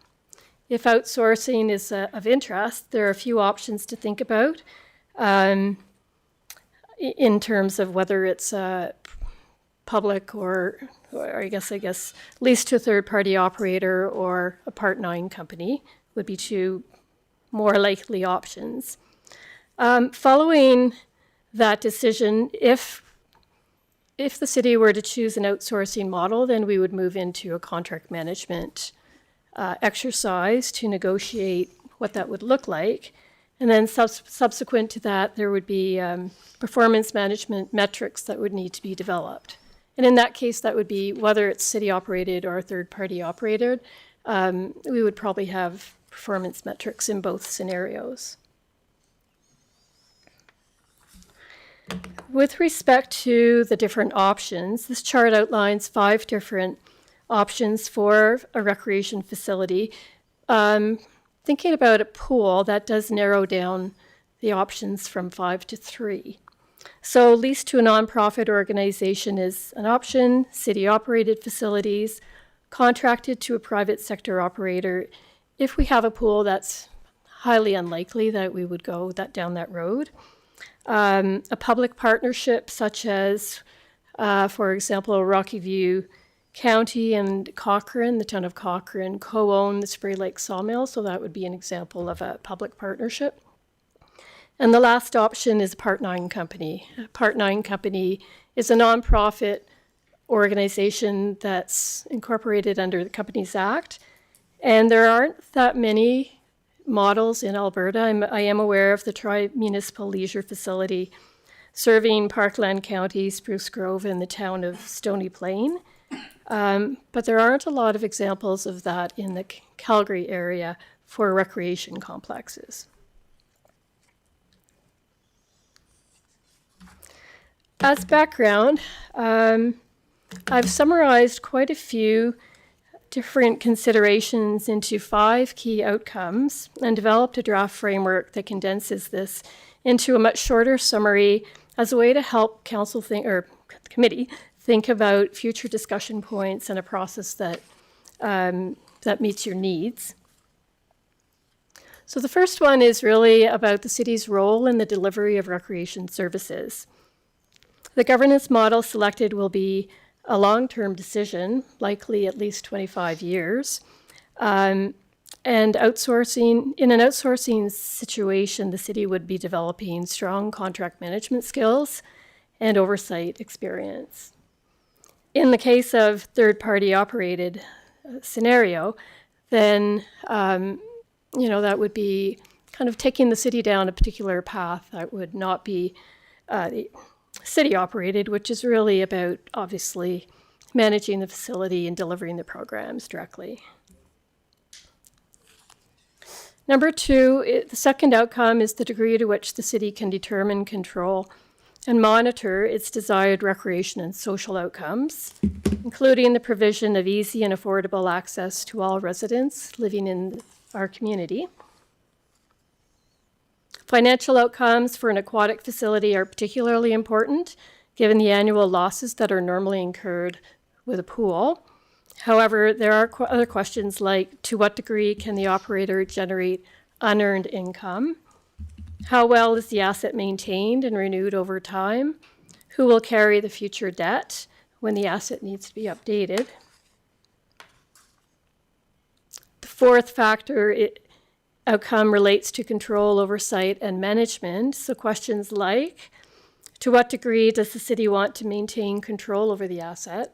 If outsourcing is of interest, there are a few options to think about in terms of whether it's public or I guess leased to a third-party operator or a Part 9 company would be two more likely options. Following that decision, if the city were to choose an outsourcing model, then we would move into a contract management exercise to negotiate what that would look like. And then subsequent to that, there would be performance management metrics that would need to be developed. And in that case, that would be whether it's city operated or third-party operated. We would probably have performance metrics in both scenarios. With respect to the different options, this chart outlines 5 different options for a recreation facility. Thinking about a pool, that does narrow down the options from 5 to 3. So leased to a nonprofit organization is an option, city-operated facilities, contracted to a private sector operator. If we have a pool, that's highly unlikely that we would go down that road. A public partnership such as, for example, Rocky View County and Cochrane, the town of Cochrane, co-own the Spray Lake Sawmill, so that would be an example of a public partnership. And the last option is a Part 9 company. A Part 9 company is a nonprofit organization that's incorporated under the Companies Act. And there aren't that many models in Alberta. I am aware of the Tri-Municipal Leisure Facility serving Parkland County, Spruce Grove, and the town of Stony Plain. But there aren't a lot of examples of that in the Calgary area for recreation complexes. As background, I've summarized quite a few different considerations into 5 key outcomes and developed a draft framework that condenses this into a much shorter summary as a way to help council think, or the committee think about future discussion points and a process that that meets your needs. So the first one is really about the city's role in the delivery of recreation services. The governance model selected will be a long-term decision, likely at least 25 years. And in an outsourcing situation, the city would be developing strong contract management skills and oversight experience. In the case of third-party operated scenario, then that would be kind of taking the city down a particular path that would not be city operated, which is really about obviously managing the facility and delivering the programs directly. Number two, the second outcome is the degree to which the city can determine, control, and monitor its desired recreation and social outcomes, including the provision of easy and affordable access to all residents living in our community. Financial outcomes for an aquatic facility are particularly important, given the annual losses that are normally incurred with a pool. However, there are other questions like, to what degree can the operator generate unearned income? How well is the asset maintained and renewed over time? Who will carry the future debt when the asset needs to be updated? The fourth factor outcome relates to control, oversight, and management. So questions like, to what degree does the city want to maintain control over the asset?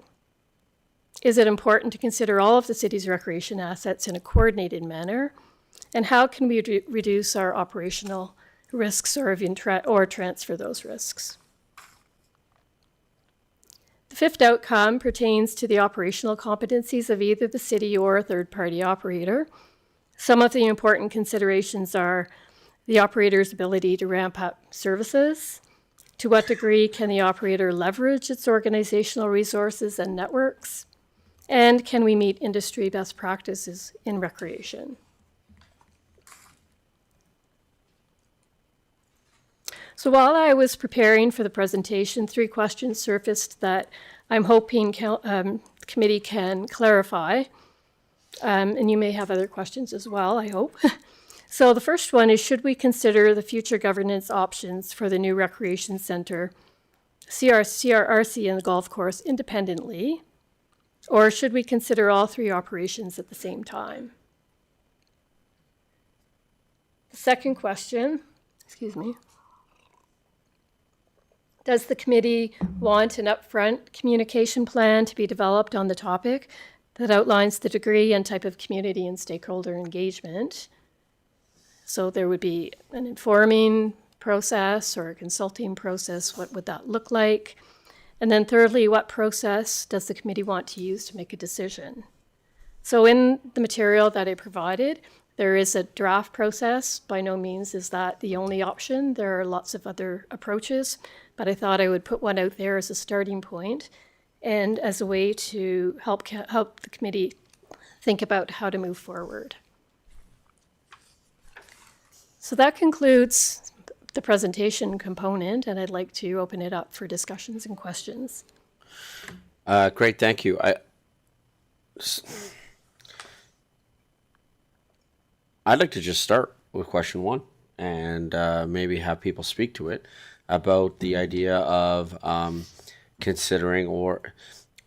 Is it important to consider all of the city's recreation assets in a coordinated manner? And how can we reduce our operational risks or transfer those risks? The fifth outcome pertains to the operational competencies of either the city or a third-party operator. Some of the important considerations are the operator's ability to ramp up services. To what degree can the operator leverage its organizational resources and networks? And can we meet industry best practices in recreation? So while I was preparing for the presentation, 3 questions surfaced that I'm hoping the committee can clarify. And you may have other questions as well, I hope. So the first one is, should we consider the future governance options for the new recreation center, CRRC and the golf course independently? Or should we consider all 3 operations at the same time? The second question, does the committee want an upfront communication plan to be developed on the topic that outlines the degree and type of community and stakeholder engagement? So there would be an informing process or a consulting process. What would that look like? And then thirdly, what process does the committee want to use to make a decision? So in the material that I provided, there is a draft process. By no means is that the only option. There are lots of other approaches, but I thought I would put one out there as a starting point and as a way to help the committee think about how to move forward. So that concludes the presentation component, and I'd like to open it up for discussions and questions. Great, thank you. I'd like to just start with question 1 and maybe have people speak to it about the idea of considering, or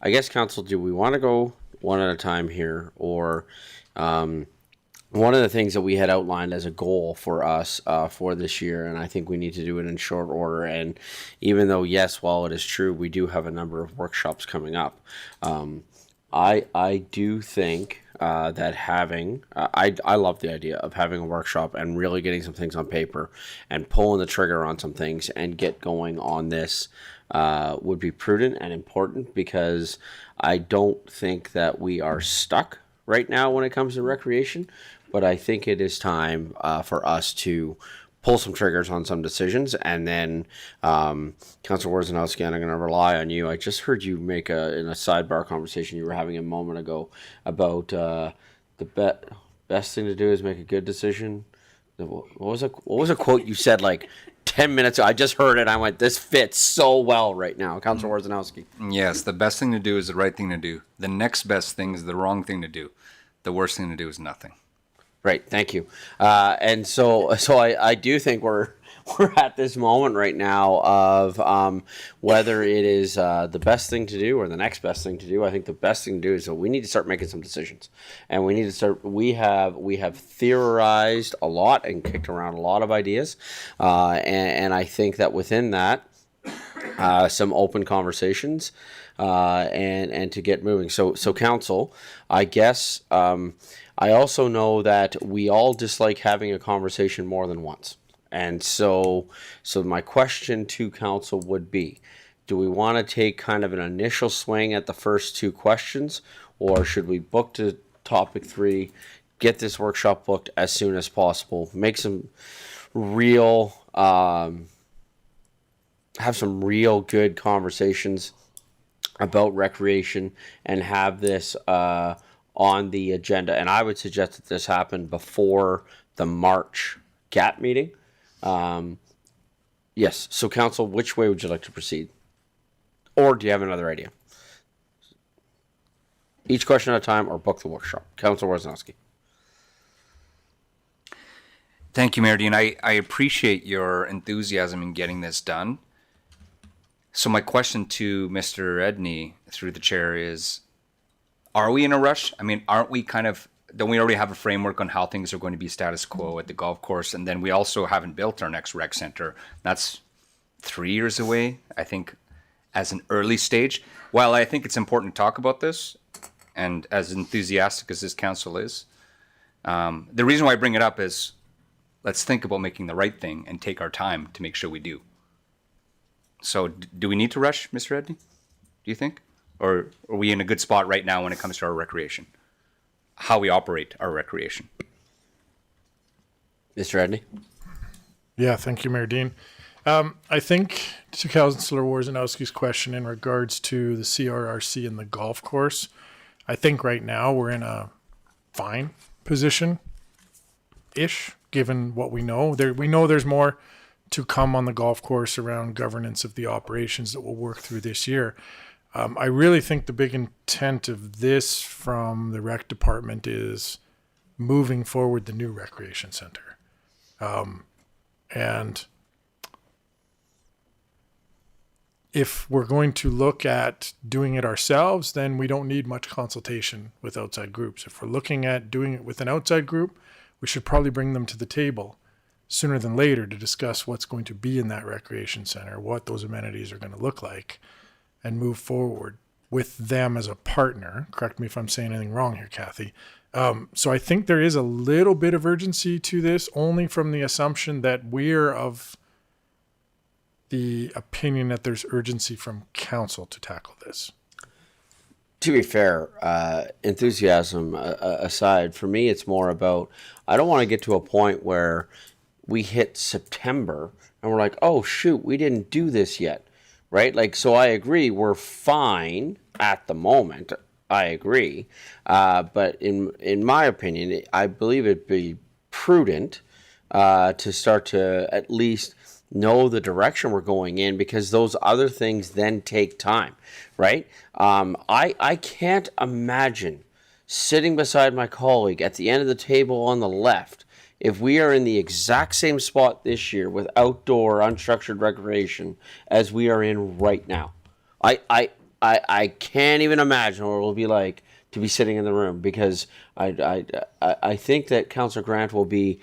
I guess, council, do we want to go one at a time here, or one of the things that we had outlined as a goal for us for this year, and I think we need to do it in short order, and even though, yes, while it is true, we do have a number of workshops coming up, I do think that having, I love the idea of having a workshop and really getting some things on paper and pulling the trigger on some things and get going on this would be prudent and important, because I don't think that we are stuck right now when it comes to recreation, but I think it is time for us to pull some triggers on some decisions. And then, Councilor Wojciechowski, I'm going to rely on you. I just heard you make in a sidebar conversation you were having a moment ago about the best thing to do is make a good decision. What was a quote you said like 10 minutes ago? I just heard it. I went, this fits so well right now. Councilor Wojciechowski. Yes, the best thing to do is the right thing to do. The next best thing is the wrong thing to do. The worst thing to do is nothing. Right, thank you. And so I do think we're we're at this moment right now of whether it is the best thing to do or the next best thing to do. I think the best thing to do is that we need to start making some decisions, and we need to start. We have theorized a lot and kicked around a lot of ideas, and I think that within that, some open conversations, and to get moving. So council, I guess. I also know that we all dislike having a conversation more than once. And so my question to council would be, do we want to take kind of an initial swing at the first two questions, or should we book to topic 3, get this workshop booked as soon as possible, make some real, have some real good conversations about recreation and have this on the agenda? And I would suggest that this happen before the March GAT meeting. Yes. So council, which way would you like to proceed? Or do you have another idea? Each question at a time, or book the workshop. Councilor Woznowski. Thank you, Mayor Dean. I appreciate your enthusiasm in getting this done. So my question to Mr. Edney through the chair is, are we in a rush? I mean, don't we already have a framework on how things are going to be status quo at the golf course? And then we also haven't built our next rec center. That's 3 years away, I think, as an early stage. While I think it's important to talk about this, and as enthusiastic as this council is, the reason why I bring it up is, let's think about making the right thing and take our time to make sure we do. So do we need to rush, Mr. Edney? Do you think? Or are we in a good spot right now when it comes to our recreation? How we operate our recreation? Mr. Edney? Yeah, thank you, Mayor Dean. I think to Councillor Worzanowski's question in regards to the CRRC and the golf course, I think right now we're in a fine position-ish, given what we know. We know there's more to come on the golf course around governance of the operations that we'll work through this year. I really think the big intent of this from the rec department is moving forward the new recreation center. And if we're going to look at doing it ourselves, then we don't need much consultation with outside groups. If we're looking at doing it with an outside group, we should probably bring them to the table sooner than later to discuss what's going to be in that recreation center, what those amenities are going to look like, and move forward with them as a partner. Correct me if I'm saying anything wrong here, Kathy. So I think there is a little bit of urgency to this, only from the assumption that we're of the opinion that there's urgency from council to tackle this. To be fair, enthusiasm aside, for me, it's more about, I don't want to get to a point where we hit September and we're like, oh, shoot, we didn't do this yet. Right? Like, so I agree, we're fine at the moment. I agree. But in my opinion, I believe it'd be prudent to start to at least know the direction we're going in, because those other things then take time, right? I can't imagine sitting beside my colleague at the end of the table on the left if we are in the exact same spot this year with outdoor unstructured recreation as we are in right now. I can't even imagine what it will be like to be sitting in the room, because I think that Councillor Grant will be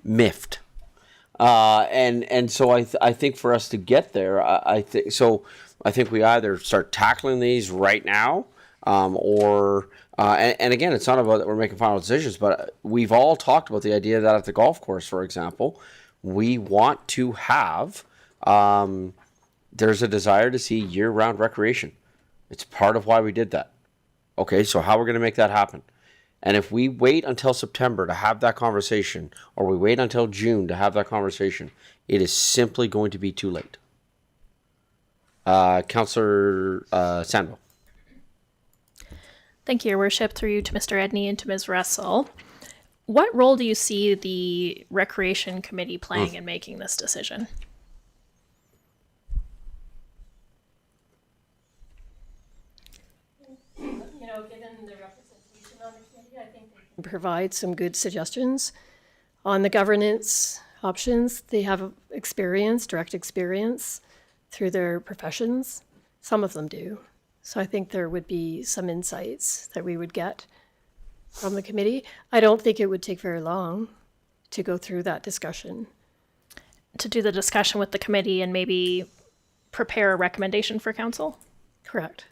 miffed. And so I think for us to get there, I think we either start tackling these right now, or and again, it's not about that we're making final decisions, but we've all talked about the idea that at the golf course, for example, we want to have, there's a desire to see year-round recreation. It's part of why we did that. Okay, so how we're going to make that happen? And if we wait until September to have that conversation, or we wait until June to have that conversation, it is simply going to be too late. Councillor Sandville. Thank you, Your Worship. Through you to Mr. Edney and to Ms. Russell. What role do you see the Recreation Committee playing in making this decision? Given the representation on the committee, I think they can provide some good suggestions on the governance options. They have experience, direct experience through their professions. Some of them do. So I think there would be some insights that we would get from the committee. I don't think it would take very long to go through that discussion. To do the discussion with the committee and maybe prepare a recommendation for council? Correct.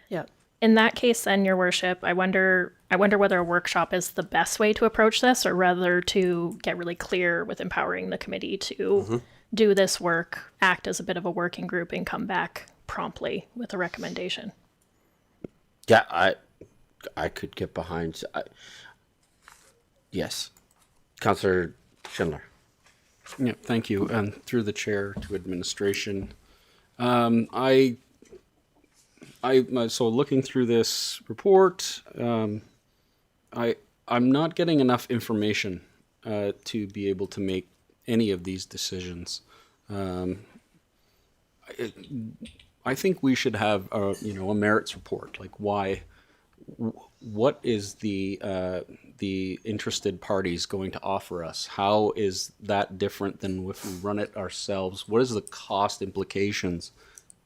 Yeah. In that case, then, Your Worship, I wonder whether a workshop is the best way to approach this, or rather to get really clear with empowering the committee to do this work, act as a bit of a working group, and come back promptly with a recommendation. Yeah, I could get behind. Yes, Councillor Schindler. Yeah, thank you. And through the chair to administration, so looking through this report, I'm not getting enough information to be able to make any of these decisions. I think we should have a merits report, like what is the interested parties going to offer us? How is that different than if we run it ourselves? What is the cost implications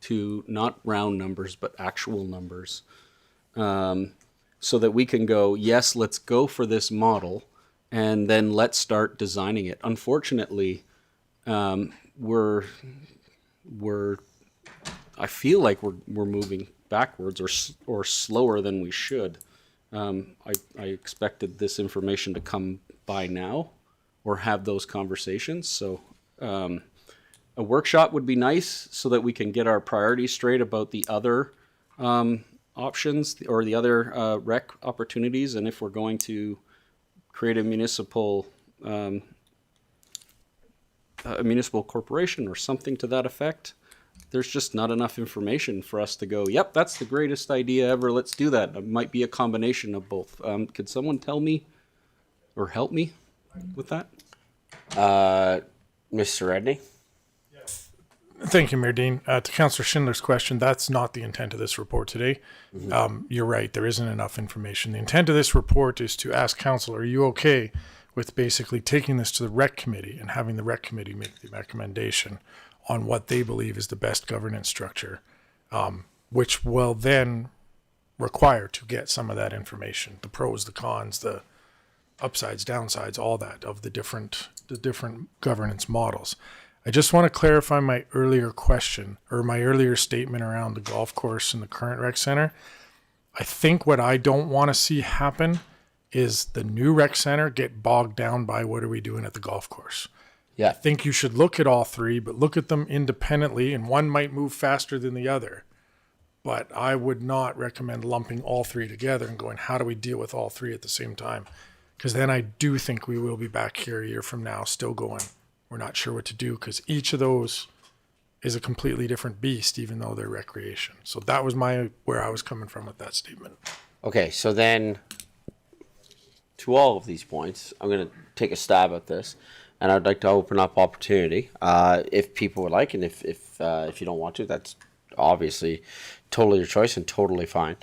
to not round numbers, but actual numbers? So that we can go, yes, let's go for this model, and then let's start designing it. Unfortunately, I feel like we're moving backwards or slower than we should. I expected this information to come by now or have those conversations. So a workshop would be nice so that we can get our priorities straight about the other options or the other rec opportunities. And if we're going to create a municipal corporation or something to that effect, there's just not enough information for us to go, yep, that's the greatest idea ever, let's do that. It might be a combination of both. Could someone tell me or help me with that? Mr. Redney? Thank you, Mayor Dean. To Councillor Schindler's question, that's not the intent of this report today. You're right, there isn't enough information. The intent of this report is to ask council, are you okay with basically taking this to the rec committee and having the rec committee make the recommendation on what they believe is the best governance structure, which will then require to get some of that information, the pros, the cons, the upsides, downsides, all that of the different governance models. I just want to clarify my earlier question or my earlier statement around the golf course and the current rec center. I think what I don't want to see happen is the new rec center get bogged down by what are we doing at the golf course. Yeah. I think you should look at all three, but look at them independently, and one might move faster than the other. But I would not recommend lumping all three together and going, how do we deal with all three at the same time? Because then I do think we will be back here a year from now still going, we're not sure what to do, because each of those is a completely different beast, even though they're recreation. So that was where I was coming from with that statement. Okay, so then to all of these points, I'm going to take a stab at this. And I'd like to open up opportunity if people would like, and if you don't want to, that's obviously totally your choice and totally fine.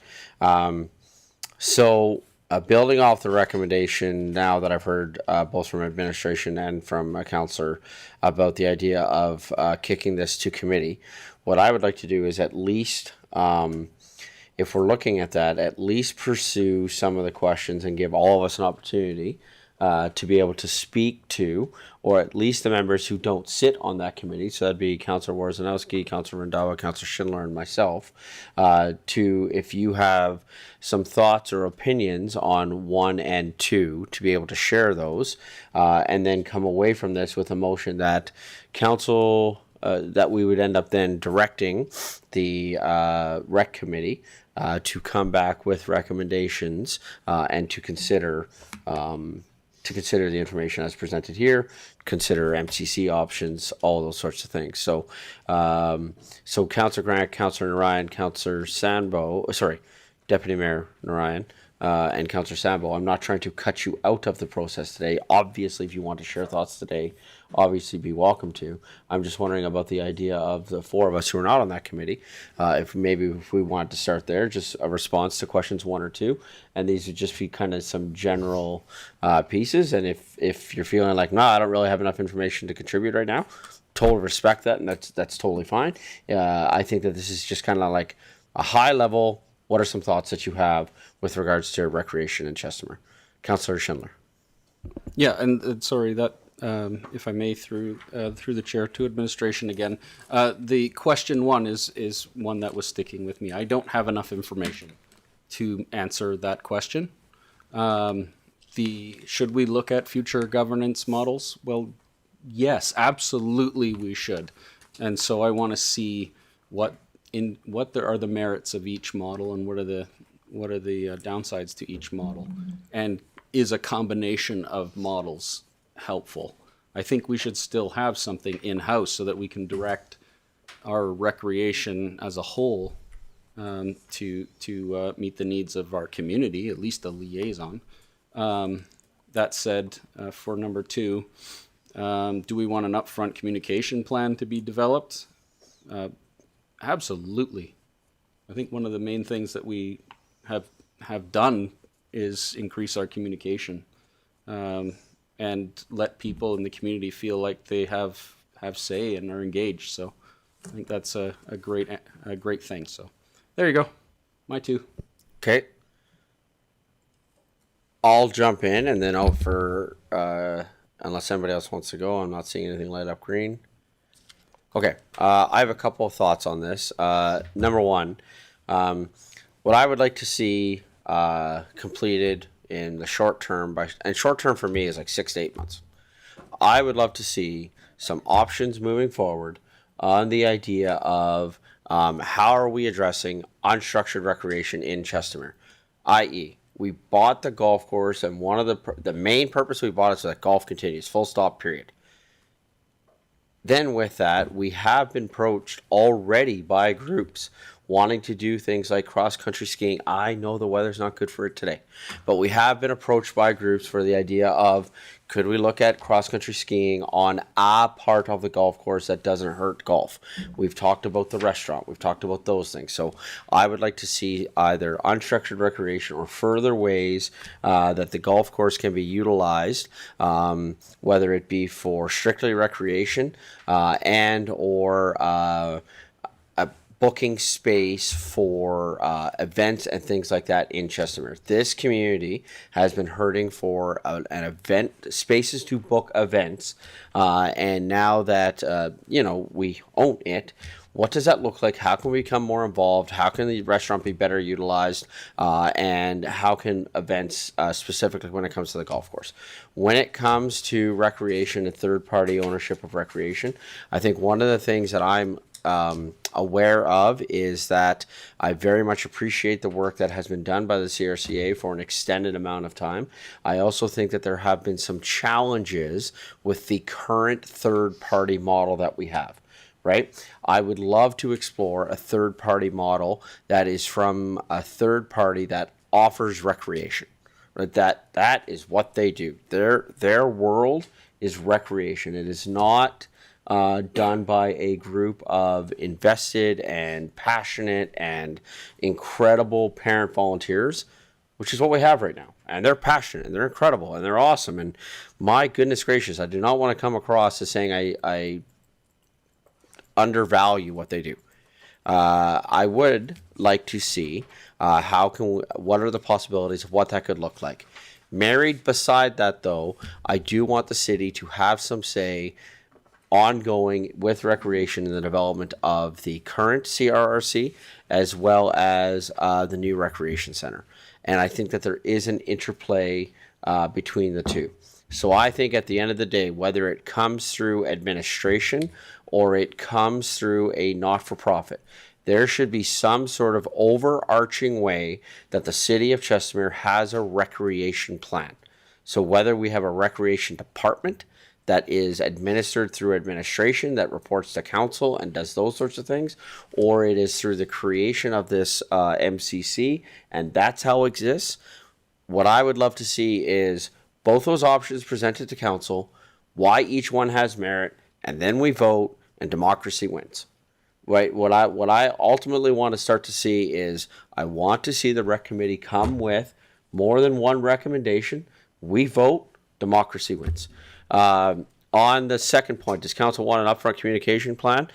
So building off the recommendation now that I've heard both from administration and from a councillor about the idea of kicking this to committee, what I would like to do is at least, if we're looking at that, at least pursue some of the questions and give all of us an opportunity to be able to speak to, or at least the members who don't sit on that committee, so that'd be Councillor Warzanowski, Councillor Rendawa, Councillor Schindler, and myself, to, if you have some thoughts or opinions on 1 and 2, to be able to share those, and then come away from this with a motion that council, that we would end up then directing the rec committee to come back with recommendations and to consider the information as presented here, consider MCC options, all those sorts of things. So, Councillor Grant, Councillor Narayan, Councillor Deputy Mayor Narayan, and Councillor Sambo, I'm not trying to cut you out of the process today. Obviously, if you want to share thoughts today, obviously be welcome to. I'm just wondering about the idea of the four of us who are not on that committee. If we wanted to start there, just a response to questions 1 or 2, and these would just be kind of some general pieces. And if you're feeling like, no, I don't really have enough information to contribute right now, totally respect that, and that's totally fine. I think that this is just kind of like a high level. What are some thoughts that you have with regards to recreation in Chestermere? Councillor Schindler. Yeah, and sorry that if I may, through the chair to administration again, the question 1 is one that was sticking with me. I don't have enough information to answer that question. Should we look at future governance models? Well, yes, absolutely we should. And so I want to see what there are the merits of each model and what are the downsides to each model, and is a combination of models helpful? I think we should still have something in-house so that we can direct our recreation as a whole to meet the needs of our community, at least a liaison. That said, for number 2, do we want an upfront communication plan to be developed? Absolutely. I think one of the main things that we have done is increase our communication and let people in the community feel like they have say and are engaged. So I think that's a great thing. So there you go. My 2. Okay. I'll jump in and then unless somebody else wants to go, I'm not seeing anything light up green. Okay, I have a couple of thoughts on this. Number 1, what I would like to see completed in the short term, and short term for me is like 6 to 8 months. I would love to see some options moving forward on the idea of how are we addressing unstructured recreation in Chestermere, i.e., we bought the golf course, and one of the main purpose we bought it so that golf continues, full stop, period. Then with that, we have been approached already by groups wanting to do things like cross-country skiing. I know the weather's not good for it today, but we have been approached by groups for the idea of, could we look at cross-country skiing on a part of the golf course that doesn't hurt golf? We've talked about the restaurant. We've talked about those things. So I would like to see either unstructured recreation or further ways that the golf course can be utilized, whether it be for strictly recreation and or booking space for events and things like that in Chestermere. This community has been hurting for an event, spaces to book events, and now that we own it, what does that look like? How can we become more involved? How can the restaurant be better utilized? And how can events, specifically when it comes to the golf course? When it comes to recreation and third-party ownership of recreation, I think one of the things that I'm aware of is that I very much appreciate the work that has been done by the CRCA for an extended amount of time. I also think that there have been some challenges with the current third-party model that we have, right? I would love to explore a third-party model that is from a third party that offers recreation. Right? That is what they do. Their world is recreation. It is not done by a group of invested and passionate and incredible parent volunteers, which is what we have right now. And they're passionate and they're incredible and they're awesome. And my goodness gracious, I do not want to come across as saying I undervalue what they do. I would like to see what are the possibilities of what that could look like. Married beside that, though, I do want the city to have some say ongoing with recreation in the development of the current CRRC as well as the new recreation center. And I think that there is an interplay between the two. So I think at the end of the day, whether it comes through administration or it comes through a not-for-profit, there should be some sort of overarching way that the city of Chestermere has a recreation plan. So whether we have a recreation department that is administered through administration that reports to council and does those sorts of things, or it is through the creation of this MCC, and that's how it exists. what I would love to see is both those options presented to council, why each one has merit, and then we vote and democracy wins. Right? What I ultimately want to start to see is I want to see the rec committee come with more than one recommendation. We vote, democracy wins. On the second point, does council want an upfront communication plan?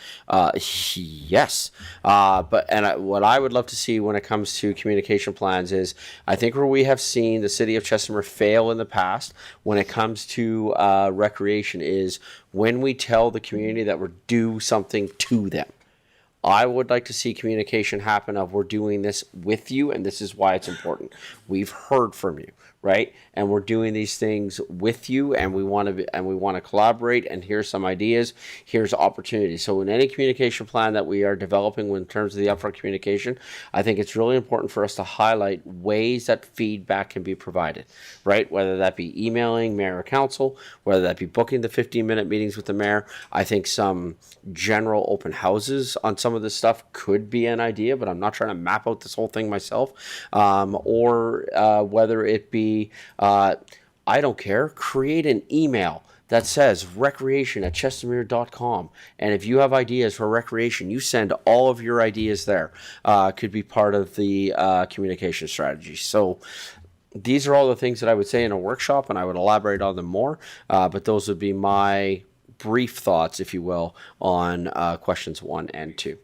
Yes. What I would love to see when it comes to communication plans is, I think where we have seen the city of Chestermere fail in the past when it comes to recreation is when we tell the community that we're do something to them. I would like to see communication happen of we're doing this with you and this is why it's important. We've heard from you, right? And we're doing these things with you and we want to collaborate and here's some ideas, here's opportunities. So in any communication plan that we are developing in terms of the upfront communication, I think it's really important for us to highlight ways that feedback can be provided, right? Whether that be emailing mayor or council, whether that be booking the 15-minute meetings with the mayor. I think some general open houses on some of this stuff could be an idea, but I'm not trying to map out this whole thing myself. Or whether it be, I don't care, create an email that says recreation@chestermere.com. And if you have ideas for recreation, you send all of your ideas there. Could be part of the communication strategy. So these are all the things that I would say in a workshop, and I would elaborate on them more. But those would be my brief thoughts, if you will, on questions 1 and 2.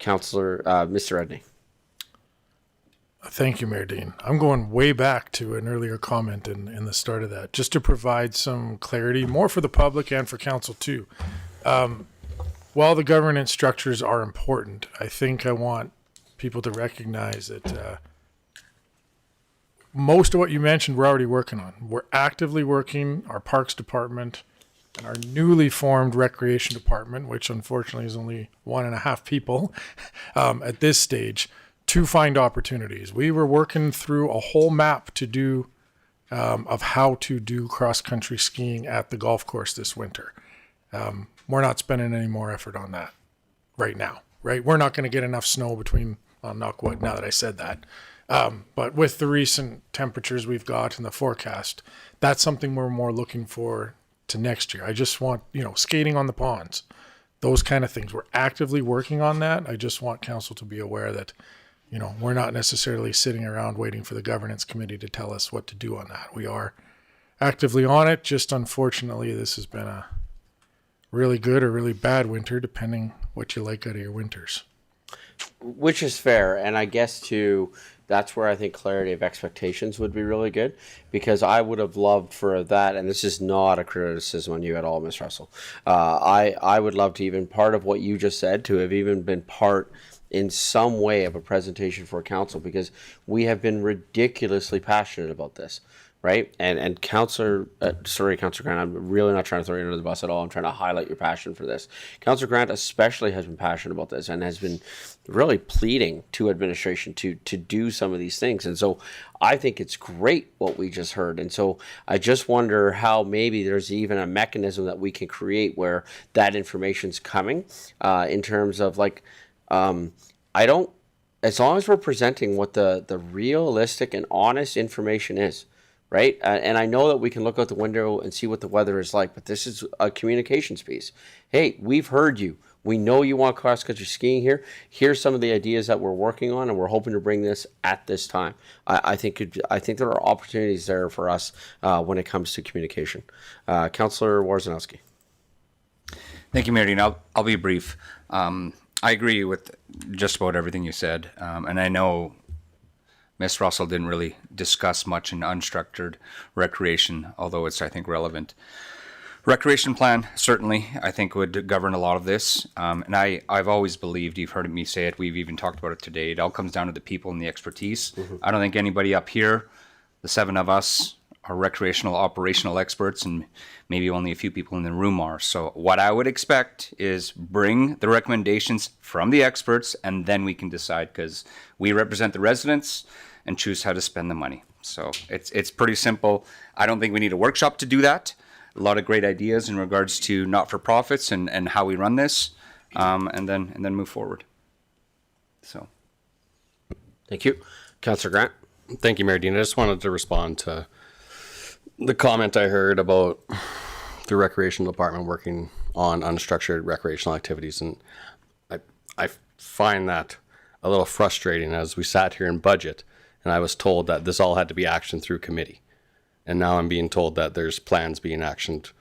Councillor, Mr. Edney. Thank you, Mayor Dean. I'm going way back to an earlier comment in the start of that, just to provide some clarity, more for the public and for council too. While the governance structures are important, I think I want people to recognize that most of what you mentioned we're already working on. We're actively working, our Parks Department and our newly formed Recreation Department, which unfortunately is only 1.5 people at this stage, to find opportunities. We were working through a whole map to do of how to do cross-country skiing at the golf course this winter. We're not spending any more effort on that right now, right? We're not going to get enough snow between, well, knock wood, now that I said that. But with the recent temperatures we've got in the forecast, that's something we're more looking for to next year. I just want, skating on the ponds, those kind of things. We're actively working on that. I just want council to be aware that we're not necessarily sitting around waiting for the governance committee to tell us what to do on that. We are actively on it. Just unfortunately, this has been a really good or really bad winter, depending what you like out of your winters. Which is fair. And I guess that's where I think clarity of expectations would be really good, because I would have loved for that, and this is not a criticism on you at all, Ms. Russell. I would love to even part of what you just said to have even been part in some way of a presentation for council, because we have been ridiculously passionate about this, right? And Councillor Grant, I'm really not trying to throw you under the bus at all. I'm trying to highlight your passion for this. Councillor Grant especially has been passionate about this and has been really pleading to administration to do some of these things. And so I think it's great what we just heard. And so I just wonder how maybe there's even a mechanism that we can create where that information's coming in terms of as long as we're presenting what the realistic and honest information is, right? And I know that we can look out the window and see what the weather is like, but this is a communications piece. Hey, we've heard you. We know you want cross-country skiing here. Here's some of the ideas that we're working on, and we're hoping to bring this at this time. I think there are opportunities there for us when it comes to communication. Councillor Warzanowski. Thank you, Mayor Dean. I'll be brief. I agree with just about everything you said, and I know Ms. Russell didn't really discuss much in unstructured recreation, although it's, I think, relevant. Recreation plan, certainly, I think would govern a lot of this, and I've always believed, you've heard me say it, we've even talked about it today, it all comes down to the people and the expertise. I don't think anybody up here, the 7 of us, are recreational operational experts, and maybe only a few people in the room are. So what I would expect is bring the recommendations from the experts, and then we can decide, because we represent the residents and choose how to spend the money. So it's pretty simple. I don't think we need a workshop to do that. A lot of great ideas in regards to not-for-profits and how we run this, and then move forward. So, thank you, Councillor Grant. Thank you, Mayor Dean. I just wanted to respond to the comment I heard about the recreational department working on unstructured recreational activities. And I find that a little frustrating as we sat here in budget and I was told that this all had to be actioned through committee. And now I'm being told that there's plans being actioned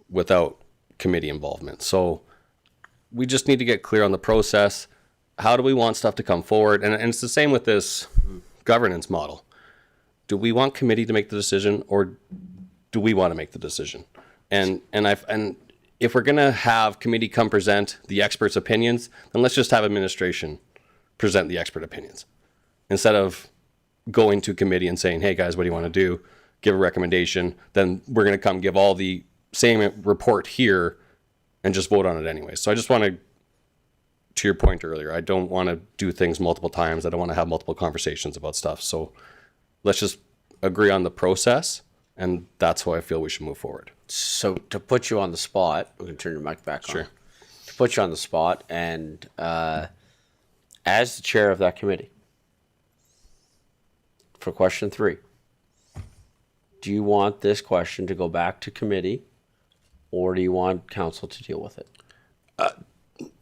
without committee involvement. So we just need to get clear on the process. How do we want stuff to come forward? And it's the same with this governance model. Do we want committee to make the decision, or do we want to make the decision? And if we're going to have committee come present the experts' opinions, then let's just have administration present the expert opinions instead of going to committee and saying, hey guys, what do you want to do? Give a recommendation. Then we're going to come give all the same report here and just vote on it anyway. So I just want to your point earlier, I don't want to do things multiple times. I don't want to have multiple conversations about stuff. So let's just agree on the process, and that's how I feel we should move forward. So to put you on the spot, we can turn your mic back on. Sure. To put you on the spot, and as the chair of that committee, for question 3, do you want this question to go back to committee, or do you want council to deal with it?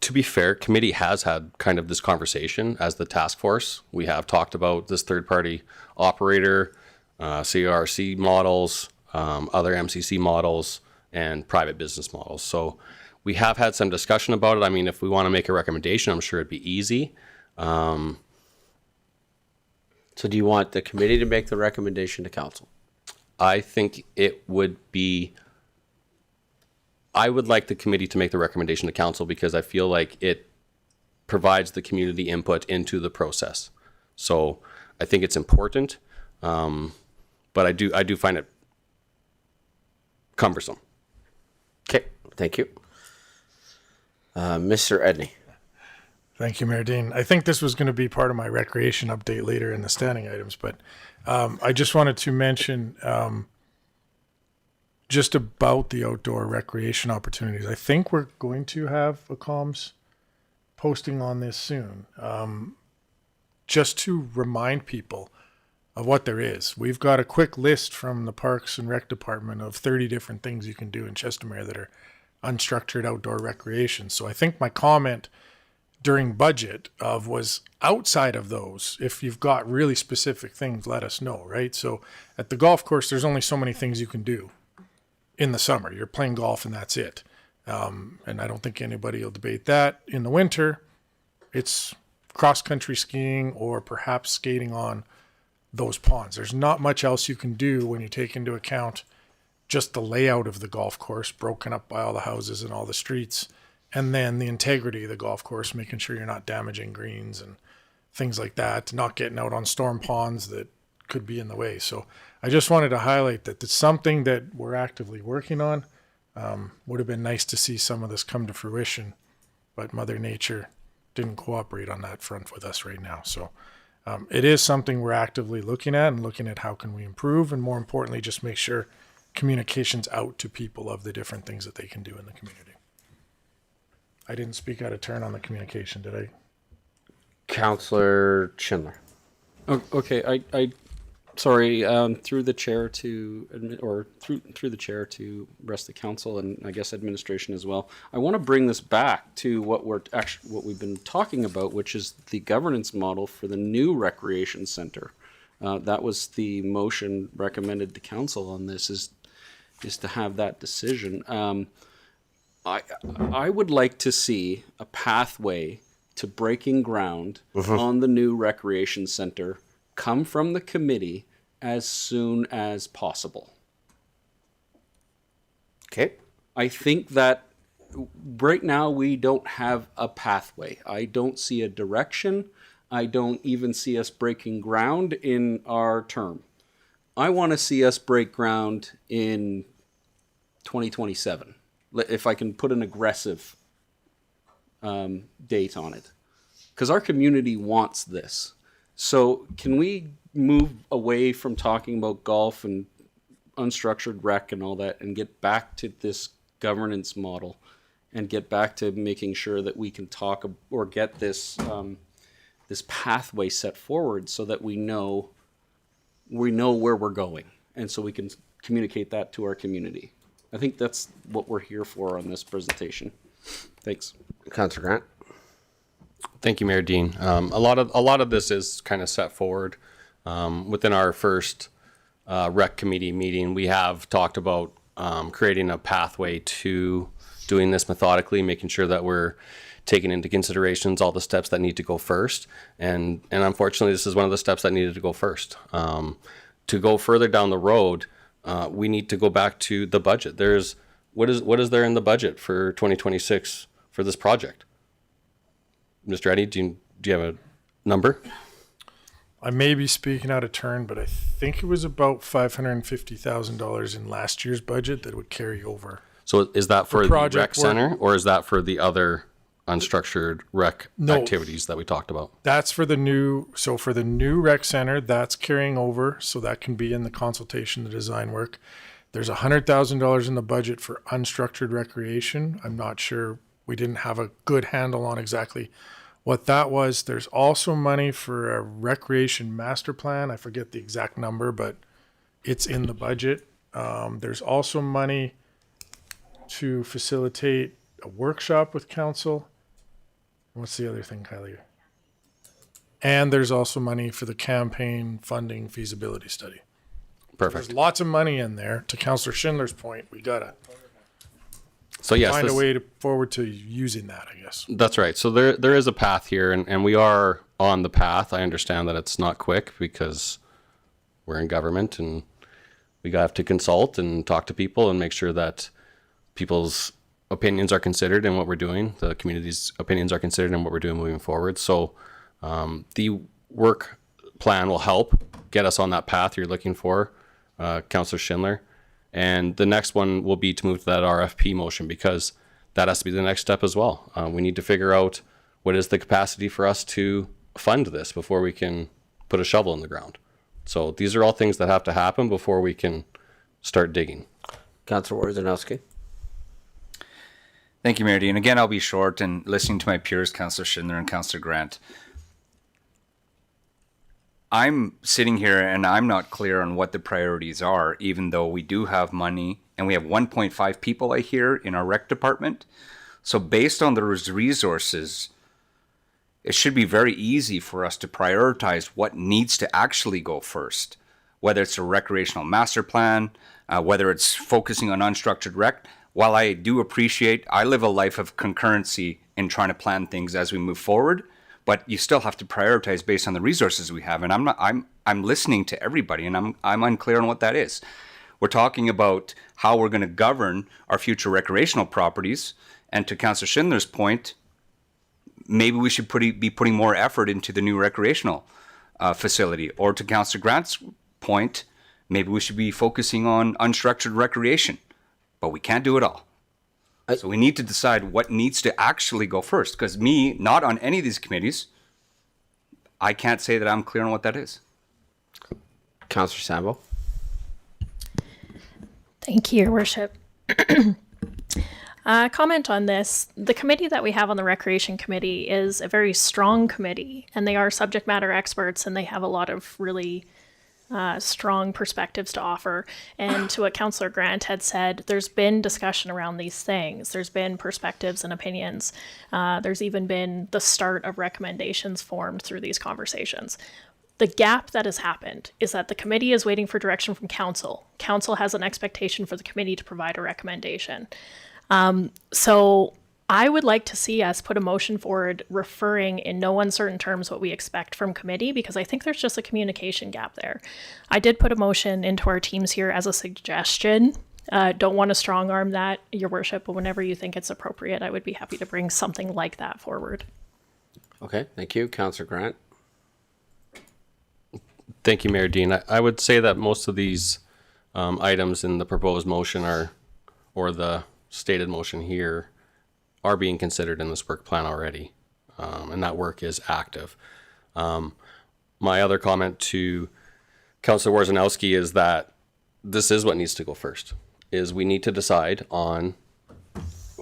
To be fair, committee has had kind of this conversation as the task force. We have talked about this third-party operator, CRC models, other MCC models, and private business models. So we have had some discussion about it. I mean, if we want to make a recommendation, I'm sure it'd be easy. So do you want the committee to make the recommendation to council? I think it would be... I would like the committee to make the recommendation to council because I feel like it provides the community input into the process. So I think it's important, but I do find it cumbersome. Okay, thank you. Mr. Edney. Thank you, Mayor Dean. I think this was going to be part of my recreation update later in the standing items, but I just wanted to mention just about the outdoor recreation opportunities. I think we're going to have a comms posting on this soon, just to remind people of what there is. We've got a quick list from the Parks and Rec Department of 30 different things you can do in Chestermere that are unstructured outdoor recreation. So I think my comment during budget was outside of those, if you've got really specific things, let us know, right? So at the golf course, there's only so many things you can do in the summer. You're playing golf and that's it. And I don't think anybody will debate that. In the winter, it's cross-country skiing or perhaps skating on those ponds. There's not much else you can do when you take into account just the layout of the golf course, broken up by all the houses and all the streets, and then the integrity of the golf course, making sure you're not damaging greens and things like that, not getting out on storm ponds that could be in the way. So I just wanted to highlight that it's something that we're actively working on. Would have been nice to see some of this come to fruition, but Mother Nature didn't cooperate on that front with us right now. So it is something we're actively looking at and looking at how can we improve, and more importantly, just make sure communication's out to people of the different things that they can do in the community. I didn't speak out of turn on the communication, did I? Councillor Schindler. Okay, I sorry, through the chair to admit, or through the chair to rest the council and I guess administration as well. I want to bring this back to what we've been talking about, which is the governance model for the new recreation center. That was the motion recommended to council on this, is to have that decision. I would like to see a pathway to breaking ground on the new recreation center come from the committee as soon as possible. Okay. I think that right now we don't have a pathway. I don't see a direction. I don't even see us breaking ground in our term. I want to see us break ground in 2027, if I can put an aggressive date on it, because our community wants this. So can we move away from talking about golf and unstructured rec and all that and get back to this governance model and get back to making sure that we can talk or get this this pathway set forward so that we know we know where we're going, and so we can communicate that to our community. I think that's what we're here for on this presentation. Thanks. Councillor Grant. Thank you, Mayor Dean. A lot of this is kind of set forward within our first rec committee meeting. We have talked about creating a pathway to doing this methodically, making sure that we're taking into considerations all the steps that need to go first. And unfortunately, this is one of the steps that needed to go first. To go further down the road, we need to go back to the budget. What is there in the budget for 2026 for this project? Mr. Eddy, do you have a number? I may be speaking out of turn, but I think it was about $550,000 in last year's budget that would carry over. So is that for the rec project center, or is that for the other unstructured rec activities that we talked about? That's for the new rec center, that's carrying over, so that can be in the consultation, the design work. There's $100,000 in the budget for unstructured recreation. I'm not sure, we didn't have a good handle on exactly what that was. There's also money for a recreation master plan. I forget the exact number, but it's in the budget. There's also money to facilitate a workshop with council. What's the other thing, Kylie? And there's also money for the campaign funding feasibility study. Perfect. There's lots of money in there. To Councillor Schindler's point, we gotta find a way forward to using that, I guess. That's right. So there is a path here, and we are on the path. I understand that it's not quick because we're in government and we have to consult and talk to people and make sure that people's opinions are considered in what we're doing. The community's opinions are considered in what we're doing moving forward. So the work plan will help get us on that path you're looking for, Councillor Schindler. And the next one will be to move to that RFP motion, because that has to be the next step as well. We need to figure out what is the capacity for us to fund this before we can put a shovel in the ground. So these are all things that have to happen before we can start digging. Councillor Wojciechowski. Thank you, Mayor Dean. Again, I'll be short, and listening to my peers, Councillor Schindler and Councillor Grant. I'm sitting here and I'm not clear on what the priorities are, even though we do have money and we have 1.5 people, I hear, in our rec department. So based on those resources, it should be very easy for us to prioritize what needs to actually go first, whether it's a recreational master plan, whether it's focusing on unstructured rec. While I do appreciate, I live a life of concurrency in trying to plan things as we move forward, but you still have to prioritize based on the resources we have. And I'm listening to everybody, and I'm unclear on what that is. We're talking about how we're going to govern our future recreational properties. And to Councillor Schindler's point, maybe we should be putting more effort into the new recreational facility. Or to Councillor Grant's point, maybe we should be focusing on unstructured recreation. But we can't do it all. So we need to decide what needs to actually go first. Because me, not on any of these committees, I can't say that I'm clear on what that is. Councillor Sambo. Thank you, Your Worship. Comment on this. The committee that we have on the Recreation Committee is a very strong committee, and they are subject matter experts, and they have a lot of really strong perspectives to offer. And to what Councillor Grant had said, there's been discussion around these things. There's been perspectives and opinions. There's even been the start of recommendations formed through these conversations. The gap that has happened is that the committee is waiting for direction from council. Council has an expectation for the committee to provide a recommendation. So I would like to see us put a motion forward referring in no uncertain terms what we expect from committee, because I think there's just a communication gap there. I did put a motion into our teams here as a suggestion. Don't want to strong arm that, Your Worship, but whenever you think it's appropriate, I would be happy to bring something like that forward. Okay, thank you. Councillor Grant. Thank you, Mayor Dean. I would say that most of these items in the proposed motion or the stated motion here, are being considered in this work plan already, and that work is active. My other comment to Councillor Wojciechowski is that this is what needs to go first, is we need to decide on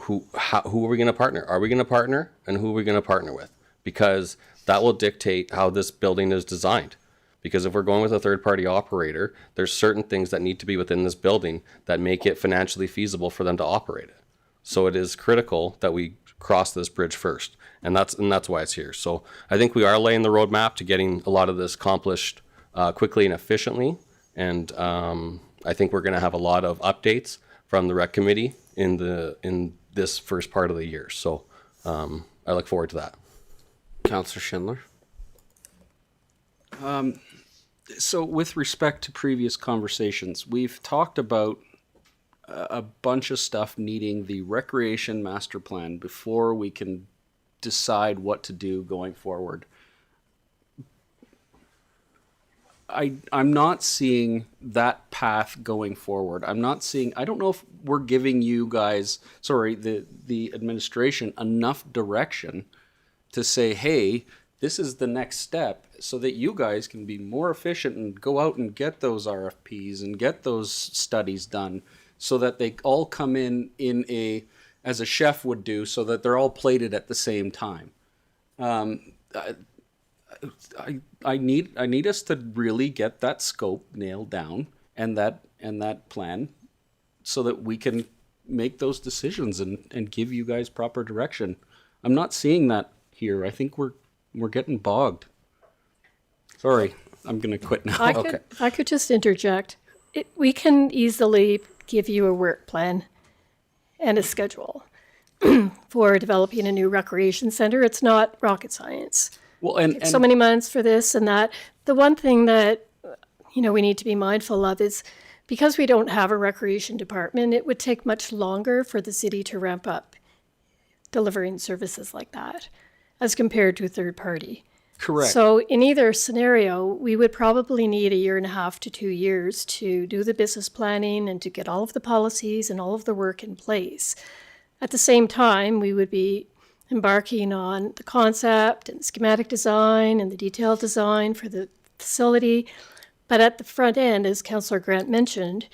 who are we going to partner? Are we going to partner, and who are we going to partner with? Because that will dictate how this building is designed. Because if we're going with a third party operator, there's certain things that need to be within this building that make it financially feasible for them to operate it. So it is critical that we cross this bridge first. And that's why it's here. So I think we are laying the roadmap to getting a lot of this accomplished quickly and efficiently. And I think we're going to have a lot of updates from the rec committee in this first part of the year. So I look forward to that. Councillor Schindler. So with respect to previous conversations, we've talked about a bunch of stuff needing the recreation master plan before we can decide what to do going forward. I'm not seeing that path going forward. I don't know if we're giving you guys, the administration enough direction to say, hey, this is the next step, so that you guys can be more efficient and go out and get those RFPs and get those studies done, so that they all come in as a chef would do, so that they're all plated at the same time. I need us to really get that scope nailed down and that plan, so that we can make those decisions and give you guys proper direction. I'm not seeing that here. I think we're getting bogged. Sorry, I'm gonna quit now. I could just interject. We can easily give you a work plan and a schedule for developing a new recreation center. It's not rocket science. Well, and so many months for this and that. The one thing that we need to be mindful of is, because we don't have a recreation department, it would take much longer for the city to ramp up delivering services like that as compared to a third party. Correct. So in either scenario, we would probably need 1.5 to 2 years to do the business planning and to get all of the policies and all of the work in place. At the same time, we would be embarking on the concept and schematic design and the detailed design for the facility. But at the front end, as Councillor Grant mentioned,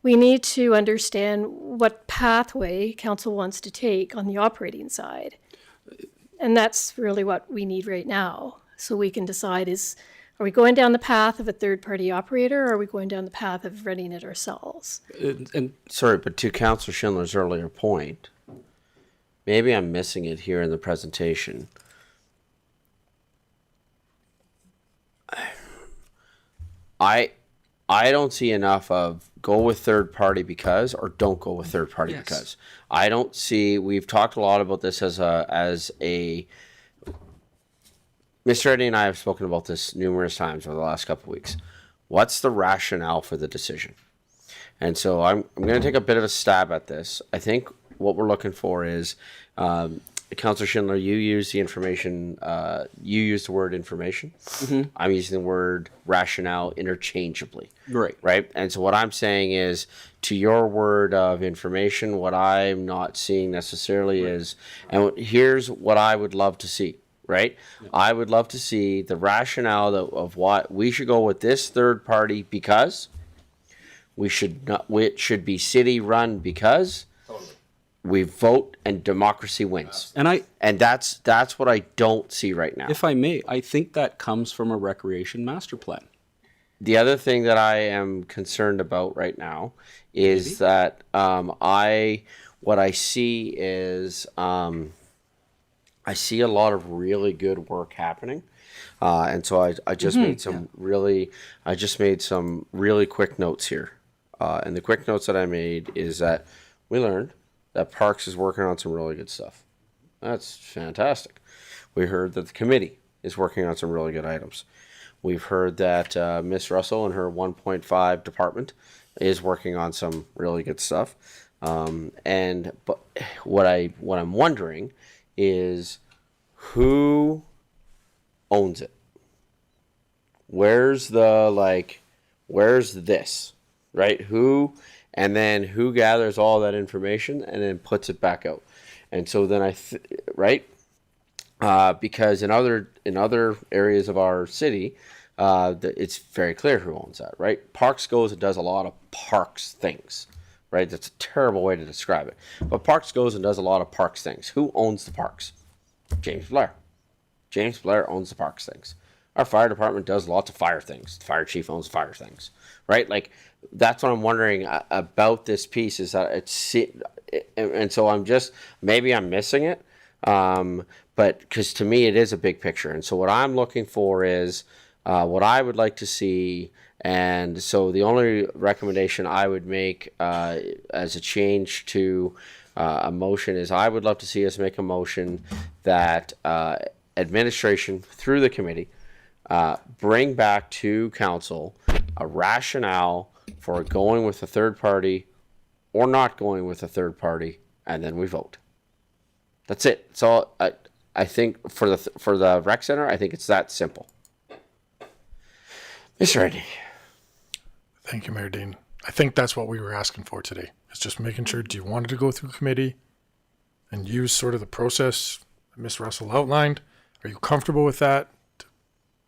we need to understand what pathway council wants to take on the operating side. And that's really what we need right now. So we can decide, are we going down the path of a third-party operator, or are we going down the path of running it ourselves? Sorry, but to Councillor Schindler's earlier point, maybe I'm missing it here in the presentation. I don't see enough of go with third party because, or don't go with third party because. I don't see, we've talked a lot about this as a Mr. Eddy and I have spoken about this numerous times over the last couple of weeks. What's the rationale for the decision? And so I'm going to take a bit of a stab at this. I think what we're looking for is, Councillor Schindler, you use the information, you use the word information. Mm-hmm. I'm using the word rationale interchangeably. Right. Right? And so what I'm saying is, to your word of information, what I'm not seeing necessarily is, and here's what I would love to see, right? Yeah. I would love to see the rationale of what we should go with this third party because it should be city run because we vote and democracy wins. And that's what I don't see right now. If I may, I think that comes from a recreation master plan. The other thing that I am concerned about right now is that what I see is I see a lot of really good work happening. And so I just made some really quick notes here. And the quick notes that I made is that we learned that Parks is working on some really good stuff. That's fantastic. We heard that the committee is working on some really good items. We've heard that Miss Russell and her 1.5 department is working on some really good stuff. But what I'm wondering is who owns it? Where's this? Right? Who gathers all that information and then puts it back out? And so then because in other areas of our city, it's very clear who owns that, right? Parks goes and does a lot of parks things, right? That's a terrible way to describe it. But Parks goes and does a lot of parks things. Who owns the parks? James Blair. James Blair owns the parks things. Our fire department does lots of fire things. The fire chief owns fire things, right? Like, that's what I'm wondering about this piece, is that and so maybe I'm missing it. But because to me, it is a big picture. And so what I'm looking for is what I would like to see. And so the only recommendation I would make as a change to a motion is I would love to see us make a motion that administration through the committee bring back to council a rationale for going with a third party or not going with a third party, and then we vote. That's it. So I think for the rec center, I think it's that simple. Mr. Eddie. Thank you, Mayor Dean. I think that's what we were asking for today. It's just making sure, do you want it to go through committee and use sort of the process that Ms. Russell outlined? Are you comfortable with that?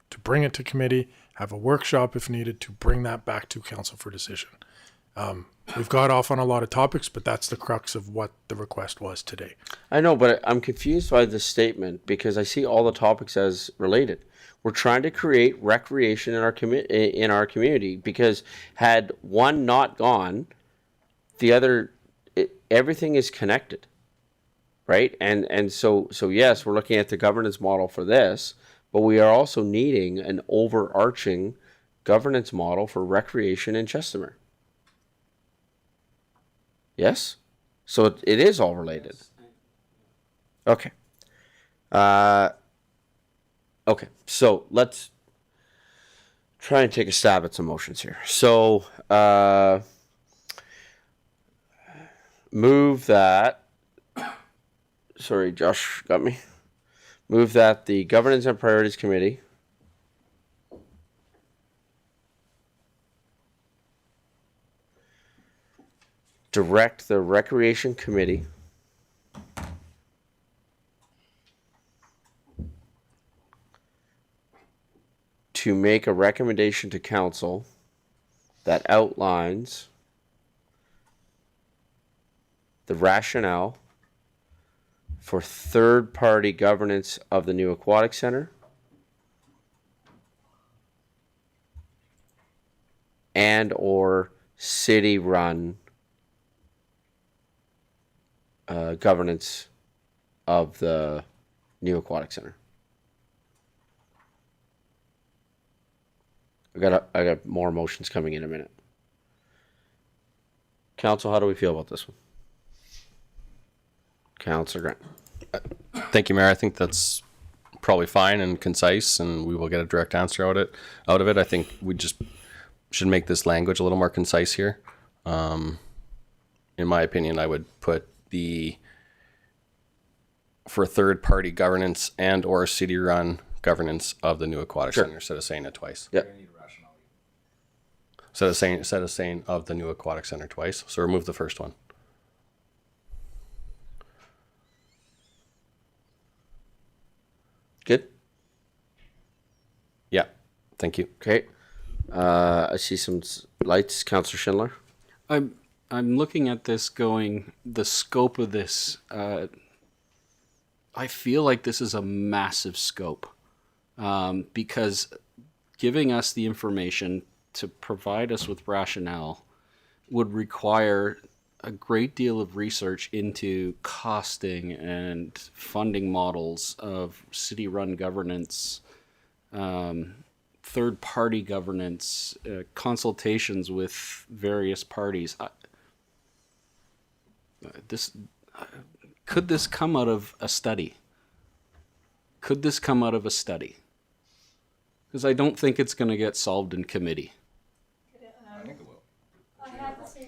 To bring it to committee, have a workshop if needed to bring that back to council for decision. We've got off on a lot of topics, but that's the crux of what the request was today. I know, but I'm confused by this statement because I see all the topics as related. We're trying to create recreation in our community, because had one not gone, the other, everything is connected, right? And so yes, we're looking at the governance model for this, but we are also needing an overarching governance model for recreation in Chestermere. Yes? So it is all related. Okay. Okay, so let's try and take a stab at some motions here. So move that, sorry, Josh got me. Move that the Governance and Priorities Committee direct the Recreation Committee to make a recommendation to council that outlines the rationale for third-party governance of the new aquatic center and or city-run governance of the new aquatic center. I got more motions coming in a minute. Council, how do we feel about this one? Councilor Grant. Thank you, Mayor. I think that's probably fine and concise, and we will get a direct answer out of it. I think we just should make this language a little more concise here. In my opinion, I would put for third-party governance and or city-run governance of the new aquatic center, instead of saying it twice. Yeah. Instead of saying of the new aquatic center twice. So remove the first one. Good? Yeah. Thank you. Okay. I see some lights. Councillor Schindler. I'm looking at this going, the scope of this, I feel like this is a massive scope, because giving us the information to provide us with rationale would require a great deal of research into costing and funding models of city-run governance, third-party governance, consultations with various parties. Could this come out of a study? Could this come out of a study? Because I don't think it's going to get solved in committee.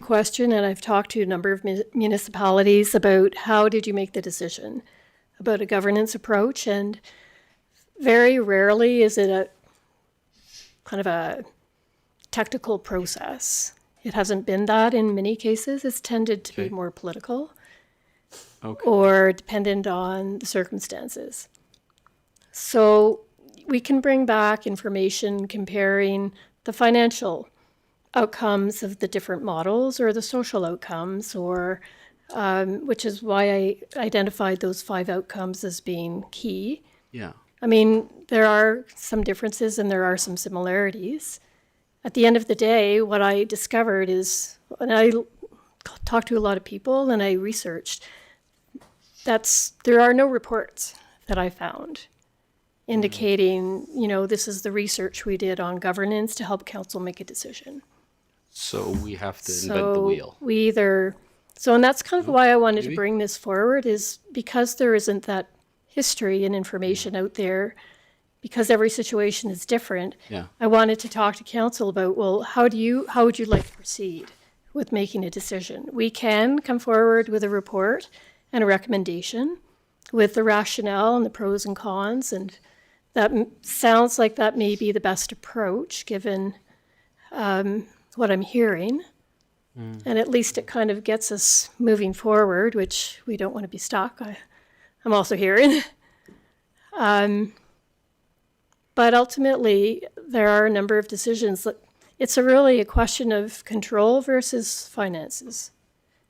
Question, and I've talked to a number of municipalities about how did you make the decision about a governance approach, and very rarely is it a kind of a technical process. It hasn't been that in many cases. It's tended to be more political or dependent on the circumstances. So we can bring back information comparing the financial outcomes of the different models or the social outcomes, or which is why I identified those 5 outcomes as being key. Yeah. I mean, there are some differences and there are some similarities. At the end of the day, what I discovered is, when I talked to a lot of people and I researched, there are no reports that I found indicating, this is the research we did on governance to help council make a decision. So we have to invent the wheel. And that's kind of why I wanted to bring this forward, is because there isn't that history and information out there, because every situation is different. Yeah. I wanted to talk to council about, well, how would you like to proceed with making a decision? We can come forward with a report and a recommendation with the rationale and the pros and cons, and that sounds like that may be the best approach given what I'm hearing. And at least it kind of gets us moving forward, which we don't want to be stuck. I'm also hearing. But ultimately, there are a number of decisions. It's really a question of control versus finances.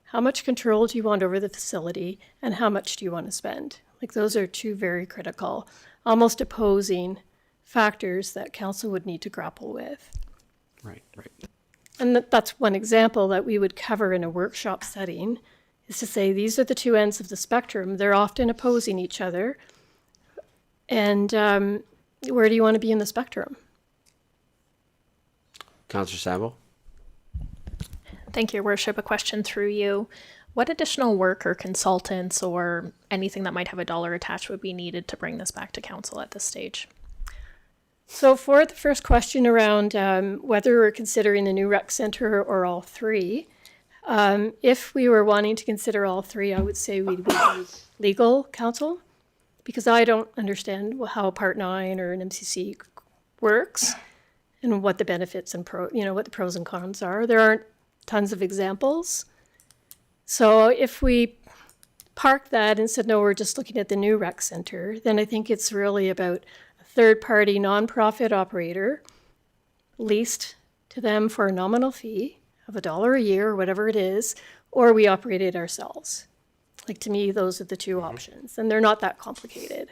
How much control do you want over the facility, and how much do you want to spend? Like, those are two very critical, almost opposing factors that council would need to grapple with. Right. And that's one example that we would cover in a workshop setting, is to say these are the two ends of the spectrum. They're often opposing each other. And where do you want to be in the spectrum? Councillor Sambo? Thank you, Your Worship. A question through you. What additional work or consultants or anything that might have a dollar attached would be needed to bring this back to council at this stage? So for the first question around whether we're considering the new rec center or all three, if we were wanting to consider all three, I would say we'd need legal counsel, because I don't understand how a Part 9 or an MCC works and what the benefits and what the pros and cons are. There aren't tons of examples. So if we park that and said, no, we're just looking at the new rec center, then I think it's really about a third-party nonprofit operator leased to them for a nominal fee of $1 a year or whatever it is, or we operate it ourselves. Like, to me, those are the two options, and they're not that complicated.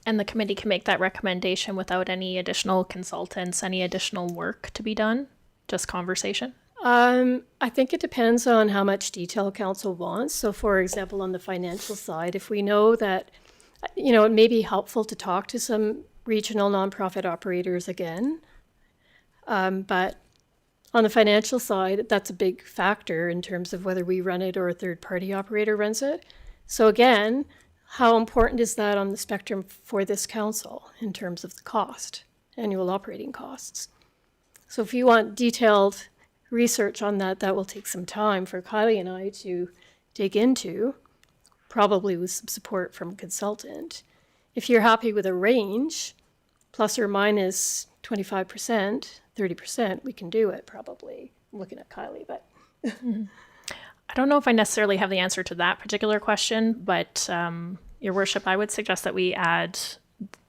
And the committee can make that recommendation without any additional consultants, any additional work to be done? Just conversation? I think it depends on how much detail council wants. So, for example, on the financial side, if we know that, it may be helpful to talk to some regional nonprofit operators again. But on the financial side, that's a big factor in terms of whether we run it or a third-party operator runs it. So again, how important is that on the spectrum for this council in terms of the cost, annual operating costs? So if you want detailed research on that, that will take some time for Kylie and I to dig into, probably with some support from a consultant. If you're happy with a range, plus or minus 25%, 30%, we can do it probably. I'm looking at Kylie, but. I don't know if I necessarily have the answer to that particular question, but Your Worship, I would suggest that we add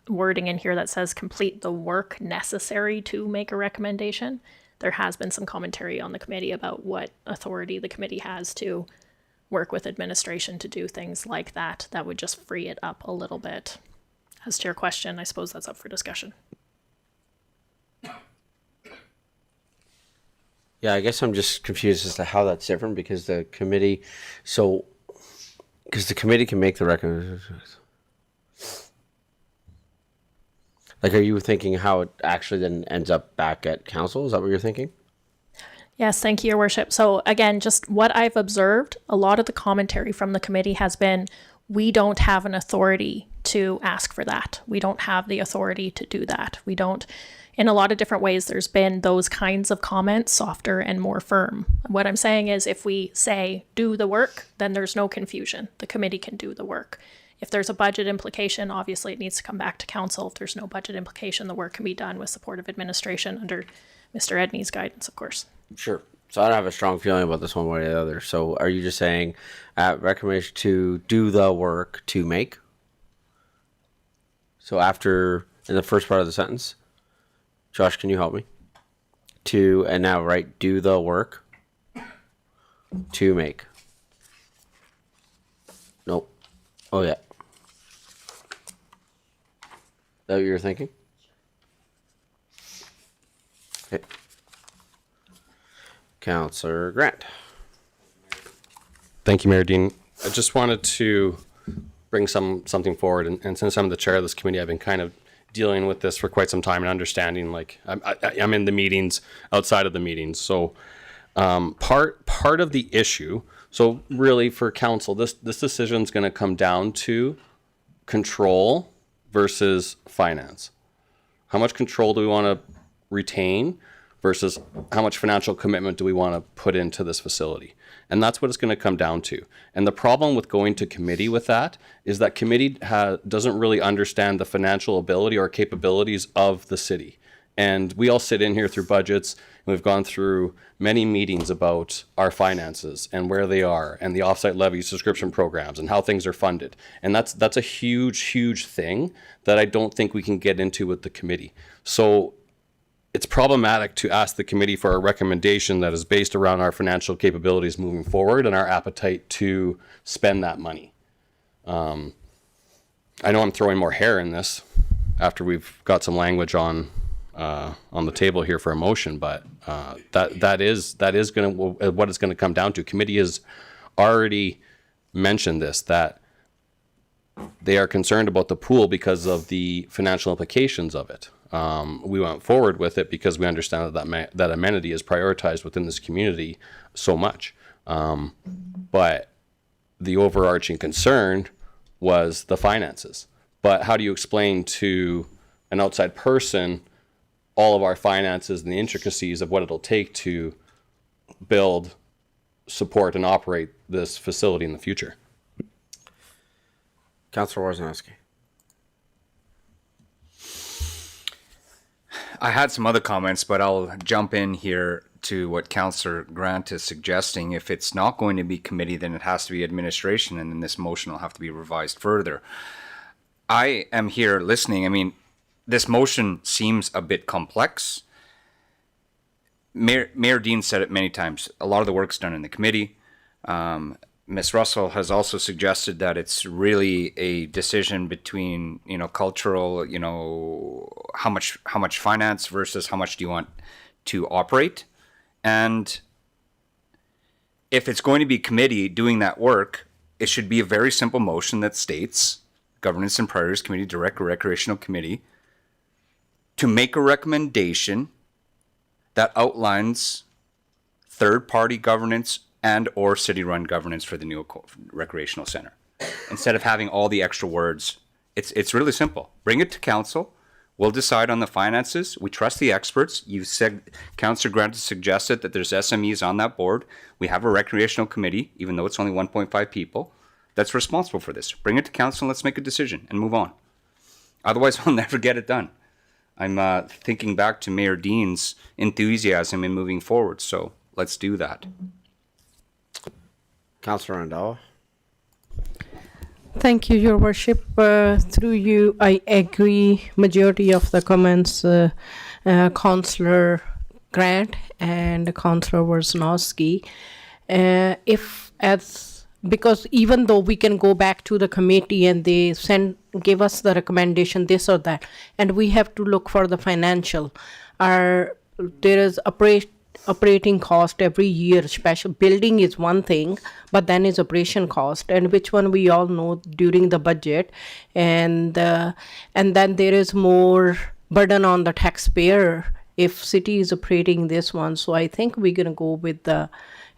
wording in here that says complete the work necessary to make a recommendation. There has been some commentary on the committee about what authority the committee has to work with administration to do things like that. That would just free it up a little bit. As to your question, I suppose that's up for discussion. Yeah, I guess I'm just confused as to how that's different, because the committee can make the recommendation. Like, are you thinking how it actually then ends up back at council? Is that what you're thinking? Yes, thank you, Your Worship. So again, just what I've observed, a lot of the commentary from the committee has been, we don't have an authority to ask for that. We don't have the authority to do that. We don't, in a lot of different ways, there's been those kinds of comments, softer and more firm. What I'm saying is, if we say, do the work, then there's no confusion. The committee can do the work. If there's a budget implication, obviously it needs to come back to council. If there's no budget implication, the work can be done with support of administration under Mr. Edney's guidance, of course. Sure. So I don't have a strong feeling about this one way or the other. So are you just saying recommendation to do the work to make? So after, in the first part of the sentence, Josh, can you help me? And now write do the work to make. Nope. Oh yeah. that what you're thinking? Okay. Councillor Grant. Thank you, Mayor Dean. I just wanted to bring something forward, and since I'm the chair of this committee, I've been kind of dealing with this for quite some time and understanding, like, I'm in the meetings, outside of the meetings. So part of the issue, so really for council, this decision is going to come down to control versus finance. How much control do we want to retain versus how much financial commitment do we want to put into this facility? And that's what it's going to come down to. And the problem with going to committee with that is that committee doesn't really understand the financial ability or capabilities of the city. And we all sit in here through budgets, and we've gone through many meetings about our finances and where they are, and the offsite levy subscription programs and how things are funded. And that's a huge thing that I don't think we can get into with the committee. So it's problematic to ask the committee for a recommendation that is based around our financial capabilities moving forward and our appetite to spend that money. I know I'm throwing more hair in this after we've got some language on the table here for a motion, but that is going to what it's going to come down to. Committee has already mentioned this, that they are concerned about the pool because of the financial implications of it. We went forward with it because we understand that amenity is prioritized within this community so much. But the overarching concern was the finances. But how do you explain to an outside person all of our finances and the intricacies of what it'll take to build, support, and operate this facility in the future? Councillor Woznowski. I had some other comments, but I'll jump in here to what Councillor Grant is suggesting. If it's not going to be committee, then it has to be administration, and then this motion will have to be revised further. I am here listening. I mean, this motion seems a bit complex. Mayor Dean said it many times. A lot of the work's done in the committee. Ms. Russell has also suggested that it's really a decision between, cultural, how much finance versus how much do you want to operate. And if it's going to be committee doing that work, it should be a very simple motion that states Governance and Priorities Committee, Direct Recreational Committee, to make a recommendation that outlines third-party governance and or city-run governance for the new recreational center. Instead of having all the extra words, it's really simple. Bring it to council. We'll decide on the finances. We trust the experts. You said, Councillor Grant suggested that there's SMEs on that board. We have a recreational committee, even though it's only 1.5 people, that's responsible for this. Bring it to council and let's make a decision and move on. Otherwise, we'll never get it done. I'm thinking back to Mayor Dean's enthusiasm in moving forward, so let's do that. Councillor Randall. Thank you, Your Worship. Through you, I agree majority of the comments, Councillor Grant and Councillor Woznowski. Because even though we can go back to the committee and they give us the recommendation, this or that, and we have to look for the financial. There is operating cost every year. Special building is one thing, but then is operation cost, and which one we all know during the budget, and then there is more burden on the taxpayer if city is operating this one. So I think we're gonna go with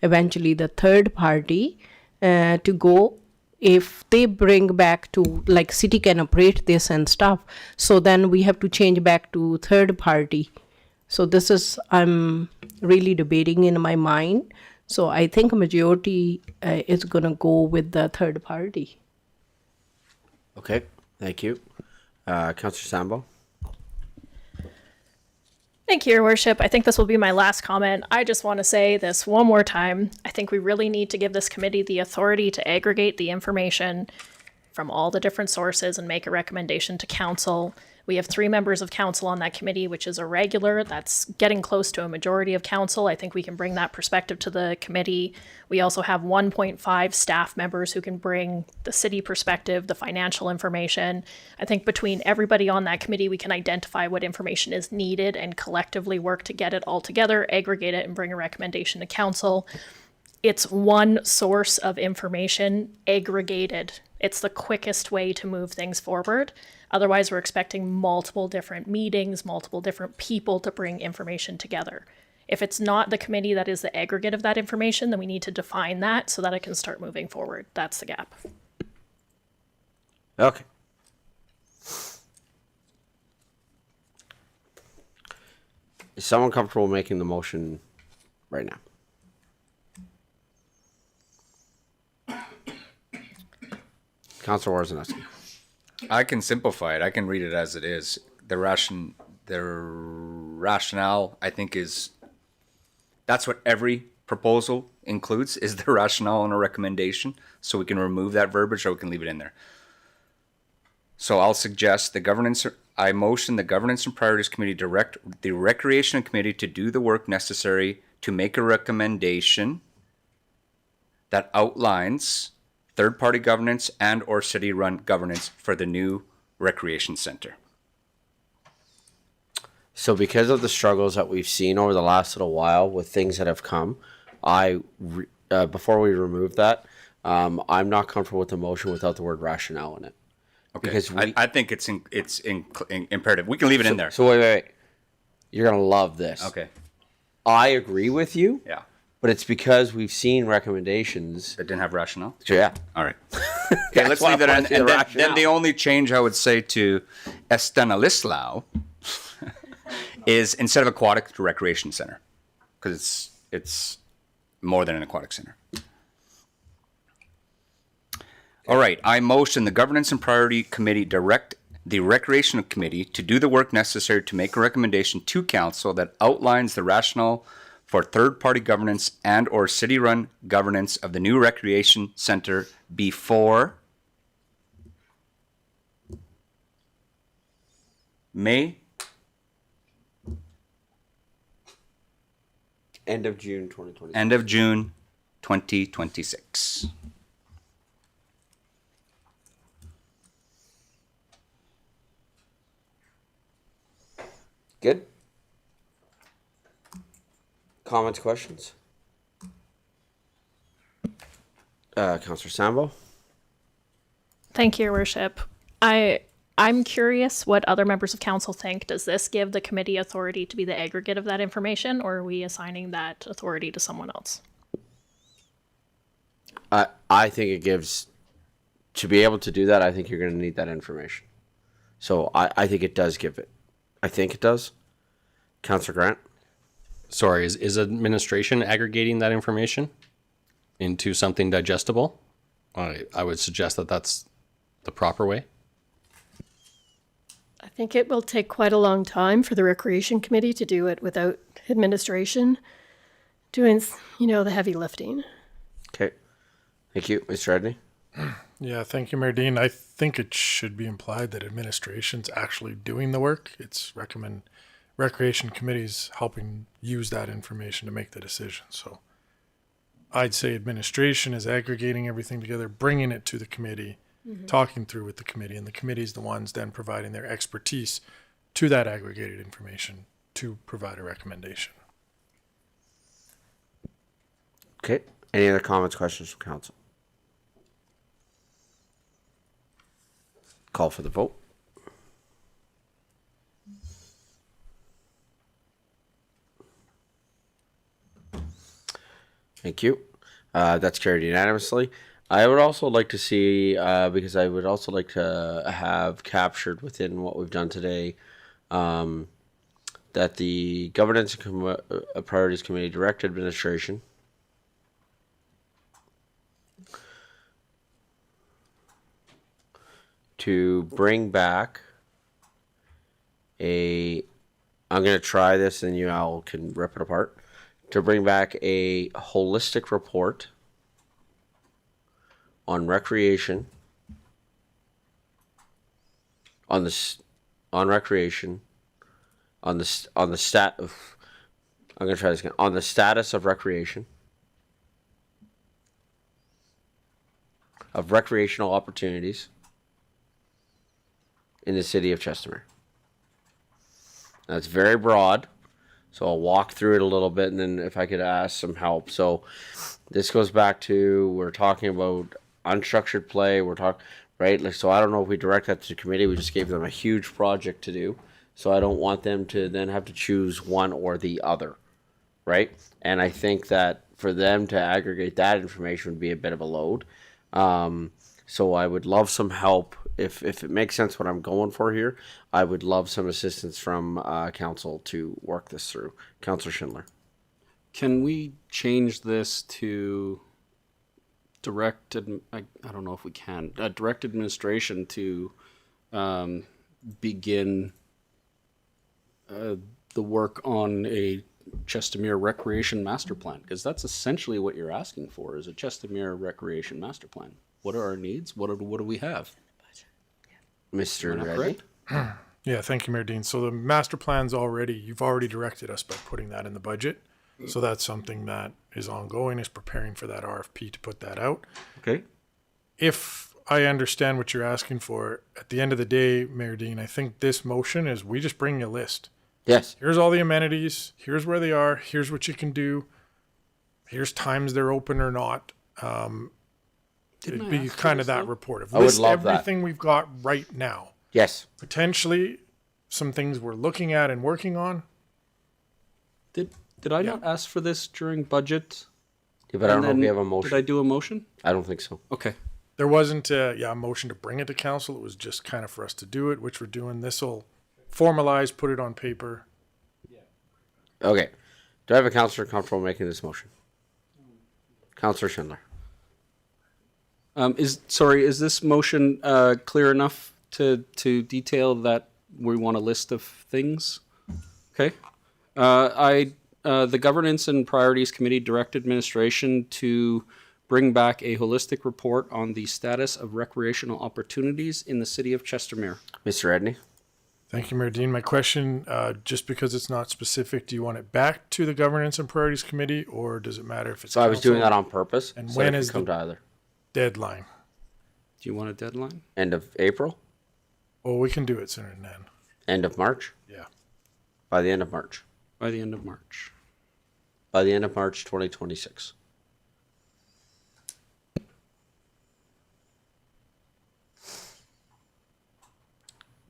eventually the third party to go. If they bring back to like city can operate this and stuff, so then we have to change back to third party. So this is, I'm really debating in my mind. So I think majority is going to go with the third party. Okay, thank you. Councillor Sambo. Thank you, Your Worship. I think this will be my last comment. I just want to say this one more time. I think we really need to give this committee the authority to aggregate the information from all the different sources and make a recommendation to council We have 3 members of council on that committee, which is a regular. That's getting close to a majority of council. I think we can bring that perspective to the committee. We also have 1.5 staff members who can bring the city perspective, the financial information. I think between everybody on that committee, we can identify what information is needed and collectively work to get it all together, aggregate it, and bring a recommendation to council. It's one source of information aggregated. It's the quickest way to move things forward. Otherwise, we're expecting multiple different meetings, multiple different people to bring information together. If it's not the committee that is the aggregate of that information, then we need to define that so that it can start moving forward. That's the gap. Okay. Is someone comfortable making the motion right now? Councilor Warzanowski. I can simplify it. I can read it as it is. The rationale, I think, is that's what every proposal includes, is the rationale and a recommendation. So we can remove that verbiage or we can leave it in there. So I'll suggest I motion the Governance and Priorities Committee direct the Recreation Committee to do the work necessary to make a recommendation that outlines third-party governance and or city-run governance for the new recreation center. So because of the struggles that we've seen over the last little while with things that have come, before we remove that, I'm not comfortable with the motion without the word rationale in it. Okay. Because I think it's imperative. We can leave it in there. So wait. You're going to love this. Okay. I agree with you. Yeah. But it's because we've seen recommendations that didn't have rationale. So yeah. All right. Okay, let's leave that in. And then the only change I would say to Estanislao is instead of aquatic to recreation center, because it's more than an aquatic center. All right. I motion the Governance and Priority Committee direct the Recreation Committee to do the work necessary to make a recommendation to council that outlines the rationale for third-party governance and or city-run governance of the new recreation center before End of June 2026. End of June 2026. Good. Comments, questions? Councillor Sambo? Thank you, Your Worship. I'm curious what other members of council think. Does this give the committee authority to be the aggregate of that information, or are we assigning that authority to someone else? I think it gives, to be able to do that, I think you're going to need that information. So I think it does give it. I think it does. Councillor Grant? Sorry, is administration aggregating that information into something digestible? I would suggest that that's the proper way. I think it will take quite a long time for the Recreation Committee to do it without administration doing, the heavy lifting. Okay. Thank you. Mr. Edney? Yeah, thank you, Mayor Dean. I think it should be implied that administration's actually doing the work. It's Recreation Committee's helping use that information to make the decision. So I'd say administration is aggregating everything together, bringing it to the committee, talking through with the committee, and the committee's the ones then providing their expertise to that aggregated information to provide a recommendation. Okay. Any other comments, questions from council? Call for the vote. Thank you. That's carried unanimously. I would also like to see, because I would also like to have captured within what we've done today, that the Governance and Priorities Committee direct administration to bring back I'm going to try this and you all can rip it apart. To bring back a holistic report on recreation on on recreation, on the stat of, I'm gonna try this again, on the status of recreation, of recreational opportunities in the city of Chestermere. That's very broad, so I'll walk through it a little bit, and then if I could ask some help. So this goes back to, we're talking about unstructured play, we're talking, right? Like, so I don't know if we direct that to the committee, we just gave them a huge project to do. So I don't want them to then have to choose one or the other, right? And I think that for them to aggregate that information would be a bit of a load. So I would love some help. If it makes sense what I'm going for here, I would love some assistance from council to work this through. Councillor Schindler. Can we change this to direct, I don't know if we can, direct administration to begin the work on a Chestermere Recreation Master Plan? Because that's essentially what you're asking for, is a Chestermere Recreation Master Plan. What are our needs? What do we have? Mr. Reddy? Correct? Yeah, thank you, Mayor Dean. So the master plan's you've already directed us by putting that in the budget. So that's something that is ongoing, is preparing for that RFP to put that out. Okay. If I understand what you're asking for, at the end of the day, Mayor Dean, I think this motion is we just bring you a list. Yes. Here's all the amenities. Here's where they are. Here's what you can do. Here's times they're open or not. It'd be kind of that report. I would love that. Everything we've got right now. Yes. Potentially some things we're looking at and working on. Did I not ask for this during budget? Yeah, but I don't know if we have a motion. Did I do a motion? I don't think so. Okay. There wasn't a motion to bring it to council. It was just kind of for us to do it, which we're doing. This will formalize, put it on paper. Okay. Do I have a councillor comfortable making this motion? Councillor Schindler. Is this motion clear enough to detail that we want a list of things? Okay. The Governance and Priorities Committee direct administration to bring back a holistic report on the status of recreational opportunities in the city of Chestermere. Mr. Edney. Thank you, Mayor Dean. My question, just because it's not specific, do you want it back to the Governance and Priorities Committee, or does it matter if it's So I was doing council? that on purpose. And so when it is could come the to either? deadline? Do you want a deadline? End of April? Well, we can do it sooner than then. End of March? Yeah. By the end of March. By the end of March. By the end of March 2026.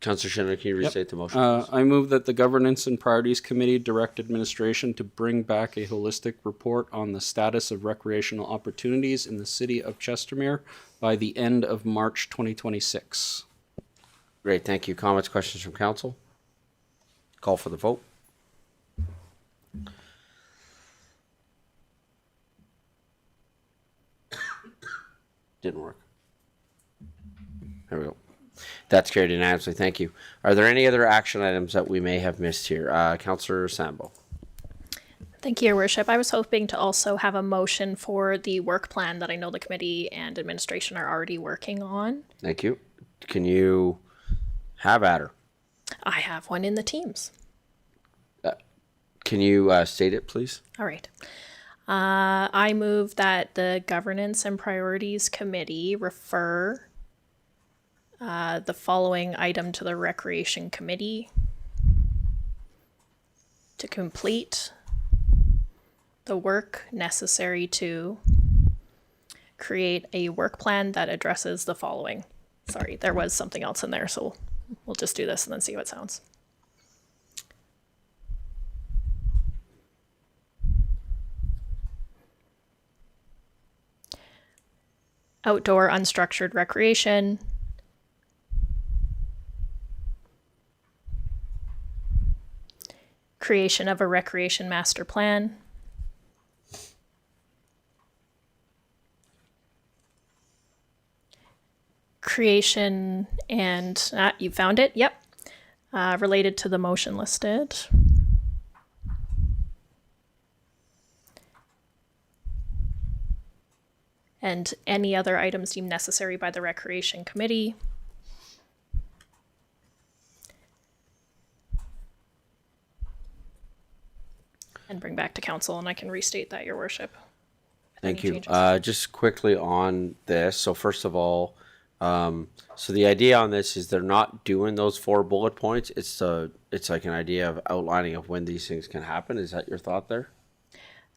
Councillor Schindler, can you restate the motion? I move that the Governance and Priorities Committee direct administration to bring back a holistic report on the status of recreational opportunities in the city of Chestermere by the end of March 2026. Great, thank you. Comments, questions from council? Call for the vote. Didn't work. There we go. That's carried unanimously. Thank you. Are there any other action items that we may have missed here? Councillor Sambo. Thank you, Your Worship. I was hoping to also have a motion for the work plan that I know the committee and administration are already working on. Thank you. Can you have at her? I have one in the Teams. Can you state it, please? All right. I move that the Governance and Priorities Committee refer the following item to the Recreation Committee to complete the work necessary to create a work plan that addresses the following. Sorry, there was something else in there, so we'll just do this and then see how it sounds. Outdoor unstructured recreation, creation of a recreation master plan, creation and, you found it, yep, related to the motion listed. And any other items deemed necessary by the Recreation Committee. and bring back to council, and I can restate that, your worship. Thank Any you. changes? Just quickly on this. So first of all, so the idea on this is they're not doing those 4 bullet points. It's like an idea of outlining of when these things can happen. Is that your thought there?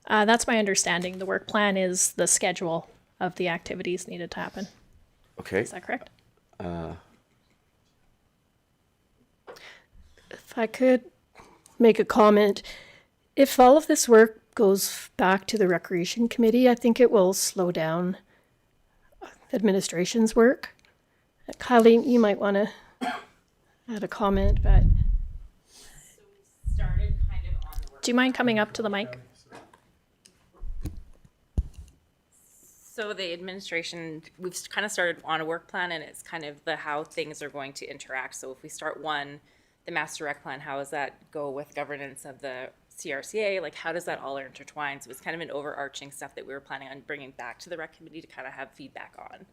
That's my understanding. The work plan is the schedule of the activities needed to happen. Okay. Is that correct? If I could make a comment, if all of this work goes back to the Recreation Committee, I think it will slow down administration's work. Kylie, you might want to add a comment, but Do you mind coming up to the mic? So the administration, we've kind of started on a work plan, and it's kind of the how things are going to interact. So if we start one, the master rec plan, how does that go with governance of the CRCA? Like, how does that all intertwine? So it's kind of an overarching stuff that we were planning on bringing back to the rec committee to kind of have feedback on.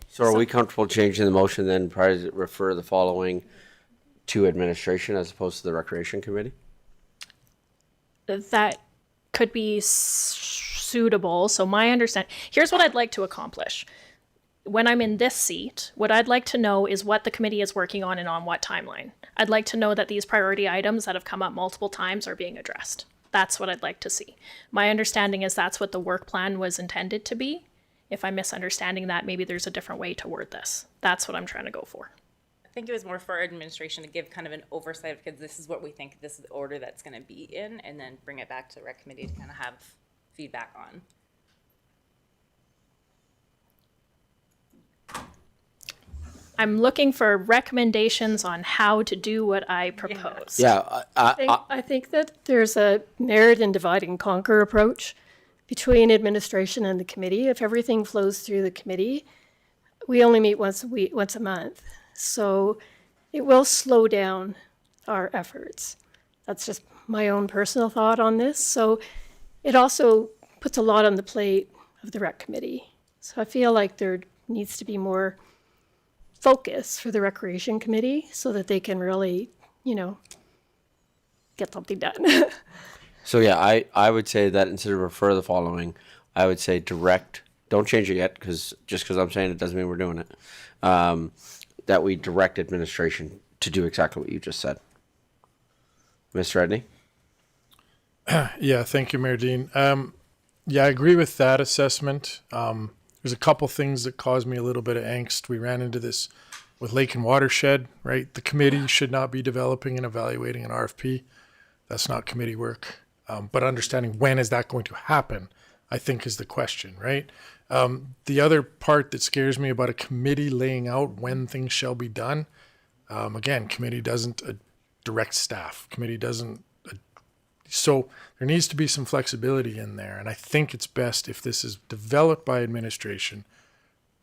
So are we comfortable changing the motion then, probably to refer the following to administration as opposed to the recreation committee? That could be suitable. So my understanding, here's what I'd like to accomplish. When I'm in this seat, what I'd like to know is what the committee is working on and on what timeline. I'd like to know that these priority items that have come up multiple times are being addressed. That's what I'd like to see. My understanding is that's what the work plan was intended to be. If I'm misunderstanding that, maybe there's a different way to word this. That's what I'm trying to go for. I think it was more for our administration to give kind of an oversight, because this is what we think this is the order that's going to be in, and then bring it back to the rec committee to kind of have feedback on. I'm looking for recommendations on how to do what I propose. Yeah, I think that there's a merit in divide and conquer approach between administration and the committee. If everything flows through the committee, we only meet once a month. So it will slow down our efforts. That's just my own personal thought on this. So it also puts a lot on the plate of the rec committee. So I feel like there needs to be more focus for the recreation committee so that they can really, get something done. So yeah, I would say that instead of refer the following, I would say direct. Don't change it yet, because I'm saying it doesn't mean we're doing it. That we direct administration to do exactly what you just said. Mr. Edney? Yeah, thank you, Mayor Dean. Yeah, I agree with that assessment. There's a couple things that caused me a little bit of angst. We ran into this with Lake and Watershed, right? The committee should not be developing and evaluating an RFP. That's not committee work. But understanding when is that going to happen, I think, is the question, right? The other part that scares me about a committee laying out when things shall be done, again, committee doesn't direct staff. Committee doesn't. So there needs to be some flexibility in there. And I think it's best if this is developed by administration,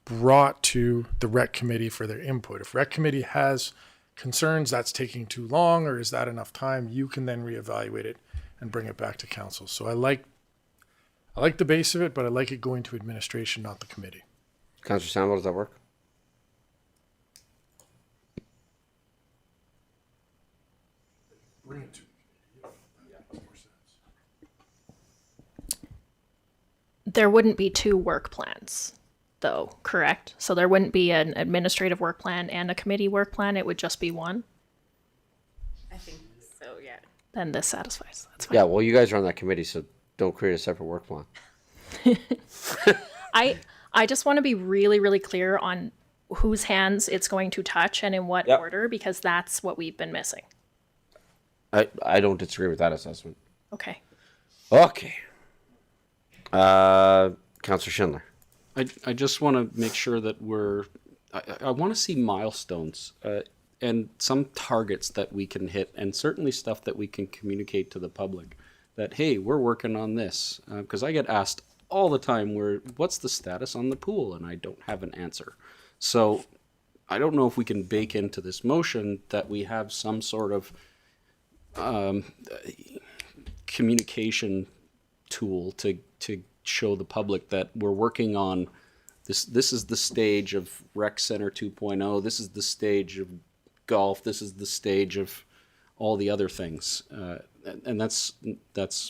brought to the rec committee for their input. If rec committee has concerns that's taking too long, or is that enough time, you can then reevaluate it and bring it back to council. So I like the base of it, but I like it going to administration, not the committee. Councillor Samuel, does that work? Bring it to There wouldn't be 2 work plans, though, correct? So there wouldn't be an administrative work plan and a committee work plan. It would just be one? I think so, yeah. Then this satisfies. That's fine. Yeah, well, you guys are on that committee, so don't create a separate work plan. I just want to be really, really clear on whose hands it's going to touch and in what order, because that's what we've been missing. I don't disagree with that assessment. Okay. Okay. Councillor Schindler. I just want to make sure that I want to see milestones and some targets that we can hit, and certainly stuff that we can communicate to the public that, hey, we're working on this. Because I get asked all the time, what's the status on the pool? And I don't have an answer. So I don't know if we can bake into this motion that we have some sort of communication tool to show the public that we're working on this. This is the stage of Rec Center 2.0. This is the stage of golf. This is the stage of all the other things. and that's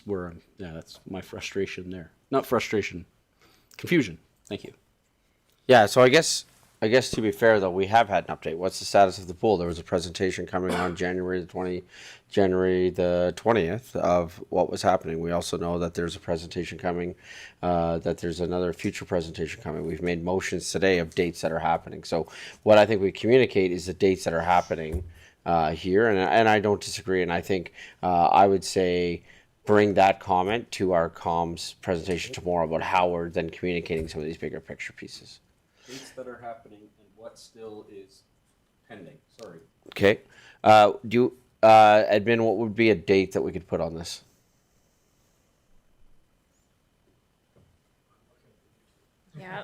where that's my frustration there. Not frustration, confusion. Thank you. Yeah, so I guess to be fair though, we have had an update. What's the status of the pool? There was a presentation coming on January the 20th of what was happening. We also know that there's a presentation coming, that there's another future presentation coming. We've made motions today of dates that are happening. So what I think we communicate is the dates that are happening here, and I don't disagree. And I think I would say bring that comment to our comms presentation tomorrow about how we're then communicating some of these bigger picture pieces. Dates that are happening and what still is pending. Sorry. Okay. Admin, what would be a date that we could put on this? Yeah.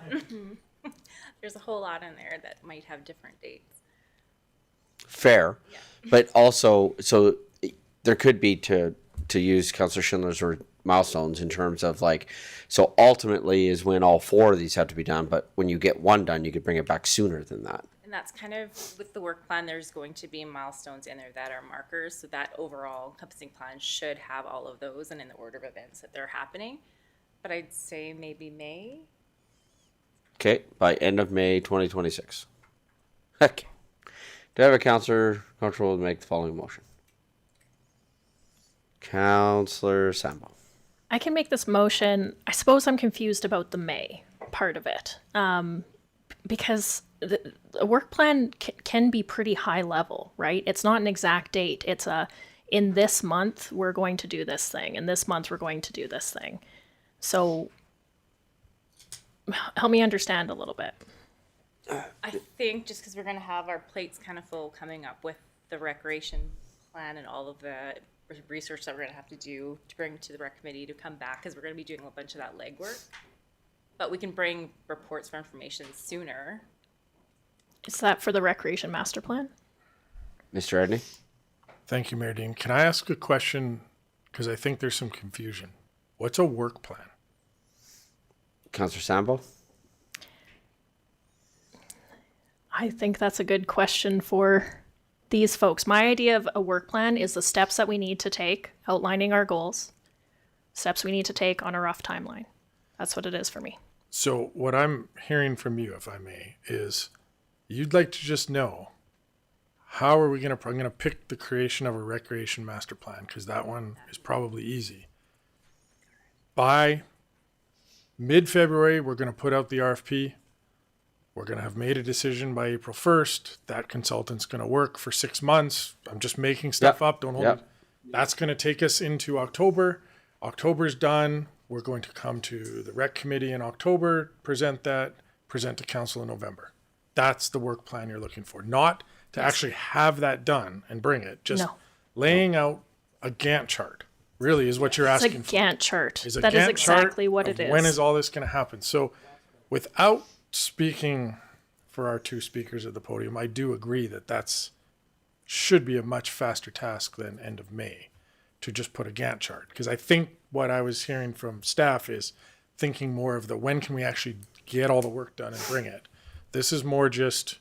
There's a whole lot in there that might have different dates. Fair. Yeah. But also, so there could be, to use Councillor Schindler's or milestones in terms of like, so ultimately is when all 4 of these have to be done, but when you get one done, you could bring it back sooner than that. And that's kind of, with the work plan, there's going to be milestones in there that are markers, so that overall encompassing plan should have all of those and in the order of events that they're happening. But I'd say maybe May. Okay, by end of May 2026. Okay. Do I have a councillor comfortable to make the following motion? Councillor Sambo. I can make this motion. I suppose I'm confused about the May part of it, because the work plan can be pretty high level, right? It's not an exact date. It's in this month we're going to do this thing, and this month we're going to do this thing. So help me understand a little bit. I think just because we're going to have our plates kind of full coming up with the recreation plan and all of the research that we're going to have to do to bring to the rec committee to come back, because we're going to be doing a bunch of that legwork. But we can bring reports for information sooner. Is that for the recreation master plan? Mr. Edney? Thank you, Mayor Dean. Can I ask a question? Because I think there's some confusion. What's a work plan? Councillor Sambo? I think that's a good question for these folks. My idea of a work plan is the steps that we need to take, outlining our goals, steps we need to take on a rough timeline. That's what it is for me. So what I'm hearing from you, if I may, is you'd like to just know, how are we going to, I'm going to pick the creation of a recreation master plan, because that one is probably easy. By mid-February, we're going to put out the RFP. We're going to have made a decision by April 1st. That consultant's going to work for 6 months. I'm just making stuff up. Don't hold me. That's going to take us into October. October's done. We're going to come to the rec committee in October, present to council in November. That's the work plan you're looking for. Not to actually have that done and bring it. Just laying out a Gantt chart really is what you're asking for. It's a Gantt chart. That is exactly what it is. When is all this going to happen? So without speaking for our 2 speakers at the podium, I do agree that should be a much faster task than end of May to just put a Gantt chart. Because I think what I was hearing from staff is thinking more of when can we actually get all the work done and bring it. This is more just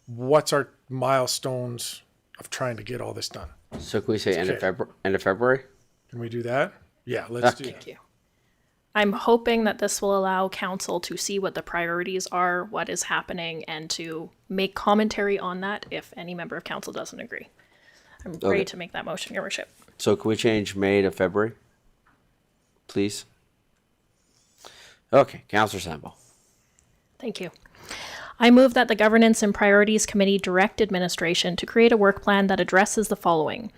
what's our milestones of trying to get all this done. So can we say end of February? Can we do that? Yeah, let's do that. Thank you. I'm hoping that this will allow council to see what the priorities are, what is happening, and to make commentary on that if any member of council doesn't agree. I'm ready to make that motion, Your Worship. So can we change May to February, please? Okay, Councillor Sambo. Thank you. I move that the Governance and Priorities Committee direct administration to create a work plan that addresses the following: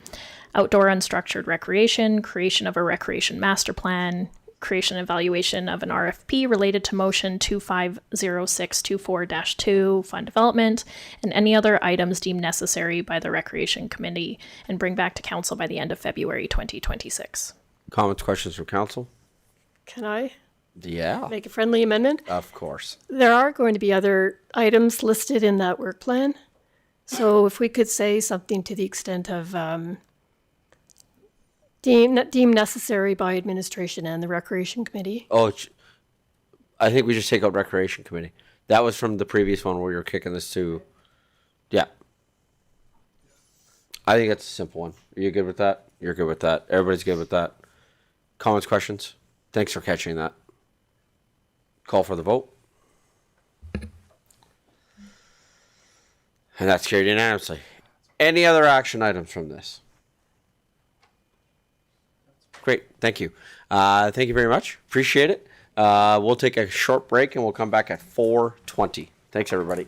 outdoor unstructured recreation, creation of a recreation master plan, creation and evaluation of an RFP related to motion 250624-2, fund development, and any other items deemed necessary by the Recreation Committee, and bring back to council by the end of February 2026. Comments, questions from council? Can I Yeah. make a friendly amendment? Of course. There are going to be other items listed in that work plan. So if we could say something to the extent of deemed necessary by administration and the Recreation Committee. Oh, I think we just take out Recreation Committee. That was from the previous one where you were kicking this to. Yeah. I think it's a simple one. Are you good with that? You're good with that. Everybody's good with that. Comments, questions? Thanks for catching that. Call for the vote. And that's carried unanimously. Any other action items from this? Great. Thank you. Thank you very much. Appreciate it. We'll take a short break and we'll come back at 4:20. Thanks, everybody.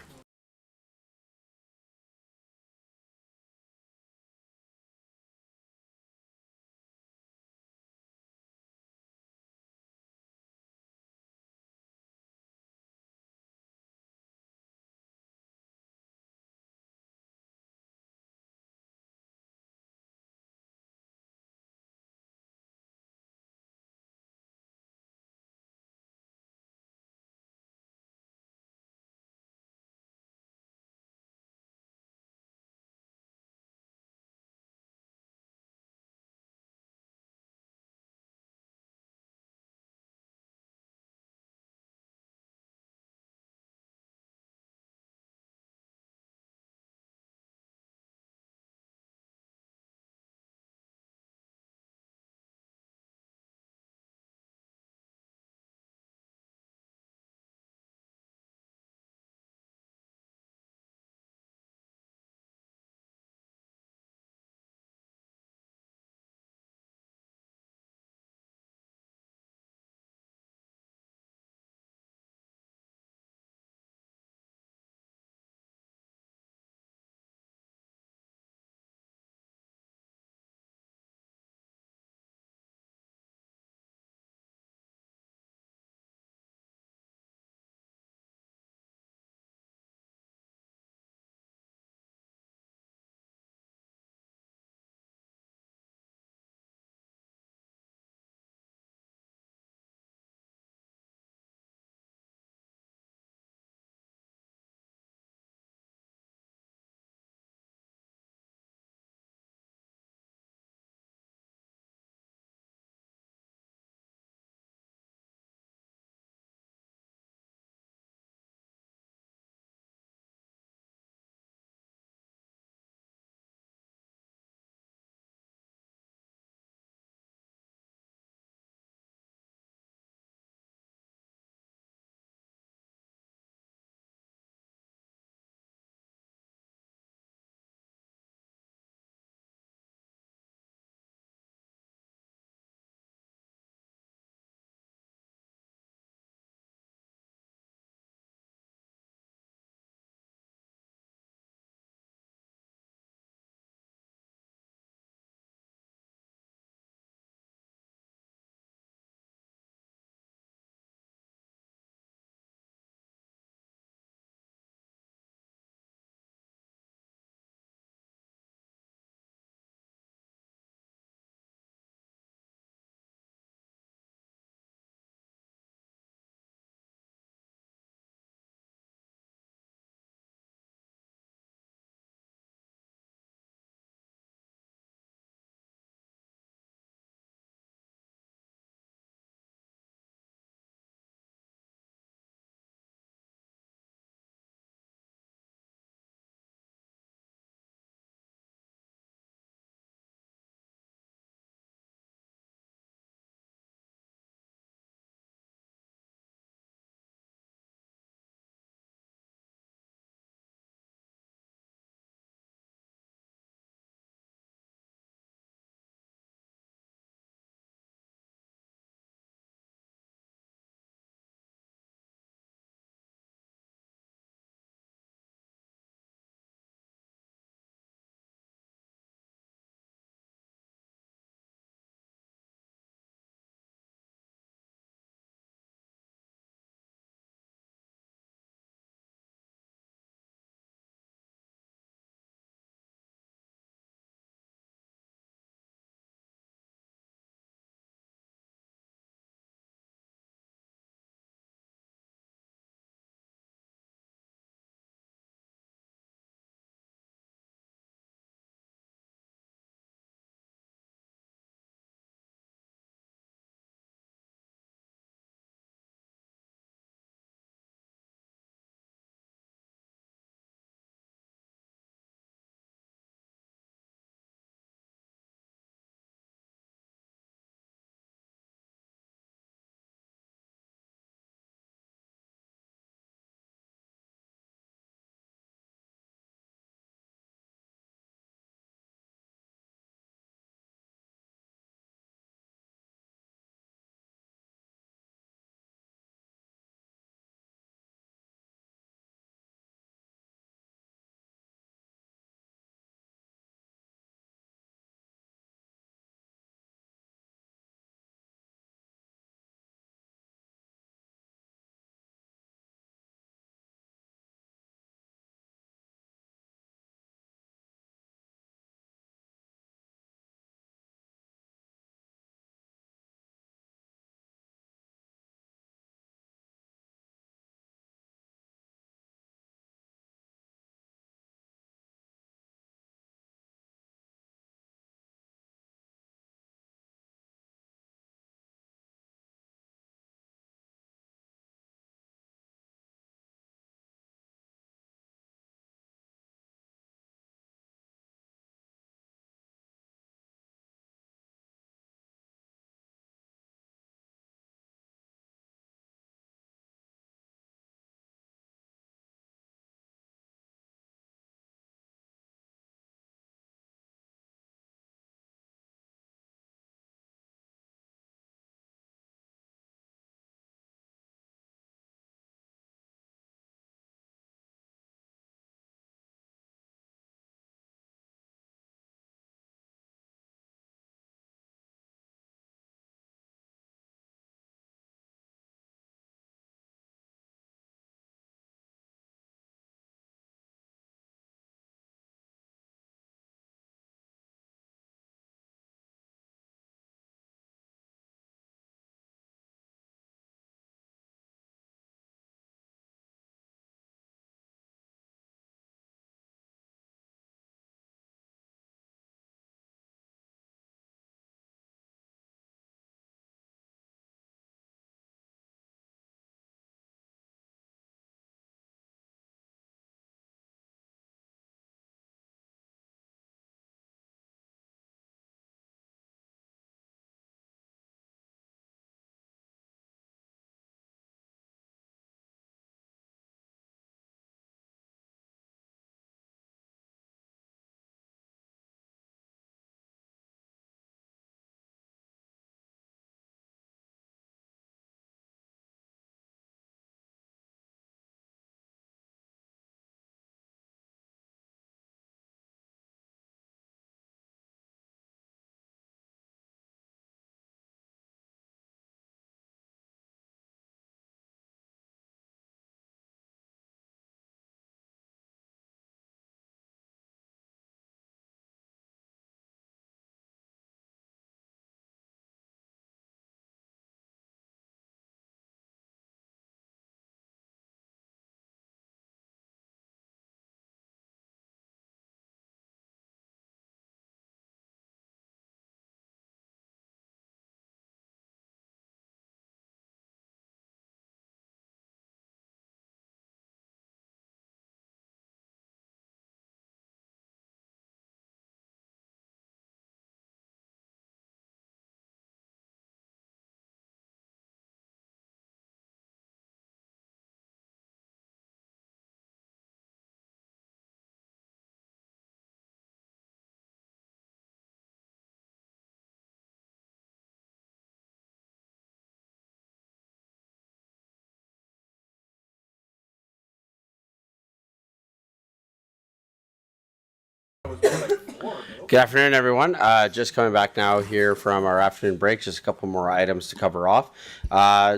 Good afternoon, everyone. Just coming back now here from our afternoon break. Just a couple more items to cover off.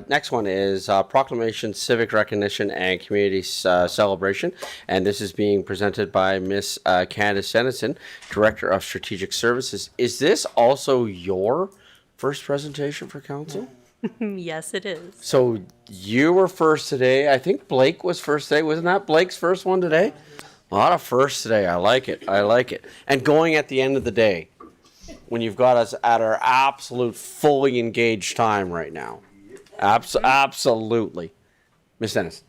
Next one is Proclamation, Civic Recognition, and Community Celebration. And this is being presented by Miss Candace Dennison, Director of Strategic Services. Is this also your first presentation for council? Yes, it is. So you were first today. I think Blake was first today. Wasn't that Blake's first one today? A lot of firsts today. I like it. I like it. And going at the end of the day, when you've got us at our absolute fully engaged time right now. Absolutely. Miss Dennis.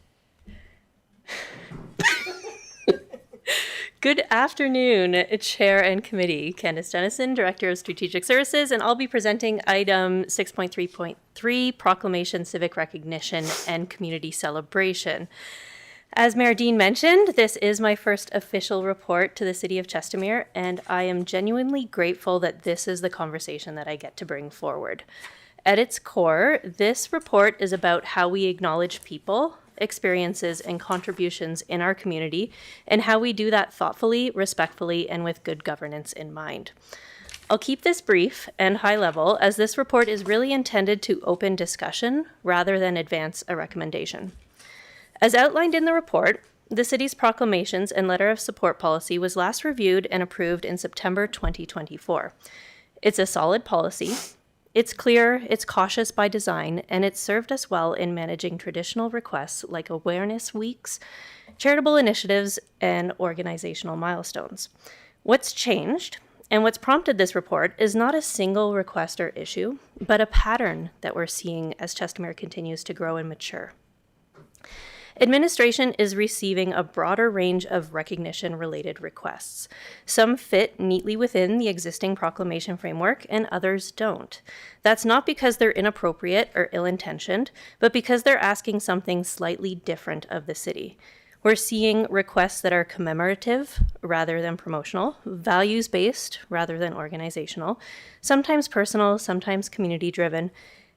Good afternoon, Chair and Committee. Candace Dennison, Director of Strategic Services, and I'll be presenting item 6.3.3, Proclamation, Civic Recognition, and Community Celebration. As Mayor Dean mentioned, this is my first official report to the City of Chestermere, and I am genuinely grateful that this is the conversation that I get to bring forward. At its core, this report is about how we acknowledge people, experiences, and contributions in our community, and how we do that thoughtfully, respectfully, and with good governance in mind. I'll keep this brief and high level, as this report is really intended to open discussion rather than advance a recommendation. As outlined in the report, the city's proclamations and letter of support policy was last reviewed and approved in September 2024. It's a solid policy. It's clear, it's cautious by design, and it's served us well in managing traditional requests like awareness weeks, charitable initiatives, and organizational milestones. What's changed and what's prompted this report is not a single request or issue, but a pattern that we're seeing as Chestermere continues to grow and mature. Administration is receiving a broader range of recognition-related requests. Some fit neatly within the existing proclamation framework, and others don't. That's not because they're inappropriate or ill-intentioned, but because they're asking something slightly different of the city. We're seeing requests that are commemorative rather than promotional, values-based rather than organizational, sometimes personal, sometimes community-driven,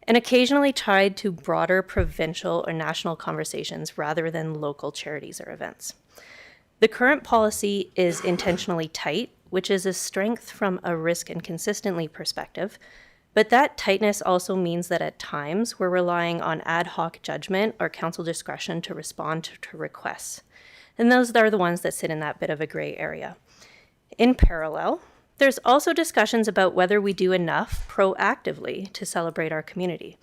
and occasionally tied to broader provincial or national conversations rather than local charities or events. The current policy is intentionally tight, which is a strength from a risk and consistently perspective, but that tightness also means that at times we're relying on ad hoc judgment or council discretion to respond to requests. And those are the ones that sit in that bit of a gray area. In parallel, there's also discussions about whether we do enough proactively to celebrate our community,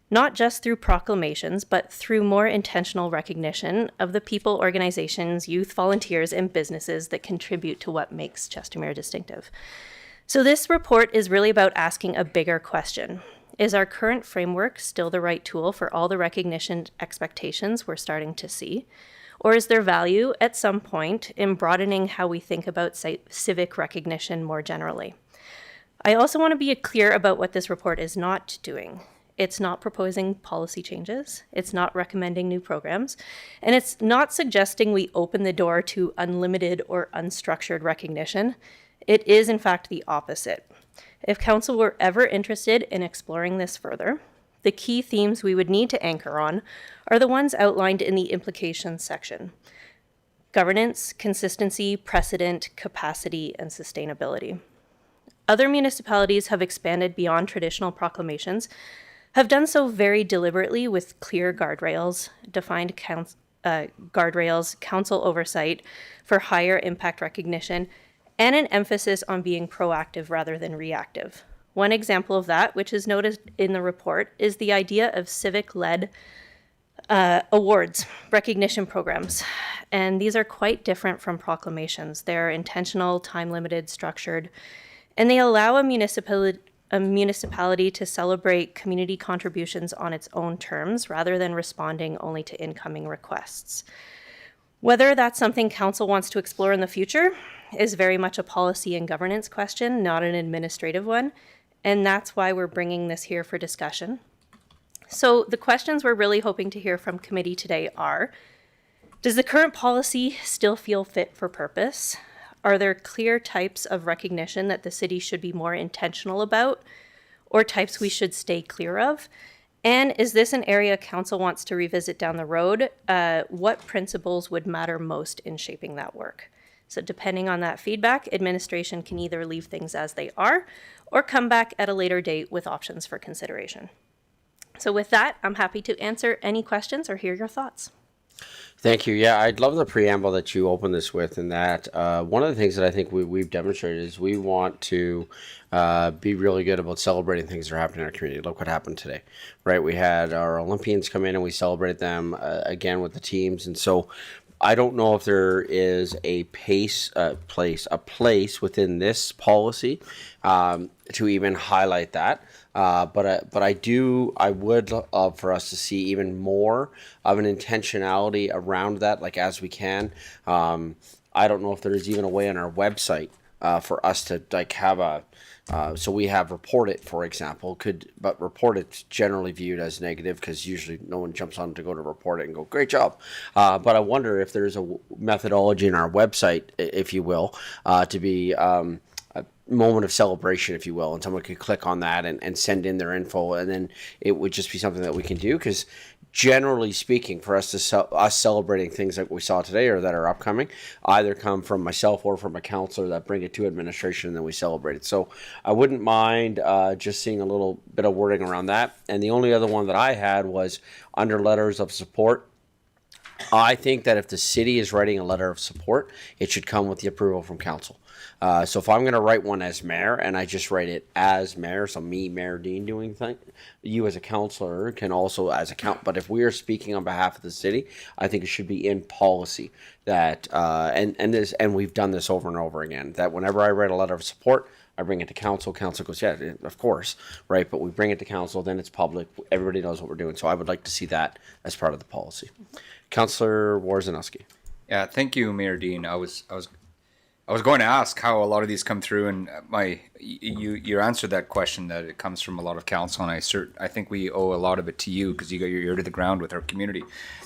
not just through proclamations, but through more intentional recognition of the people, organizations, youth, volunteers, and businesses that contribute to what makes Chestermere distinctive. So this report is really about asking a bigger question. Is our current framework still the right tool for all the recognition expectations we're starting to see? Or is there value at some point in broadening how we think about civic recognition more generally? I also want to be clear about what this report is not doing. It's not proposing policy changes, it's not recommending new programs, and it's not suggesting we open the door to unlimited or unstructured recognition. It is, in fact, the opposite. If council were ever interested in exploring this further, the key themes we would need to anchor on are the ones outlined in the implications section: governance, consistency, precedent, capacity, and sustainability. Other municipalities have expanded beyond traditional proclamations, have done so very deliberately with clear guardrails, defined guardrails, council oversight for higher impact recognition, and an emphasis on being proactive rather than reactive. One example of that, which is noted in the report, is the idea of civic-led awards, recognition programs. And these are quite different from proclamations. They're intentional, time-limited, structured, and they allow a municipality to celebrate community contributions on its own terms rather than responding only to incoming requests. Whether that's something council wants to explore in the future is very much a policy and governance question, not an administrative one. And that's why we're bringing this here for discussion. So the questions we're really hoping to hear from committee today are: does the current policy still feel fit for purpose? Are there clear types of recognition that the city should be more intentional about, or types we should stay clear of? And is this an area council wants to revisit down the road? What principles would matter most in shaping that work? So depending on that feedback, administration can either leave things as they are or come back at a later date with options for consideration. So with that, I'm happy to answer any questions or hear your thoughts. Thank you. Yeah, I'd love the preamble that you opened this with, and that one of the things that I think we've demonstrated is we want to be really good about celebrating things that are happening in our community. Look what happened today, right? We had our Olympians come in and we celebrated them again with the teams, and so I don't know if there is a place within this policy to even highlight that. But I would love for us to see even more of an intentionality around that, like as we can. I don't know if there's even a way on our website for us to like have a. So we have report it, for example, but report it's generally viewed as negative because usually no one jumps on to go to report it and go, great job. But I wonder if there's a methodology in our website, if you will, to be a moment of celebration, if you will, and someone could click on that and send in their info, and then it would just be something that we can do, because generally speaking, for us celebrating things like we saw today or that are upcoming either come from myself or from a counselor that bring it to administration and then we celebrate it. So I wouldn't mind just seeing a little bit of wording around that. And the only other one that I had was under letters of support. I think that if the city is writing a letter of support, it should come with the approval from council. So if I'm going to write one as mayor and I just write it as mayor, so me, Mayor Dean, doing thing, you as a councillor can also as a but if we are speaking on behalf of the city, I think it should be in policy that and we've done this over and over again, that whenever I write a letter of support, I bring it to council. Council goes, yeah, of course, right? But we bring it to council, then it's public. Everybody knows what we're doing. So I would like to see that as part of the policy. Councillor Warzanowski. Yeah, thank you, Mayor Dean. I was going to ask how a lot of these come through, and you answered that question, that it comes from a lot of council, and I think we owe a lot of it to you because you got your ear to the ground with our community.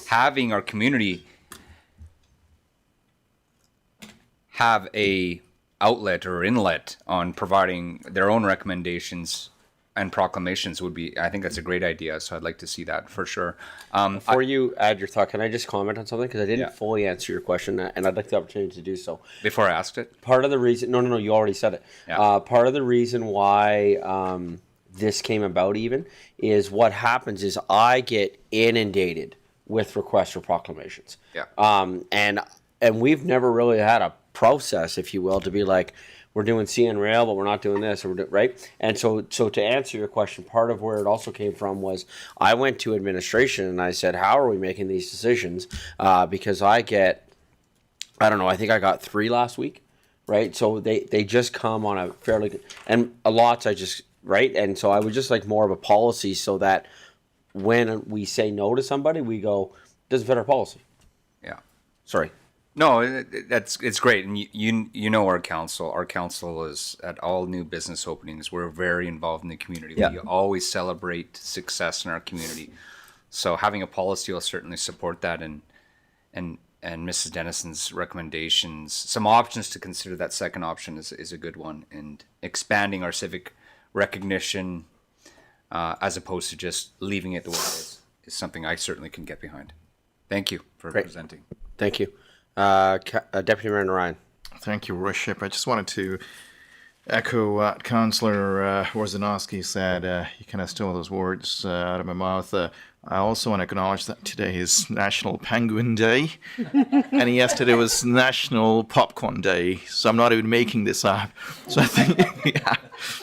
Having our community have a outlet or inlet on providing their own recommendations and proclamations would be, I think that's a great idea. So I'd like to see that for sure. Before you add your thought, can I just comment on something? Because I didn't fully answer your question, and I'd like the opportunity to do so. Before I asked it? Part of the reason, no, you already said it. Yeah. Part of the reason why this came about even is what happens is I get inundated with requests for proclamations. Yeah. And we've never really had a process, if you will, to be like, we're doing CN Rail, but we're not doing this, right? And so to answer your question, part of where it also came from was I went to administration and I said, how are we making these decisions? Because I don't know, I think I got 3 last week, right? So they just come on a fairly, and a lot right? And so I would just like more of a policy so that when we say no to somebody, we go, doesn't fit our policy. Yeah. Sorry. No, it's great, and you know our council. Our council is at all new business openings. We're very involved in the community. Yeah. We always celebrate success in our community. So having a policy will certainly support that, and Mrs. Dennison's recommendations, some options to consider. That second option is a good one, and expanding our civic recognition as opposed to just leaving it the way it is something I certainly can get behind. Thank you for presenting. Thank you. Deputy Mayor Ryan. Thank you, Worship. I just wanted to echo what Councillor Warzanowski said. He kind of stole those words out of my mouth. I also want to acknowledge that today is National Penguin Day, and yesterday was National Popcorn Day. So I'm not even making this up. So I think, yeah.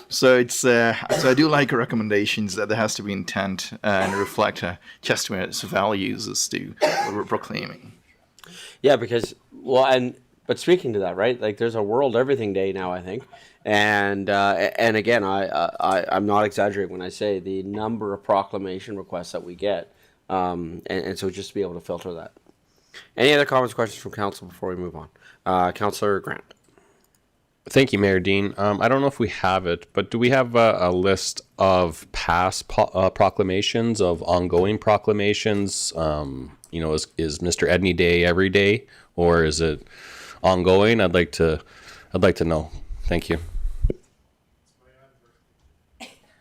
So it's so I do like recommendations that there has to be intent and reflect just its values as to what we're proclaiming. Yeah, because but speaking to that, right? Like, there's a World Everything Day now, I think, and again, I'm not exaggerating when I say the number of proclamation requests that we get, and so just to be able to filter that. Any other comments, questions from council before we move on? Councillor Grant. Thank you, Mayor Dean. I don't know if we have it, but do we have a list of past proclamations, of ongoing proclamations? Is Mr. Edney Day every day, or is it ongoing? I'd like to know. Thank you.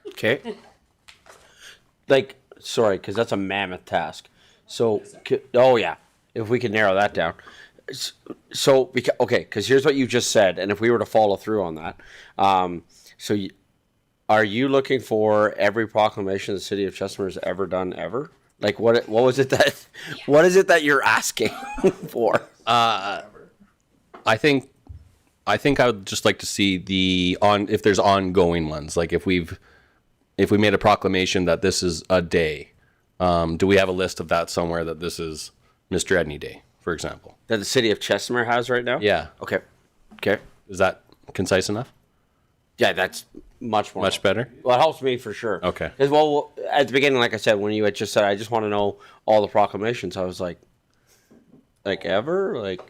Okay. Sorry, because that's a mammoth task. So, if we could narrow that down. So, because here's what you just said, and if we were to follow through on that, are you looking for every proclamation the city of Chestermere has ever done ever? Like what was it that what is it that you're asking for? I think I would just like to see if there's ongoing ones. Like if we made a proclamation that this is a day, do we have a list of that somewhere that this is Mr. Edney Day, for example? That the city of Chestermere has right now? Yeah. Okay. Is that concise enough? Yeah, that's much more. Much better? Well, it helps me for sure. Okay. Because, well, at the beginning, like I said, when you had just said, I just want to know all the proclamations, I was like ever? Like,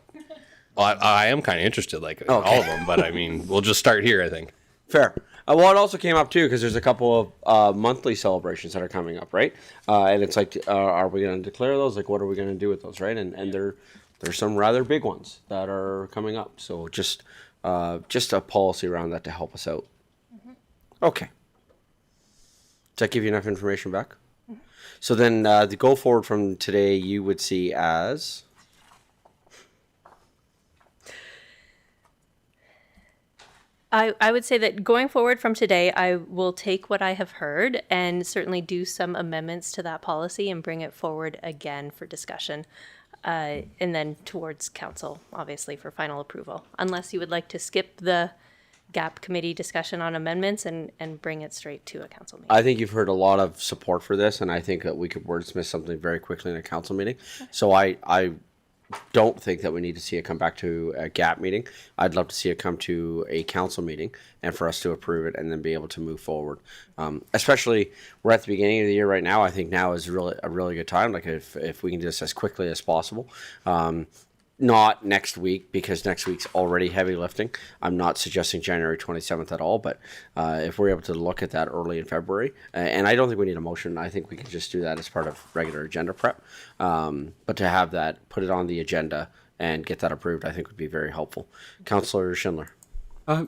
Well, I am kind of interested, in all of them, but I mean, we'll just start here, I think. Fair. Well, it also came up too because there's a couple of monthly celebrations that are coming up, right? And it's like, are we going to declare those? Like, what are we going to do with those, right? And there's some rather big ones that are coming up. So just a policy around that to help us out. Okay. Does that give you enough information back? So then the go forward from today, you would see as. I would say that going forward from today, I will take what I have heard and certainly do some amendments to that policy and bring it forward again for discussion. And then towards council, obviously, for final approval. Unless you would like to skip the GAP committee discussion on amendments and bring it straight to a council meeting. I think you've heard a lot of support for this, and I think that we could wordsmith something very quickly in a council meeting. So I don't think that we need to see it come back to a GAP meeting. I'd love to see it come to a council meeting and for us to approve it and then be able to move forward. Especially, we're at the beginning of the year right now. I think now is really a really good time. Like if we can do this as quickly as possible. Not next week because next week's already heavy lifting. I'm not suggesting January 27th at all, but if we're able to look at that early in February, and I don't think we need a motion. I think we can just do that as part of regular agenda prep. But to have that, put it on the agenda and get that approved, I think would be very helpful. Councillor Schindler.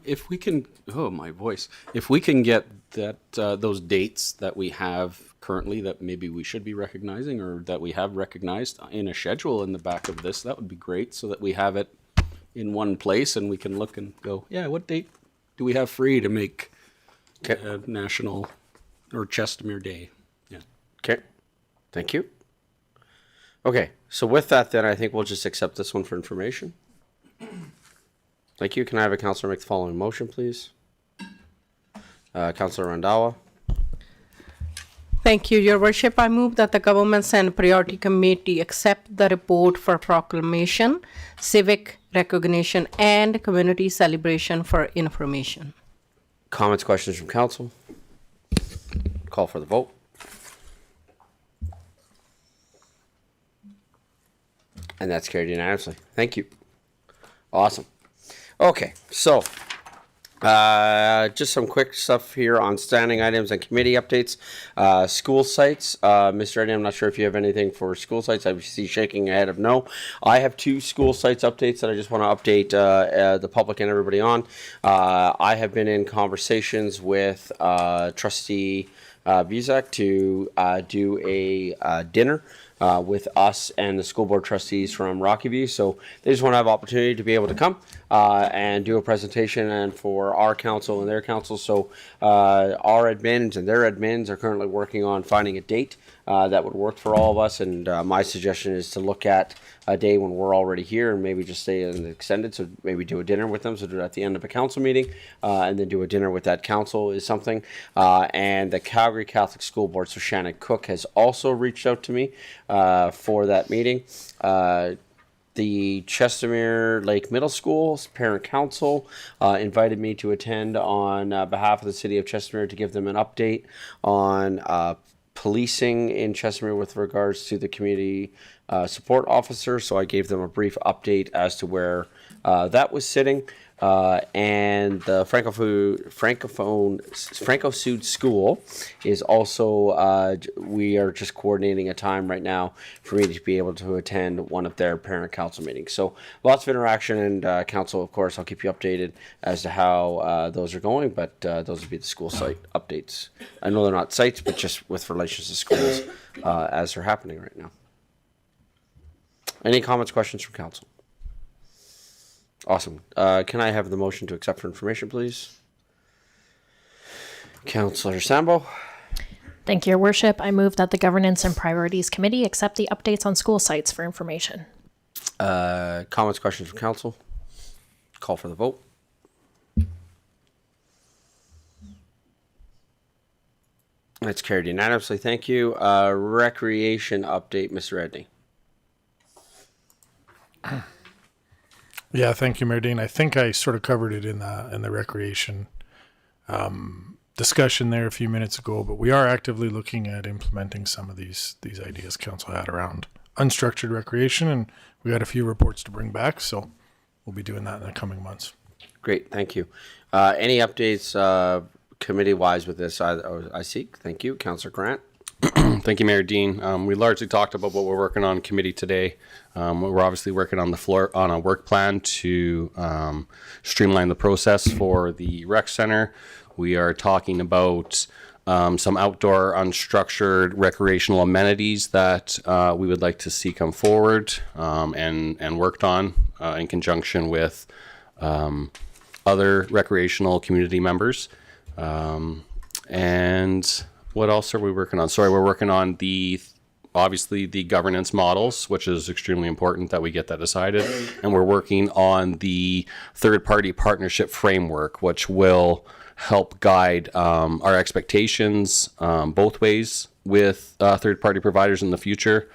If we can, if we can get that those dates that we have currently that maybe we should be recognizing or that we have recognized in a schedule in the back of this, that would be great so that we have it in one place and we can look and go, yeah, what date do we have free to make National or Chestermere Day? Yeah. Okay. Thank you. Okay. So with that, then I think we'll just accept this one for information. Thank you. Can I have a councillor make the following motion, please? Councillor Randawa. Thank you, Your Worship. I move that the Governments and Priority Committee accept the report for proclamation, civic recognition, and community celebration for information. Comments, questions from council? Call for the vote. And that's carried unanimously. Thank you. Awesome. Okay, so just some quick stuff here on standing items and committee updates. School sites. Mr. Edney, I'm not sure if you have anything for school sites. I see shaking your head of no. I have 2 school sites updates that I just want to update the public and everybody on. I have been in conversations with Trustee Buzak to do a dinner with us and the school board trustees from Rocky View. So they just want to have opportunity to be able to come and do a presentation and for our council and their council. So our admins and their admins are currently working on finding a date that would work for all of us. And my suggestion is to look at a day when we're already here and maybe just stay in the extended. So maybe do a dinner with them. So do it at the end of a council meeting and then do a dinner with that council is something. And the Calgary Catholic School Board, so Shannon Cook has also reached out to me for that meeting. The Chestermere Lake Middle School's parent council invited me to attend on behalf of the city of Chestermere to give them an update on policing in Chestermere with regards to the community support officer. So I gave them a brief update as to where that was sitting. And the Franco-Sud School is also, we are just coordinating a time right now for me to be able to attend one of their parent council meetings. So lots of interaction and council, of course, I'll keep you updated as to how those are going, but those would be the school site updates. I know they're not sites, but just with relations to schools as they're happening right now. Any comments, questions from council? Awesome. Can I have the motion to accept for information, please? Councillor Sambo. Thank you, Your Worship. I move that the Governance and Priorities Committee accept the updates on school sites for information. Comments, questions from council? Call for the vote. That's carried unanimously. Thank you. Recreation update, Mr. Edney. Yeah, thank you, Mayor Dean. I think I sort of covered it in the recreation discussion there a few minutes ago, but we are actively looking at implementing some of these ideas council had around unstructured recreation, and we got a few reports to bring back, so we'll be doing that in the coming months. Great, thank you. Any updates committee-wise with this? I seek. Thank you, Councillor Grant. Thank you, Mayor Dean. We largely talked about what we're working on in committee today. We're obviously working on a work plan to streamline the process for the rec center. We are talking about some outdoor unstructured recreational amenities that we would like to see come forward and worked on in conjunction with other recreational community members. And what else are we working on? Sorry, we're working on obviously the governance models, which is extremely important that we get that decided. And we're working on the third-party partnership framework, which will help guide our expectations both ways with third-party providers in the future.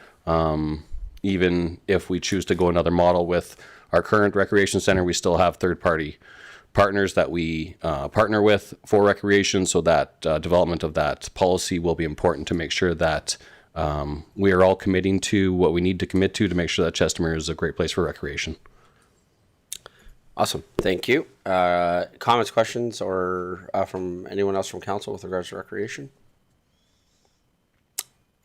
Even if we choose to go another model with our current recreation center, we still have third-party partners that we partner with for recreation, so that development of that policy will be important to make sure that we are all committing to what we need to commit to make sure that Chestermere is a great place for recreation. Awesome. Thank you. Comments, questions, or from anyone else from council with regards to recreation?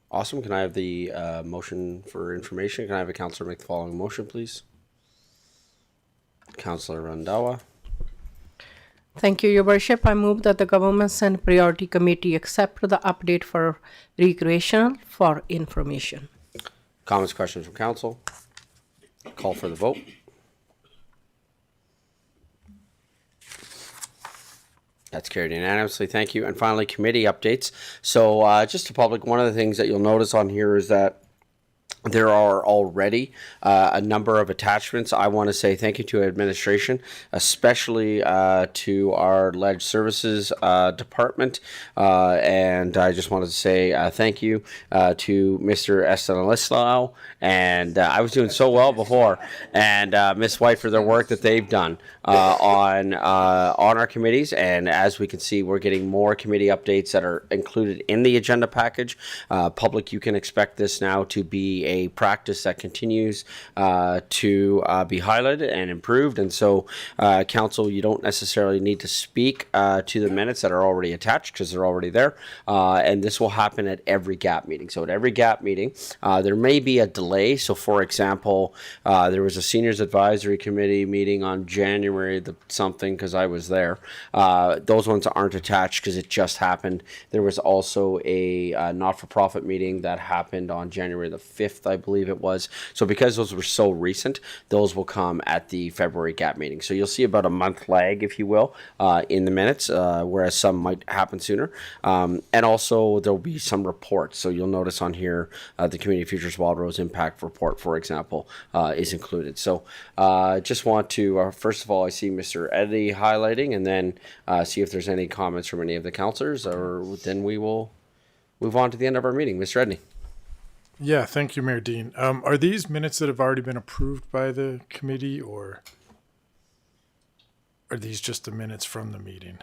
Awesome. Can I have the motion for information? Can I have a councillor make the following motion, please? Councillor Randawa. Thank you, Your Worship. I move that the Governments and Priority Committee accept the update for recreation for information. Comments, questions from council? Call for the vote. That's carried unanimously. Thank you. And finally, committee updates. So just to public, one of the things that you'll notice on here is that there are already a number of attachments. I want to say thank you to administration, especially to our Ledge Services Department. And I just wanted to say thank you to Mr. Estanislao. And I was doing so well before. And Ms. White for their work that they've done on our committees. And as we can see, we're getting more committee updates that are included in the agenda package. Public, you can expect this now to be a practice that continues to be highlighted and improved. And so, council, you don't necessarily need to speak to the minutes that are already attached because they're already there. And this will happen at every GAP meeting. So at every GAP meeting, there may be a delay. So for example, there was a Seniors Advisory Committee meeting on January the something because I was there. Those ones aren't attached because it just happened. There was also a not-for-profit meeting that happened on January the 5th, I believe it was. So because those were so recent, those will come at the February GAP meeting. So you'll see about a month lag, if you will, in the minutes, whereas some might happen sooner. And also there'll be some reports. So you'll notice on here, the Community Futures Wild Rose Impact Report, for example, is included. So just want to, first of all, I see Mr. Eddy highlighting, and then see if there's any comments from any of the councillors, or then we will move on to the end of our meeting. Mr. Eddy. Yeah, thank you, Mayor Dean. Are these minutes that have already been approved by the committee, or are these just the minutes from the meeting?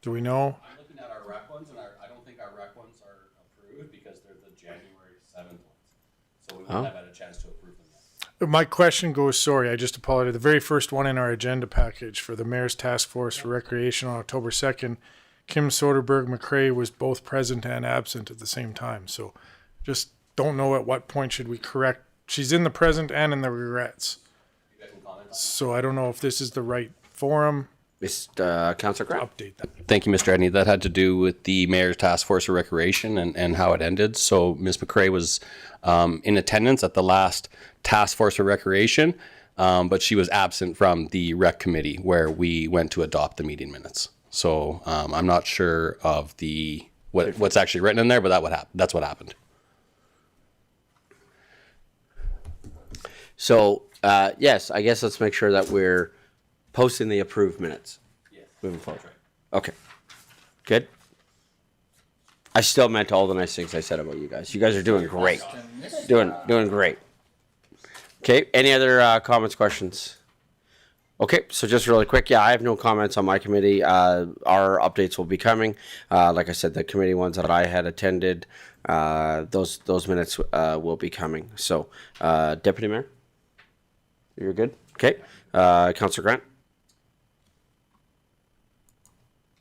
Do we know? I'm looking at our rec ones, and I don't think our rec ones are approved because they're the January 7th ones. So we wouldn't have had a chance to approve them yet. My question goes, sorry, I just apologize. The very first one in our agenda package for the Mayor's Task Force for Recreation on October 2nd, Kim Soderberg McCrae was both present and absent at the same time. So just don't know at what point should we correct. She's in the present and in the regrets. So I don't know if this is the right forum. Councillor Grant. Update that. Thank you, Mr. Edney. That had to do with the Mayor's Task Force for Recreation and how it ended. So Ms. McCrae was in attendance at the last Task Force for Recreation. but she was absent from the rec committee where we went to adopt the meeting minutes. So I'm not sure of what's actually written in there, but that's what happened. So, yes, I guess let's make sure that we're posting the approved minutes. Yes. Moving forward. Okay. Good. I still meant all the nice things I said about you guys. You guys are doing great. Doing great. Okay, any other comments, questions? Okay, so just really quick, yeah, I have no comments on my committee. Our updates will be coming. Like I said, the committee ones that I had attended, those minutes will be coming. So, Deputy Mayor, you're good? Okay. Councillor Grant?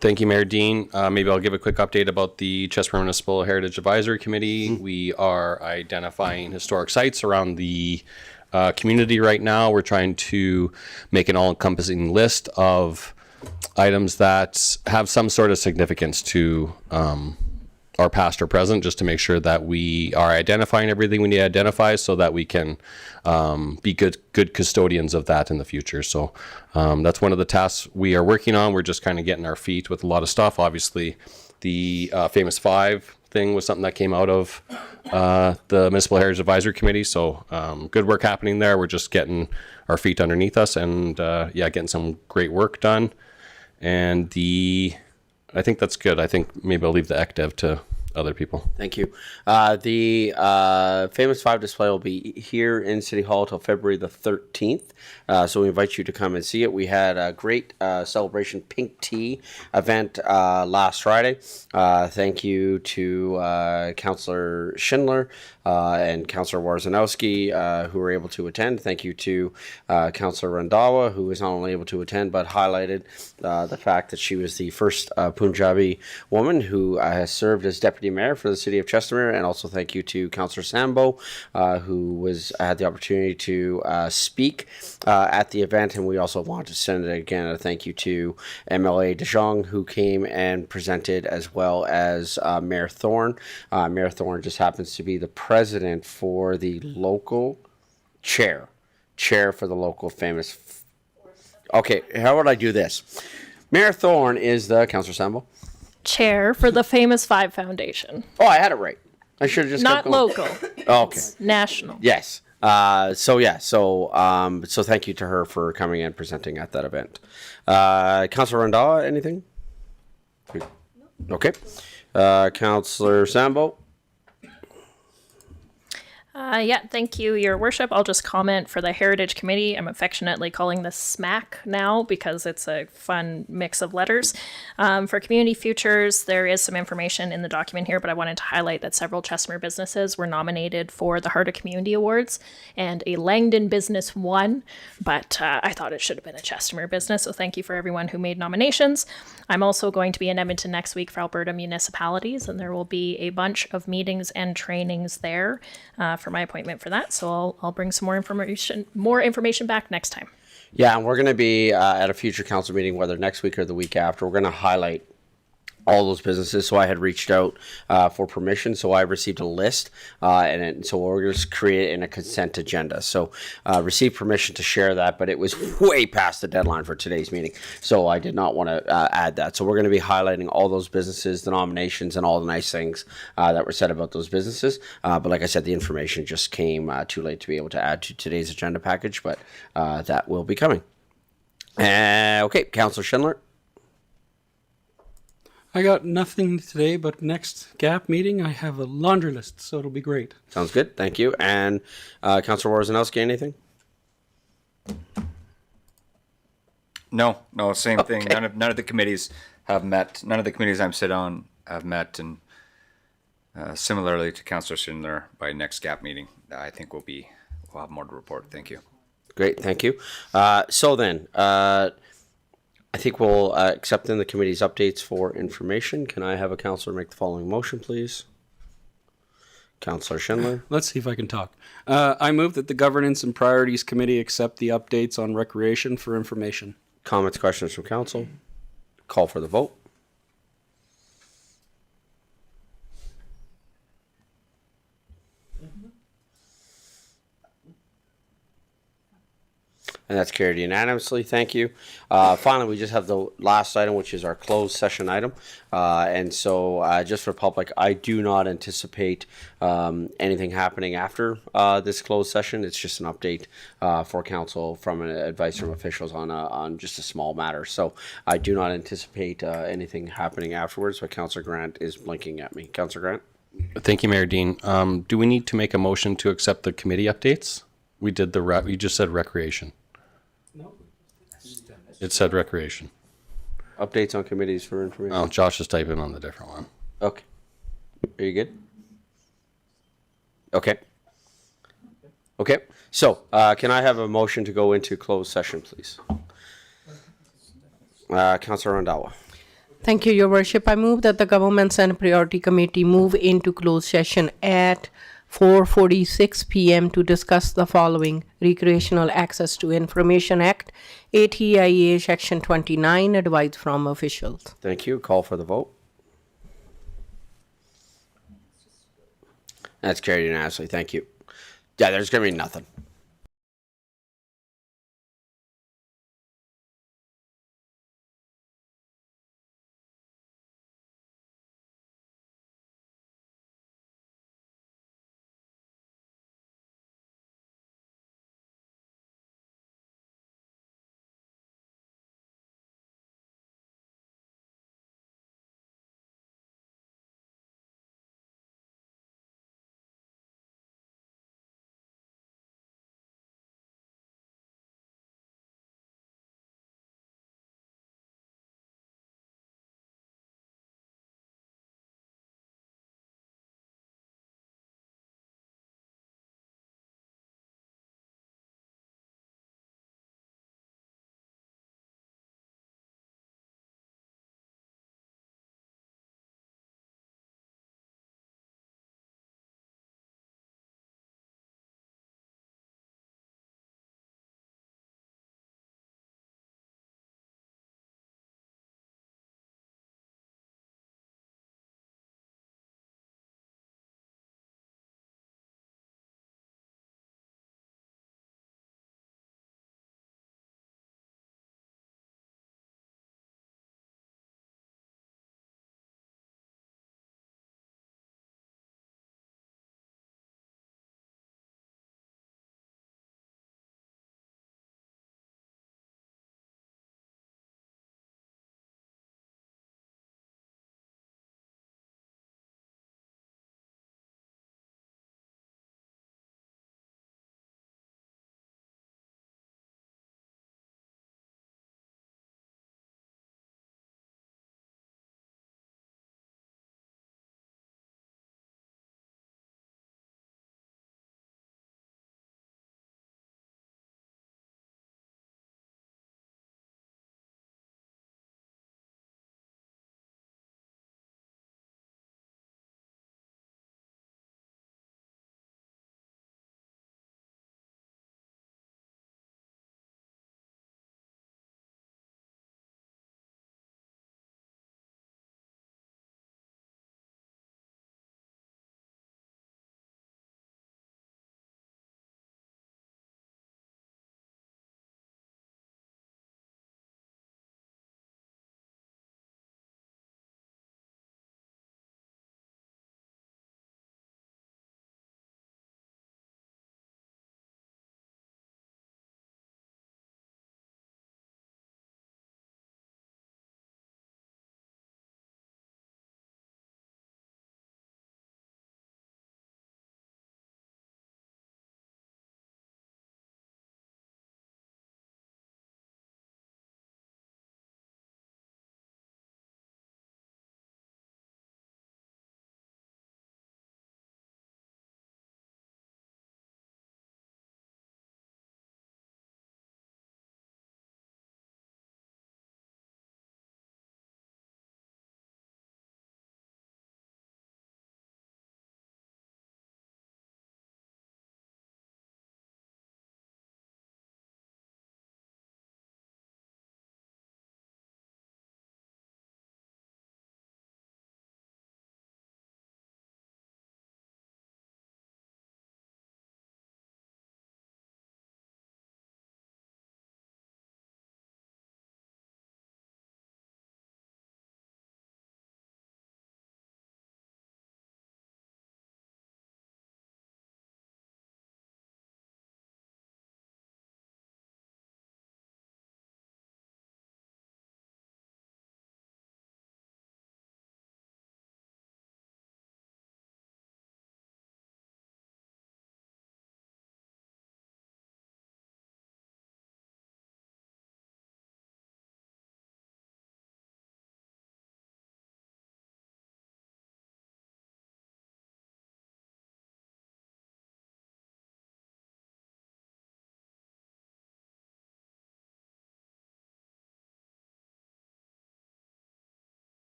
Thank you, Mayor Dean. Maybe I'll give a quick update about the Chester Municipal Heritage Advisory Committee. We are identifying historic sites around the community right now. We're trying to make an all-encompassing list of items that have some sort of significance to our past or present, just to make sure that we are identifying everything we need to identify so that we can be good custodians of that in the future. So that's one of the tasks we are working on. We're just kind of getting our feet with a lot of stuff. Obviously, the Famous Five thing was something that came out of the Municipal Heritage Advisory Committee. So good work happening there. We're just getting our feet underneath us and getting some great work done. And I think that's good. I think maybe I'll leave the ECDEV to other people. Thank you. The Famous Five display will be here in City Hall till February the 13th. So we invite you to come and see it. We had a great celebration pink tea event last Friday. Thank you to Councillor Schindler and Councillor Warzanowski who were able to attend. Thank you to Councillor Randawa, who was not only able to attend but highlighted the fact that she was the first Punjabi woman who has served as Deputy Mayor for the City of Chestermere. And also thank you to Councillor Sambo, who had the opportunity to speak at the event. And we also want to send again a thank you to MLA De Jong, who came and presented, as well as Mayor Thorne. Mayor Thorne just happens to be the president for the local chair for the local famous. Okay, how would I do this? Mayor Thorne is the Councillor Sambo. Chair for the Famous Five Foundation. Oh, I had it right. I should have just Not kept going. local. Oh, okay. It's national. Yes. So thank you to her for coming and presenting at that event. Councillor Randawa, anything? Okay. Councillor Sambo. Thank you, Your Worship. I'll just comment for the Heritage Committee. I'm affectionately calling this SMAC now because it's a fun mix of letters. For Community Futures, there is some information in the document here, but I wanted to highlight that several Chestermere businesses were nominated for the Heart of Community Awards, and a Langdon business won, but I thought it should have been a Chestermere business, so thank you for everyone who made nominations. I'm also going to be in Edmonton next week for Alberta municipalities, and there will be a bunch of meetings and trainings there for my appointment for that. So I'll bring some more information back next time. Yeah, and we're going to be at a future council meeting, whether next week or the week after. We're going to highlight all those businesses. So I had reached out for permission. So I received a list, so we're going to create in a consent agenda. So received permission to share that, but it was way past the deadline for today's meeting. So I did not want to add that. So we're going to be highlighting all those businesses, the nominations, and all the nice things that were said about those businesses. But like I said, the information just came too late to be able to add to today's agenda package, but that will be coming. Okay, Councillor Schindler. I got nothing today, but next GAP meeting, I have a laundry list, so it'll be great. Sounds good. Thank you. And Councillor Warzanowski, anything? No, same thing. None of the committees have met. None of the committees I'm sit on have met, and similarly to Councillor Schindler, by next GAP meeting, I think we'll have more to report. Thank you. Great, thank you. So then, I think we'll accept in the committee's updates for information. Can I have a councillor make the following motion, please? Councillor Schindler. Let's see if I can talk. I move that the Governance and Priorities Committee accept the updates on recreation for information. Comments, questions from council? Call for the vote. And that's carried unanimously. Thank you. Finally, we just have the last item, which is our closed session item. And so just for public, I do not anticipate anything happening after this closed session. It's just an update for council from an advice from officials on just a small matter. So I do not anticipate anything happening afterwards, but Councillor Grant is blinking at me. Councillor Grant? Thank you, Mayor Dean. Do we need to make a motion to accept the committee updates? We did we just said recreation. It said recreation. Updates on committees for information. Oh, Josh is typing on the different one. Okay. Are you good? Okay. Okay. So, can I have a motion to go into closed session, please? Councillor Randhawa. Thank you, Your Worship. I move that the Governments and Priority Committee move into closed session at 4:46 p.m. to discuss the following: Recreational Access to Information Act, ATIA Section 29, advice from officials. Thank you. Call for the vote. That's carried unanimously. Thank you. Yeah, there's going to be nothing.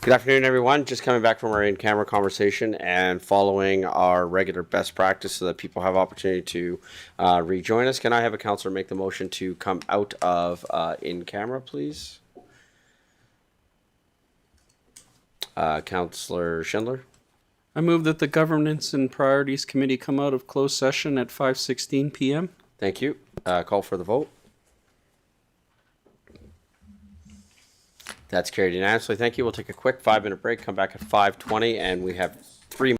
Good afternoon, everyone. Just coming back from our in-camera conversation and following our regular best practice so that people have opportunity to rejoin us. Can I have a councillor make the motion to come out of in-camera, please? Councillor Schindler. I move that the Governance and Priorities Committee come out of closed session at 5:16 p.m. Thank you. Call for the vote. That's carried unanimously. Thank you. We'll take a quick 5-minute break, come back at 5:20, and we have 3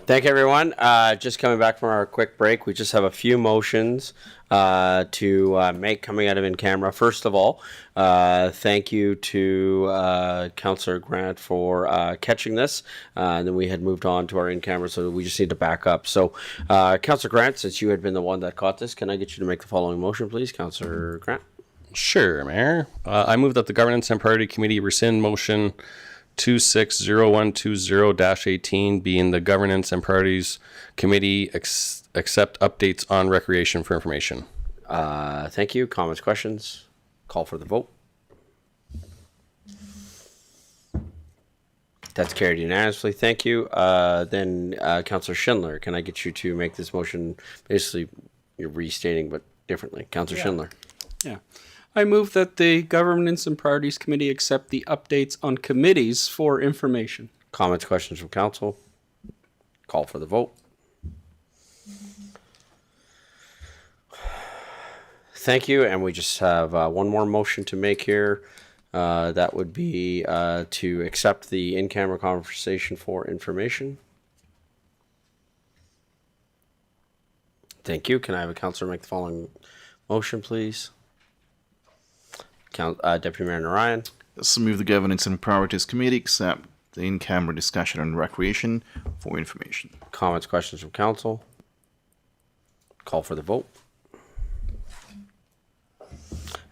Thank you, everyone. Just coming back from our quick break, we just have a few motions to make coming out of in camera. First of all, thank you to Councillor Grant for catching this. And then we had moved on to our in camera, so we just need to back up. So, Councillor Grant, since you had been the one that caught this, can I get you to make the following motion, please, Councillor Grant? Sure, Mayor. I move that the Governance and Priority Committee rescind motion 260120-18, being the Governance and Priorities Committee accept updates on recreation for information. Thank you. Comments, questions? Call for the vote. That's carried unanimously. Thank you. Then Councillor Schindler, can I get you to make this motion? Basically, you're restating, but differently. Councillor Schindler. Yeah. I move that the Governance and Priorities Committee accept the updates on committees for information. Comments, questions from council? Call for the vote. Thank you, and we just have one more motion to make here. That would be to accept the in-camera conversation for information. Thank you. Can I have a councillor make the following motion, please? Deputy Mayor Narayan. Let's move the Governance and Priorities Committee accept the in-camera discussion on recreation for information. Comments, questions from council? Call for the vote.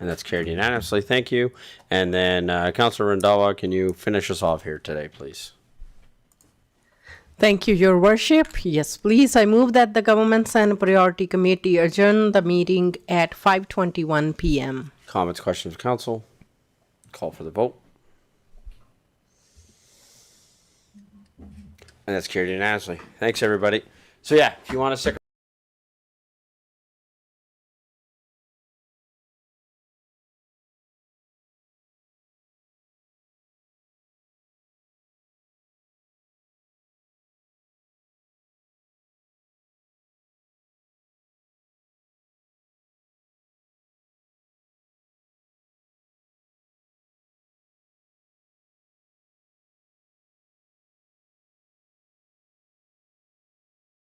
And that's carried unanimously. Thank you. And then Councillor Randawa, can you finish us off here today, please? Thank you, Your Worship. Yes, please. I move that the Governments and Priority Committee adjourn the meeting at 5:21 p.m. Comments, questions of council? Call for the vote. And that's carried unanimously. Thanks, everybody. So yeah, if you want to stick